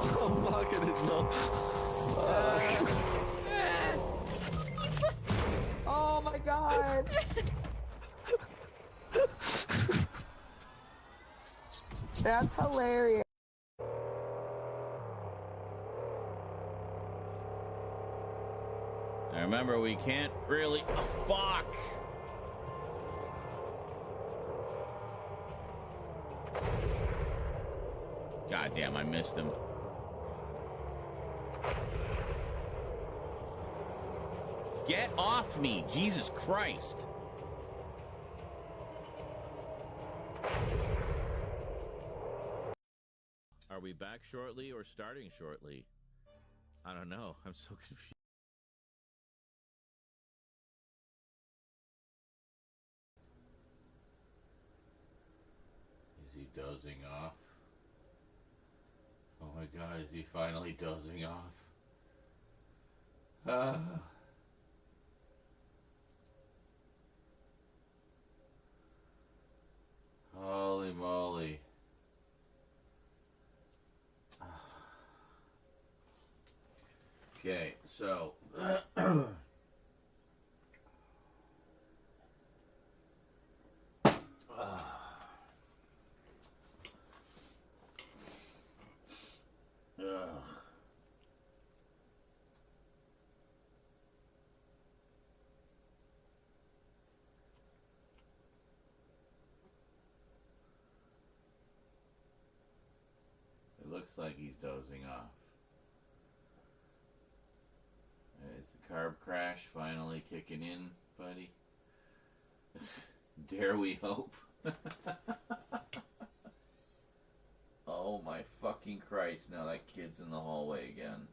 Fuck it, no. Oh my god! That's hilarious. Now remember, we can't really... Oh, fuck! God damn, I missed him. Get off me! Jesus Christ! Are we back shortly or starting shortly? I don't know. I'm so confused. Is he dozing off? Oh my god, is he finally dozing off? Holy moly. Okay, so it looks like he's dozing off. Is the carb crash finally kicking in, buddy? Dare we hope? Oh my fucking Christ, now that kid's in the hallway again.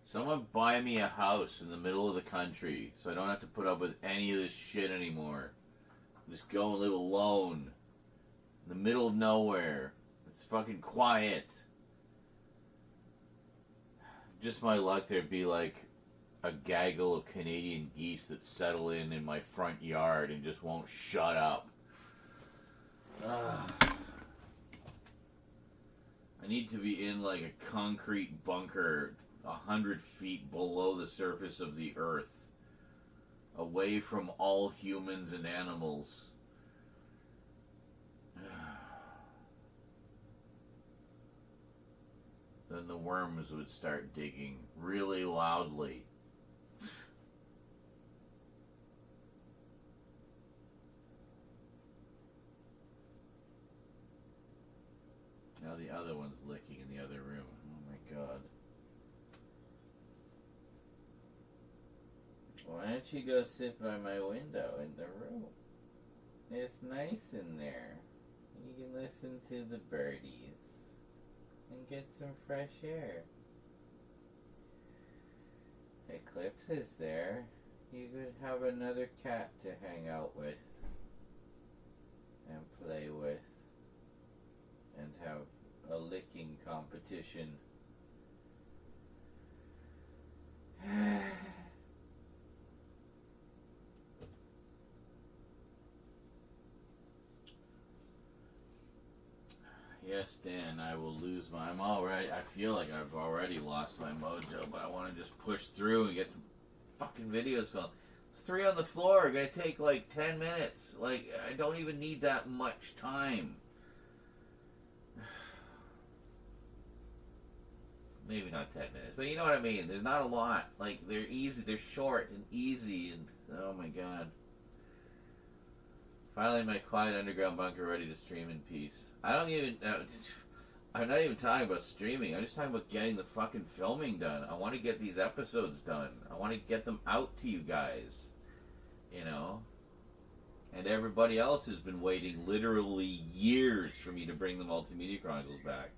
Someone buy me a house in the middle of the country so I don't have to put up with any of this shit anymore. Just go and live alone. In the middle of nowhere. It's fucking quiet. Just my luck there'd be like a gaggle of Canadian geese that settle in my front yard and just won't shut up. I need to be in like a concrete bunker 100 feet below the surface of the earth, away from all humans and animals. Then the worms would start digging really loudly. Now the other one's licking in the other room. Oh my god. Why don't you go sit by my window in the room? It's nice in there. You can listen to the birdies and get some fresh air. Eclipse is there. You could have another cat to hang out with and play with and have a licking competition. Yes, Dan, I will lose my... I'm already... I feel like I've already lost my mojo, but I want to just push through and get some fucking videos filmed. It's 3 on the floor. Gonna take like 10 minutes. Like, I don't even need that much time. Maybe not 10 minutes, but you know what I mean. There's not a lot. Like, they're easy. They're short and easy, and oh my god. Finally, my quiet underground bunker ready to stream in peace. I don't even... I'm not even talking about streaming. I'm just talking about getting the fucking filming done. I want to get these episodes done. I want to get them out to you guys. You know? And everybody else has been waiting literally years for me to bring the Multimedia Chronicles back.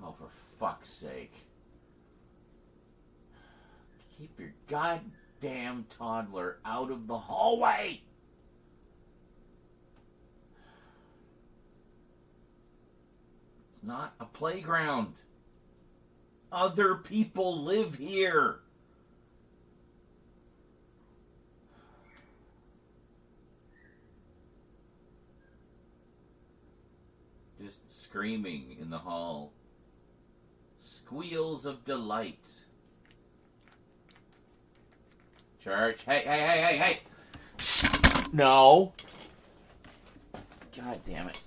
Oh, for fuck's sake. Keep your goddamn toddler out of the hallway! It's not a playground. Other people live here. Just screaming in the hall. Squeals of delight. Church, hey. No. God damn it.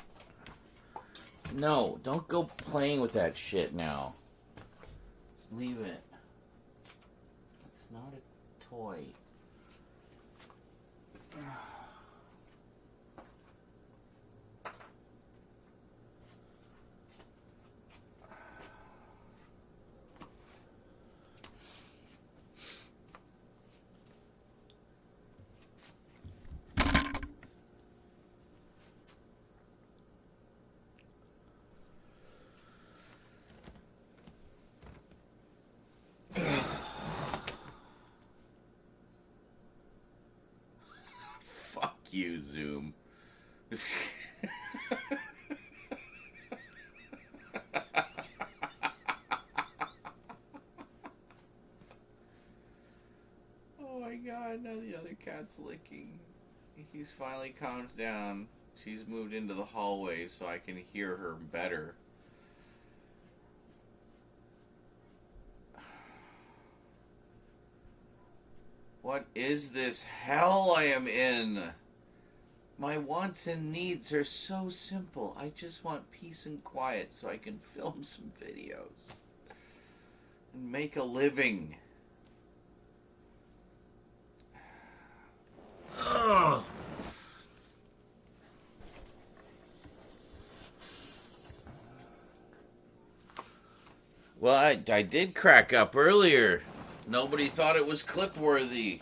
No, don't go playing with that shit now. Just leave it. It's not a toy. Fuck you, Zoom. Oh my god, now the other cat's licking. He's finally calmed down. She's moved into the hallway so I can hear her better. What is this hell I am in? My wants and needs are so simple. I just want peace and quiet so I can film some videos and make a living. Ugh. Well, I did crack up earlier. Nobody thought it was clip worthy.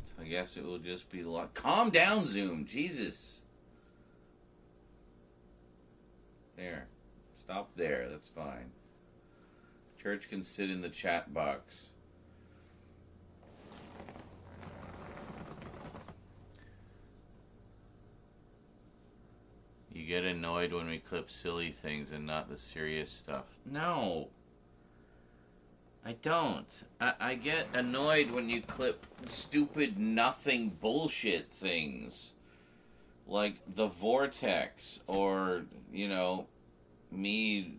So I guess it will just be calm down, Zoom. Jesus. There. Stop there. That's fine. Church can sit in the chat box. You get annoyed when we clip silly things and not the serious stuff. No. I don't. I get annoyed when you clip stupid nothing bullshit things. Like the vortex or, you know, me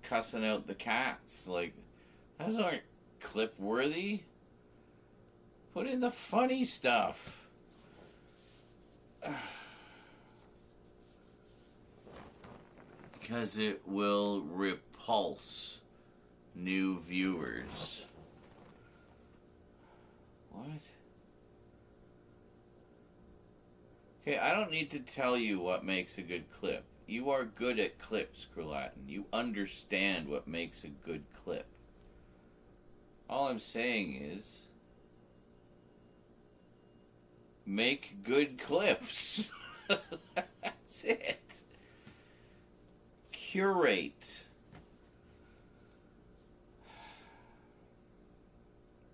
cussing out the cats. Like, those aren't clip worthy. Put in the funny stuff. Because it will repulse new viewers. What? Okay, I don't need to tell you what makes a good clip. You are good at clips, Krulatin. You understand what makes a good clip. All I'm saying is, make good clips. That's it. Curate.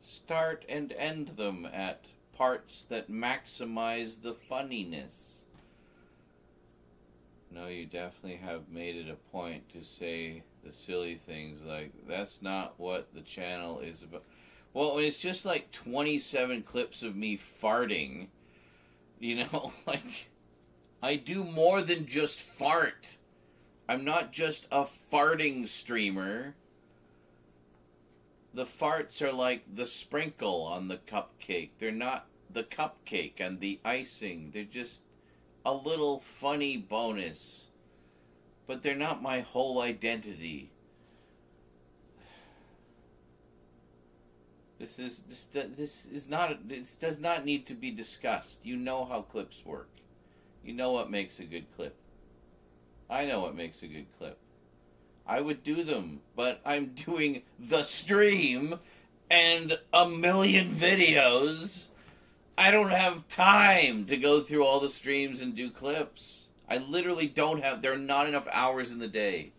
Start and end them at parts that maximize the funniness. No, you definitely have made it a point to say the silly things like, that's not what the channel is about. Well, when it's just like 27 clips of me farting, you know, like, I do more than just fart. I'm not just a farting streamer. The farts are like the sprinkle on the cupcake. They're not the cupcake and the icing. They're just a little funny bonus. But they're not my whole identity. This does not need to be discussed. You know how clips work. You know what makes a good clip. I know what makes a good clip. I would do them, but I'm doing the stream and a million videos. I don't have time to go through all the streams and do clips. I literally don't have, there are not enough hours in the day.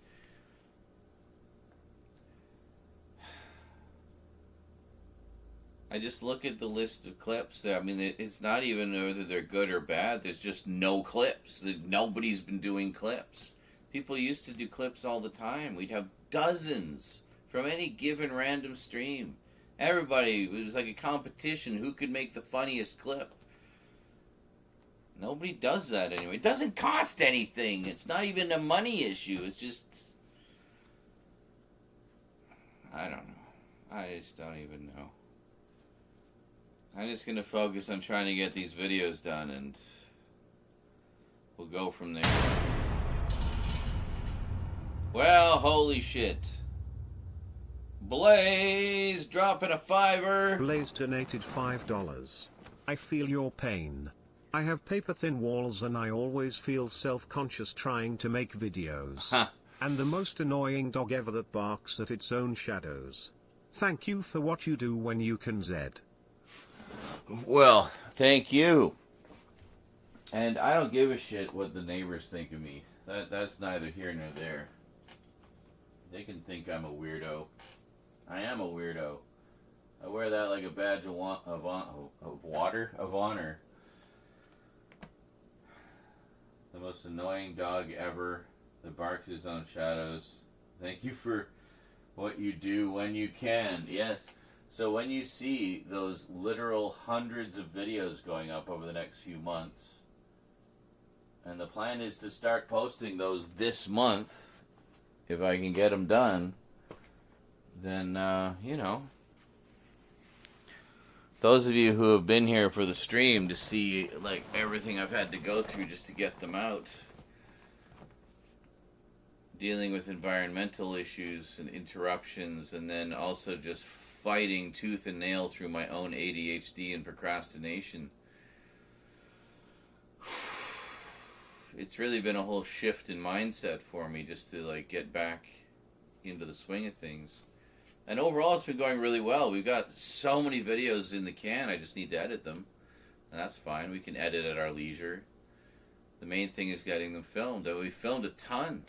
I just look at the list of clips. I mean, it's not even whether they're good or bad. There's just no clips. Nobody's been doing clips. People used to do clips all the time. We'd have dozens from any given random stream. Everybody, it was like a competition. Who could make the funniest clip? Nobody does that anyway. It doesn't cost anything. It's not even a money issue. It's just... I don't know. I just don't even know. I'm just going to focus on trying to get these videos done, and we'll go from there. Well, holy shit. Blaze dropping a $5. Blaze donated $5. I feel your pain. I have paper-thin walls and I always feel self-conscious trying to make videos. Huh. And the most annoying dog ever that barks at its own shadows. Thank you for what you do when you can, Zed. Well, thank you. And I don't give a shit what the neighbors think of me. That's neither here nor there. They can think I'm a weirdo. I am a weirdo. I wear that like a badge of honor. The most annoying dog ever that barks his own shadows. Thank you for what you do when you can. Yes. So when you see those literal hundreds of videos going up over the next few months, and the plan is to start posting those this month, if I can get them done, then, you know, those of you who have been here for the stream to see, like, everything I've had to go through just to get them out, dealing with environmental issues and interruptions, and then also just fighting tooth and nail through my own ADHD and procrastination. It's really been a whole shift in mindset for me just to, like, get back into the swing of things. And overall, it's been going really well. We've got so many videos in the can, I just need to edit them. And that's fine. We can edit at our leisure. The main thing is getting them filmed. And we filmed a ton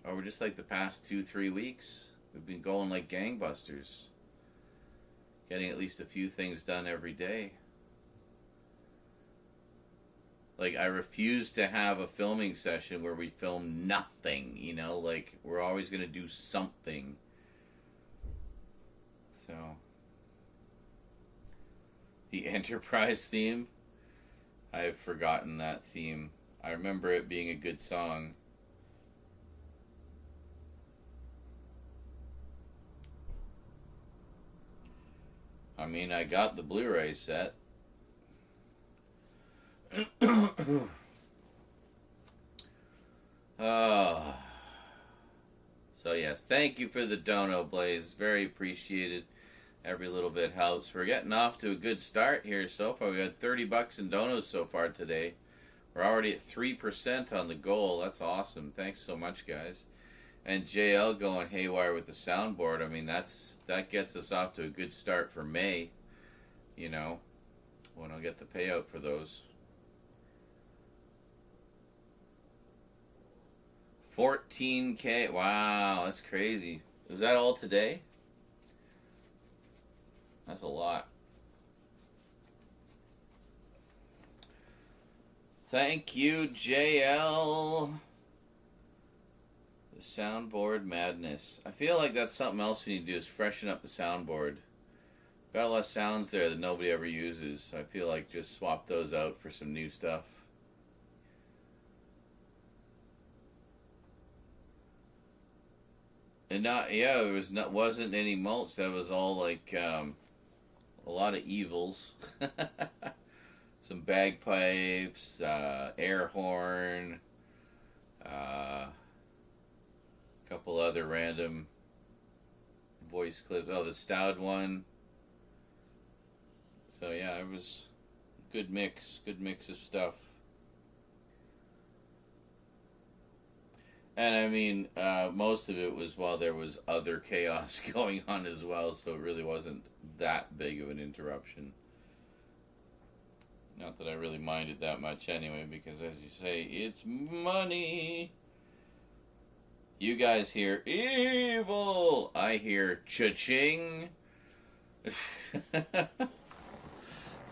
over just like the past 2-3 weeks. We've been going like gangbusters. Getting at least a few things done every day. Like, I refuse to have a filming session where we film nothing, you know? Like, we're always going to do something. So, the Enterprise theme, I've forgotten that theme. I remember it being a good song. I mean, I got the Blu-ray set. So yes, thank you for the dono, Blaze. Very appreciated. Every little bit helps. We're getting off to a good start here so far. We got $30 in donos so far today. We're already at 3% on the goal. That's awesome. Thanks so much, guys. And JL going haywire with the soundboard. I mean, that gets us off to a good start for May. You know, when I'll get the payout for those. 14K. Wow, that's crazy. Was that all today? That's a lot. Thank you, JL. The soundboard madness. I feel like that's something else we need to do is freshen up the soundboard. Got a lot of sounds there that nobody ever uses. I feel like just swap those out for some new stuff. And wasn't any mulch. That was all like a lot of evils. Some bagpipes, air horn, a couple other random voice clips. Oh, the Stout one. So yeah, it was a good mix of stuff. And I mean, most of it was while there was other chaos going on as well, so it really wasn't that big of an interruption. Not that I really minded that much anyway, because as you say, it's money. You guys hear evil. I hear cha-ching.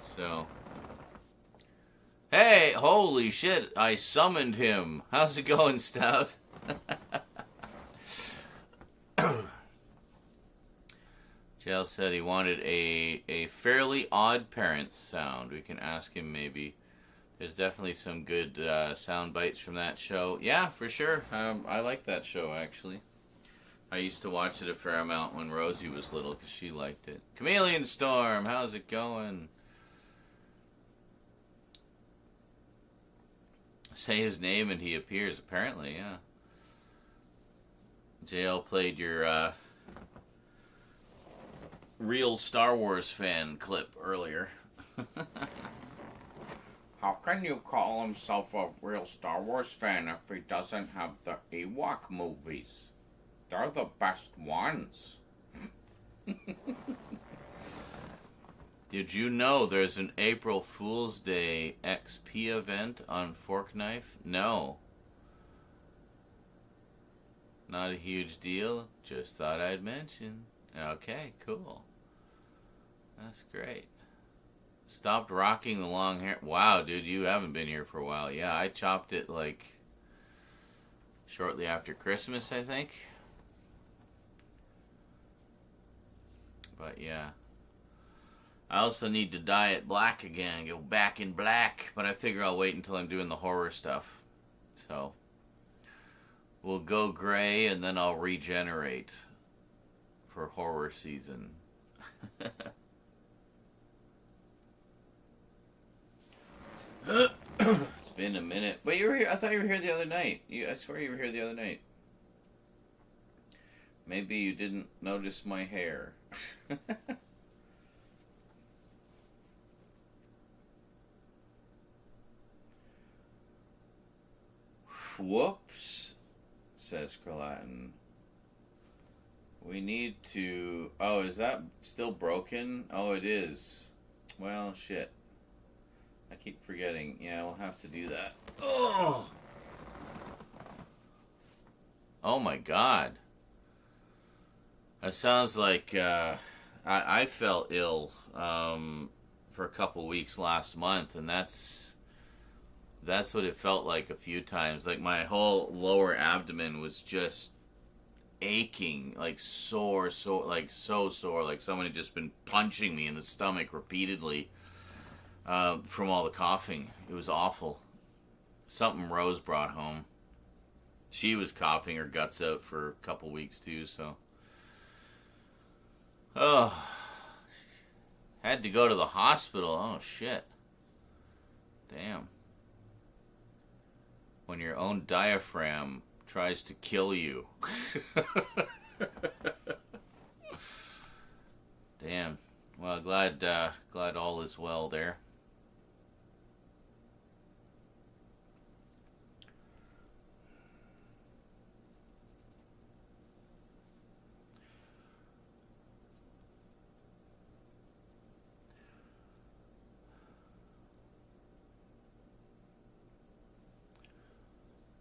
So. Hey, holy shit, I summoned him. How's it going, Stout? Jail said he wanted a fairly odd parents sound. We can ask him maybe. There's definitely some good sound bites from that show. Yeah, for sure. I like that show, actually. I used to watch it a fair amount when Rosie was little because she liked it. Chameleon Storm, how's it going? Say his name and he appears, apparently, yeah. JL played your real Star Wars fan clip earlier. How can you call himself a real Star Wars fan if he doesn't have the Ewok movies? They're the best ones. Did you know there's an April Fool's Day XP event on Fork Knife? No. Not a huge deal. Just thought I'd mention. Okay, cool. That's great. Stopped rocking the long hair. Wow, dude, you haven't been here for a while. Yeah, I chopped it like shortly after Christmas, I think. But yeah. I also need to dye it black again, go back in black, but I figure I'll wait until I'm doing the horror stuff. So, we'll go gray and then I'll regenerate for horror season. It's been a minute. But you were here. I thought you were here the other night. I swear you were here the other night. Maybe you didn't notice my hair. Whoops, says Kralatin. We need to... Oh, is that still broken? Oh, it is. Well, shit. I keep forgetting. Yeah, we'll have to do that. Oh! Oh my god. That sounds like I felt ill for a couple weeks last month, and that's what it felt like a few times. Like my whole lower abdomen was just aching, like sore, like so sore, like someone had just been punching me in the stomach repeatedly from all the coughing. It was awful. Something Rose brought home. She was coughing her guts out for a couple weeks too, so. Oh. Had to go to the hospital. Oh, shit. Damn. When your own diaphragm tries to kill you. Damn. Well, glad all is well there.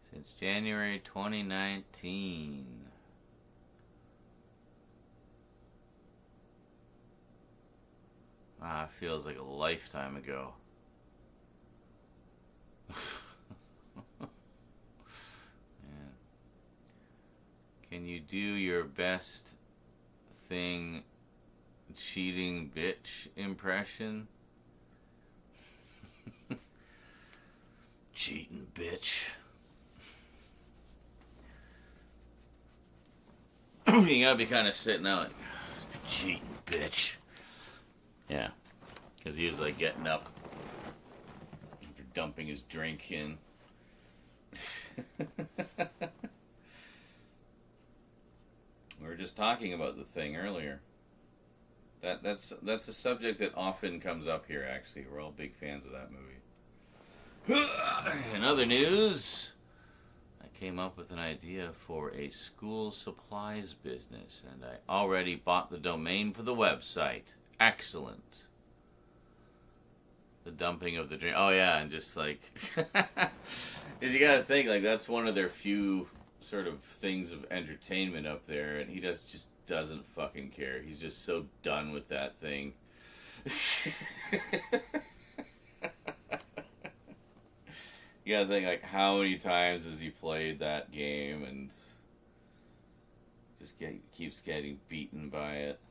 Since January 2019. Ah, it feels like a lifetime ago. Man. Can you do your best thing cheating bitch impression? Cheating bitch. You gotta be kind of sitting out, cheating bitch. Yeah, because he was like getting up after dumping his drink in. We were just talking about the thing earlier. That's a subject that often comes up here. Actually, we're all big fans of that movie. In other news, came up with an idea for a school supplies business, and I already bought the domain for the website. Excellent. The dumping of the drink. Oh yeah, and just like, you gotta think like that's one of their few sort of things of entertainment up there, and he just doesn't fucking care. He's just so done with that thing. You gotta think like how many times has he played that game and just keeps getting beaten by it.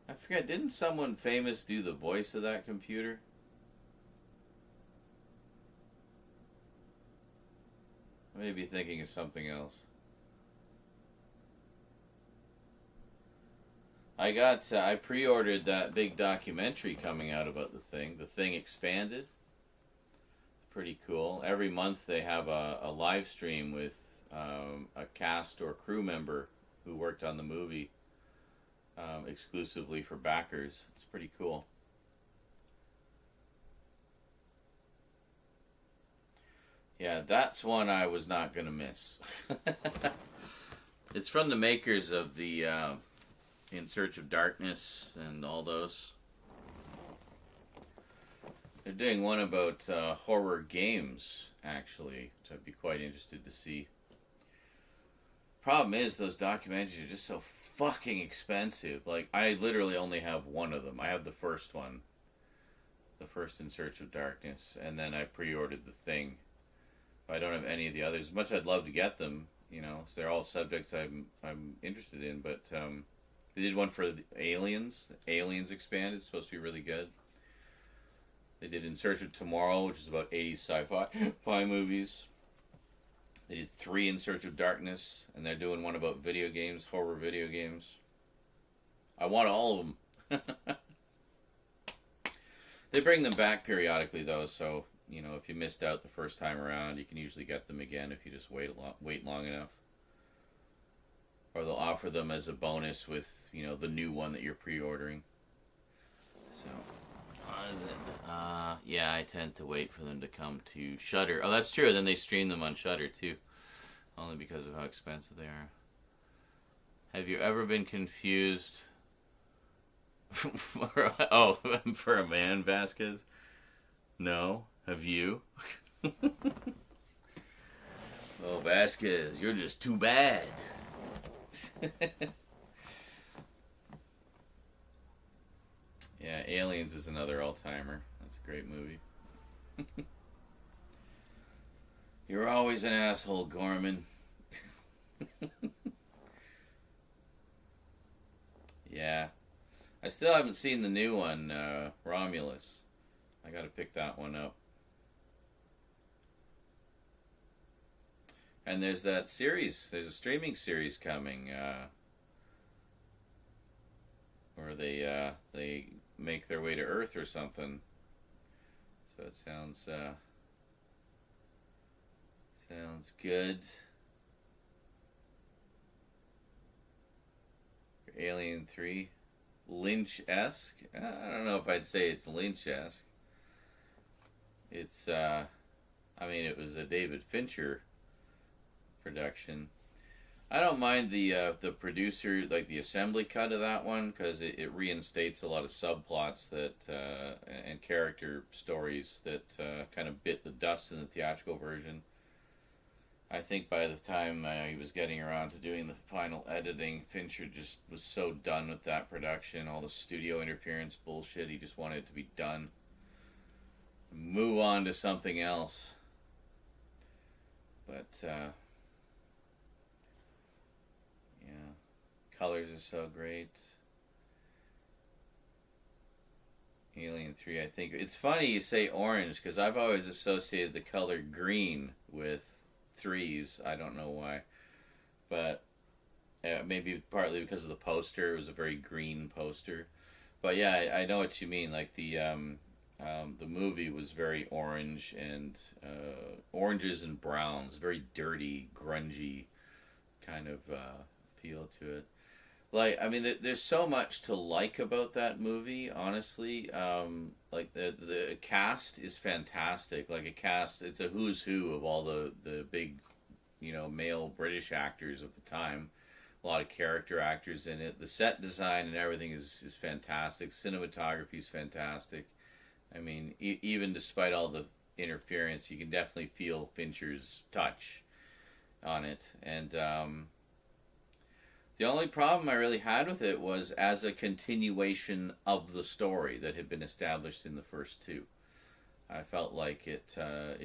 I forget, didn't someone famous do the voice of that computer? I may be thinking of something else. I pre-ordered that big documentary coming out about the thing. The Thing Expanded. Pretty cool. Every month they have a live stream with a cast or crew member who worked on the movie. Exclusively for backers. It's pretty cool. Yeah, that's one I was not going to miss. It's from the makers of the In Search of Darkness and all those. They're doing one about horror games, actually, which I'd be quite interested to see. Problem is, those documentaries are just so fucking expensive. Like, I literally only have one of them. I have the first one. The first In Search of Darkness. And then I pre-ordered The Thing. I don't have any of the others. As much as I'd love to get them, you know. So they're all subjects I'm interested in. But they did one for the Aliens. Aliens Expanded. It's supposed to be really good. They did In Search of Tomorrow, which is about 80s sci-fi movies. They did 3 In Search of Darkness, and they're doing one about video games, horror video games. I want all of them. They bring them back periodically, though, so, you know, if you missed out the first time around, you can usually get them again if you just wait long enough. Or they'll offer them as a bonus with, you know, the new one that you're pre-ordering. So, what is it? Yeah, I tend to wait for them to come to Shudder. Oh, that's true. Then they stream them on Shudder too, only because of how expensive they are. Have you ever been confused? For a man, Vasquez? No. Have you? Oh, Vasquez, you're just too bad. Yeah, Aliens is another all-timer. That's a great movie. You're always an asshole, Gorman. Yeah. I still haven't seen the new one, Romulus. I gotta pick that one up. And there's that series. There's a streaming series coming, where they make their way to Earth or something. So it sounds good. Alien 3, Lynch-esque. I don't know if I'd say it's Lynch-esque. It's I mean, it was a David Fincher production. I don't mind the producer, like the assembly cut of that one, because it reinstates a lot of subplots that and character stories that kind of bit the dust in the theatrical version. I think by the time he was getting around to doing the final editing, Fincher just was so done with that production, all the studio interference bullshit, he just wanted it to be done. Move on to something else. But, yeah. Colors are so great. Alien 3, I think. It's funny you say orange, because I've always associated the color green with 3s. I don't know why. But maybe partly because of the poster. It was a very green poster. But yeah, I know what you mean. Like the movie was very orange and oranges and browns. Very dirty, grungy kind of feel to it. Like, I mean, there's so much to like about that movie, honestly. Like, the cast is fantastic. Like, it's a who's who of all the big, you know, male British actors of the time. a lot of character actors in it. The set design and everything is fantastic. Cinematography is fantastic. I mean, even despite all the interference, you can definitely feel Fincher's touch on it. And the only problem I really had with it was as a continuation of the story that had been established in the first two. I felt like it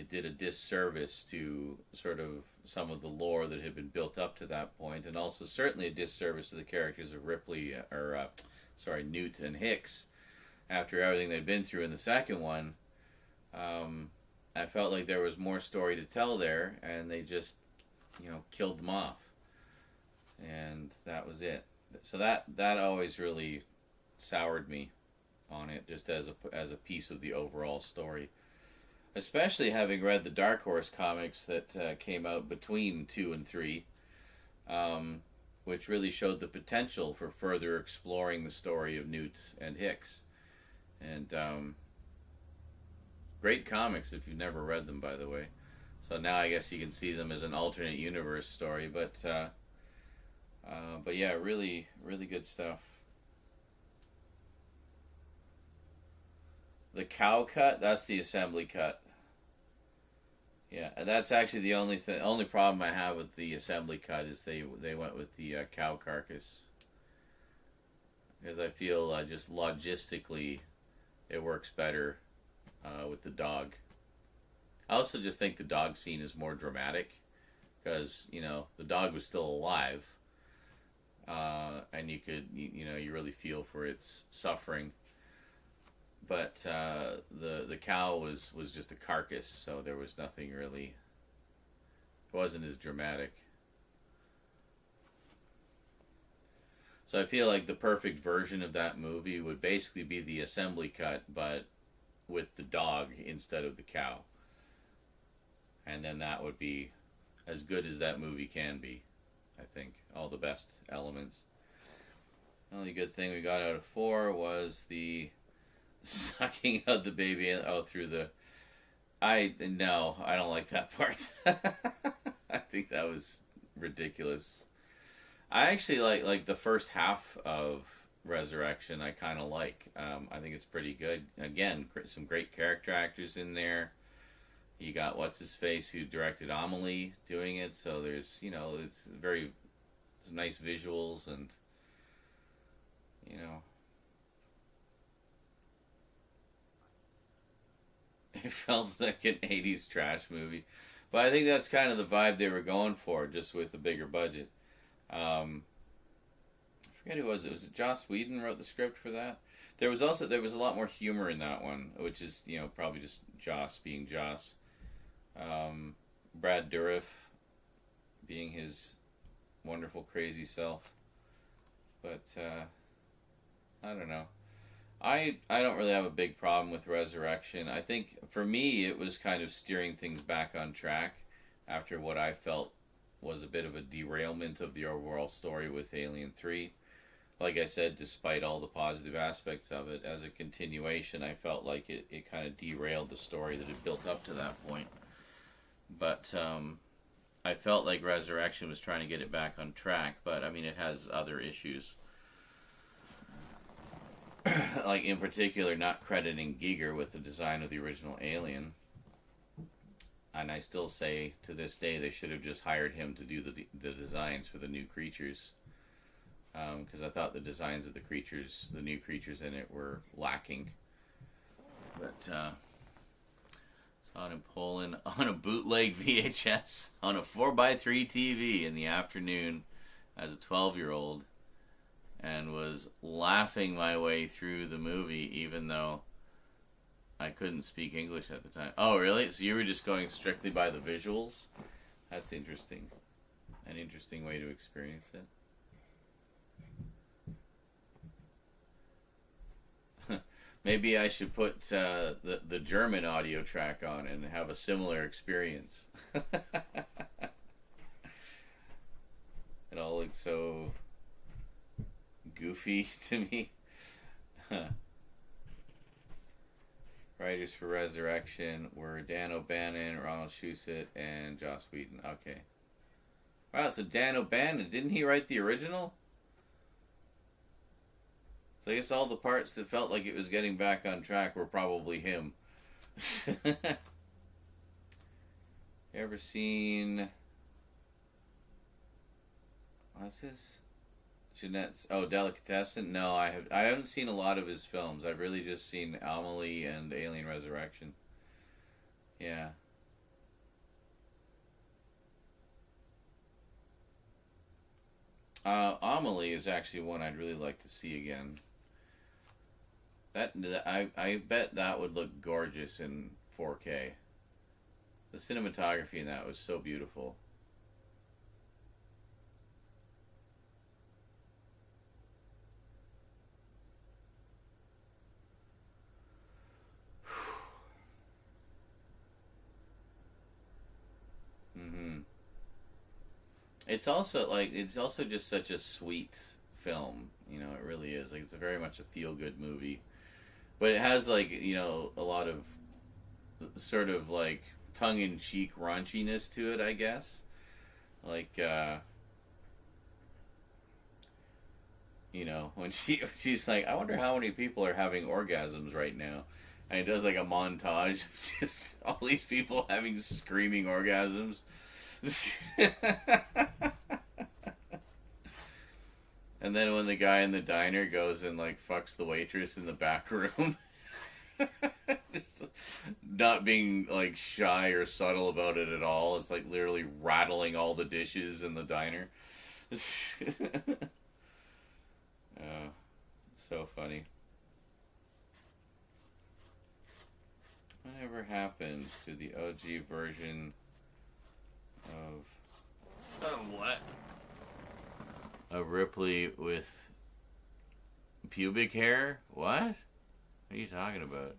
did a disservice to sort of some of the lore that had been built up to that point, and also certainly a disservice to the characters of Newt and Hicks. After everything they'd been through in the second one, I felt like there was more story to tell there, and they just, killed them off, and that was it. So that always really soured me on it, just as a piece of the overall story, especially having read the Dark Horse comics that came out between 2 and 3, which really showed the potential for further exploring the story of Newt and Hicks. And great comics if you've never read them, by the way. So now I guess you can see them as an alternate universe story, but yeah, really, really good stuff. The cow cut, that's the assembly cut. Yeah, that's actually the only problem I have with the assembly cut is they went with the cow carcass. Because I feel just logistically it works better with the dog. I also just think the dog scene is more dramatic because, the dog was still alive. And you really feel for its suffering. But the cow was just a carcass, so there was nothing really. It wasn't as dramatic. So I feel like the perfect version of that movie would basically be the assembly cut, but with the dog instead of the cow. And then that would be as good as that movie can be, I think. All the best elements. The only good thing we got out of 4 was the sucking out the baby out through the... I don't like that part. I think that was ridiculous. I actually like the first half of Resurrection. I kind of like. I think it's pretty good. Again, some great character actors in there. You got what's his face who directed Amelie doing it. So there's it's nice visuals and it felt like an 80s trash movie. But I think that's kind of the vibe they were going for, just with a bigger budget. I forget who it was. Was it Joss Whedon wrote the script for that? There was a lot more humor in that one, which is, probably just Joss being Joss. Brad Dourif being his wonderful, crazy self. But, I don't know. I don't really have a big problem with Resurrection. I think, for me, it was kind of steering things back on track after what I felt was a bit of a derailment of the overall story with Alien 3. Like I said, despite all the positive aspects of it, as a continuation, I felt like it kind of derailed the story that had built up to that point. But I felt like Resurrection was trying to get it back on track, but, I mean, it has other issues. Like, in particular, not crediting Giger with the design of the original Alien. And I still say, to this day, they should have just hired him to do the designs for the new creatures. Because I thought the designs of the new creatures in it were lacking. But, saw it in Poland on a bootleg VHS on a 4x3 TV in the afternoon as a 12-year-old. And was laughing my way through the movie, even though I couldn't speak English at the time. Oh, really? So you were just going strictly by the visuals? That's interesting. An interesting way to experience it. Maybe I should put the German audio track on and have a similar experience. It all looks so goofy to me. Writers for Resurrection were Dan O'Bannon, Ronald Shusett, and Joss Whedon. Okay. Wow, so Dan O'Bannon, didn't he write the original? So I guess all the parts that felt like it was getting back on track were probably him. You ever seen... What's this? Jeanette's... Oh, Delicatessen? No, I haven't seen a lot of his films. I've really just seen Amelie and Alien Resurrection. Yeah. Amelie is actually one I'd really like to see again. I bet that would look gorgeous in 4K. The cinematography in that was so beautiful. It's also just such a sweet film, you know, it really is. Like, it's very much a feel-good movie. But it has, like, you know, a lot of sort of, like, tongue-in-cheek raunchiness to it, I guess. Like, you know, when she's like, I wonder how many people are having orgasms right now. And it does, like, a montage of just all these people having screaming orgasms. And then when the guy in the diner goes and like fucks the waitress in the back room, just not being like shy or subtle about it at all. It's like literally rattling all the dishes in the diner. Oh, so funny. Whatever happened to the OG version of what? Of Ripley with pubic hair? What? What are you talking about?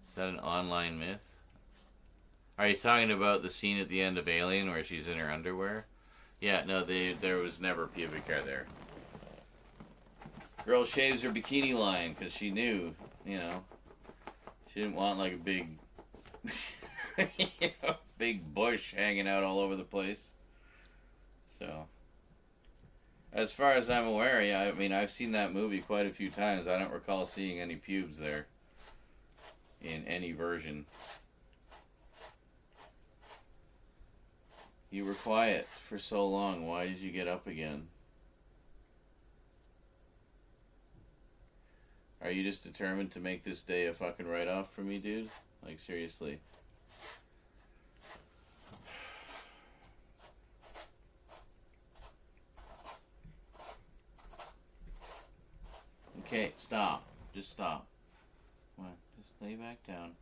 Is that an online myth? Are you talking about the scene at the end of Alien where she's in her underwear? Yeah, no, there was never pubic hair there. Girl shaves her bikini line because she knew, you know, she didn't want like a big, you know, big bush hanging out all over the place. So, as far as I'm aware, yeah, I mean, I've seen that movie quite a few times. I don't recall seeing any pubes there in any version. You were quiet for so long. Why did you get up again? Are you just determined to make this day a fucking write-off for me, dude? Like, seriously. Okay, stop. Just stop. Come on, just lay back down.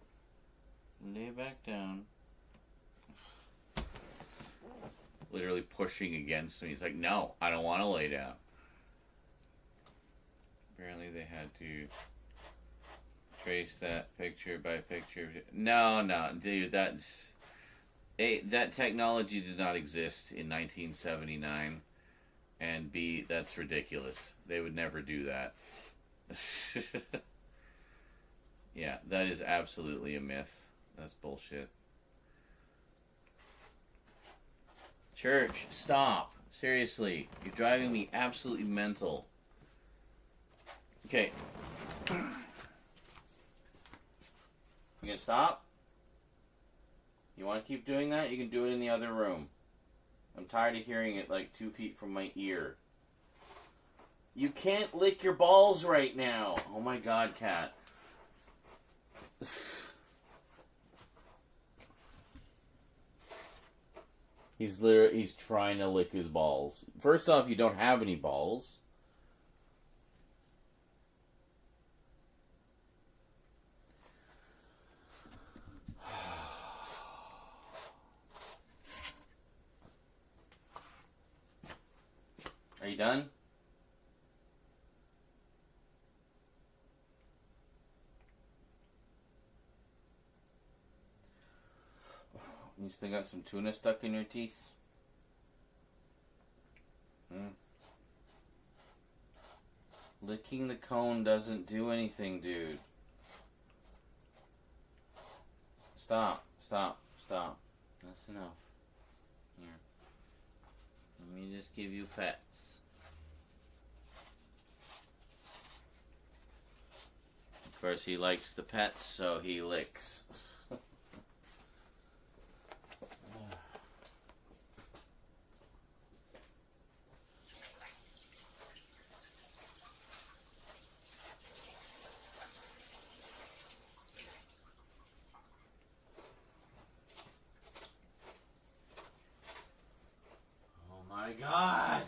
Lay back down. Literally pushing against me. He's like, no, I don't want to lay down. Apparently they had to trace that picture by picture. No, dude, that's... that technology did not exist in 1979. And B, that's ridiculous. They would never do that. Yeah, that is absolutely a myth. That's bullshit. Church, stop. Seriously, you're driving me absolutely mental. Okay. You gonna stop? You want to keep doing that? You can do it in the other room. I'm tired of hearing it like 2 feet from my ear. You can't lick your balls right now. Oh my god, cat. He's trying to lick his balls. First off, you don't have any balls. Are you done? You still got some tuna stuck in your teeth? Licking the cone doesn't do anything, dude. Stop. That's enough. Here. Let me just give you pets. Of course, he likes the pets, so he licks. Oh my God!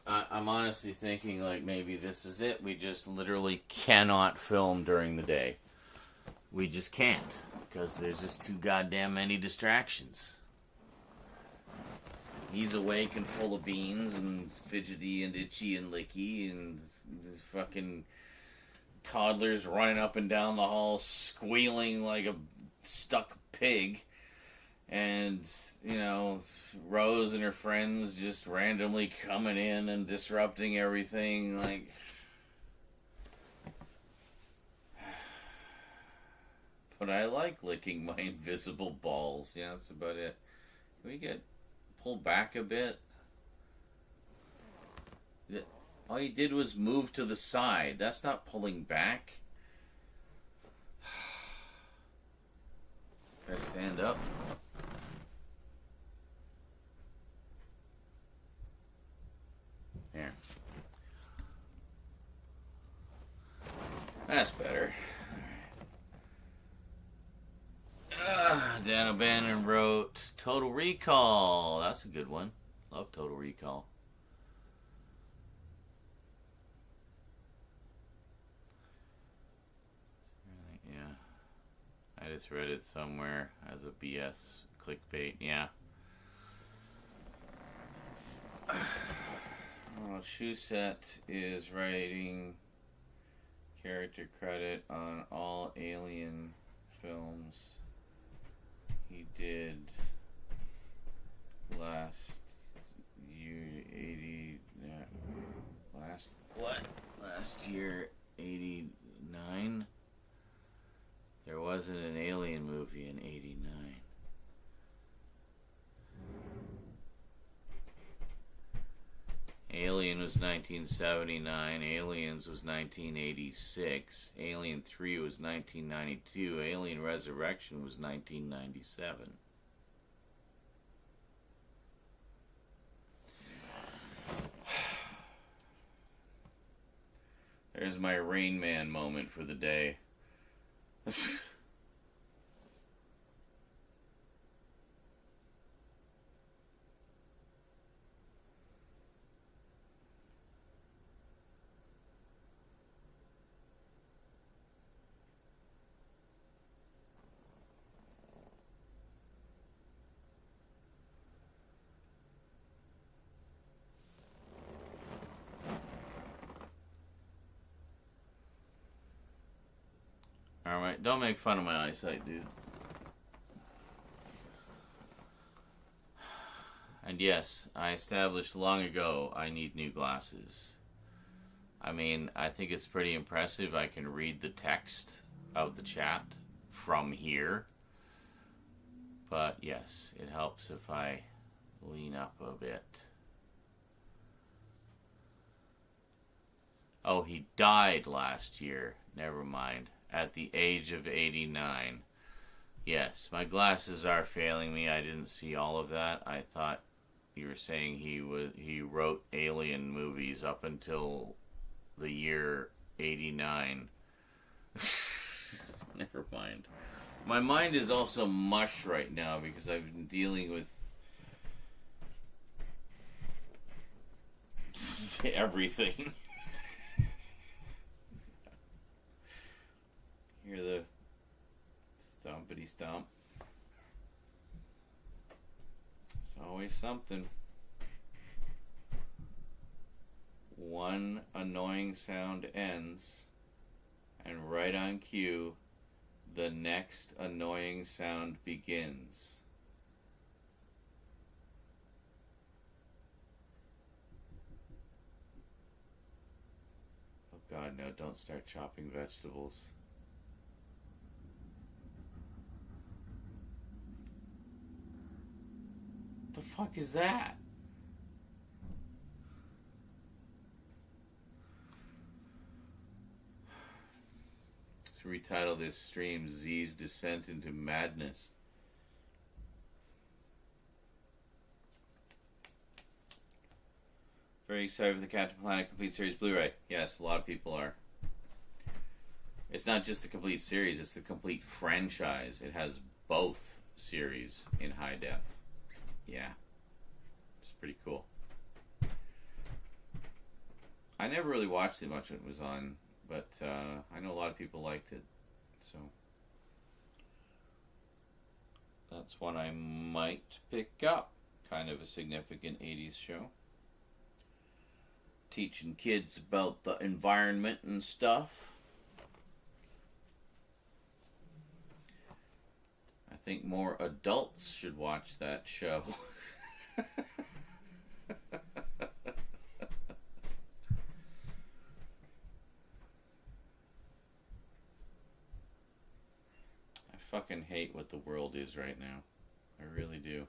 I'm honestly thinking, like, maybe this is it. We just literally cannot film during the day. We just can't, because there's just too goddamn many distractions. He's awake and full of beans and fidgety and itchy and licky, and the fucking toddlers running up and down the hall squealing like a stuck pig. And, you know, Rose and her friends just randomly coming in and disrupting everything, like... But I like licking my invisible balls. Yeah, that's about it. Can we get... pull back a bit? All you did was move to the side. That's not pulling back. Can I stand up? Here. That's better. Dan O'Bannon wrote Total Recall. That's a good one. Love Total Recall. Yeah. I just read it somewhere as a BS clickbait. Yeah. Well, Shusett is writing character credit on all Alien films he did last year, 80... Last year, 89? There wasn't an Alien movie in 89. Alien was 1979, Aliens was 1986, Alien 3 was 1992, Alien Resurrection was 1997. There's my Rain Man moment for the day. Alright, don't make fun of my eyesight, dude. And yes, I established long ago I need new glasses. I mean, I think it's pretty impressive I can read the text of the chat from here. But yes, it helps if I lean up a bit. Oh, he died last year. Never mind. At the age of 89. Yes, my glasses are failing me. I didn't see all of that. I thought you were saying he wrote Alien movies up until the year 89. Never mind. My mind is also mush right now because I've been dealing with everything. Hear the stompity stomp. There's always something. One annoying sound ends, and right on cue, the next annoying sound begins. God, no, don't start chopping vegetables. What the fuck is that? Let's retitle this stream Z's Descent into Madness. Very excited for the Captain Planet Complete Series Blu-ray. Yes, a lot of people are. It's not just the complete series, it's the complete franchise. It has both series in high def. Yeah. It's pretty cool. I never really watched it much when it was on, but I know a lot of people liked it. So that's one I might pick up. Kind of a significant 80s show. Teaching kids about the environment and stuff. I think more adults should watch that show. I fucking hate what the world is right now. I really do.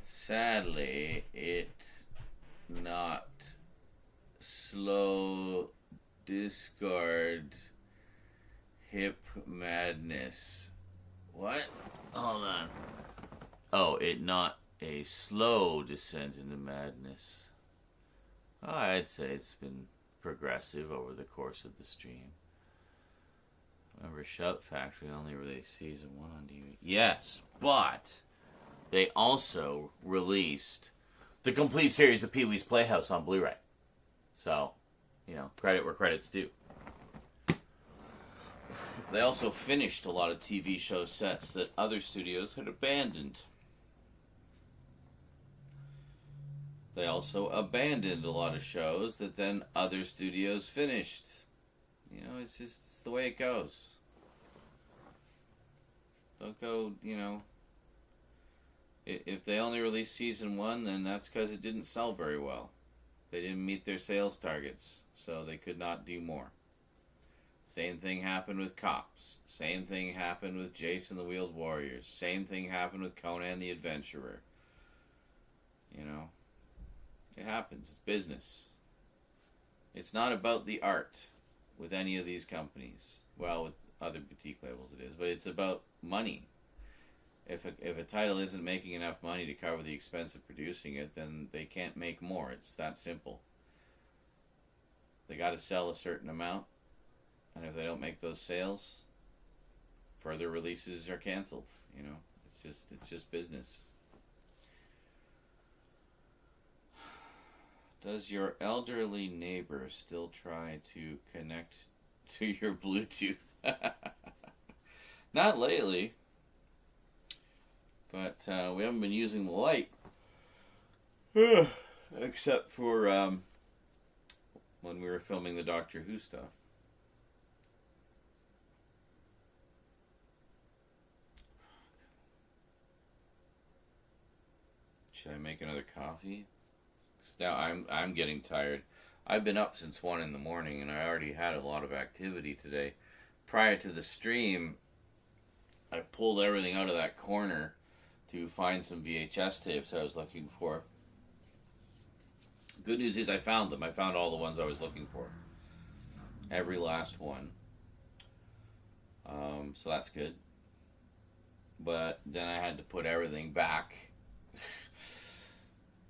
Sadly, it not slow discard hip madness. What? Hold on. Oh, it not a slow descent into madness. Oh, I'd say it's been progressive over the course of the stream. Remember, Shout Factory only released season 1 on DVD. Yes, but they also released the complete series of Pee-wee's Playhouse on Blu-ray. So, you know, credit where credit's due. They also finished a lot of TV show sets that other studios had abandoned. They also abandoned a lot of shows that then other studios finished. You know, it's the way it goes. Don't go, you know. If they only released season 1, then that's because it didn't sell very well. They didn't meet their sales targets, so they could not do more. Same thing happened with Cops. Same thing happened with Jason the Wheeled Warriors. Same thing happened with Conan the Adventurer. You know, it happens. It's business. It's not about the art with any of these companies. Well, with other boutique labels it is, but it's about money. If a title isn't making enough money to cover the expense of producing it, then they can't make more. It's that simple. They got to sell a certain amount, and if they don't make those sales, further releases are canceled. You know, it's just business. Does your elderly neighbor still try to connect to your Bluetooth? Not lately. But we haven't been using the light. Except for when we were filming the Doctor Who stuff. Should I make another coffee? 'Cause now I'm getting tired. I've been up since 1 in the morning, and I already had a lot of activity today. Prior to the stream, I pulled everything out of that corner to find some VHS tapes I was looking for. Good news is I found them. I found all the ones I was looking for. Every last one. So that's good. But then I had to put everything back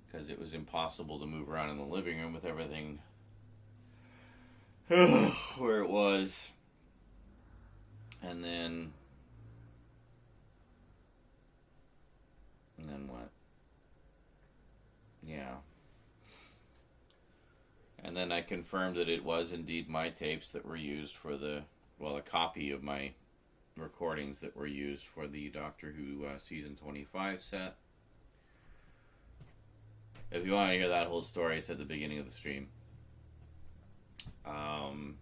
because it was impossible to move around in the living room with everything where it was. And then what? Yeah. And then I confirmed that it was indeed my tapes that were used for a copy of my recordings that were used for the Doctor Who Season 25 set. If you want to hear that whole story, it's at the beginning of the stream. But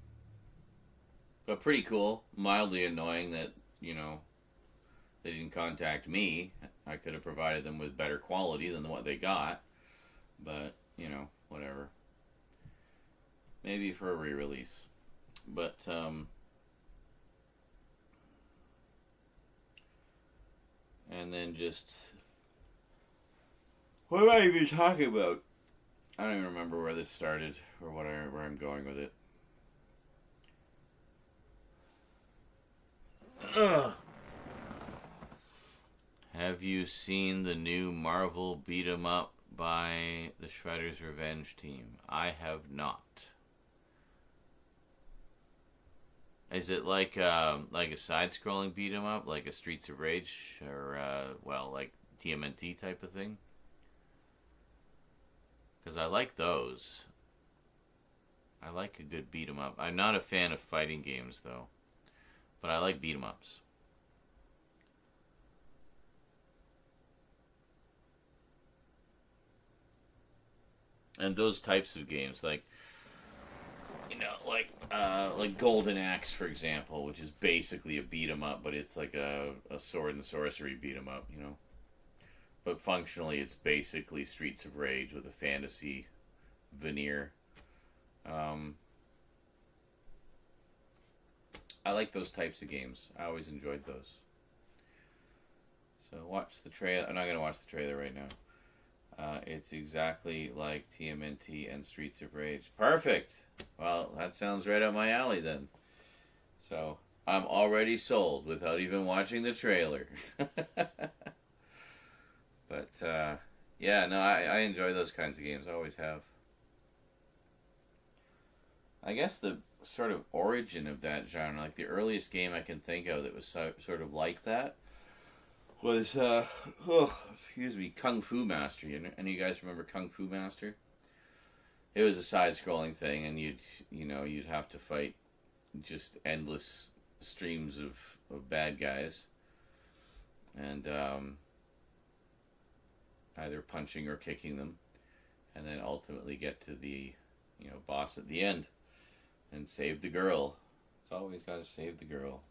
pretty cool. Mildly annoying that, you know, they didn't contact me I could have provided them with better quality than what they got. But, you know, whatever. Maybe for a re-release. But, and then just... What am I even talking about? I don't even remember where this started or where I'm going with it. Ugh. Have you seen the new Marvel beat 'em up by the Shredder's Revenge team? I have not. Is it like a side-scrolling beat 'em up, like a Streets of Rage, or like TMNT type of thing? Because I like those. I like a good beat 'em up. I'm not a fan of fighting games though, but I like beat 'em ups. And those types of games, like, you know, like Golden Axe, for example, which is basically a beat 'em up, but it's like a sword and sorcery beat 'em up, you know. But functionally, it's basically Streets of Rage with a fantasy veneer. I like those types of games. I always enjoyed those. So watch the trailer. I'm not going to watch the trailer right now. It's exactly like TMNT and Streets of Rage. Perfect! Well, that sounds right up my alley then. So, I'm already sold without even watching the trailer. But, yeah, no, I enjoy those kinds of games. I always have. I guess the sort of origin of that genre, like the earliest game I can think of that was sort of like that, was, Kung Fu Master. Any of you guys remember Kung Fu Master? It was a side-scrolling thing, and you'd have to fight just endless streams of bad guys. And, either punching or kicking them, and then ultimately get to the, boss at the end and save the girl. It's always got to save the girl.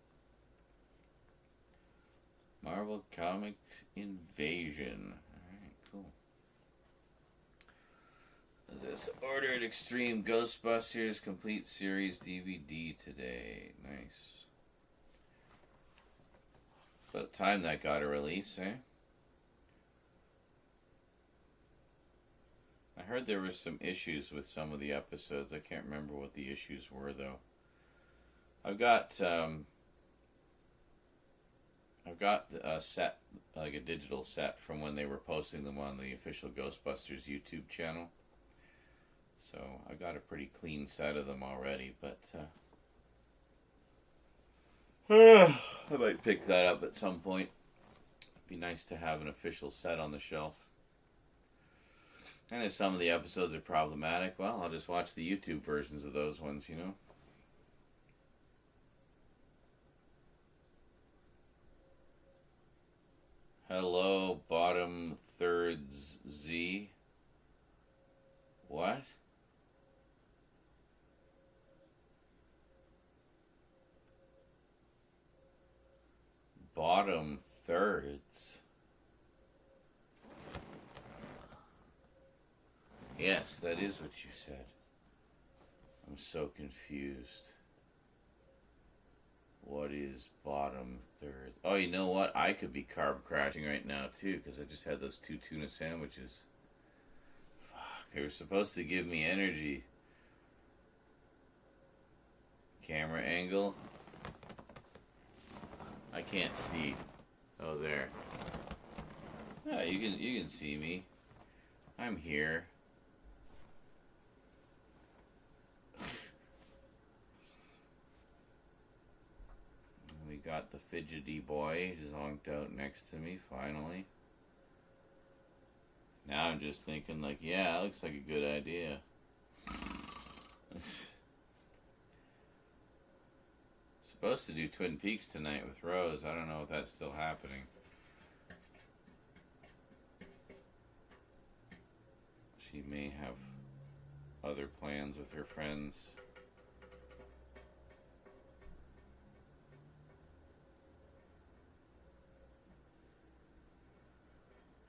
Marvel Comic Invasion. Alright, cool. This ordered Extreme Ghostbusters Complete Series DVD today. Nice. About time that got a release, eh? I heard there were some issues with some of the episodes. I can't remember what the issues were, though. I've got a set, like a digital set from when they were posting them on the official Ghostbusters YouTube channel. So I got a pretty clean set of them already, but I might pick that up at some point. It'd be nice to have an official set on the shelf. And if some of the episodes are problematic, well, I'll just watch the YouTube versions of those ones, you know? Hello, bottom thirds Z. What? Bottom thirds? Yes, that is what you said. I'm so confused. What is bottom third? Oh, you know what? I could be carb crashing right now, too, because I just had those 2 tuna sandwiches. Fuck, they were supposed to give me energy. Camera angle. I can't see. Oh, there. Yeah, you can see me. I'm here. We got the fidgety boy zonked out next to me, finally. Now I'm just thinking, like, yeah, that looks like a good idea. Supposed to do Twin Peaks tonight with Rose. I don't know if that's still happening. She may have other plans with her friends.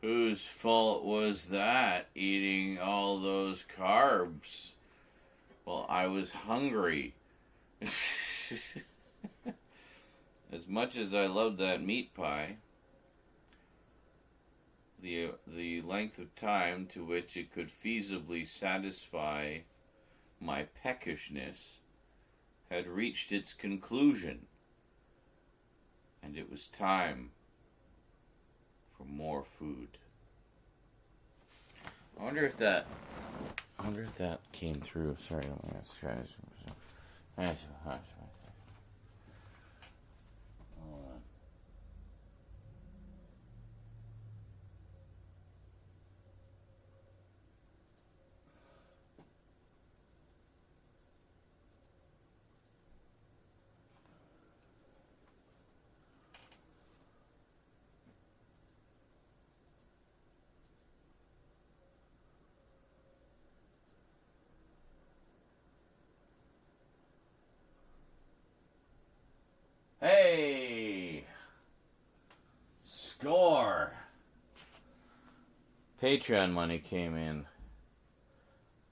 Whose fault was that, eating all those carbs? Well, I was hungry. As much as I loved that meat pie, the length of time to which it could feasibly satisfy my peckishness had reached its conclusion, and it was time for more food. I wonder if that came through. Sorry, let's try this. Hold on. Hey! Score! Patreon money came in.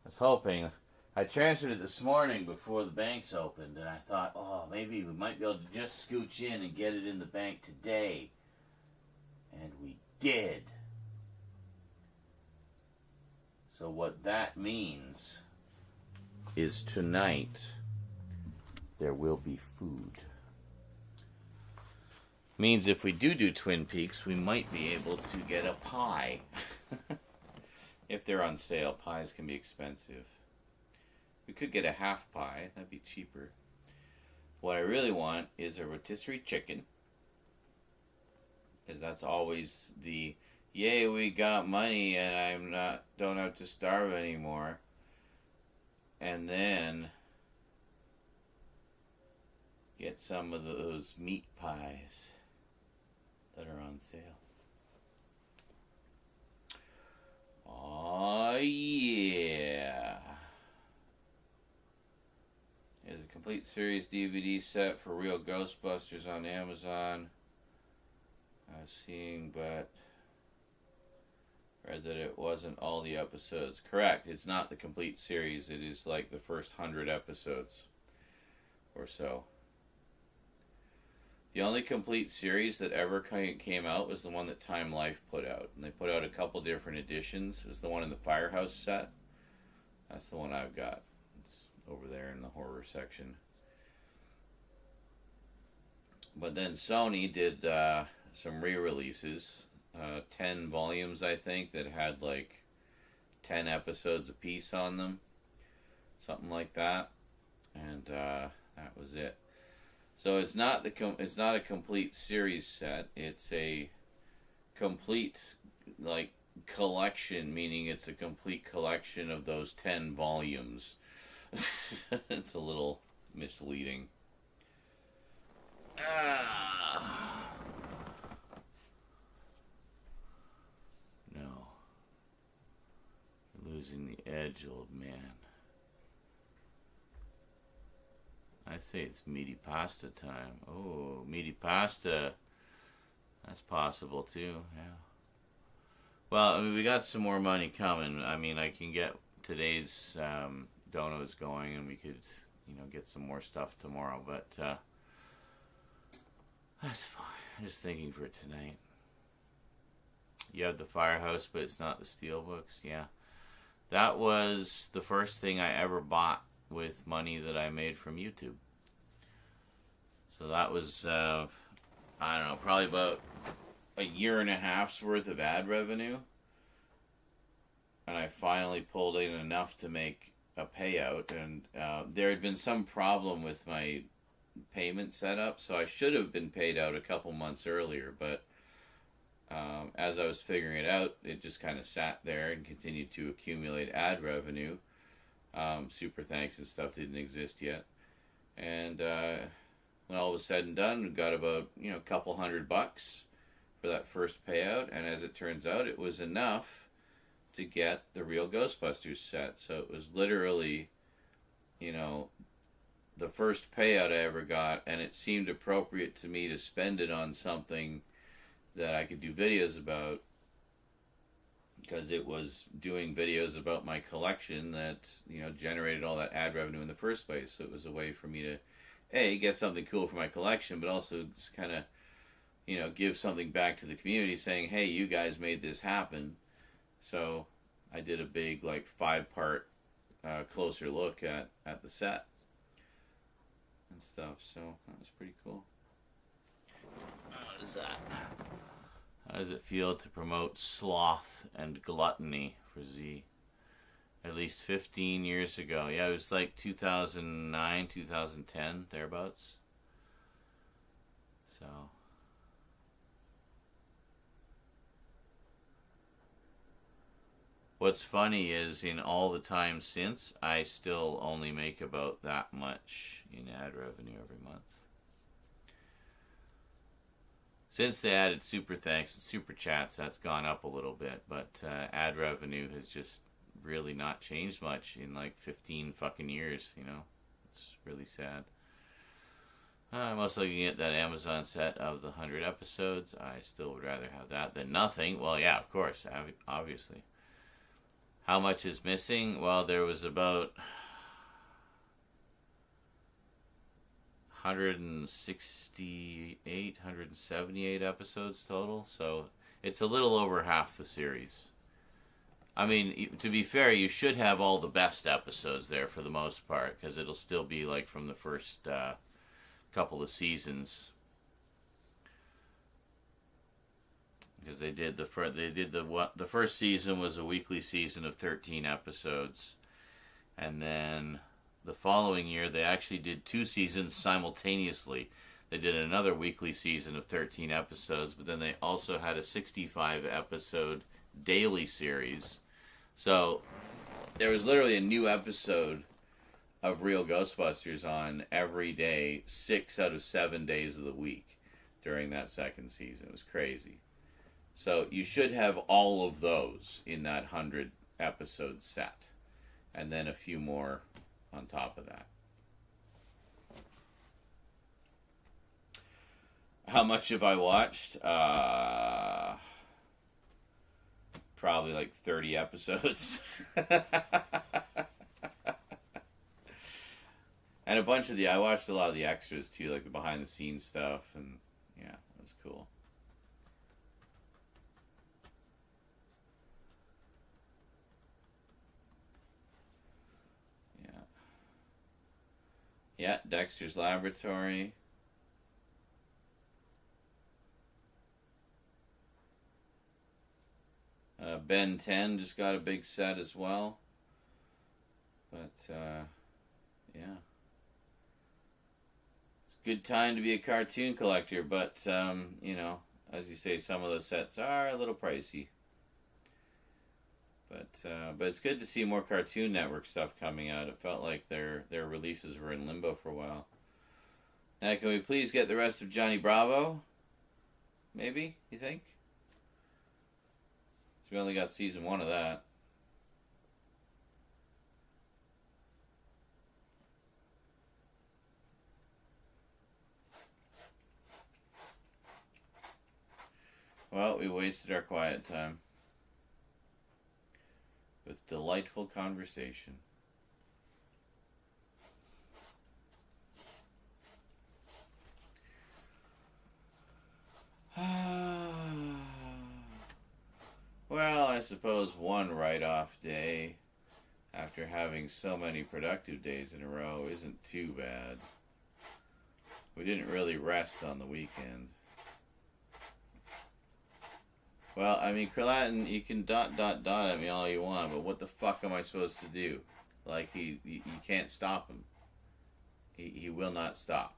I was hoping. I transferred it this morning before the banks opened, and I thought, oh, maybe we might be able to just scooch in and get it in the bank today. And we did. So what that means is tonight there will be food. Means if we do Twin Peaks, we might be able to get a pie. If they're on sale, pies can be expensive. We could get a half pie, that'd be cheaper. What I really want is a rotisserie chicken, because that's always the, yay, we got money and don't have to starve anymore. And then get some of those meat pies that are on sale. Oh yeah. There's a complete series DVD set for Real Ghostbusters on Amazon. I was seeing, but read that it wasn't all the episodes. Correct, it's not the complete series. It is like the first 100 episodes or so. The only complete series that ever came out was the one that Time Life put out. And they put out a couple different editions. It was the one in the Firehouse set. That's the one I've got. It's over there in the horror section. But then Sony did some re-releases. 10 volumes, I think, that had like 10 episodes a piece on them. Something like that. And that was it. So it's not a complete series set. It's a complete like collection, meaning it's a complete collection of those 10 volumes. It's a little misleading. No. You're losing the edge, old man. I say it's meaty pasta time. Oh, meaty pasta. That's possible too, yeah. Well, I mean, we got some more money coming. I mean, I can get today's donos going, and we could, get some more stuff tomorrow. But that's fine. I'm just thinking for tonight. You have the Firehouse, but it's not the Steelbooks. Yeah, that was the first thing I ever bought with money that I made from YouTube. So that was, I don't know, probably about a year and a half's worth of ad revenue. And I finally pulled in enough to make a payout. And there had been some problem with my payment setup, so I should have been paid out a couple months earlier. But as I was figuring it out, it just kind of sat there and continued to accumulate ad revenue. Super thanks and stuff didn't exist yet. And when all was said and done, we got about, a couple $100 for that first payout. And as it turns out, it was enough to get the Real Ghostbusters set. So it was literally, the first payout I ever got, and it seemed appropriate to me to spend it on something that I could do videos about because it was doing videos about my collection that, you know, generated all that ad revenue in the first place. So it was a way for me to, A, get something cool for my collection, but also just kind of, you know, give something back to the community saying, hey, you guys made this happen. So I did a big, like, 5-part closer look at the set and stuff. So that was pretty cool. What is that? How does it feel to promote sloth and gluttony for Z? At least 15 years ago. Yeah, it was like 2009, 2010, thereabouts. So. What's funny is in all the time since, I still only make about that much in ad revenue every month. Since they added super thanks and super chats, that's gone up a little bit, but ad revenue has just really not changed much in like 15 fucking years, you know? It's really sad. I'm also looking at that Amazon set of the 100 episodes. I still would rather have that than nothing. Well, yeah, of course, obviously. How much is missing? Well, there was about 168, 178 episodes total, so it's a little over half the series. I mean, to be fair, you should have all the best episodes there for the most part, because it'll still be like from the first couple of seasons. Because they did the first season was a weekly season of 13 episodes, and then the following year, they actually did 2 seasons simultaneously. They did another weekly season of 13 episodes, but then they also had a 65-episode daily series. So there was literally a new episode of Real Ghostbusters on every day, 6 out of 7 days of the week during that second season. It was crazy. So you should have all of those in that 100-episode set, and then a few more on top of that. How much have I watched? Probably like 30 episodes. And a bunch of I watched a lot of the extras too, like the behind the scenes stuff, and yeah, it was cool. Yeah, Dexter's Laboratory. Ben 10 just got a big set as well. But, yeah. It's a good time to be a cartoon collector, but, you know, as you say, some of those sets are a little pricey. But it's good to see more Cartoon Network stuff coming out. It felt like their releases were in limbo for a while. Now, can we please get the rest of Johnny Bravo? Maybe, you think? So we only got season 1 of that. Well, we wasted our quiet time with delightful conversation. Well, I suppose one write-off day after having so many productive days in a row isn't too bad. We didn't really rest on the weekend. Well, I mean, Kralatin, you can dot at me all you want, but what the fuck am I supposed to do? Like, you can't stop him. He will not stop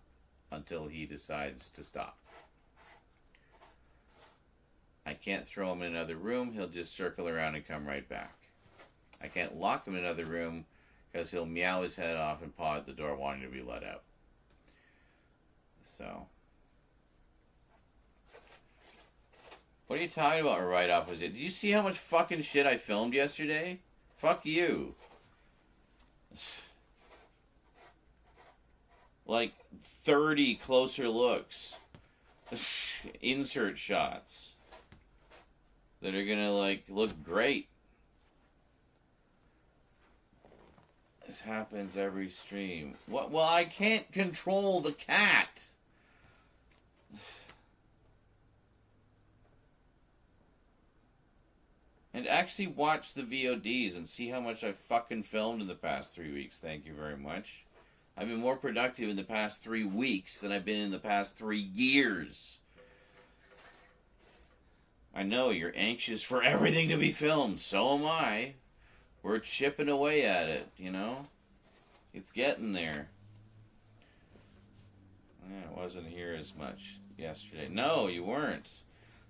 until he decides to stop. I can't throw him in another room. He'll just circle around and come right back. I can't lock him in another room because he'll meow his head off and paw at the door wanting to be let out. So, what are you talking about a write-off? Did you see how much fucking shit I filmed yesterday? Fuck you. Like 30 closer looks. Insert shots. that are gonna, like, look great. This happens every stream. What? Well, I can't control the cat. And actually watch the VODs and see how much I've fucking filmed in the past 3 weeks. Thank you very much. I've been more productive in the past 3 weeks than I've been in the past 3 years. I know you're anxious for everything to be filmed. So am I. We're chipping away at it, you know? It's getting there. Yeah, I wasn't here as much yesterday. No, you weren't.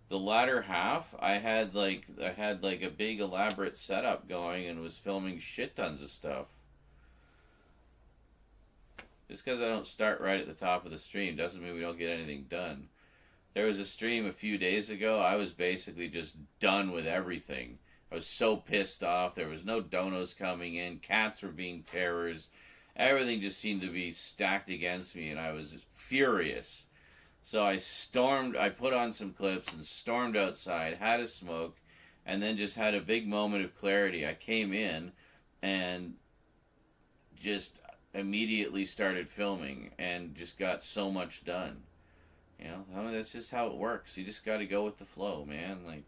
The latter half, I had like a big elaborate setup going and was filming shit tons of stuff. Just because I don't start right at the top of the stream doesn't mean we don't get anything done. There was a stream a few days ago, I was basically just done with everything. I was so pissed off, there was no donos coming in, cats were being terrors, everything just seemed to be stacked against me and I was furious. So I put on some clips and stormed outside, had a smoke, and then just had a big moment of clarity. I came in and just immediately started filming and just got so much done. You know, I mean, that's just how it works. You just got to go with the flow, man. Like,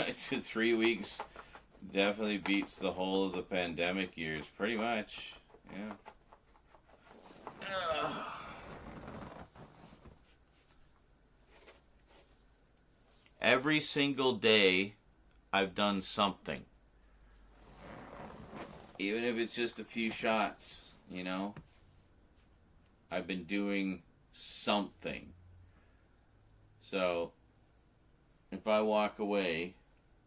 it's 3 weeks. Definitely beats the whole of the pandemic years, pretty much. Yeah. Every single day, I've done something. Even if it's just a few shots, you know? I've been doing something. So, if I walk away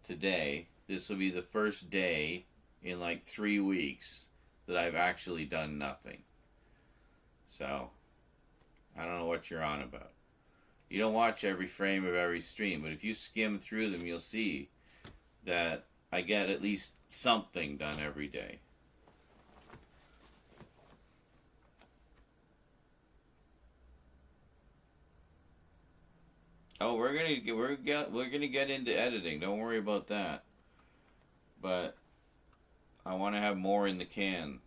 today, this will be the first day in like 3 weeks that I've actually done nothing. So, I don't know what you're on about. You don't watch every frame of every stream, but if you skim through them, you'll see that I get at least something done every day. Oh, we're gonna get into editing. Don't worry about that. But I want to have more in the can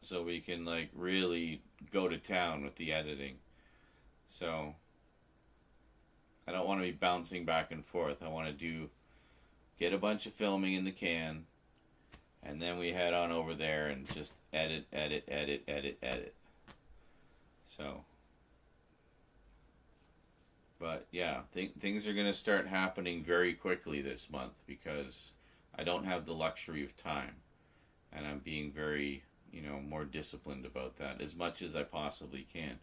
so we can like really go to town with the editing. So I don't want to be bouncing back and forth. I want to get a bunch of filming in the can, and then we head on over there and just edit. So, but yeah, things are going to start happening very quickly this month because I don't have the luxury of time, and I'm being very, more disciplined about that as much as I possibly can.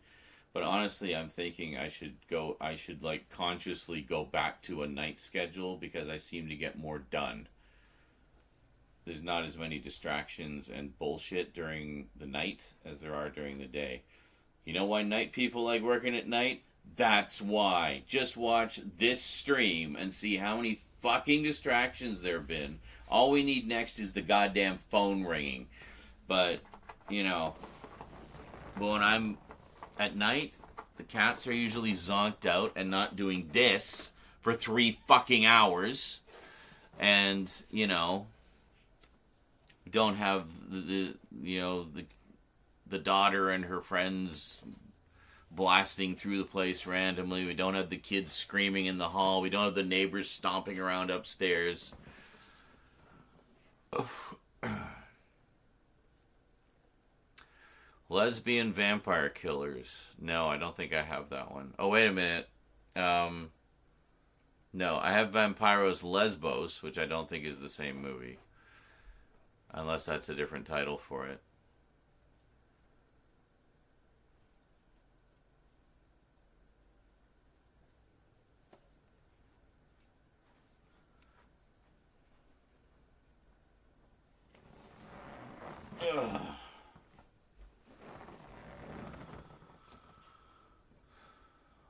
But honestly, I'm thinking I should like consciously go back to a night schedule because I seem to get more done. There's not as many distractions and bullshit during the night as there are during the day. You know why night people like working at night? That's why. Just watch this stream and see how many fucking distractions there have been. All we need next is the goddamn phone ringing. But, when I'm at night, the cats are usually zonked out and not doing this for 3 fucking hours. And, don't have the daughter and her friends blasting through the place randomly. We don't have the kids screaming in the hall. We don't have the neighbors stomping around upstairs. Lesbian vampire killers. No, I don't think I have that one. Oh, wait a minute. No, I have Vampiros Lesbos, which I don't think is the same movie. Unless that's a different title for it. Ugh.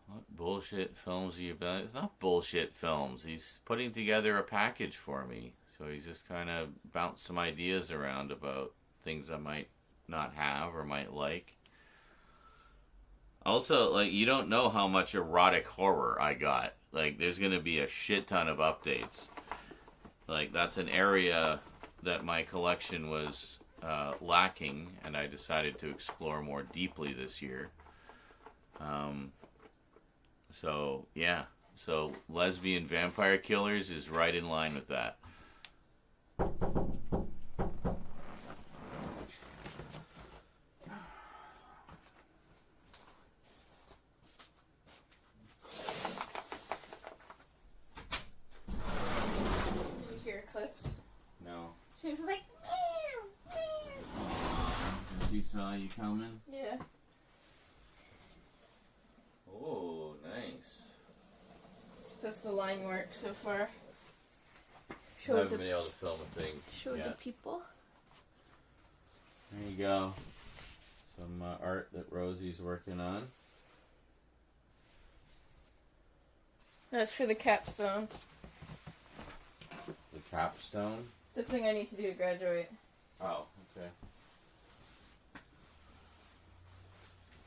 What bullshit films are you about? It's not bullshit films. He's putting together a package for me. So he's just kind of bounced some ideas around about things I might not have or might like. Also, like, you don't know how much erotic horror I got. Like, there's going to be a shit ton of updates. Like, that's an area that my collection was lacking, and I decided to explore more deeply this year. So, yeah. So, Lesbian Vampire Killers is right in line with that. Clips. No. She was like, meow, meow. She saw you coming? Yeah. Oh, nice. Does the line work so far? I haven't been able to film a thing Show yet. the people. There you go. Some art that Rosie's working on. That's for the capstone. The capstone? Something I need to do to graduate. Oh, okay.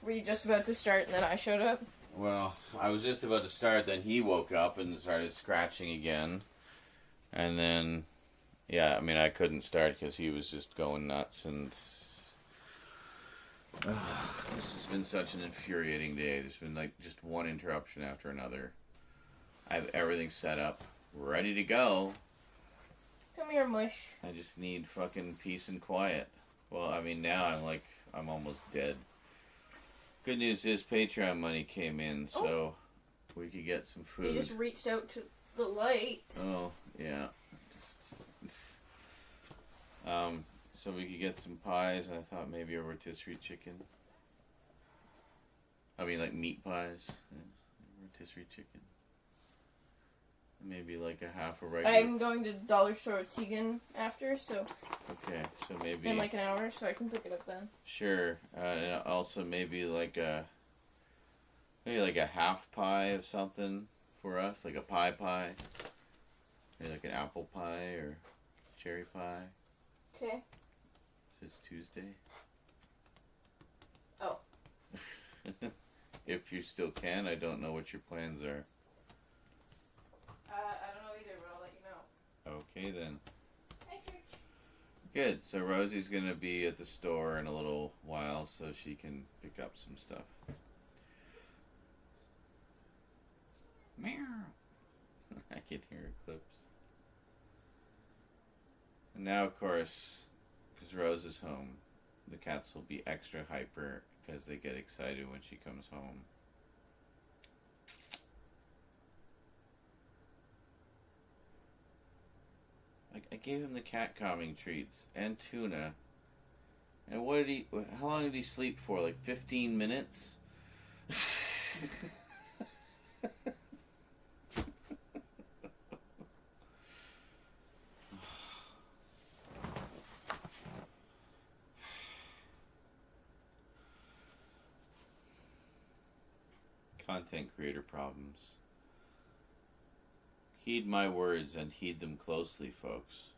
Were you just about to start and then I showed up? Well, I was just about to start, then he woke up and started scratching again. And then, yeah, I mean, I couldn't start because he was just going nuts, and this has been such an infuriating day. There's been, like, just one interruption after another. I have everything set up, ready to go. Come here, Mush. I just need fucking peace and quiet. Well, I mean, now I'm almost dead. Good news is Patreon money came in, so we could get some food. You just reached out to the light. Oh, yeah. So we could get some pies, and I thought maybe a rotisserie chicken. I mean, like meat pies. Yeah, rotisserie chicken. Maybe like a half a regular. I'm going to Dollar Store with Tegan after, so. Okay, so maybe. In like an hour, so I can pick it up then. Sure. And also maybe like a half pie of something for us, like a pie. Maybe like an apple pie or cherry pie. Okay. It's Tuesday. Oh. If you still can, I don't know what your plans are. I don't know either, but I'll let you know. Okay then. Hi, Church. Good. So Rosie's gonna be at the store in a little while, so she can pick up some stuff. Meow. I can hear her clips. And now, of course, because Rose is home, the cats will be extra hyper because they get excited when she comes home. I gave him the cat calming treats and tuna. And how long did he sleep for? Like 15 minutes? Content creator problems. Heed my words and heed them closely, folks.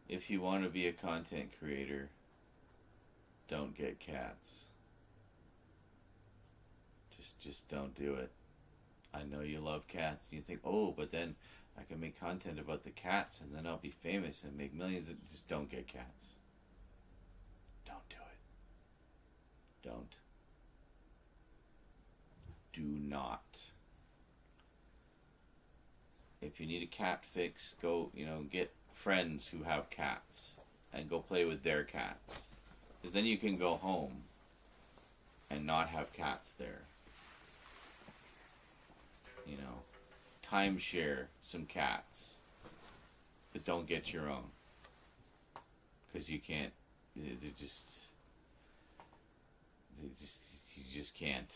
If you want to be a content creator, don't get cats. Just don't do it. I know you love cats. You think, oh, but then I can make content about the cats and then I'll be famous and make millions. Just don't get cats. Don't do it. Don't. Do not. If you need a cat fix, go, get friends who have cats and go play with their cats. Because then you can go home and not have cats there. Timeshare some cats. But don't get your own. Because you can't, you just can't.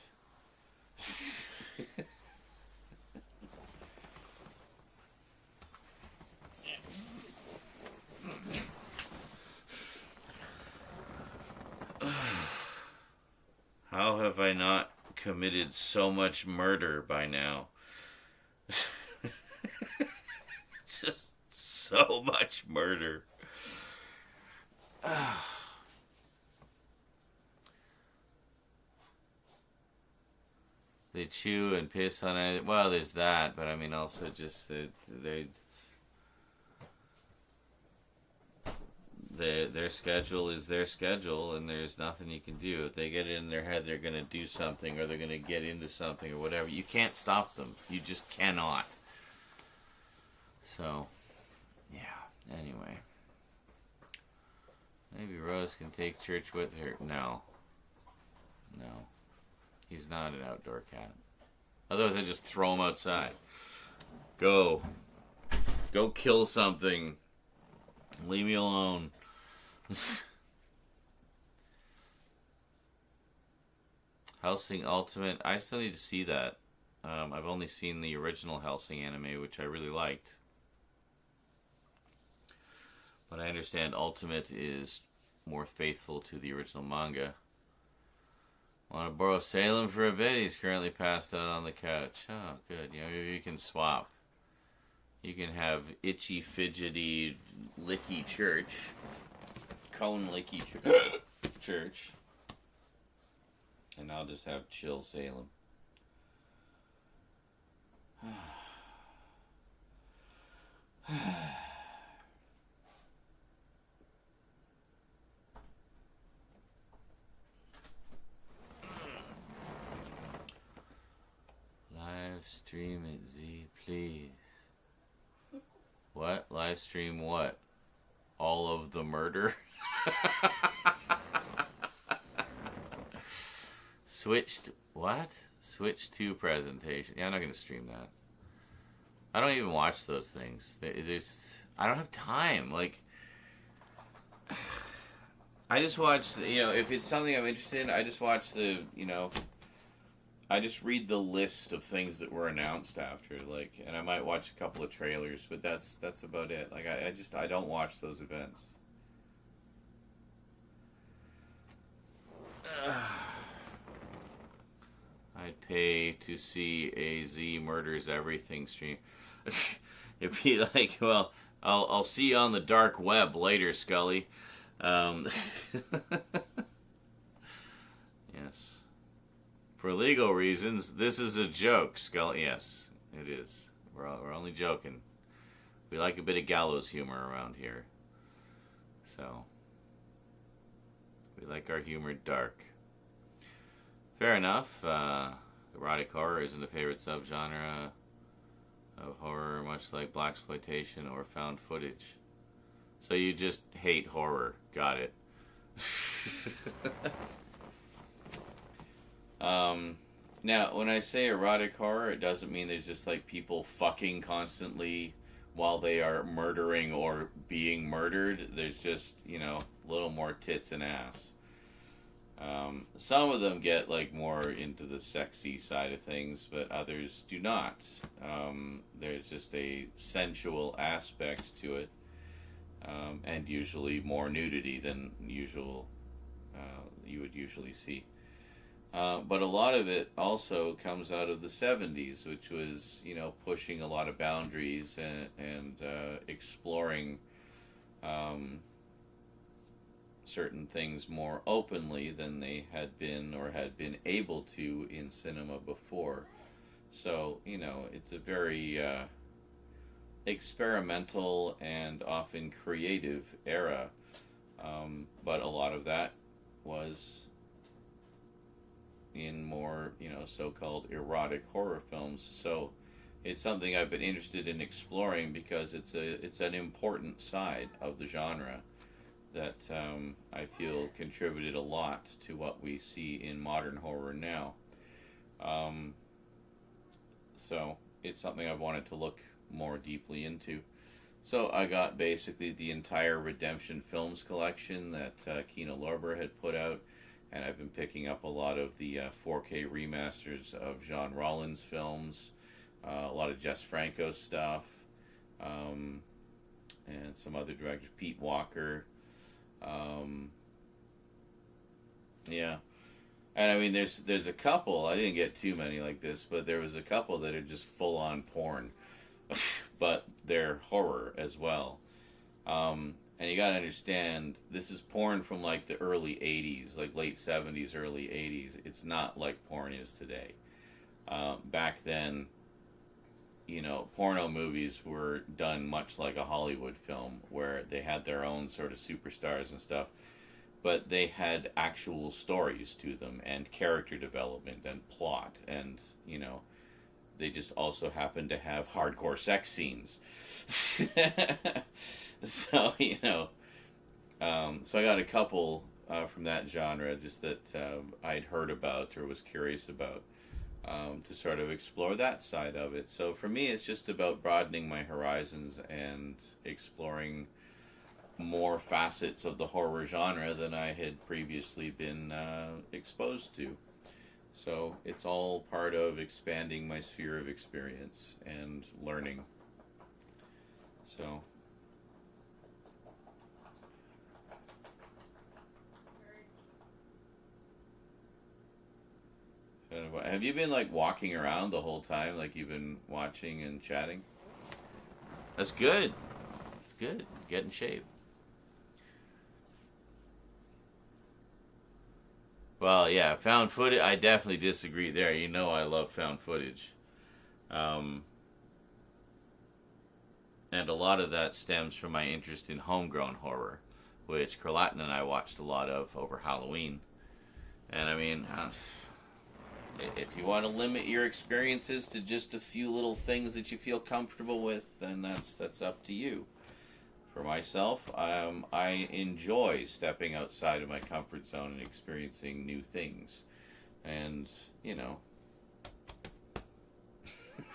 How have I not committed so much murder by now? Just so much murder. they chew and piss on it. Well, there's that, but I mean, also just their schedule is their schedule, and there's nothing you can do. If they get it in their head they're going to do something, or they're going to get into something, or whatever, you can't stop them. You just cannot. So, yeah. Anyway, maybe Rose can take church with her. No. He's not an outdoor cat. Otherwise, I just throw him outside. Go kill something. Leave me alone. Hellsing Ultimate. I still need to see that. I've only seen the original Hellsing anime, which I really liked. But I understand Ultimate is more faithful to the original manga. Want to borrow Salem for a bit? He's currently passed out on the couch. Oh, good. You know, you can swap. You can have itchy, fidgety, licky church. Cone licky church. And I'll just have chill Salem. Live stream it, Z, please. What? Live stream what? All of the murder? Switched, what? Switch to presentation. Yeah, I'm not going to stream that. I don't even watch those things. I don't have time. Like, I just watch, if it's something I'm interested in, I just watch I just read the list of things that were announced after, and I might watch a couple of trailers, but that's about it. Like, I don't watch those events. I'd pay to see a Z Murders Everything stream. It'd be like, well, I'll see you on the dark web later, Scully. Yes. For legal reasons, this is a joke, Scully. Yes, it is. We're only joking. We like a bit of gallows humor around here. So, we like our humor dark. Fair enough. Erotic horror isn't a favorite subgenre of horror, much like blaxploitation or found footage. So you just hate horror. Got it. Now, when I say erotic horror, it doesn't mean there's just like people fucking constantly while they are murdering or being murdered. There's just, a little more tits and ass. Some of them get like more into the sexy side of things, but others do not. There's just a sensual aspect to it, and usually more nudity than usual you would usually see. But a lot of it also comes out of the 70s, which was, pushing a lot of boundaries and exploring certain things more openly than they had been or had been able to in cinema before. So, it's a very experimental and often creative era. But a lot of that was in more, so-called erotic horror films. So it's something I've been interested in exploring because it's an important side of the genre that I feel contributed a lot to what we see in modern horror now. So it's something I've wanted to look more deeply into. So I got basically the entire Redemption Films collection that Kino Lorber had put out, and I've been picking up a lot of the 4K remasters of Jean Rollins films, a lot of Jess Franco stuff, and some other directors, Pete Walker. Yeah. And I mean, there's a couple, I didn't get too many like this, but there was a couple that are just full-on porn, but they're horror as well. And you gotta understand, this is porn from like the early 80s, like late 70s, early 80s. It's not like porn is today. back then, you know, porno movies were done much like a Hollywood film, where they had their own sort of superstars and stuff, but they had actual stories to them and character development and plot, and, you know, they just also happened to have hardcore sex scenes. So, you know, so I got a couple from that genre just that I'd heard about or was curious about, to sort of explore that side of it. So for me, it's just about broadening my horizons and exploring more facets of the horror genre than I had previously been exposed to. So it's all part of expanding my sphere of experience and learning. So have you been like walking around the whole time, like you've been watching and chatting? That's good. It's good. Get in shape. Well, yeah, found footage. I definitely disagree there. You know, I love found footage, and a lot of that stems from my interest in homegrown horror, which Carlatin and I watched a lot of over Halloween. And I mean, if you want to limit your experiences to just a few little things that you feel comfortable with, then that's up to you. For myself, I enjoy stepping outside of my comfort zone and experiencing new things. And, you know,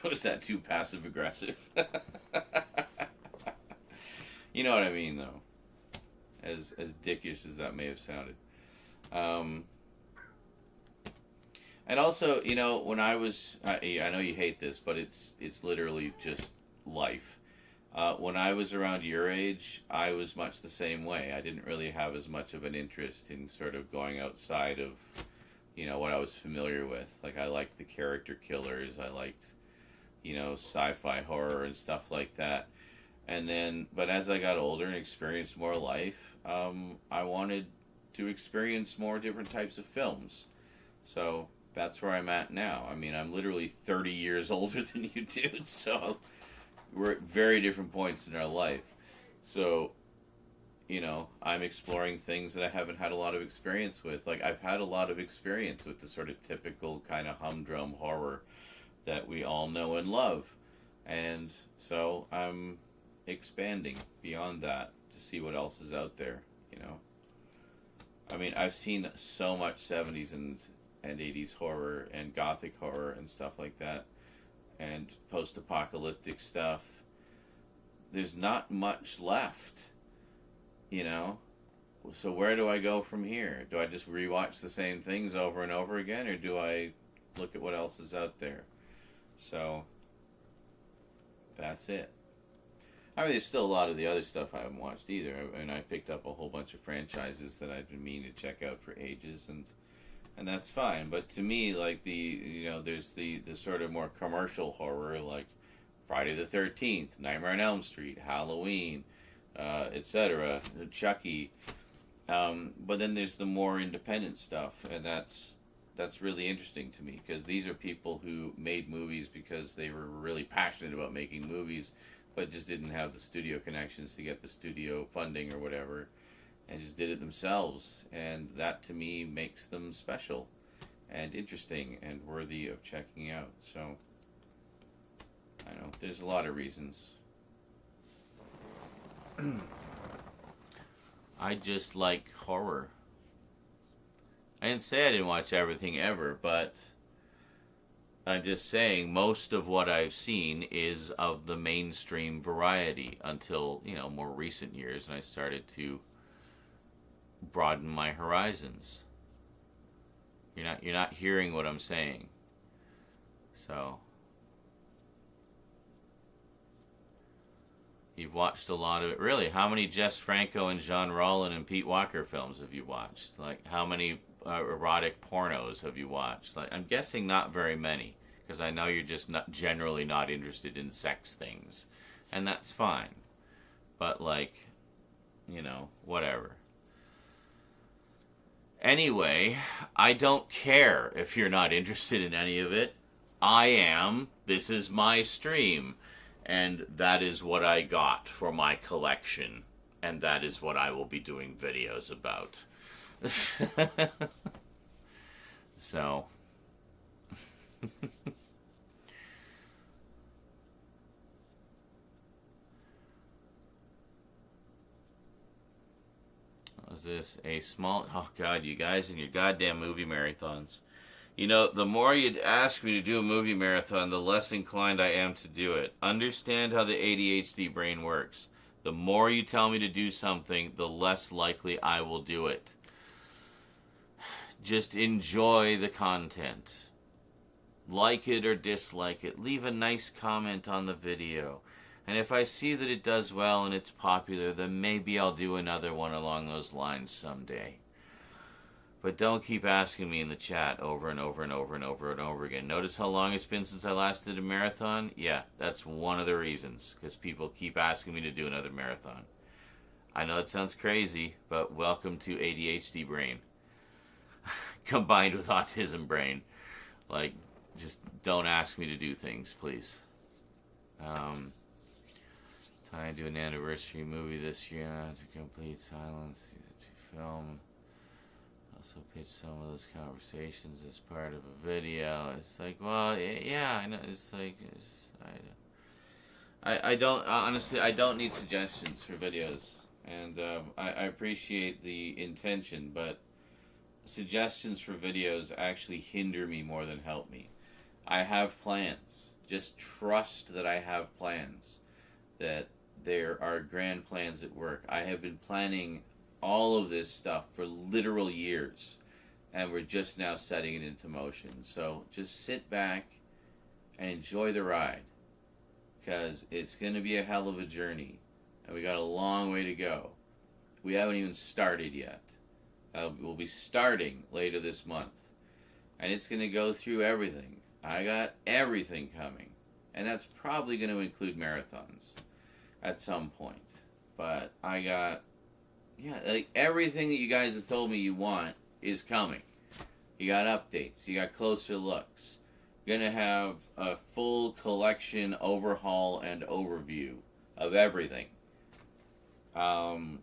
was that too passive aggressive? You know what I mean, though. As dickish as that may have sounded. And also, you know, when I was, I know you hate this, but it's literally just life. When I was around your age, I was much the same way. I didn't really have as much of an interest in sort of going outside of, you know, what I was familiar with. Like, I liked the character killers. I liked, you know, sci-fi horror and stuff like that. And then, but as I got older and experienced more life, I wanted to experience more different types of films. So that's where I'm at now. I mean, I'm literally 30 years older than you dude, so we're at very different points in our life. So, you know, I'm exploring things that I haven't had a lot of experience with. Like, I've had a lot of experience with the sort of typical kind of humdrum horror that we all know and love. And so I'm expanding beyond that to see what else is out there, you know. I mean, I've seen so much 70s and 80s horror and gothic horror and stuff like that, and post-apocalyptic stuff. There's not much left, you know. So where do I go from here? Do I just rewatch the same things over and over again, or do I look at what else is out there? So that's it. I mean, there's still a lot of the other stuff I haven't watched either. I mean, I picked up a whole bunch of franchises that I've been meaning to check out for ages, and that's fine. But to me, like, there's the sort of more commercial horror, like Friday the 13th, Nightmare on Elm Street, Halloween, etc., Chucky. But then there's the more independent stuff, and that's really interesting to me, because these are people who made movies because they were really passionate about making movies, but just didn't have the studio connections to get the studio funding or whatever, and just did it themselves. And that, to me, makes them special and interesting and worthy of checking out. So, I don't know, there's a lot of reasons. I just like horror. I didn't say I didn't watch everything ever, but I'm just saying most of what I've seen is of the mainstream variety until, you know, more recent years, and I started to broaden my horizons. You're not hearing what I'm saying. So you've watched a lot of it. Really, how many Jess Franco and Jean Rollin and Pete Walker films have you watched? Like, how many erotic pornos have you watched? Like, I'm guessing not very many, because I know you're just generally not interested in sex things, and that's fine. But, like, you know, whatever. Anyway, I don't care if you're not interested in any of it. I am. This is my stream. And that is what I got for my collection. And that is what I will be doing videos about. So. Was this a small... Oh, God, you guys and your goddamn movie marathons. You know, the more you ask me to do a movie marathon, the less inclined I am to do it. Understand how the ADHD brain works. The more you tell me to do something, the less likely I will do it. Just enjoy the content. Like it or dislike it. Leave a nice comment on the video. And if I see that it does well and it's popular, then maybe I'll do another one along those lines someday. But don't keep asking me in the chat over and over and over and over and over again. Notice how long it's been since I last did a marathon? Yeah, that's one of the reasons. Because people keep asking me to do another marathon. I know it sounds crazy, but welcome to ADHD brain. Combined with autism brain. Like, just don't ask me to do things, please. Trying to do an anniversary movie this year to complete silence to film. Also pitch some of those conversations as part of a video. It's like, well, yeah, I know. It's like, I don't, honestly, I don't need suggestions for videos. And I appreciate the intention, but suggestions for videos actually hinder me more than help me. I have plans. Just trust that I have plans. That there are grand plans at work. I have been planning all of this stuff for literal years, and we're just now setting it into motion. So just sit back and enjoy the ride, because it's going to be a hell of a journey, and we got a long way to go. We haven't even started yet. We'll be starting later this month, and it's going to go through everything. I got everything coming, and that's probably going to include marathons at some point. But I got, yeah, like everything that you guys have told me you want is coming. You got updates, you got closer looks. You're going to have a full collection overhaul and overview of everything. Probably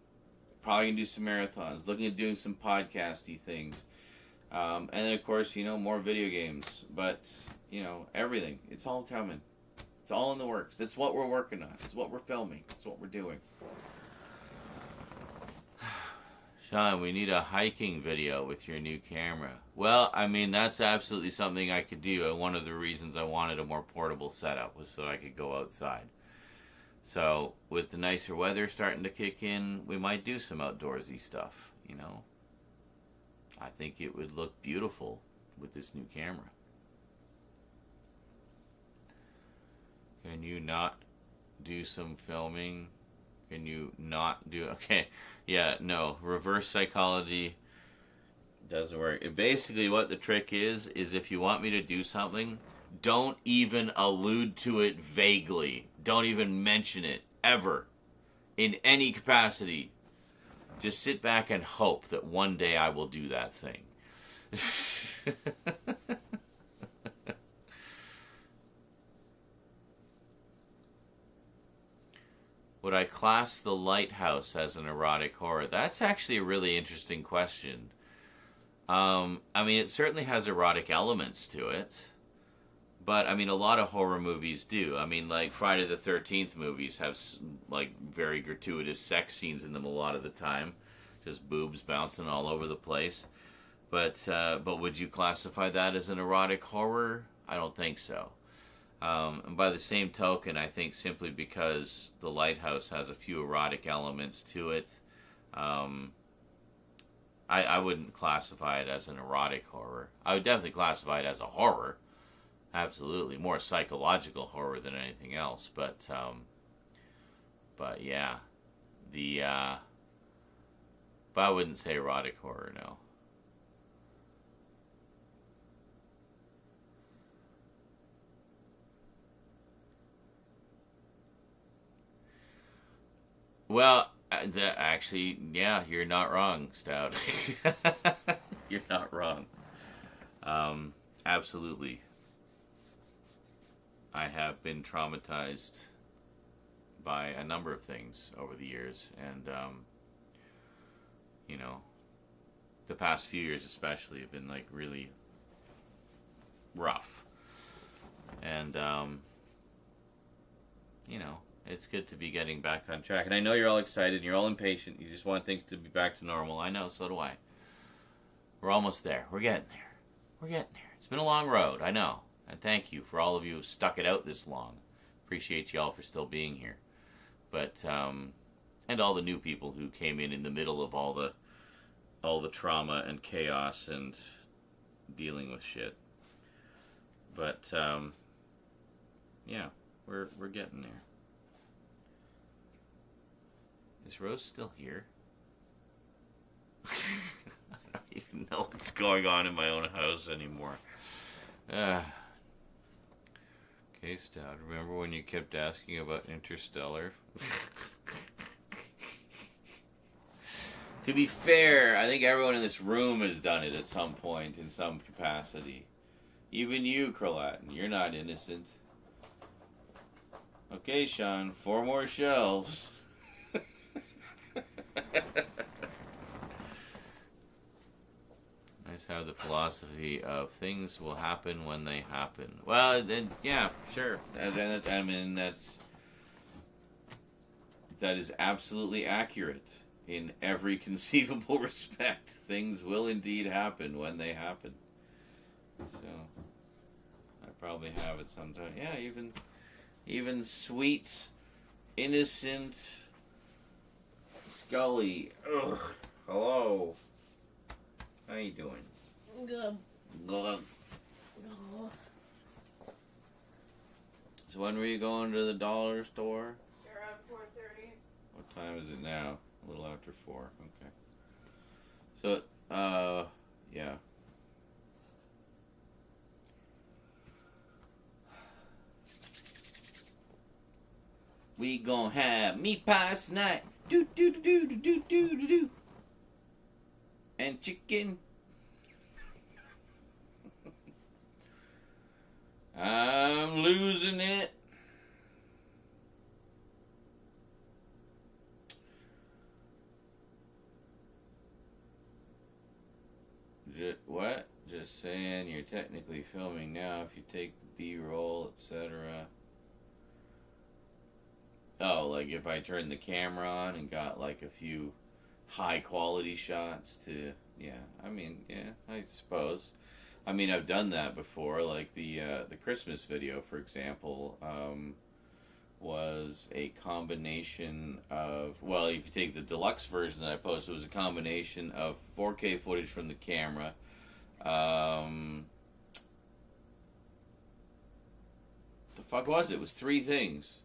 going to do some marathons, looking at doing some podcasty things. And then, of course, you know, more video games. But, you know, everything. It's all coming. It's all in the works. It's what we're working on. It's what we're filming. It's what we're doing. Sean, we need a hiking video with your new camera. Well, I mean, that's absolutely something I could do. And one of the reasons I wanted a more portable setup was so that I could go outside. So, with the nicer weather starting to kick in, we might do some outdoorsy stuff, you know. I think it would look beautiful with this new camera. Can you not do some filming? Can you not do... Okay, yeah, no. Reverse psychology doesn't work. Basically, what the trick is if you want me to do something, don't even allude to it vaguely. Don't even mention it, ever. In any capacity. Just sit back and hope that one day I will do that thing. Would I class The Lighthouse as an erotic horror? That's actually a really interesting question. I mean, it certainly has erotic elements to it. But, I mean, a lot of horror movies do. I mean, like, Friday the 13th movies have, like, very gratuitous sex scenes in them a lot of the time. Just boobs bouncing all over the place. But would you classify that as an erotic horror? I don't think so. And by the same token, I think simply because The Lighthouse has a few erotic elements to it, I wouldn't classify it as an erotic horror. I would definitely classify it as a horror. Absolutely. More psychological horror than anything else. But yeah. But I wouldn't say erotic horror, no. Well, actually, yeah, you're not wrong, Stout. You're not wrong. Absolutely. I have been traumatized by a number of things over the years, and you know, the past few years especially have been like really rough, and you know, it's good to be getting back on track. And I know you're all excited, you're all impatient, you just want things to be back to normal. I know, so do I. We're almost there. We're getting there. We're getting there. It's been a long road, I know. And thank you for all of you who've stuck it out this long. Appreciate y'all for still being here. But and all the new people who came in the middle of all the trauma and chaos and dealing with shit. But yeah, we're getting there. Is Rose still here? I don't even know what's going on in my own house anymore. Okay, Stout, remember when you kept asking about Interstellar? To be fair, I think everyone in this room has done it at some point in some capacity. Even you, Kralatin, you're not innocent. Okay, Sean, 4 more shelves. Nice have the philosophy of things will happen when they happen. Well, then, yeah, sure. I mean, that is absolutely accurate in every conceivable respect. Things will indeed happen when they happen. So, I probably have it sometime. Yeah, even sweet, innocent Scully. Ugh. Hello. How you doing? Good. Good. Oh. So when were you going to the dollar store? Around 4:30. What time is it now? A little after 4. Okay. So, yeah. We gon' have meat pies tonight. Do do do do do do do do do. And chicken. I'm losing it. What? Just saying, you're technically filming now if you take the B-roll, etc. Oh, like if I turned the camera on and got like a few high quality shots to, yeah, I mean, yeah, I suppose. I mean, I've done that before, like the Christmas video, for example, was a combination of, well, if you take the deluxe version that I posted, it was a combination of 4K footage from the camera, the fuck was it? It was 3 things.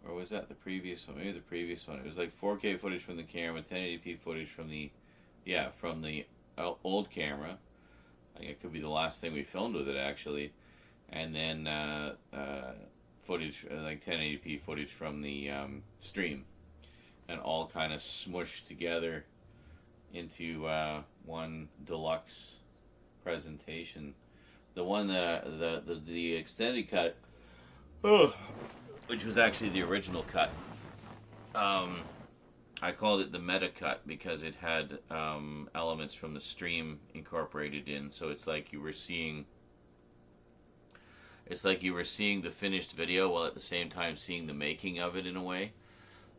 Or was that the previous one? Maybe the previous one. It was like 4K footage from the camera, 1080p footage from the, yeah, from the old camera. I think it could be the last thing we filmed with it, actually. And then footage, like 1080p footage from the stream. And all kind of smushed together into one deluxe presentation. The one that, the extended cut, which was actually the original cut. I called it the meta cut because it had elements from the stream incorporated in, so it's like you were seeing the finished video while at the same time seeing the making of it in a way.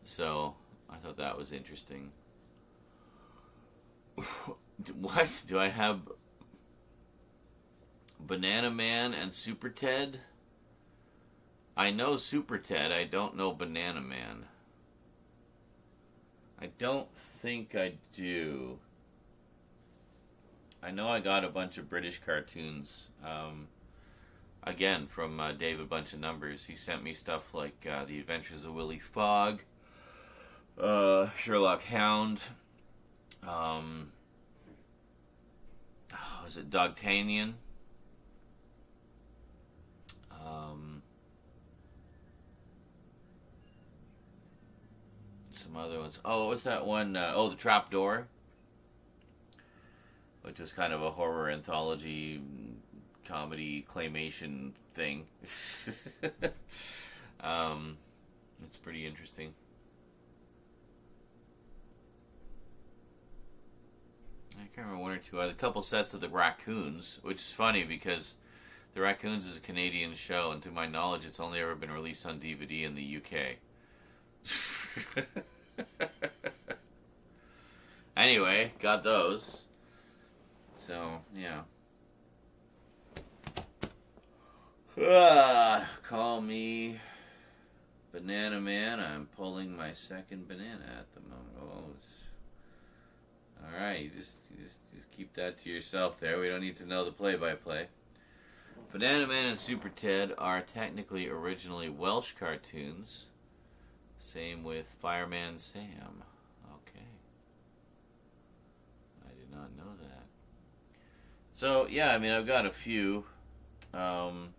So I thought that was interesting. What? Do I have Banana Man and Super Ted? I know Super Ted, I don't know Banana Man. I don't think I do. I know I got a bunch of British cartoons, again, from David Bunch of Numbers. He sent me stuff like The Adventures of Willy Fogg, Sherlock Hound, was it Dogtanian? Some other ones. Oh, what was that one? The Trapdoor. which was kind of a horror anthology comedy claymation thing. It's pretty interesting. I can't remember one or two. A couple sets of the Raccoons, which is funny because the Raccoons is a Canadian show, and to my knowledge, it's only ever been released on DVD in the UK. Anyway, got those. So, yeah. Call me Banana Man. I'm pulling my second banana at the moment. Oh, it's... Alright, you just keep that to yourself there. We don't need to know the play-by-play. Banana Man and Super Ted are technically originally Welsh cartoons. Same with Fireman Sam. Okay. I did not know that. So, yeah, I mean, I've got a few. And,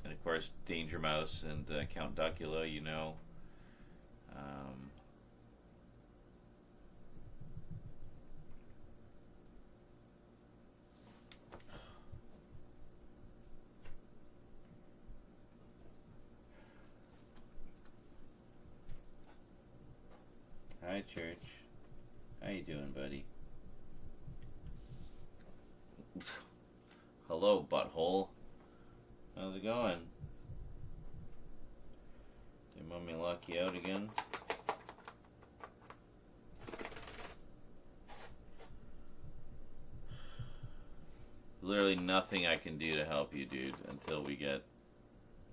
of course, Danger Mouse and Count Duckula, you know. Hi, Church. How you doing, buddy? Hello, butthole. How's it going? Did Mommy lock you out again? Literally nothing I can do to help you, dude, until we get,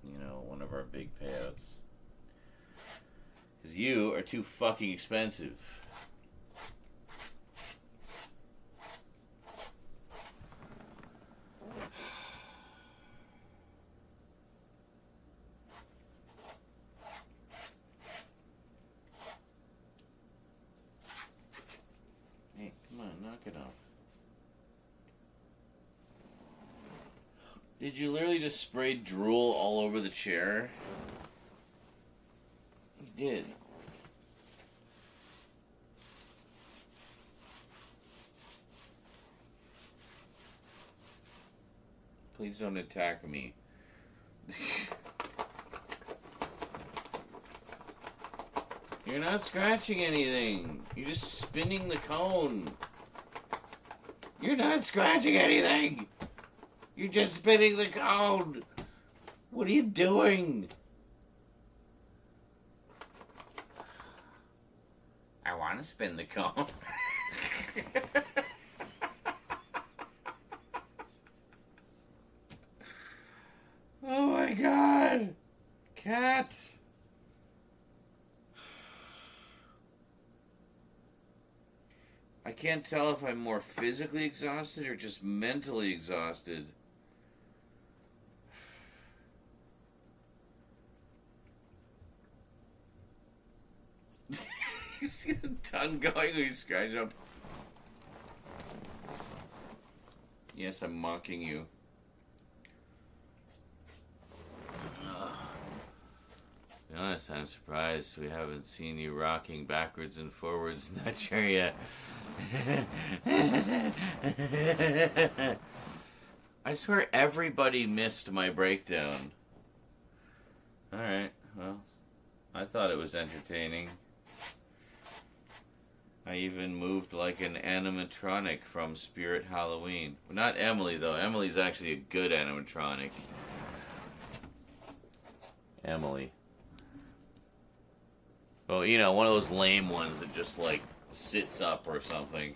you know, one of our big payouts. Because you are too fucking expensive. Hey, come on, knock it off. Did you literally just spray drool all over the chair? Did. Please don't attack me. You're not scratching anything. You're just spinning the cone. You're not scratching anything. You're just spinning the cone. What are you doing? I want to spin the cone. Oh my God. Cat. I can't tell if I'm more physically exhausted or just mentally exhausted. You see the tongue going when you scratch up? Yes, I'm mocking you. To be honest, I'm surprised we haven't seen you rocking backwards and forwards in that chair yet. I swear everybody missed my breakdown. Alright, well, I thought it was entertaining. I even moved like an animatronic from Spirit Halloween. Well, not Emily, though. Emily's actually a good animatronic. Emily. Well, you know, one of those lame ones that just, like, sits up or something.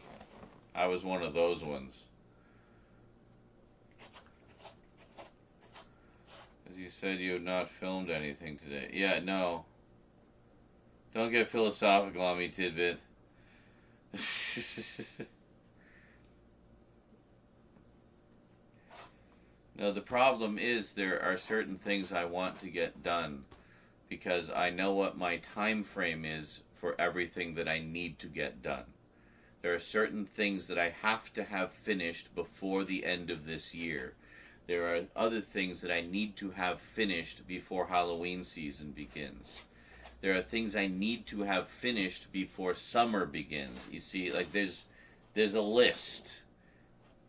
I was one of those ones. As you said, you had not filmed anything today. Yeah, no. Don't get philosophical on me, Tidbit. No, the problem is there are certain things I want to get done because I know what my time frame is for everything that I need to get done. There are certain things that I have to have finished before the end of this year. There are other things that I need to have finished before Halloween season begins. There are things I need to have finished before summer begins. You see, like there's there's a list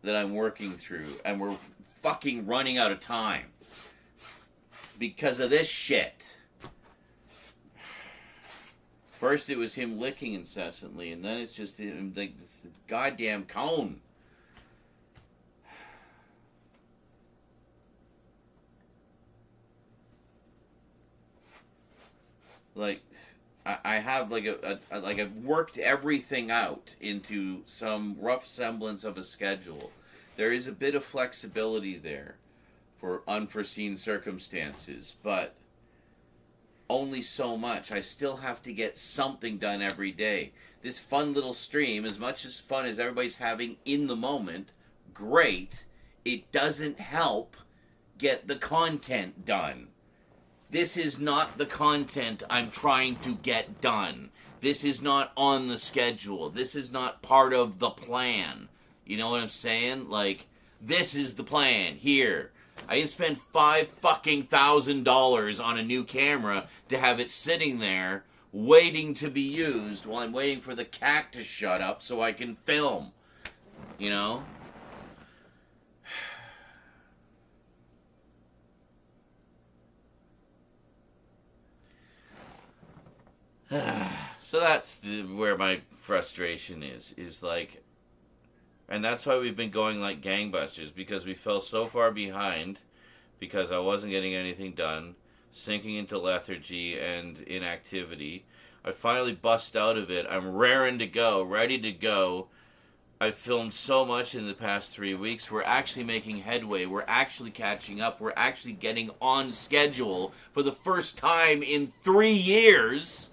that I'm working through, and we're fucking running out of time because of this shit. First it was him licking incessantly, and then it's just like it's the goddamn cone. Like, I have like like I've worked everything out into some rough semblance of a schedule. There is a bit of flexibility there for unforeseen circumstances, but only so much. I still have to get something done every day. This fun little stream, as much as fun as everybody's having in the moment, great, it doesn't help get the content done. This is not the content I'm trying to get done. This is not on the schedule. This is not part of the plan. You know what I'm saying? Like, this is the plan. Here. I didn't spend $5,000 on a new camera to have it sitting there waiting to be used while I'm waiting for the cat to shut up so I can film. You know? So that's where my frustration is like, and that's why we've been going like gangbusters, because we fell so far behind because I wasn't getting anything done, sinking into lethargy and inactivity. I finally bust out of it. I'm raring to go, ready to go. I've filmed so much in the past 3 weeks. We're actually making headway. We're actually catching up. We're actually getting on schedule for the first time in 3 years.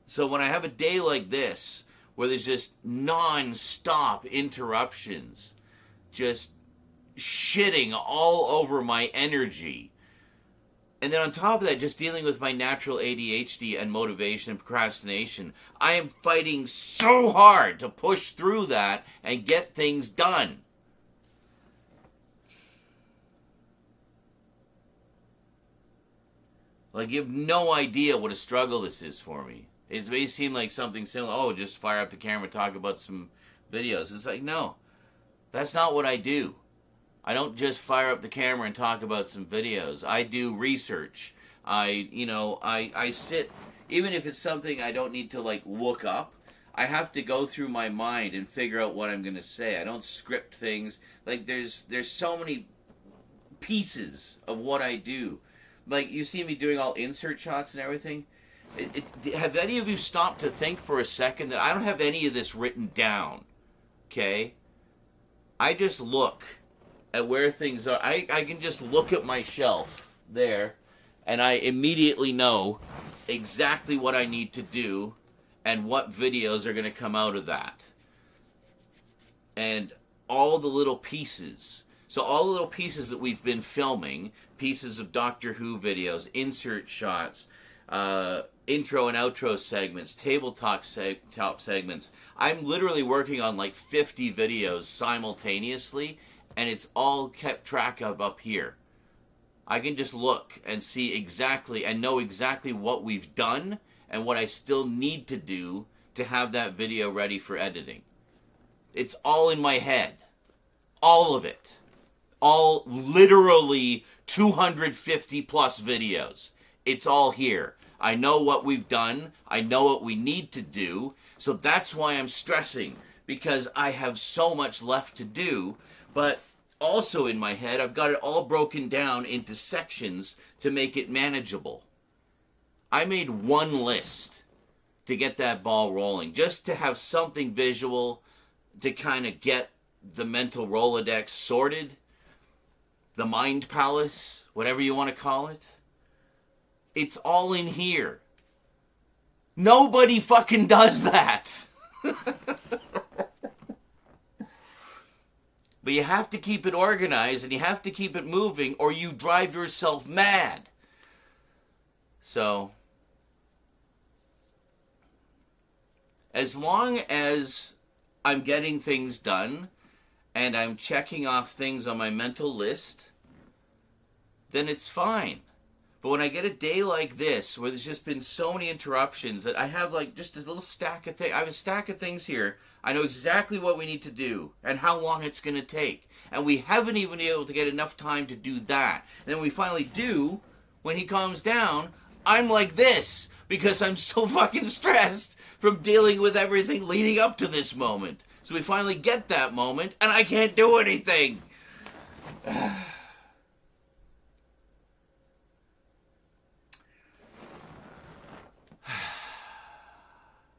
So when I have a day like this, where there's just non-stop interruptions, just shitting all over my energy, and then on top of that, just dealing with my natural ADHD and motivation and procrastination, I am fighting so hard to push through that and get things done. Like, you have no idea what a struggle this is for me. It may seem like something similar. Oh, just fire up the camera, talk about some videos. It's like, no, that's not what I do. I don't just fire up the camera and talk about some videos. I do research. I sit, even if it's something I don't need to like look up, I have to go through my mind and figure out what I'm going to say. I don't script things. Like, there's so many pieces of what I do. Like, you see me doing all insert shots and everything. Have any of you stopped to think for a second that I don't have any of this written down? Okay? I just look at where things are. I can just look at my shelf there, and I immediately know exactly what I need to do and what videos are going to come out of that. And all the little pieces. So all the little pieces that we've been filming, pieces of Doctor Who videos, insert shots, intro and outro segments, tabletop segments. I'm literally working on like 50 videos simultaneously, and it's all kept track of up here. I can just look and see exactly and know exactly what we've done and what I still need to do to have that video ready for editing. It's all in my head. All of it. All literally 250 plus videos. It's all here. I know what we've done. I know what we need to do. So that's why I'm stressing, because I have so much left to do. But also in my head, I've got it all broken down into sections to make it manageable. I made one list to get that ball rolling, just to have something visual to kind of get the mental Rolodex sorted, the mind palace, whatever you want to call it. It's all in here. Nobody fucking does that. But you have to keep it organized and you have to keep it moving or you drive yourself mad. So, as long as I'm getting things done and I'm checking off things on my mental list, then it's fine. But when I get a day like this, where there's just been so many interruptions, that I have like just a little stack of things. I have a stack of things here. I know exactly what we need to do and how long it's going to take. And we haven't even been able to get enough time to do that. And then we finally do, when he calms down, I'm like this. Because I'm so fucking stressed from dealing with everything leading up to this moment. So we finally get that moment, and I can't do anything.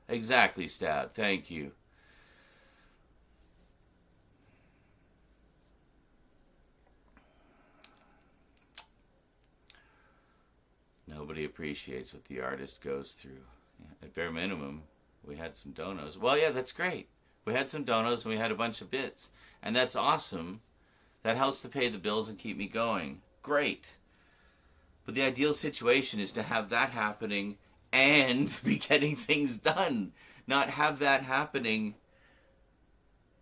Exactly, Stout. Thank you. Nobody appreciates what the artist goes through. Yeah, at bare minimum, we had some donos. Well, yeah, that's great. We had some donos and we had a bunch of bits. And that's awesome. That helps to pay the bills and keep me going. Great. But the ideal situation is to have that happening and be getting things done. Not have that happening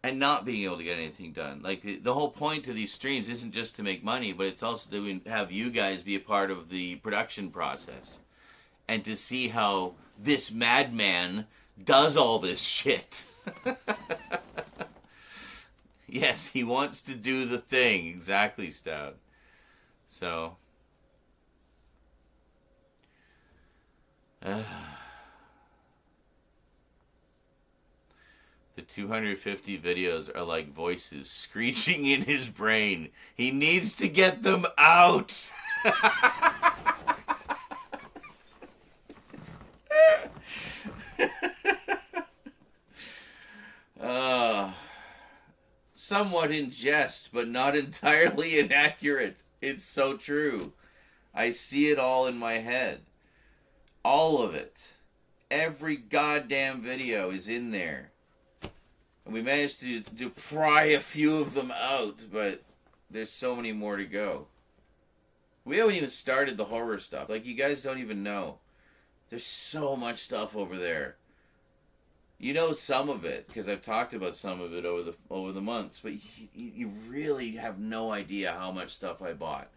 and not being able to get anything done. Like, the whole point of these streams isn't just to make money, but it's also to have you guys be a part of the production process. And to see how this madman does all this shit. Yes, he wants to do the thing. Exactly, Stout. So... the 250 videos are like voices screeching in his brain. He needs to get them out. Somewhat in jest, but not entirely inaccurate. It's so true. I see it all in my head. All of it. Every goddamn video is in there. And we managed to pry a few of them out, but there's so many more to go. We haven't even started the horror stuff. Like, you guys don't even know. There's so much stuff over there. You know some of it, because I've talked about some of it over the months, but you really have no idea how much stuff I bought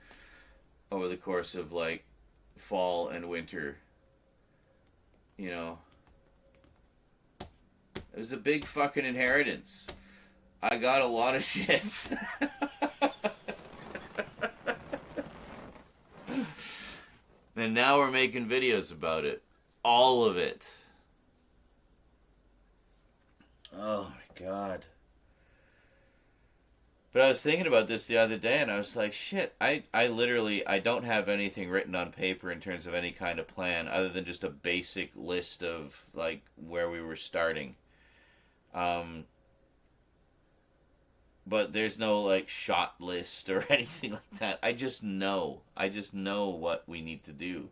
over the course of, like, fall and winter. You know, it was a big fucking inheritance. I got a lot of shit. And now we're making videos about it. All of it. Oh my God. But I was thinking about this the other day, and I was like, shit, I literally don't have anything written on paper in terms of any kind of plan, other than just a basic list of, like, where we were starting. But there's no, like, shot list or anything like that. I just know what we need to do.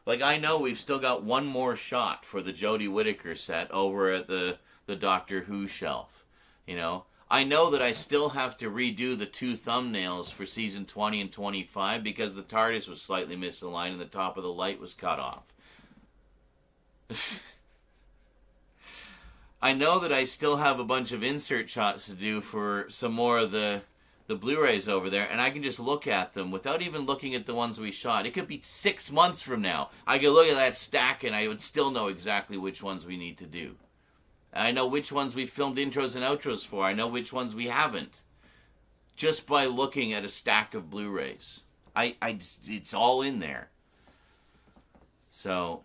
Like, I know we've still got one more shot for the Jodie Whittaker set over at the Doctor Who shelf, you know? I know that I still have to redo the 2 thumbnails for season 20 and 25 because the TARDIS was slightly misaligned and the top of the light was cut off. I know that I still have a bunch of insert shots to do for some more of the Blu-rays over there, and I can just look at them without even looking at the ones we shot. It could be 6 months from now. I could look at that stack and I would still know exactly which ones we need to do. I know which ones we filmed intros and outros for. I know which ones we haven't. Just by looking at a stack of Blu-rays. It's all in there. So,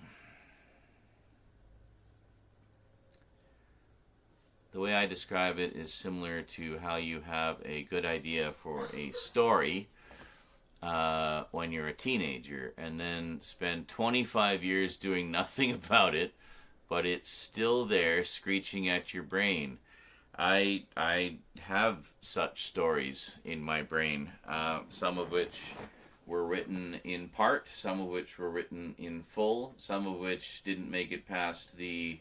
the way I describe it is similar to how you have a good idea for a story when you're a teenager and then spend 25 years doing nothing about it, but it's still there screeching at your brain. I have such stories in my brain, some of which were written in part, some of which were written in full, some of which didn't make it past the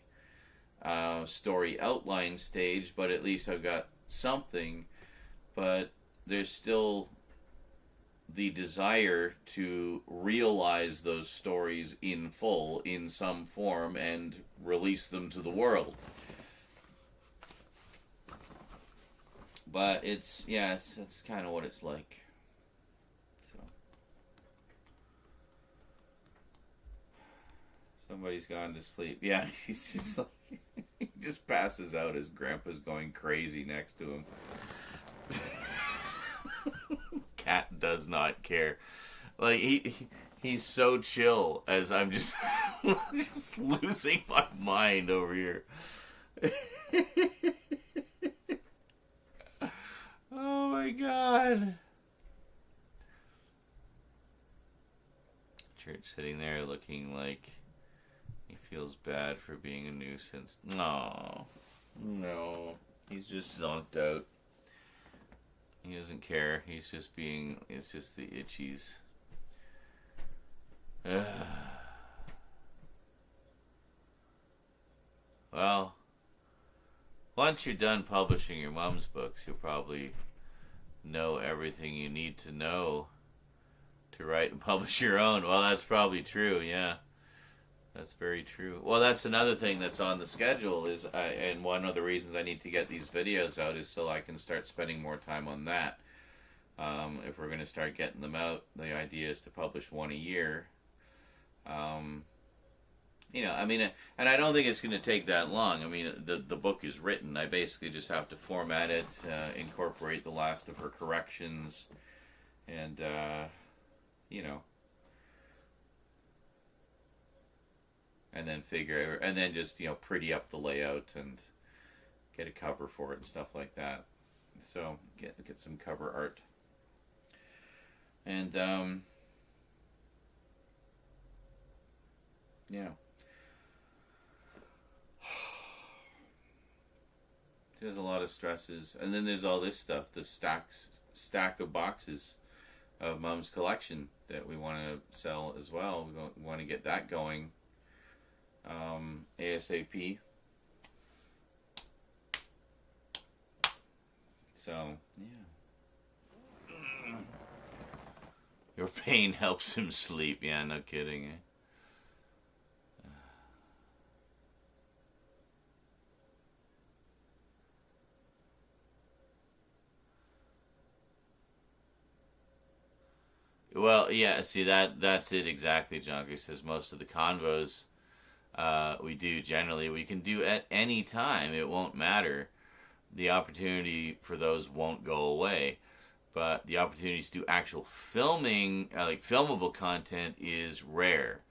story outline stage, but at least I've got something. But there's still the desire to realize those stories in full, in some form, and release them to the world. But it's kind of what it's like. So. Somebody's gone to sleep. Yeah, he's just like, he just passes out as Grandpa's going crazy next to him. Cat does not care. Like, he's so chill as I'm just, just losing my mind over here. Oh my God. Church sitting there looking like he feels bad for being a nuisance. No. He's just zonked out. He doesn't care. He's just being, it's just the itchies. Well, once you're done publishing your mom's books, you'll probably know everything you need to know to write and publish your own. Well, that's probably true, yeah. That's very true. Well, that's another thing that's on the schedule is, and one of the reasons I need to get these videos out is so I can start spending more time on that. If we're going to start getting them out, the idea is to publish one a year. You know, I mean, and I don't think it's going to take that long. I mean, the book is written. I basically just have to format it, incorporate the last of her corrections, and, you know, and then just, you know, pretty up the layout and get a cover for it and stuff like that. So, get some cover art. And, yeah. There's a lot of stresses. And then there's all this stuff, the stack of boxes of Mom's collection that we want to sell as well. We want to get that going ASAP. So, yeah. Your pain helps him sleep. Yeah, no kidding, eh? Well, yeah, see, that's it exactly, John. He says most of the convos we do generally, we can do at any time. It won't matter. The opportunity for those won't go away. But the opportunities to do actual filming, like filmable content, is rare.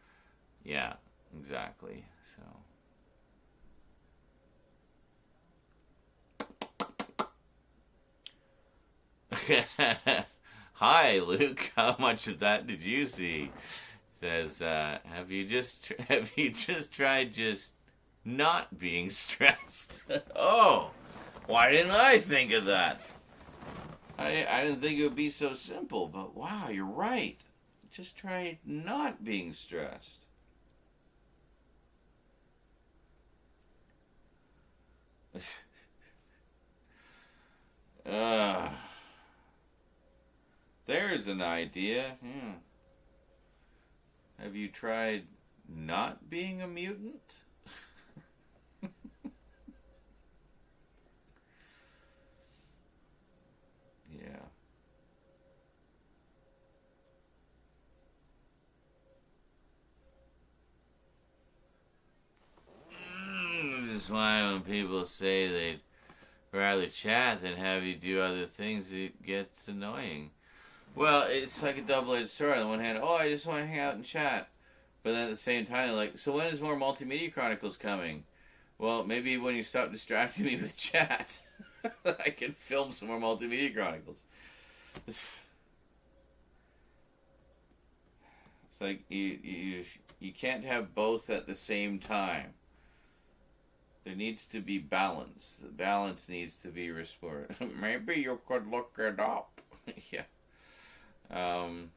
Yeah, exactly. So... Hi, Luke. How much of that did you see? Says, have you just tried just not being stressed? Oh, why didn't I think of that? I didn't think it would be so simple, but wow, you're right. Just try not being stressed. There's an idea. Yeah. Have you tried not being a mutant? Yeah. This is why when people say they'd rather chat than have you do other things, it gets annoying. Well, it's like a double-edged sword. On the one hand, oh, I just want to hang out and chat. But then at the same time, like, so when is more Multimedia Chronicles coming? Well, maybe when you stop distracting me with chat, I can film some more Multimedia Chronicles. It's like you can't have both at the same time. There needs to be balance. The balance needs to be restored. Maybe you could look it up. Yeah. And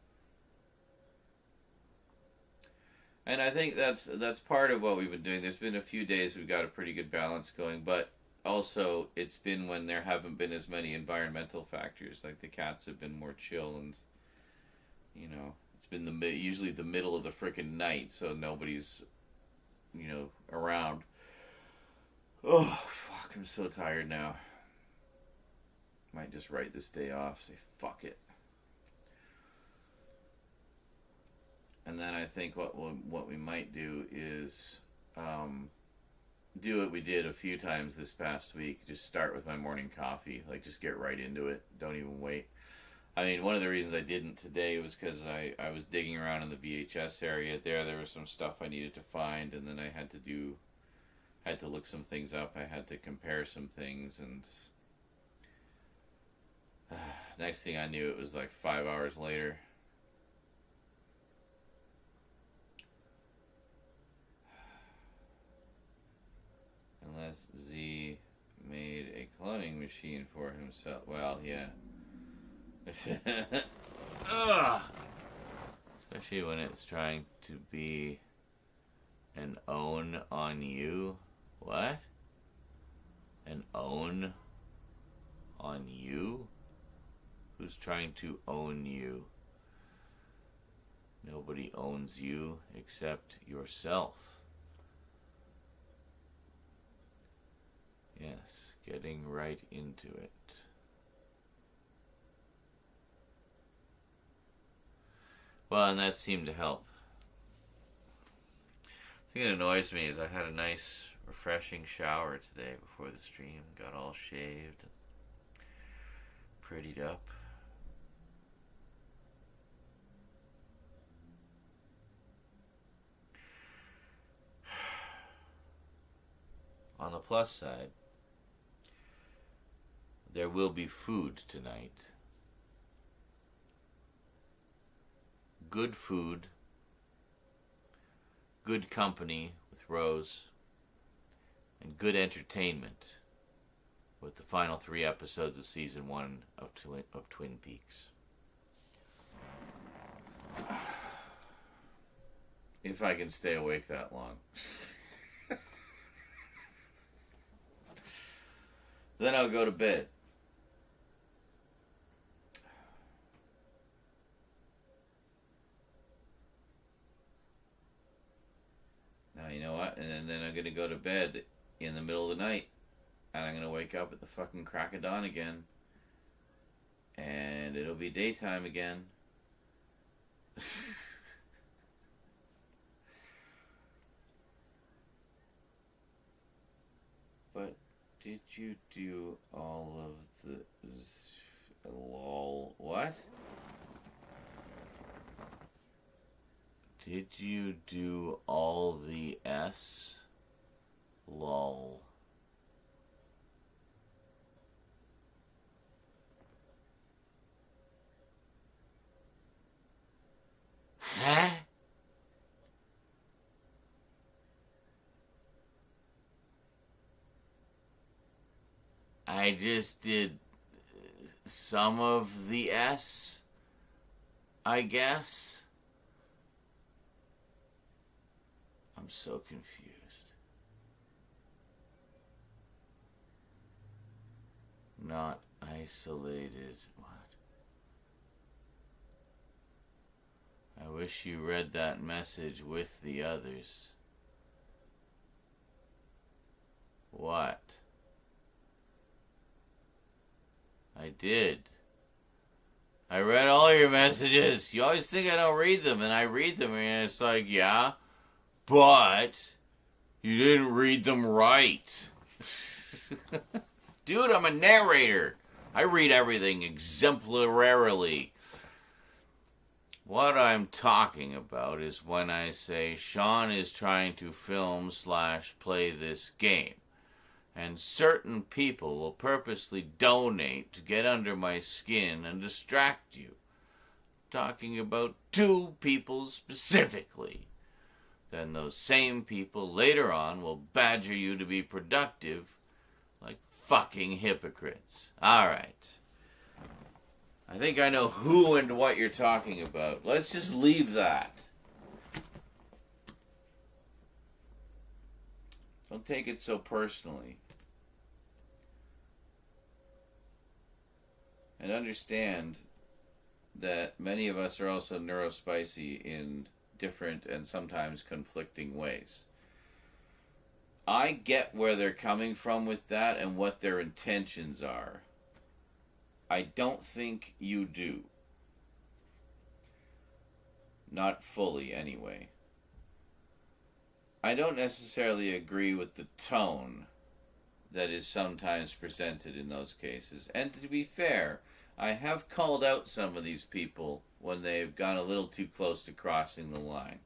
I think that's part of what we've been doing. There's been a few days we've got a pretty good balance going, but also it's been when there haven't been as many environmental factors, like the cats have been more chill, and you know, it's been usually the middle of the frickin' night, so nobody's, you know, around. Oh fuck, I'm so tired now. Might just write this day off, say fuck it. And then I think what we might do is do what we did a few times this past week. Just start with my morning coffee. Like, just get right into it. Don't even wait. I mean, one of the reasons I didn't today was because I was digging around in the VHS area. There was some stuff I needed to find, and then I had to look some things up. I had to compare some things, and next thing I knew, it was like 5 hours later. Unless Z made a cloning machine for himself. Well, yeah. Ugh. Especially when it's trying to be an own on you. What? An own on you? Who's trying to own you? Nobody owns you except yourself. Yes, getting right into it. Well, and that seemed to help. The thing that annoys me is I had a nice, refreshing shower today before the stream. Got all shaved and prettied up. On the plus side, there will be food tonight. Good food, good company with Rose, and good entertainment with the final 3 episodes of season 1 of Twin Peaks. If I can stay awake that long. Then I'll go to bed. Now, you know what? And then I'm going to go to bed in the middle of the night. And I'm going to wake up at the fucking crack of dawn again. And it'll be daytime again. But did you do all of the... lol. What? Did you do all the S? Lol. Huh? I just did some of the S, I guess. I'm so confused. Not isolated. What? I wish you read that message with the others. What? I did. I read all your messages. You always think I don't read them, and I read them, and it's like, yeah, but you didn't read them right. Dude, I'm a narrator. I read everything exemplarily. What I'm talking about is when I say Sean is trying to film/play this game. And certain people will purposely donate to get under my skin and distract you. Talking about 2 people specifically. Then those same people later on will badger you to be productive like fucking hypocrites. Alright. I think I know who and what you're talking about. Let's just leave that. Don't take it so personally. And understand that many of us are also neurospicy in different and sometimes conflicting ways. I get where they're coming from with that and what their intentions are. I don't think you do. Not fully, anyway. I don't necessarily agree with the tone that is sometimes presented in those cases. And to be fair, I have called out some of these people when they've gone a little too close to crossing the line.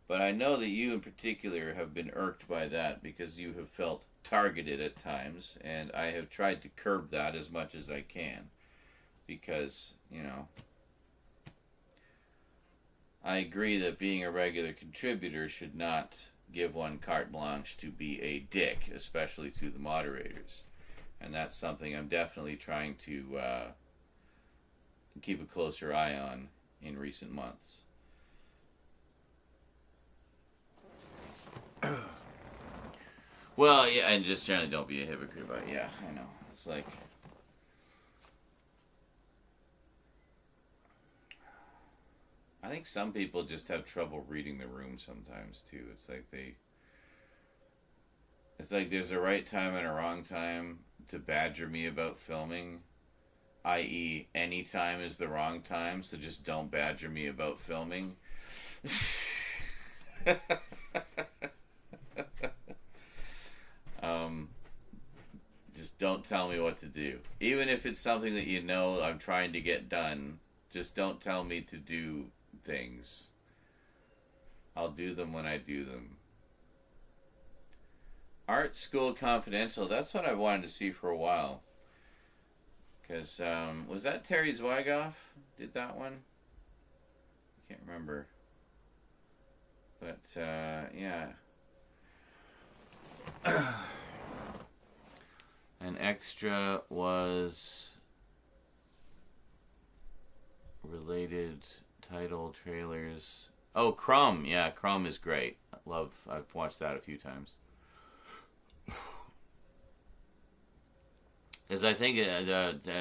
But I know that you in particular have been irked by that because you have felt targeted at times, and I have tried to curb that as much as I can. Because, you know, I agree that being a regular contributor should not give one carte blanche to be a dick, especially to the moderators. And that's something I'm definitely trying to keep a closer eye on in recent months. Well, yeah, and just generally don't be a hypocrite about it. Yeah, I know. It's like... I think some people just have trouble reading the room sometimes, too. It's like there's a right time and a wrong time to badger me about filming, i.e. any time is the wrong time, so just don't badger me about filming. Just don't tell me what to do. Even if it's something that you know I'm trying to get done, just don't tell me to do things. I'll do them when I do them. Art School Confidential, that's what I wanted to see for a while. Because, was that Terry Zwigoff did that one? I can't remember. But, yeah. An extra was related title trailers. Oh, Crumb. Yeah, Crumb is great. I've watched that a few times. As I think,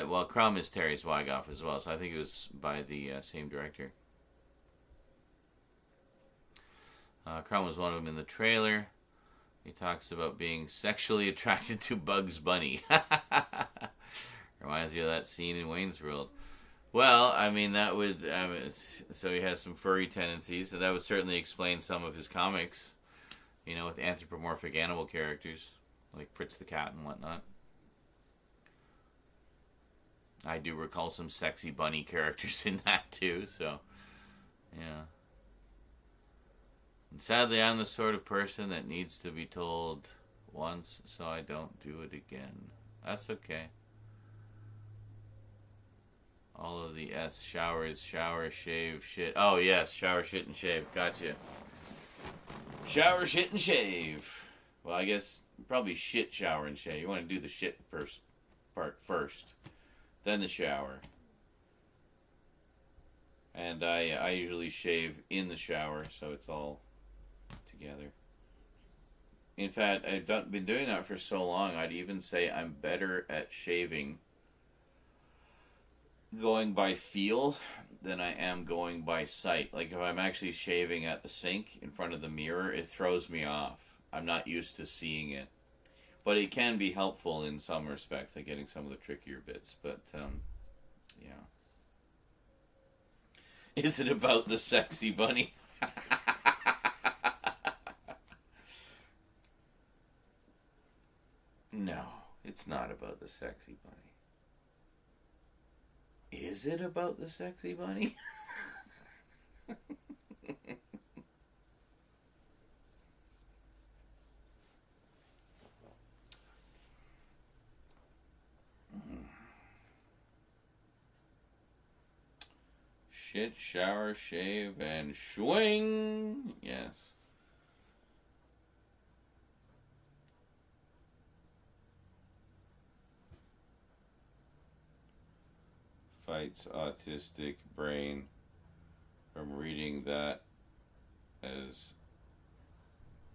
well, Crumb is Terry Zwigoff as well, so I think it was by the same director. Crumb was one of them in the trailer. He talks about being sexually attracted to Bugs Bunny. Reminds you of that scene in Wayne's World. Well, I mean, that would... so he has some furry tendencies, so that would certainly explain some of his comics, you know, with anthropomorphic animal characters, like Fritz the Cat and whatnot. I do recall some sexy bunny characters in that, too, so, yeah. And sadly, I'm the sort of person that needs to be told once, so I don't do it again. That's okay. All of the S. Showers, shower, shave, shit. Oh, yes, shower, shit, and shave. Gotcha. Shower, shit, and shave. Well, I guess probably shit, shower, and shave. You want to do the shit part first. Then the shower. And I usually shave in the shower, so it's all together. In fact, I've been doing that for so long, I'd even say I'm better at shaving going by feel than I am going by sight. Like, if I'm actually shaving at the sink in front of the mirror, it throws me off. I'm not used to seeing it. But it can be helpful in some respects, like getting some of the trickier bits. But, yeah. Is it about the sexy bunny? No, it's not about the sexy bunny. Is it about the sexy bunny? Shit, shower, shave, and swing. Yes. Fights autistic brain from reading that as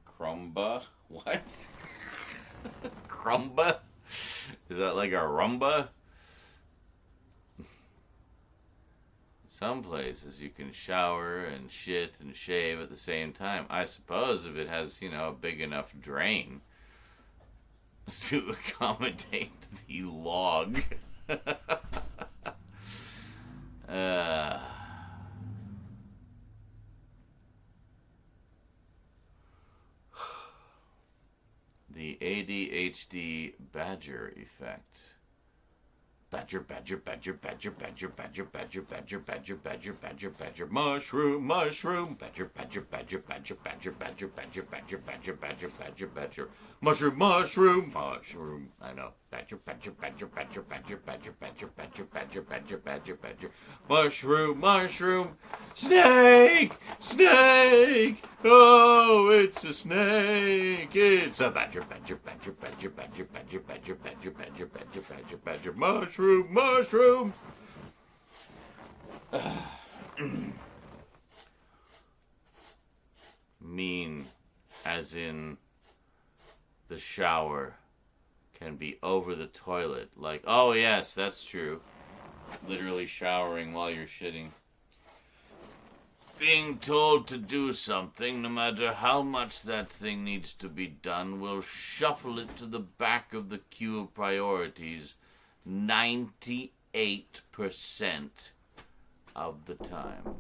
crumba. What? Crumba? Is that like a rumba? Some places you can shower and shit and shave at the same time. I suppose if it has, you know, a big enough drain to accommodate the log. The ADHD badger effect. Badger, badger, badger, badger, badger, badger, badger, badger, badger, badger, badger, badger, mushroom, mushroom, badger, badger, badger, badger, badger, badger, badger, badger, badger, badger, badger, badger, mushroom, mushroom, mushroom. I know. Badger, badger, badger, badger, badger, badger, badger, badger, badger, badger, badger, badger, mushroom, mushroom, snake, snake. Oh, it's a snake. It's a badger, badger, badger, badger, badger, badger, badger, badger, badger, badger, badger, badger, mushroom, mushroom. Mean, as in the shower, can be over the toilet. Like, oh yes, that's true. Literally showering while you're shitting. Being told to do something, no matter how much that thing needs to be done, will shuffle it to the back of the queue of priorities 98% of the time.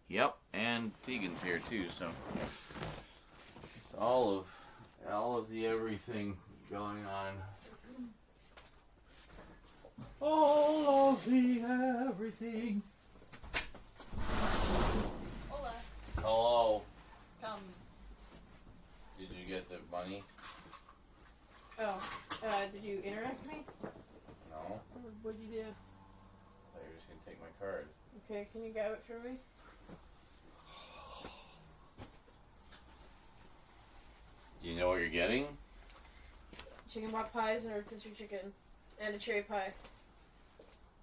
Yep, and Tegan's here too, so it's all of the everything going on. All of the everything. Hola. Hello. Come. Did you get the money? Oh, did you interact with me? No. What'd you do? I thought you were just gonna take my card. Okay, can you grab it for me? Do you know what you're getting? Chicken pot pies and a rotisserie chicken. And a cherry pie.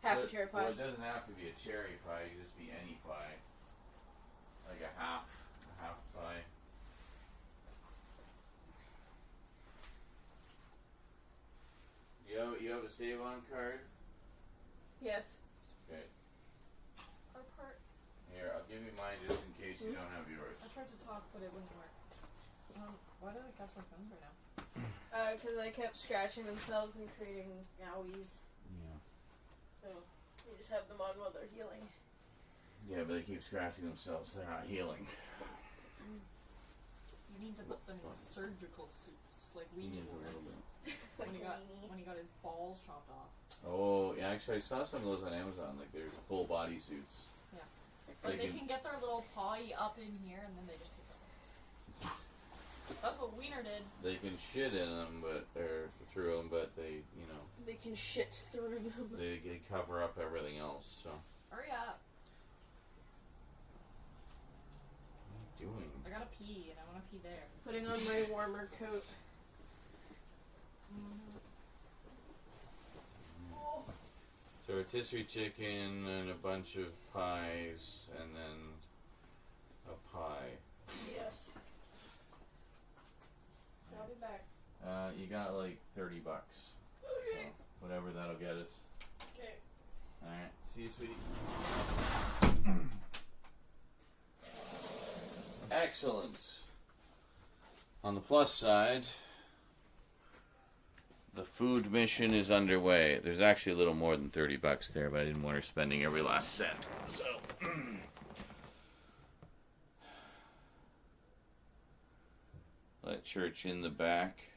Half a cherry pie. Well, it doesn't have to be a cherry pie. It can just be any pie. Like a half pie. You have a save on card? Yes. Okay. Our part. Here, I'll give you mine just in case you don't have yours. I tried to talk, but it wouldn't work. Why do the cats wear phones right now? Because they kept scratching themselves and creating owies. Yeah. So, you just have them on while they're healing. Yeah, but they keep scratching themselves. They're not healing. You need to put them in surgical suits, like we Needs wore. a little bit. When he got his balls chopped off. Oh, yeah, actually, I saw some of those on Amazon. Like, they're full body suits. Yeah. But they can get their little pawy up in here, and then they just take them. That's what Wiener did. They can shit in them, or through them, but they, you know. They can shit through them. They cover up everything else, so. Hurry up. What are you doing? I gotta pee, and I wanna pee there. Putting on my warmer coat. So rotisserie chicken and a bunch of pies, and then a pie. Yes. I'll be back. You got like $30. Okay. So whatever that'll get us. Okay. Alright, see you, sweetie. Excellent. On the plus side, the food mission is underway. There's actually a little more than $30 there, but I didn't want her spending every last cent. So, let church in the back.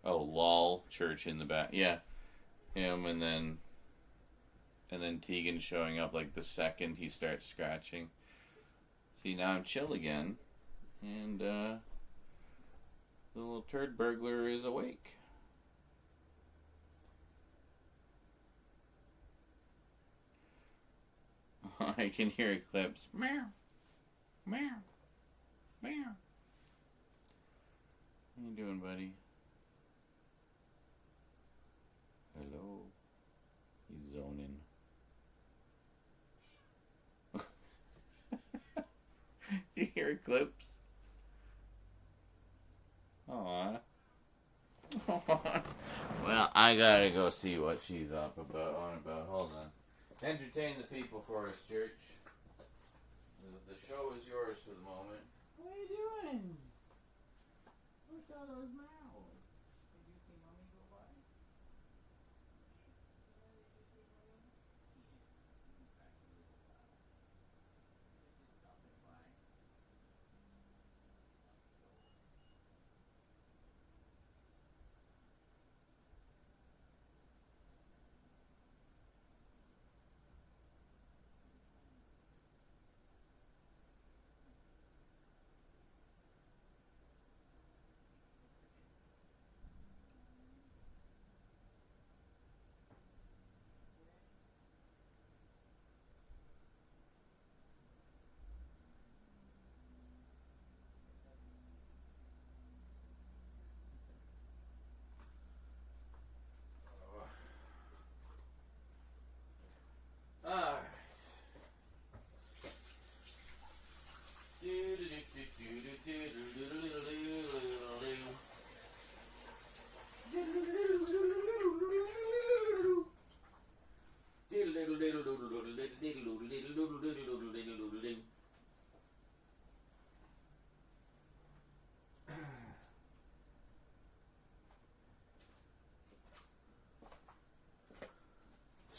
Oh, lol, church in the back. Yeah, him, and then Tegan showing up like the second he starts scratching. See, now I'm chill again, and the little turd burglar is awake. I can hear clips. Meow, meow, meow. How you doing, buddy? Hello. He's zoning. You hear clips? Aww. Well, I gotta go see what she's on about. Hold on. Entertain the people for us, church. The show is yours for the moment. What are you doing? What's all those mouths? Did you see mommy go by?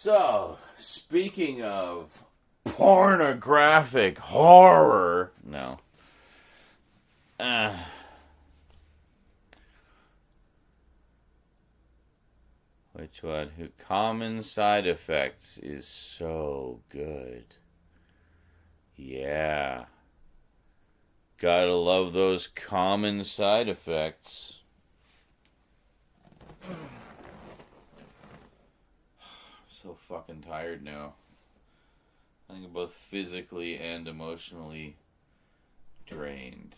So, speaking of pornographic horror, no. Which one? Common Side Effects is so good. Yeah. Gotta love those common side effects. I'm so fucking tired now. I think I'm both physically and emotionally drained.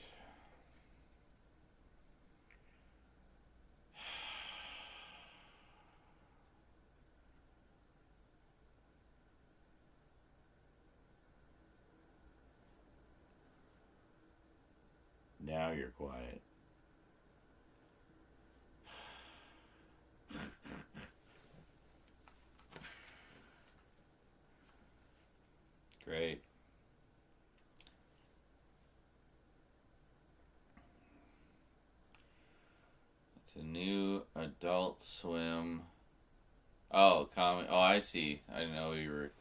Now you're quiet. Great. It's a new Adult Swim. Oh, comment. Oh, I see. I didn't know you were.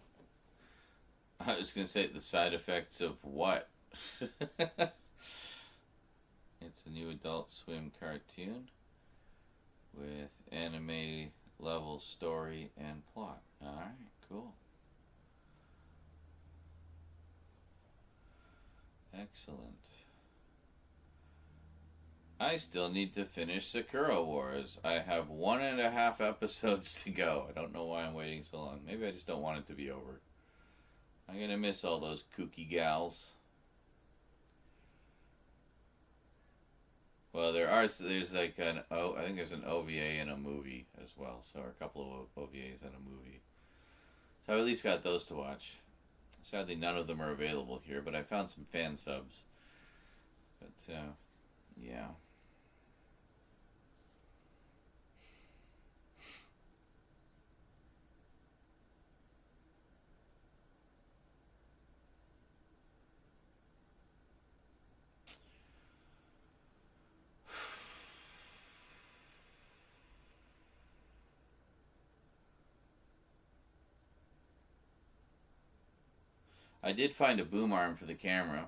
I was going to say the side effects of what? It's a new Adult Swim cartoon with anime level story and plot. Alright, cool. Excellent. I still need to finish Sakura Wars. I have 1.5 episodes to go. I don't know why I'm waiting so long. Maybe I just don't want it to be over. I'm gonna miss all those kooky gals. Well, there's like I think there's an OVA and a movie as well. So a couple of OVAs and a movie. So I've at least got those to watch. Sadly, none of them are available here, but I found some fan subs. But, yeah. I did find a boom arm for the camera.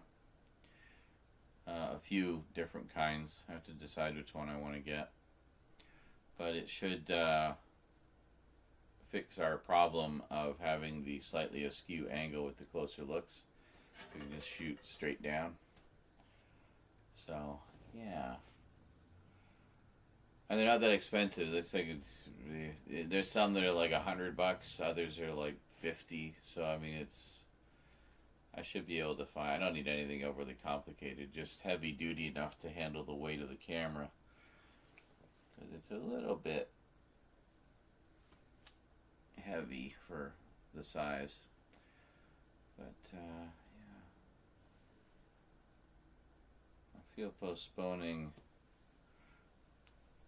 A few different kinds. I have to decide which one I want to get. But it should fix our problem of having the slightly askew angle with the closer looks. We can just shoot straight down. So, yeah. And they're not that expensive. It looks like there's some that are like $100, others are like 50. So, I mean, I should be able to find. I don't need anything overly complicated, just heavy duty enough to handle the weight of the camera. Because it's a little bit heavy for the size. But, yeah. I feel postponing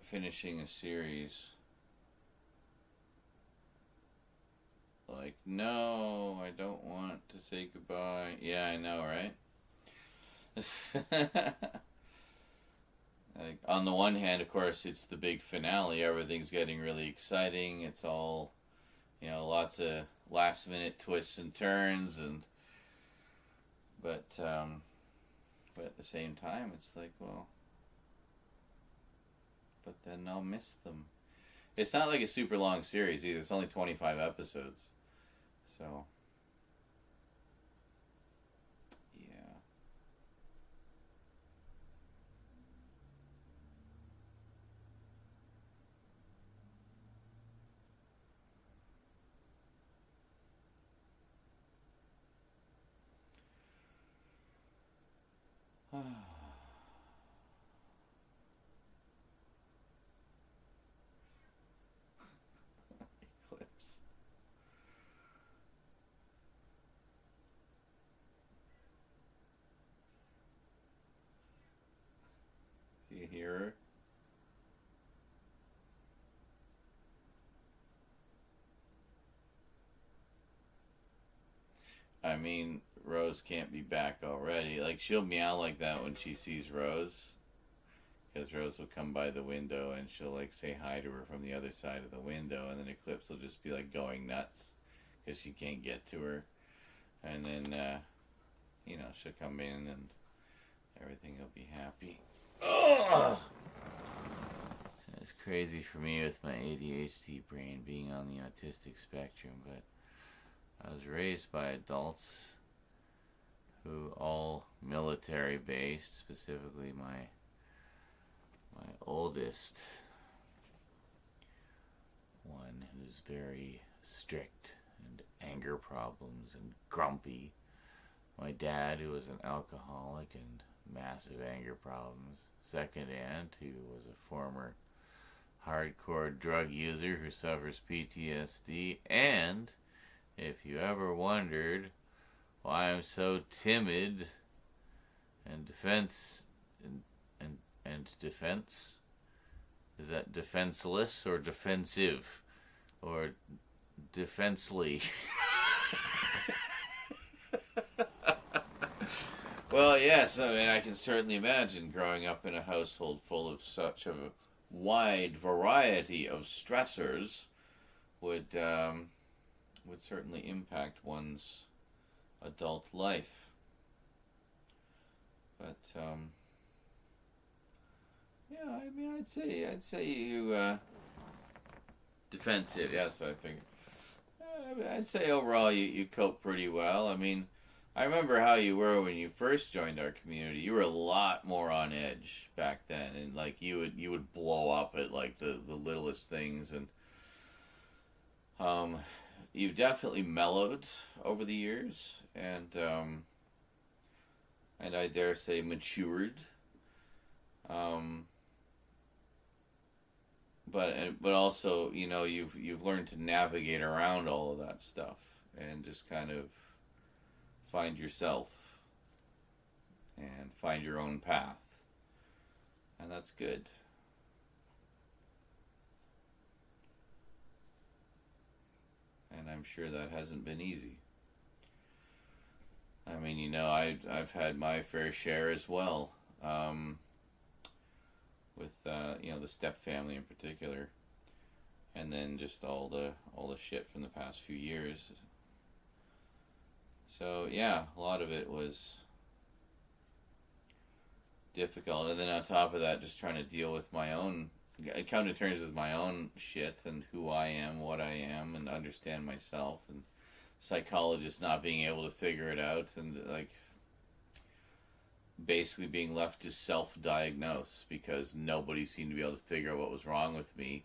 finishing a series. Like, no, I don't want to say goodbye. Yeah, I know, right? Like, on the one hand, of course, it's the big finale. Everything's getting really exciting. It's all, lots of last-minute twists and turns, but at the same time, it's like, well, but then I'll miss them. It's not like a super long series either. It's only 25 episodes. So, yeah. Eclipse. Do you hear her? I mean, Rose can't be back already. Like, she'll meow like that when she sees Rose. Because Rose will come by the window and she'll, like, say hi to her from the other side of the window. And then Eclipse will just be, like, going nuts. because you can't get to her. And then, she'll come in and everything will be happy. Ugh! It's crazy for me with my ADHD brain being on the autistic spectrum, but I was raised by adults who all military based, specifically my oldest one, who's very strict and anger problems and grumpy. My dad, who was an alcoholic and massive anger problems. Second aunt, who was a former hardcore drug user who suffers PTSD. And if you ever wondered why I'm so timid and defense, is that defenseless or defensive or defensely? Well, yes, I mean, I can certainly imagine growing up in a household full of such a wide variety of stressors would certainly impact one's adult life. But yeah, I mean, I'd say you defensive. Yeah, so I figured. I'd say overall you cope pretty well. I mean, I remember how you were when you first joined our community. You were a lot more on edge back then, and like you would blow up at like the littlest things, and you've definitely mellowed over the years, and I dare say matured. But also, you've learned to navigate around all of that stuff and just kind of find yourself and find your own path. And that's good. And I'm sure that hasn't been easy. I mean, I've had my fair share as well. With the step family in particular, and then just all the shit from the past few years. So yeah, a lot of it was difficult, and then on top of that, just trying to deal with my own, come to terms with my own shit and who I am, what I am, and understand myself, and psychologists not being able to figure it out, and like basically being left to self-diagnose because nobody seemed to be able to figure out what was wrong with me,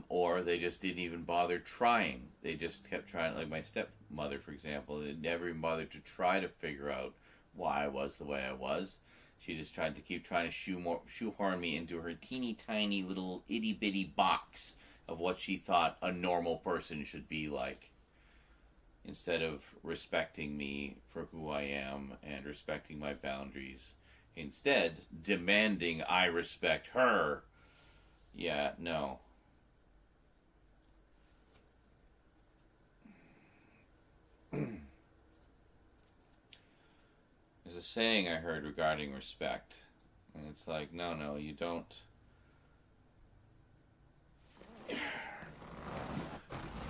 or they just didn't even bother trying. They just kept trying, like my stepmother, for example, they never even bothered to try to figure out why I was the way I was. She just tried to keep trying to shoehorn me into her teeny tiny little itty-bitty box of what she thought a normal person should be like, instead of respecting me for who I am and respecting my boundaries. Instead, demanding I respect her. Yeah, no. There's a saying I heard regarding respect, and it's like, no, you don't.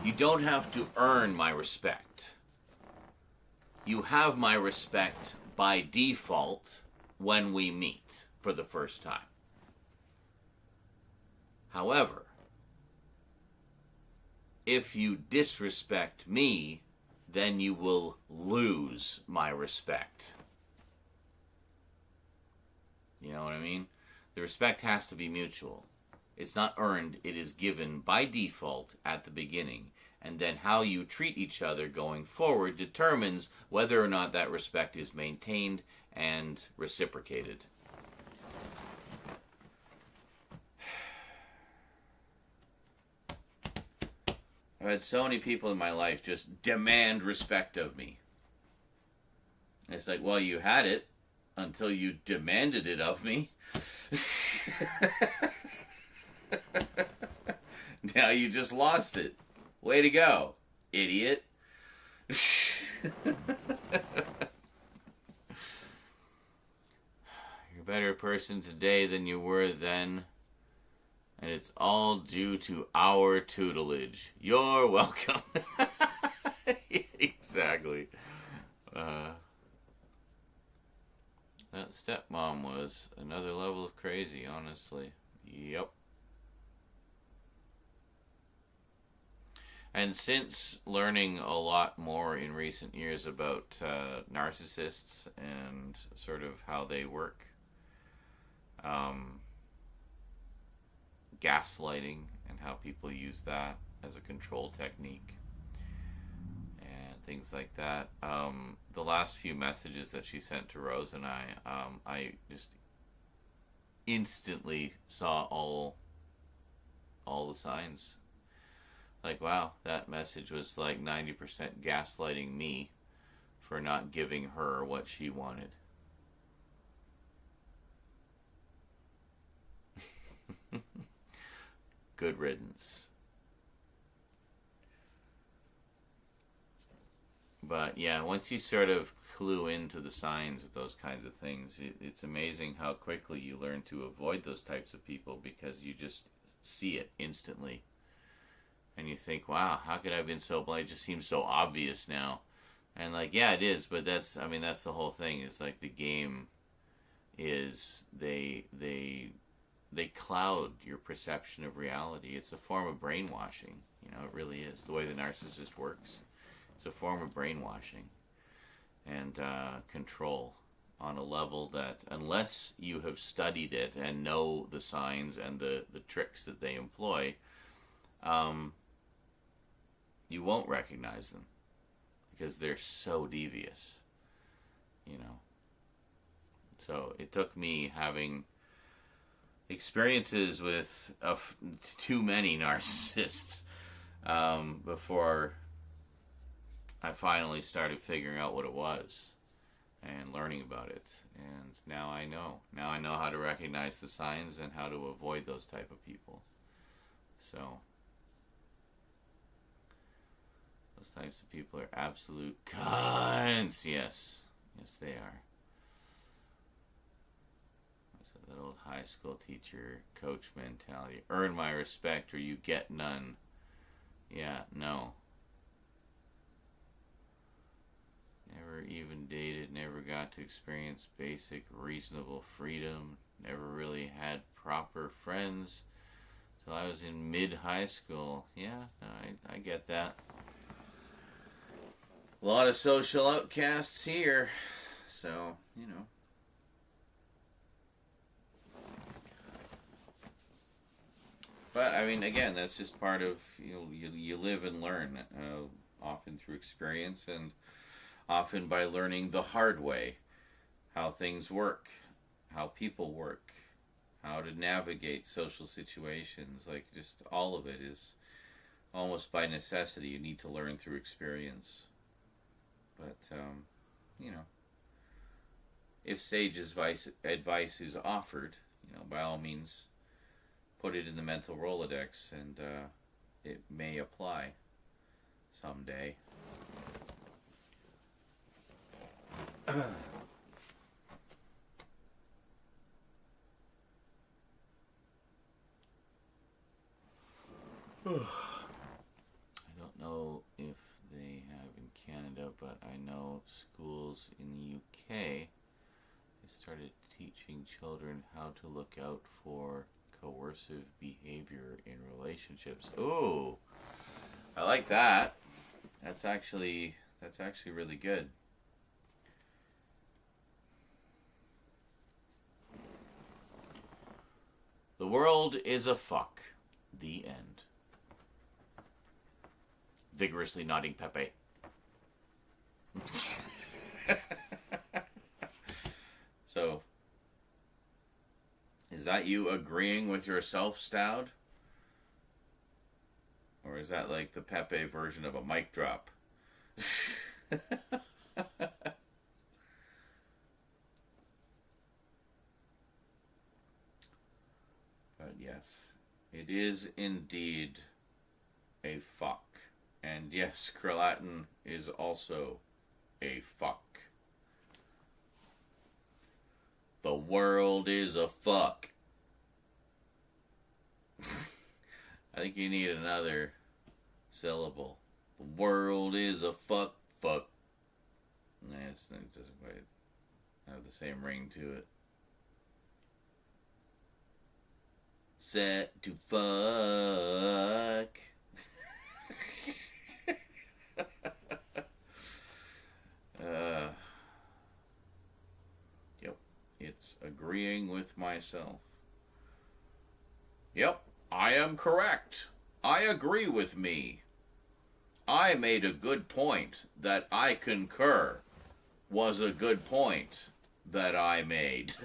You don't have to earn my respect. You have my respect by default when we meet for the first time. However, if you disrespect me, then you will lose my respect. You know what I mean? The respect has to be mutual. It's not earned, it is given by default at the beginning. And then how you treat each other going forward determines whether or not that respect is maintained and reciprocated. I've had so many people in my life just demand respect of me. And it's like, well, you had it until you demanded it of me. Now you just lost it. Way to go, idiot. You're a better person today than you were then, and it's all due to our tutelage. You're welcome. Exactly. That stepmom was another level of crazy, honestly. Yep. And since learning a lot more in recent years about narcissists and sort of how they work, gaslighting and how people use that as a control technique and things like that. The last few messages that she sent to Rose and I just instantly saw all the signs. Like, wow, that message was like 90% gaslighting me for not giving her what she wanted. Good riddance. But yeah, once you sort of clue into the signs of those kinds of things, it's amazing how quickly you learn to avoid those types of people because you just see it instantly. And you think, wow, how could I have been so blind? It just seems so obvious now. And like, yeah, it is, but that's the whole thing. Is like the game is they cloud your perception of reality. It's a form of brainwashing. You know, it really is. The way the narcissist works. It's a form of brainwashing and control on a level that, unless you have studied it and know the signs and the tricks that they employ, you won't recognize them because they're so devious, you know. So it took me having experiences with too many narcissists before I finally started figuring out what it was and learning about it. And now I know. Now I know how to recognize the signs and how to avoid those type of people. So those types of people are absolute cunts. Yes. Yes, they are. So that old high school teacher coach mentality. Earn my respect or you get none. Yeah, no. Never even dated, never got to experience basic reasonable freedom, never really had proper friends till I was in mid-high school. Yeah, no, I get that. A lot of social outcasts here, so, you know. But, I mean, again, that's just part of, you live and learn, often through experience and often by learning the hard way, how things work, how people work, how to navigate social situations. Like, just all of it is almost by necessity. You need to learn through experience. But, you know, if sage advice is offered, by all means, put it in the mental Rolodex, and it may apply someday. I don't know if they have in Canada, but I know schools in the UK, they started teaching children how to look out for coercive behavior in relationships. Ooh, I like that. That's actually really good. The world is a fuck. The end. Vigorously nodding Pepe. So, is that you agreeing with yourself, Stout? Or is that like the Pepe version of a mic drop? But yes, it is indeed a fuck. And yes, Kralatin is also a fuck. The world is a fuck. I think you need another syllable. The world is a fuck. fuck. Nah, it doesn't quite have the same ring to it. Set to fuck. Yep, it's agreeing with myself. Yep, I am correct. I agree with me. I made a good point that I concur was a good point that I made.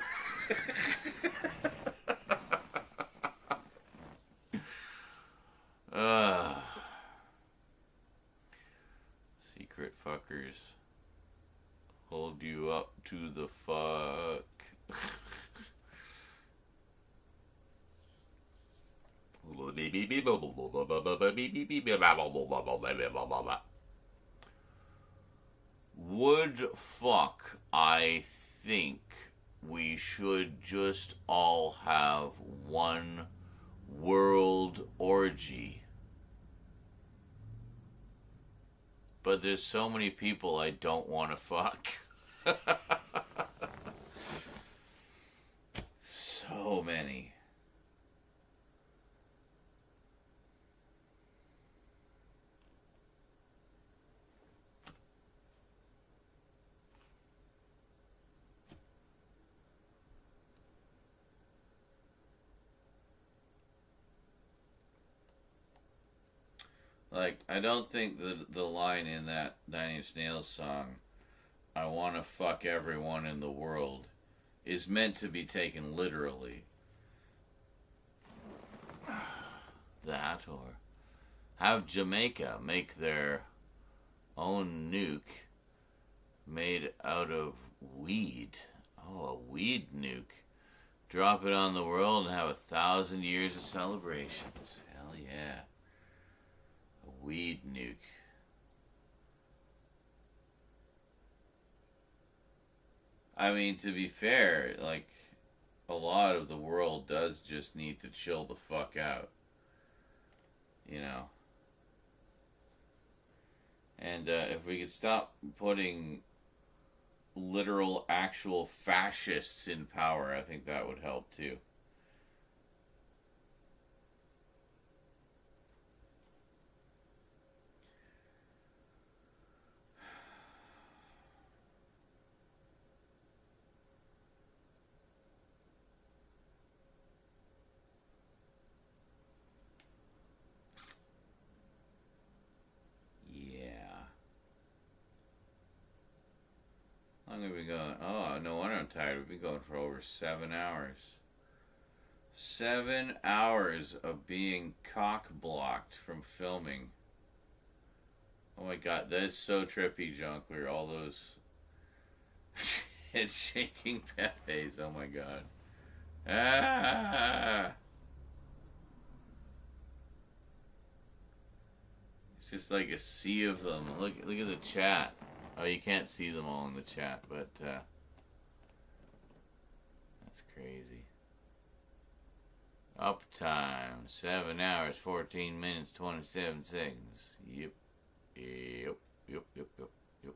Secret fuckers hold you up to the fuck. Would fuck, I think we should just all have one world orgy. But there's so many people I don't want to fuck. So many. Like, I don't think the line in that Nine Inch Nails song, I want to fuck everyone in the world, is meant to be taken literally. That, or have Jamaica make their own nuke made out of weed. Oh, a weed nuke. Drop it on the world and have 1,000 years of celebrations. Hell yeah. Weed nuke. I mean, to be fair, like, a lot of the world does just need to chill the fuck out. You know? And if we could stop putting literal, actual fascists in power, I think that would help too. How long have we been going? Oh, no wonder I'm tired. We've been going for over 7 hours. 7 hours of being cock-blocked from filming. Oh my god, that is so trippy, Junkler. All those head-shaking Pepes. Oh my god. Ah! It's just like a sea of them. Look at the chat. Oh, you can't see them all in the chat, but that's crazy. Uptime, 7 hours, 14 minutes, 27 seconds. Yep. Yep. Yep. Yep. Yep. Yep.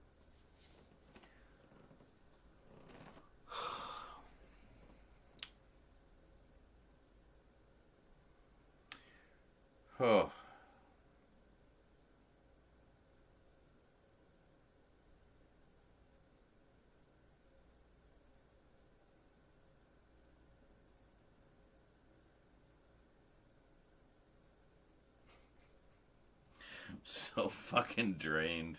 Oh. So fucking drained.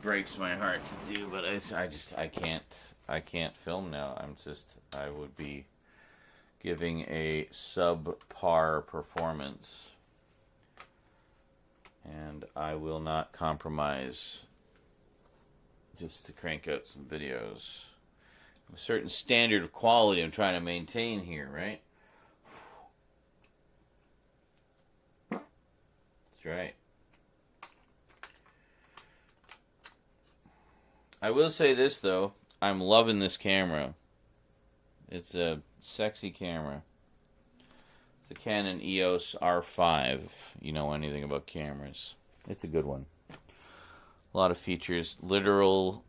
Breaks my heart to do, but I can't film now. I would be giving a subpar performance, and I will not compromise just to crank out some videos. A certain standard of quality I'm trying to maintain here, right? That's right. I will say this, though. I'm loving this camera. It's a sexy camera. It's a Canon EOS R5. You know anything about cameras. It's a good one. A lot of features. Literal,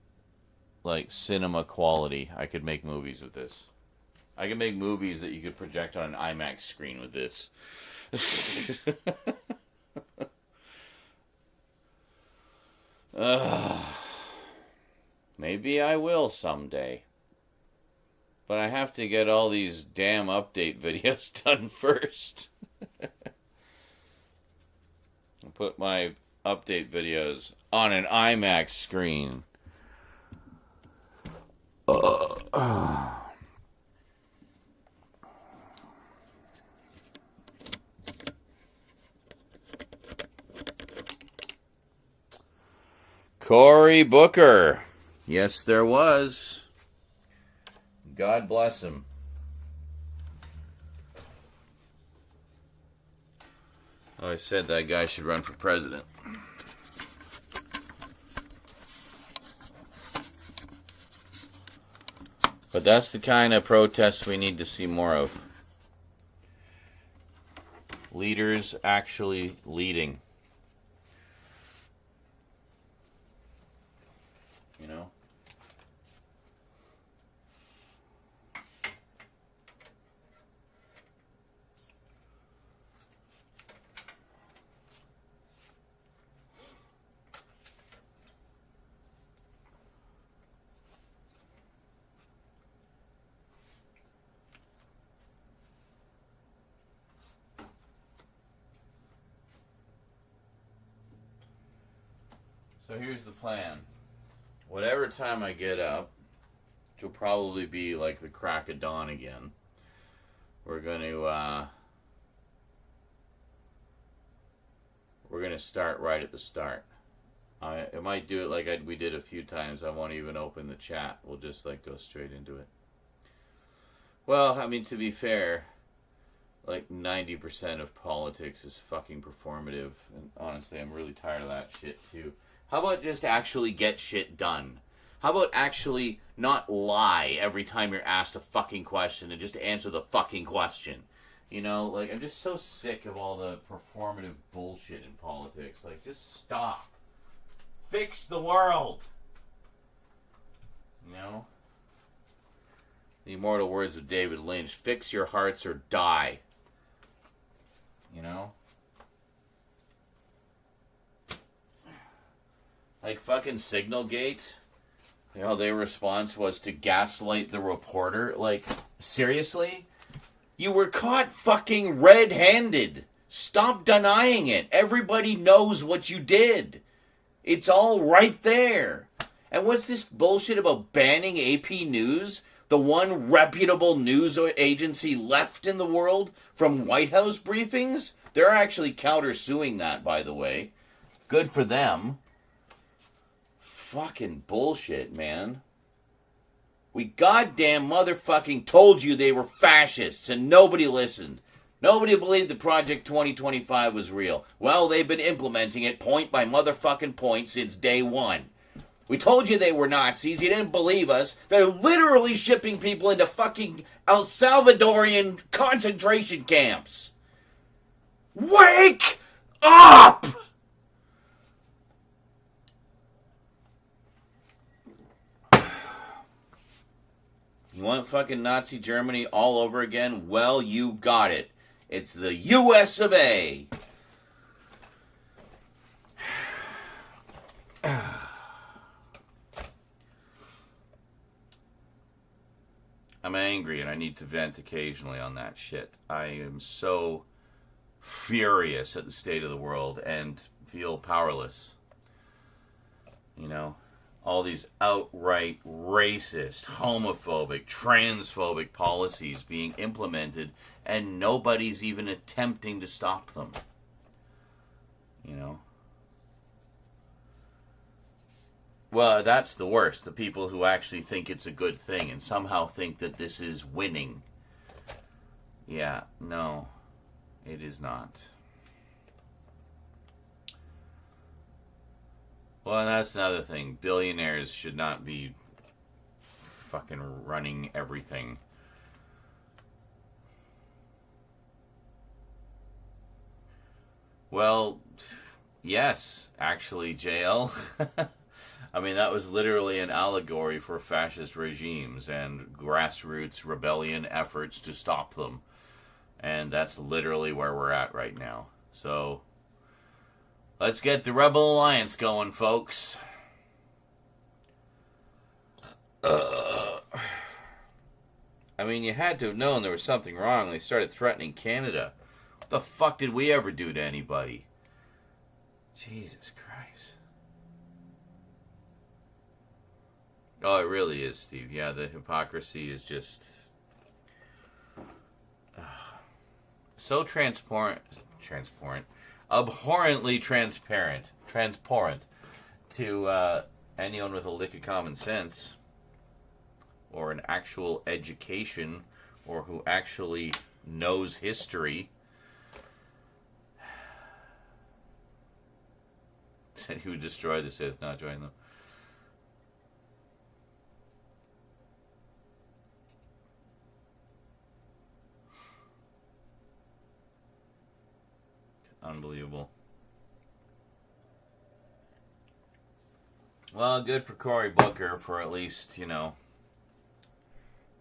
like, cinema quality. I could make movies with this. I could make movies that you could project on an IMAX screen with this. Maybe I will someday. But I have to get all these damn update videos done first. I'll put my update videos on an IMAX screen. Cory Booker. Yes, there was. God bless him. Oh, I said that guy should run for president. But that's the kind of protest we need to see more of. Leaders actually leading. You know? So here's the plan. Whatever time I get up, which will probably be like the crack of dawn again, we're going to start right at the start. I might do it like we did a few times. I won't even open the chat. We'll just like go straight into it. Well, I mean, to be fair, like 90% of politics is fucking performative, and honestly, I'm really tired of that shit too. How about just actually get shit done? How about actually not lie every time you're asked a fucking question and just answer the fucking question? You know, like, I'm just so sick of all the performative bullshit in politics. Like, just stop. Fix the world. You know? The immortal words of David Lynch, fix your hearts or die. You know? Like fucking Signalgate, you know, their response was to gaslight the reporter. Like, seriously? You were caught fucking red-handed. Stop denying it. Everybody knows what you did. It's all right there. And what's this bullshit about banning AP News? The one reputable news agency left in the world from White House briefings? They're actually countersuing that, by the way. Good for them. Fucking bullshit, man. We goddamn motherfucking told you they were fascists and nobody listened. Nobody believed the Project 2025 was real. Well, they've been implementing it point by motherfucking point since day one. We told you they were Nazis. You didn't believe us. They're literally shipping people into fucking El Salvadorian concentration camps. Wake up! You want fucking Nazi Germany all over again? Well, you got it. It's the US of A. I'm angry and I need to vent occasionally on that shit. I am so furious at the state of the world and feel powerless. You know? All these outright racist, homophobic, transphobic policies being implemented, and nobody's even attempting to stop them. You know? Well, that's the worst. The people who actually think it's a good thing and somehow think that this is winning. Yeah, no, it is not. Well, and that's another thing. Billionaires should not be fucking running everything. Well, yes, actually, JL. I mean, that was literally an allegory for fascist regimes and grassroots rebellion efforts to stop them. And that's literally where we're at right now. So, let's get the Rebel Alliance going, folks. I mean, you had to have known there was something wrong. They started threatening Canada. What the fuck did we ever do to anybody? Jesus Christ. Oh, it really is, Steve. Yeah, the hypocrisy is just so abhorrently transparent to anyone with a lick of common sense or an actual education or who actually knows history. Said he would destroy the Sith, not join them. It's unbelievable. Well, good for Cory Booker for at least,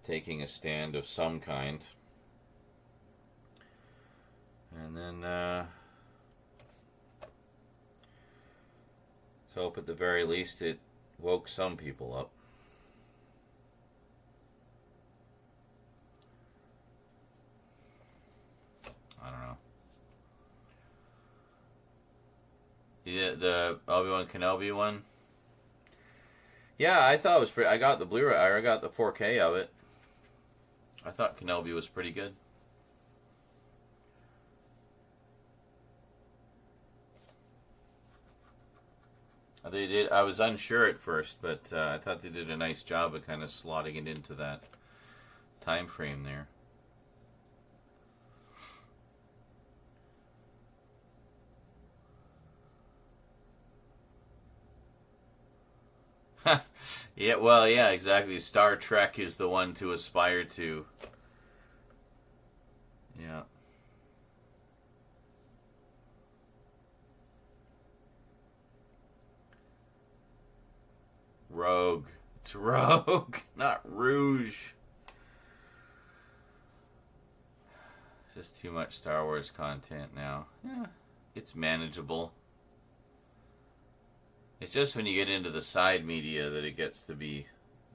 taking a stand of some kind. And then, let's hope at the very least it woke some people up. I don't know. The Obi-Wan Kenobi one? Yeah, I thought it was pretty. I got the Blu-ray, I got the 4K of it. I thought Kenobi was pretty good. They did. I was unsure at first, but I thought they did a nice job of kind of slotting it into that time frame there. Yeah, well, yeah, exactly. Star Trek is the one to aspire to. Yeah. Rogue. It's Rogue, not Rouge. Just too much Star Wars content now. Yeah, it's manageable. It's just when you get into the side media that it gets to be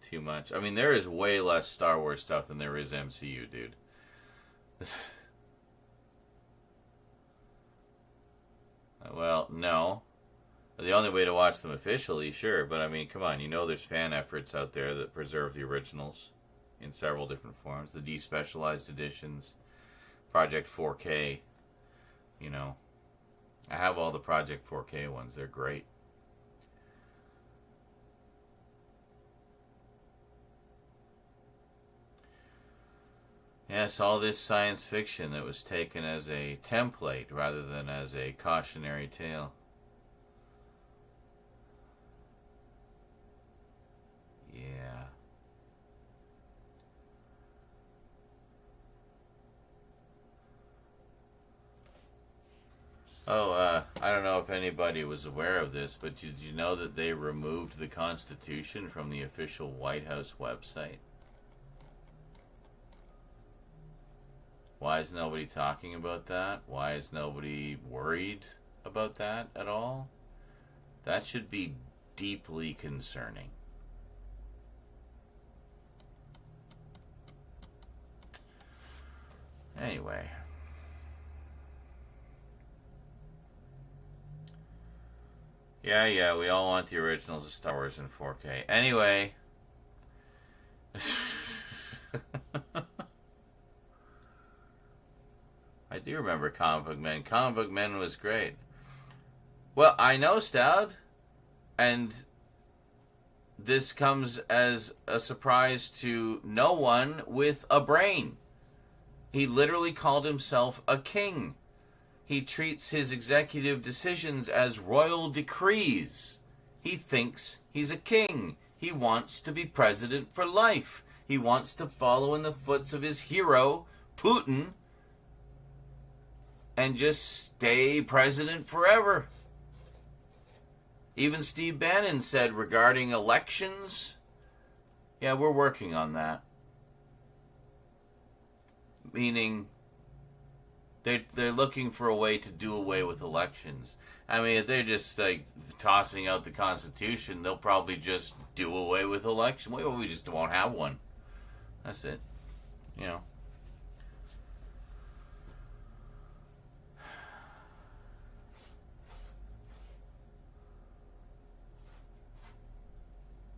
too much. I mean, there is way less Star Wars stuff than there is MCU, dude. Well, no. The only way to watch them officially, sure, but I mean, come on, there's fan efforts out there that preserve the originals in several different forms. The despecialized editions, Project 4K, I have all the Project 4K ones. They're great. Yes, all this science fiction that was taken as a template rather than as a cautionary tale. Yeah. Oh, I don't know if anybody was aware of this, but did you know that they removed the Constitution from the official White House website? Why is nobody talking about that? Why is nobody worried about that at all? That should be deeply concerning. Anyway. Yeah, we all want the originals of Star Wars in 4K. Anyway. I do remember Comic Book Men. Comic Book Men was great. Well, I know, Stout, and this comes as a surprise to no one with a brain. He literally called himself a king. He treats his executive decisions as royal decrees. He thinks he's a king. He wants to be president for life. He wants to follow in the footsteps of his hero, Putin, and just stay president forever. Even Steve Bannon said regarding elections, yeah, we're working on that. Meaning, they're looking for a way to do away with elections. I mean, if they're just like tossing out the Constitution, they'll probably just do away with election. Well, we just won't have one. That's it. You know.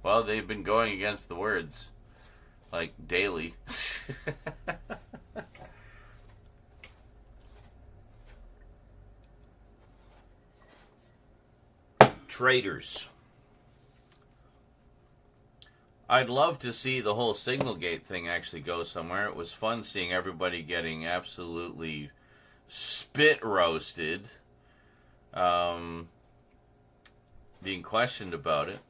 Well, they've been going against the words, like, daily. Traitors. I'd love to see the whole Signalgate thing actually go somewhere. It was fun seeing everybody getting absolutely spit roasted, being questioned about it.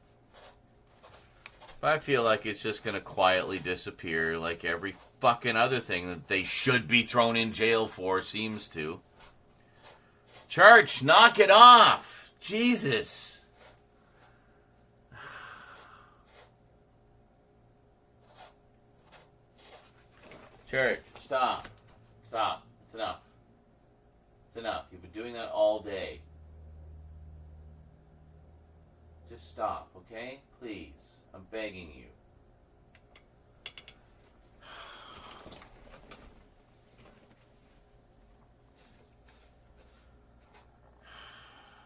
But I feel like it's just going to quietly disappear like every fucking other thing that they should be thrown in jail for seems to. Church, knock it off! Jesus! Church, stop. Stop. It's enough. It's enough. You've been doing that all day. Just stop, okay? Please. I'm begging you.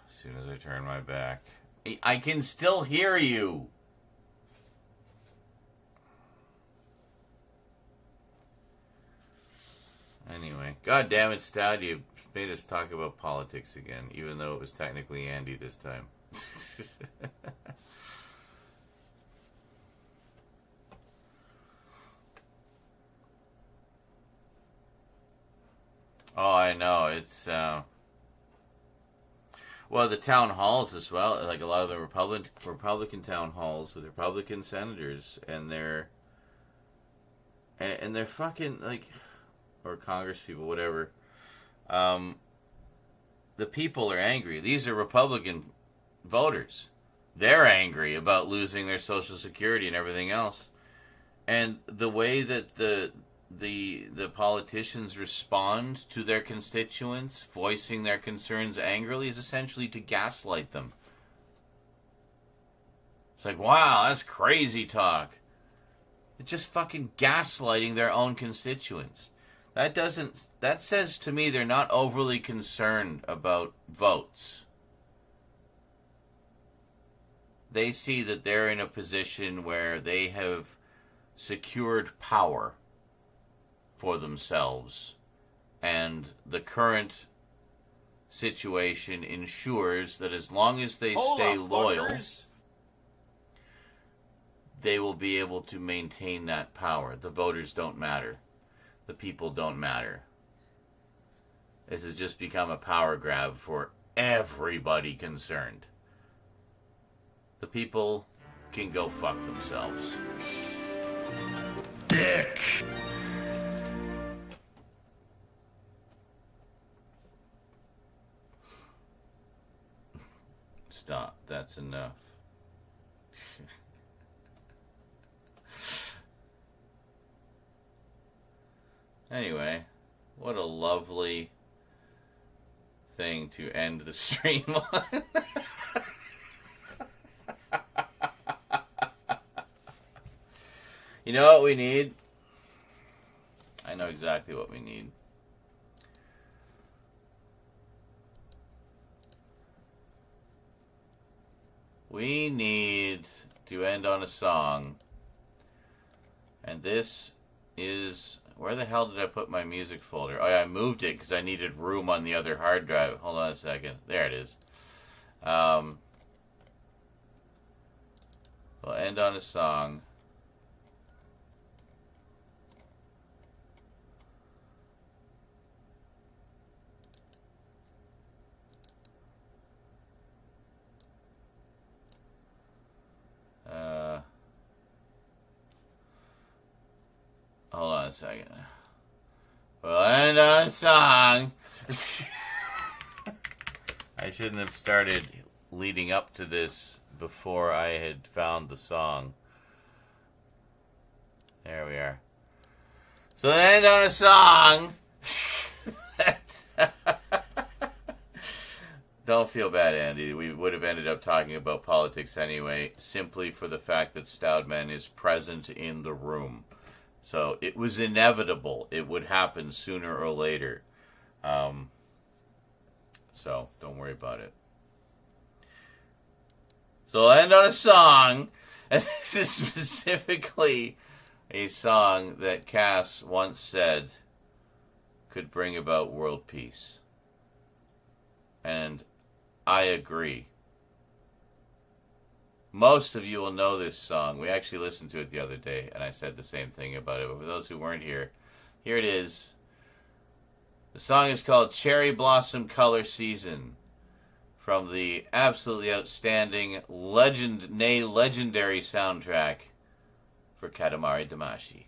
As soon as I turn my back, I can still hear you. Anyway, God damn it, Stout, you made us talk about politics again, even though it was technically Andy this time. Oh, I know. It's, well, the town halls as well, like a lot of the Republican town halls with Republican senators, and they're fucking, like, or Congress people, whatever. The people are angry. These are Republican voters. They're angry about losing their Social Security and everything else. And the way that the politicians respond to their constituents, voicing their concerns angrily, is essentially to gaslight them. It's like, wow, that's crazy talk. It's just fucking gaslighting their own constituents. That says to me they're not overly concerned about votes. They see that they're in a position where they have secured power for themselves, and the current situation ensures that as long as they stay loyal, they will be able to maintain that power. The voters don't matter. The people don't matter. This has just become a power grab for everybody concerned. The people can go fuck themselves. Dick! Stop. That's enough. Anyway, what a lovely thing to end the stream on. You know what we need? I know exactly what we need. We need to end on a song. And this is... Where the hell did I put my music folder? Oh, yeah, I moved it because I needed room on the other hard drive. Hold on a second. There it is. We'll end on a song. a second. We'll end on a song. I shouldn't have started leading up to this before I had found the song. There we are. So we'll end on a song. Don't feel bad, Andy. We would have ended up talking about politics anyway, simply for the fact that Stoudman is present in the room. So it was inevitable. It would happen sooner or later. So don't worry about it. So I'll end on a song. And this is specifically a song that Cass once said could bring about world peace. And I agree. Most of you will know this song. We actually listened to it the other day, and I said the same thing about it. But for those who weren't here, here it is. The song is called Cherry Blossom Color Season, from the absolutely outstanding, legendary soundtrack for Katamari Damacy.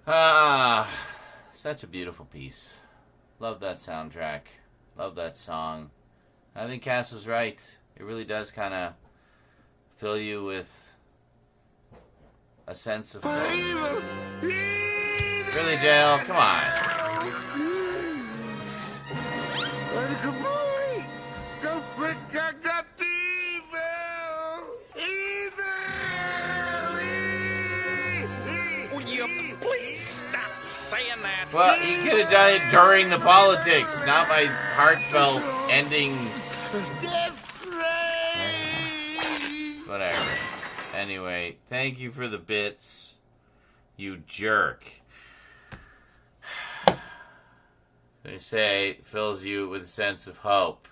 Ah, such a beautiful piece. Love that soundtrack. Love that song. I think Cass was right. It really does kind of fill you with a sense of hope. Really, Jail? Come on. Little boy, don't think I got the evil. Will you please stop saying that? Well, he could have done it during the politics, not my heartfelt ending. Whatever. Anyway, thank you for the bits, you jerk. They say it fills you with a sense of hope.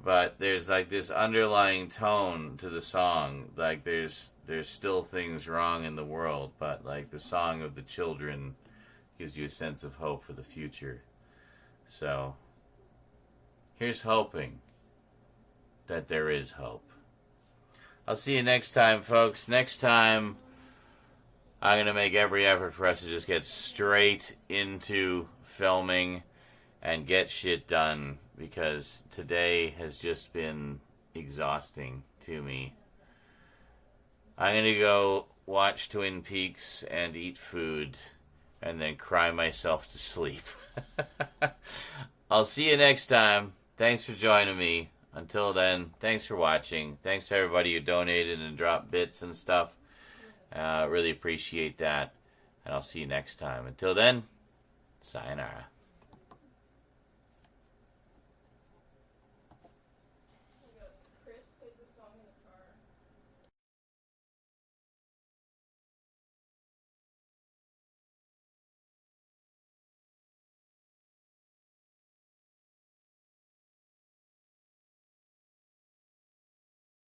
But there's like this underlying tone to the song. Like there's still things wrong in the world, but like the song of the children gives you a sense of hope for the future. So here's hoping that there is hope. I'll see you next time, folks. Next time, I'm going to make every effort for us to just get straight into filming and get shit done, because today has just been exhausting to me. I'm going to go watch Twin Peaks and eat food and then cry myself to sleep. I'll see you next time. Thanks for joining me. Until then, thanks for watching. Thanks to everybody who donated and dropped bits and stuff. Really appreciate that. And I'll see you next time. Until then, sayonara.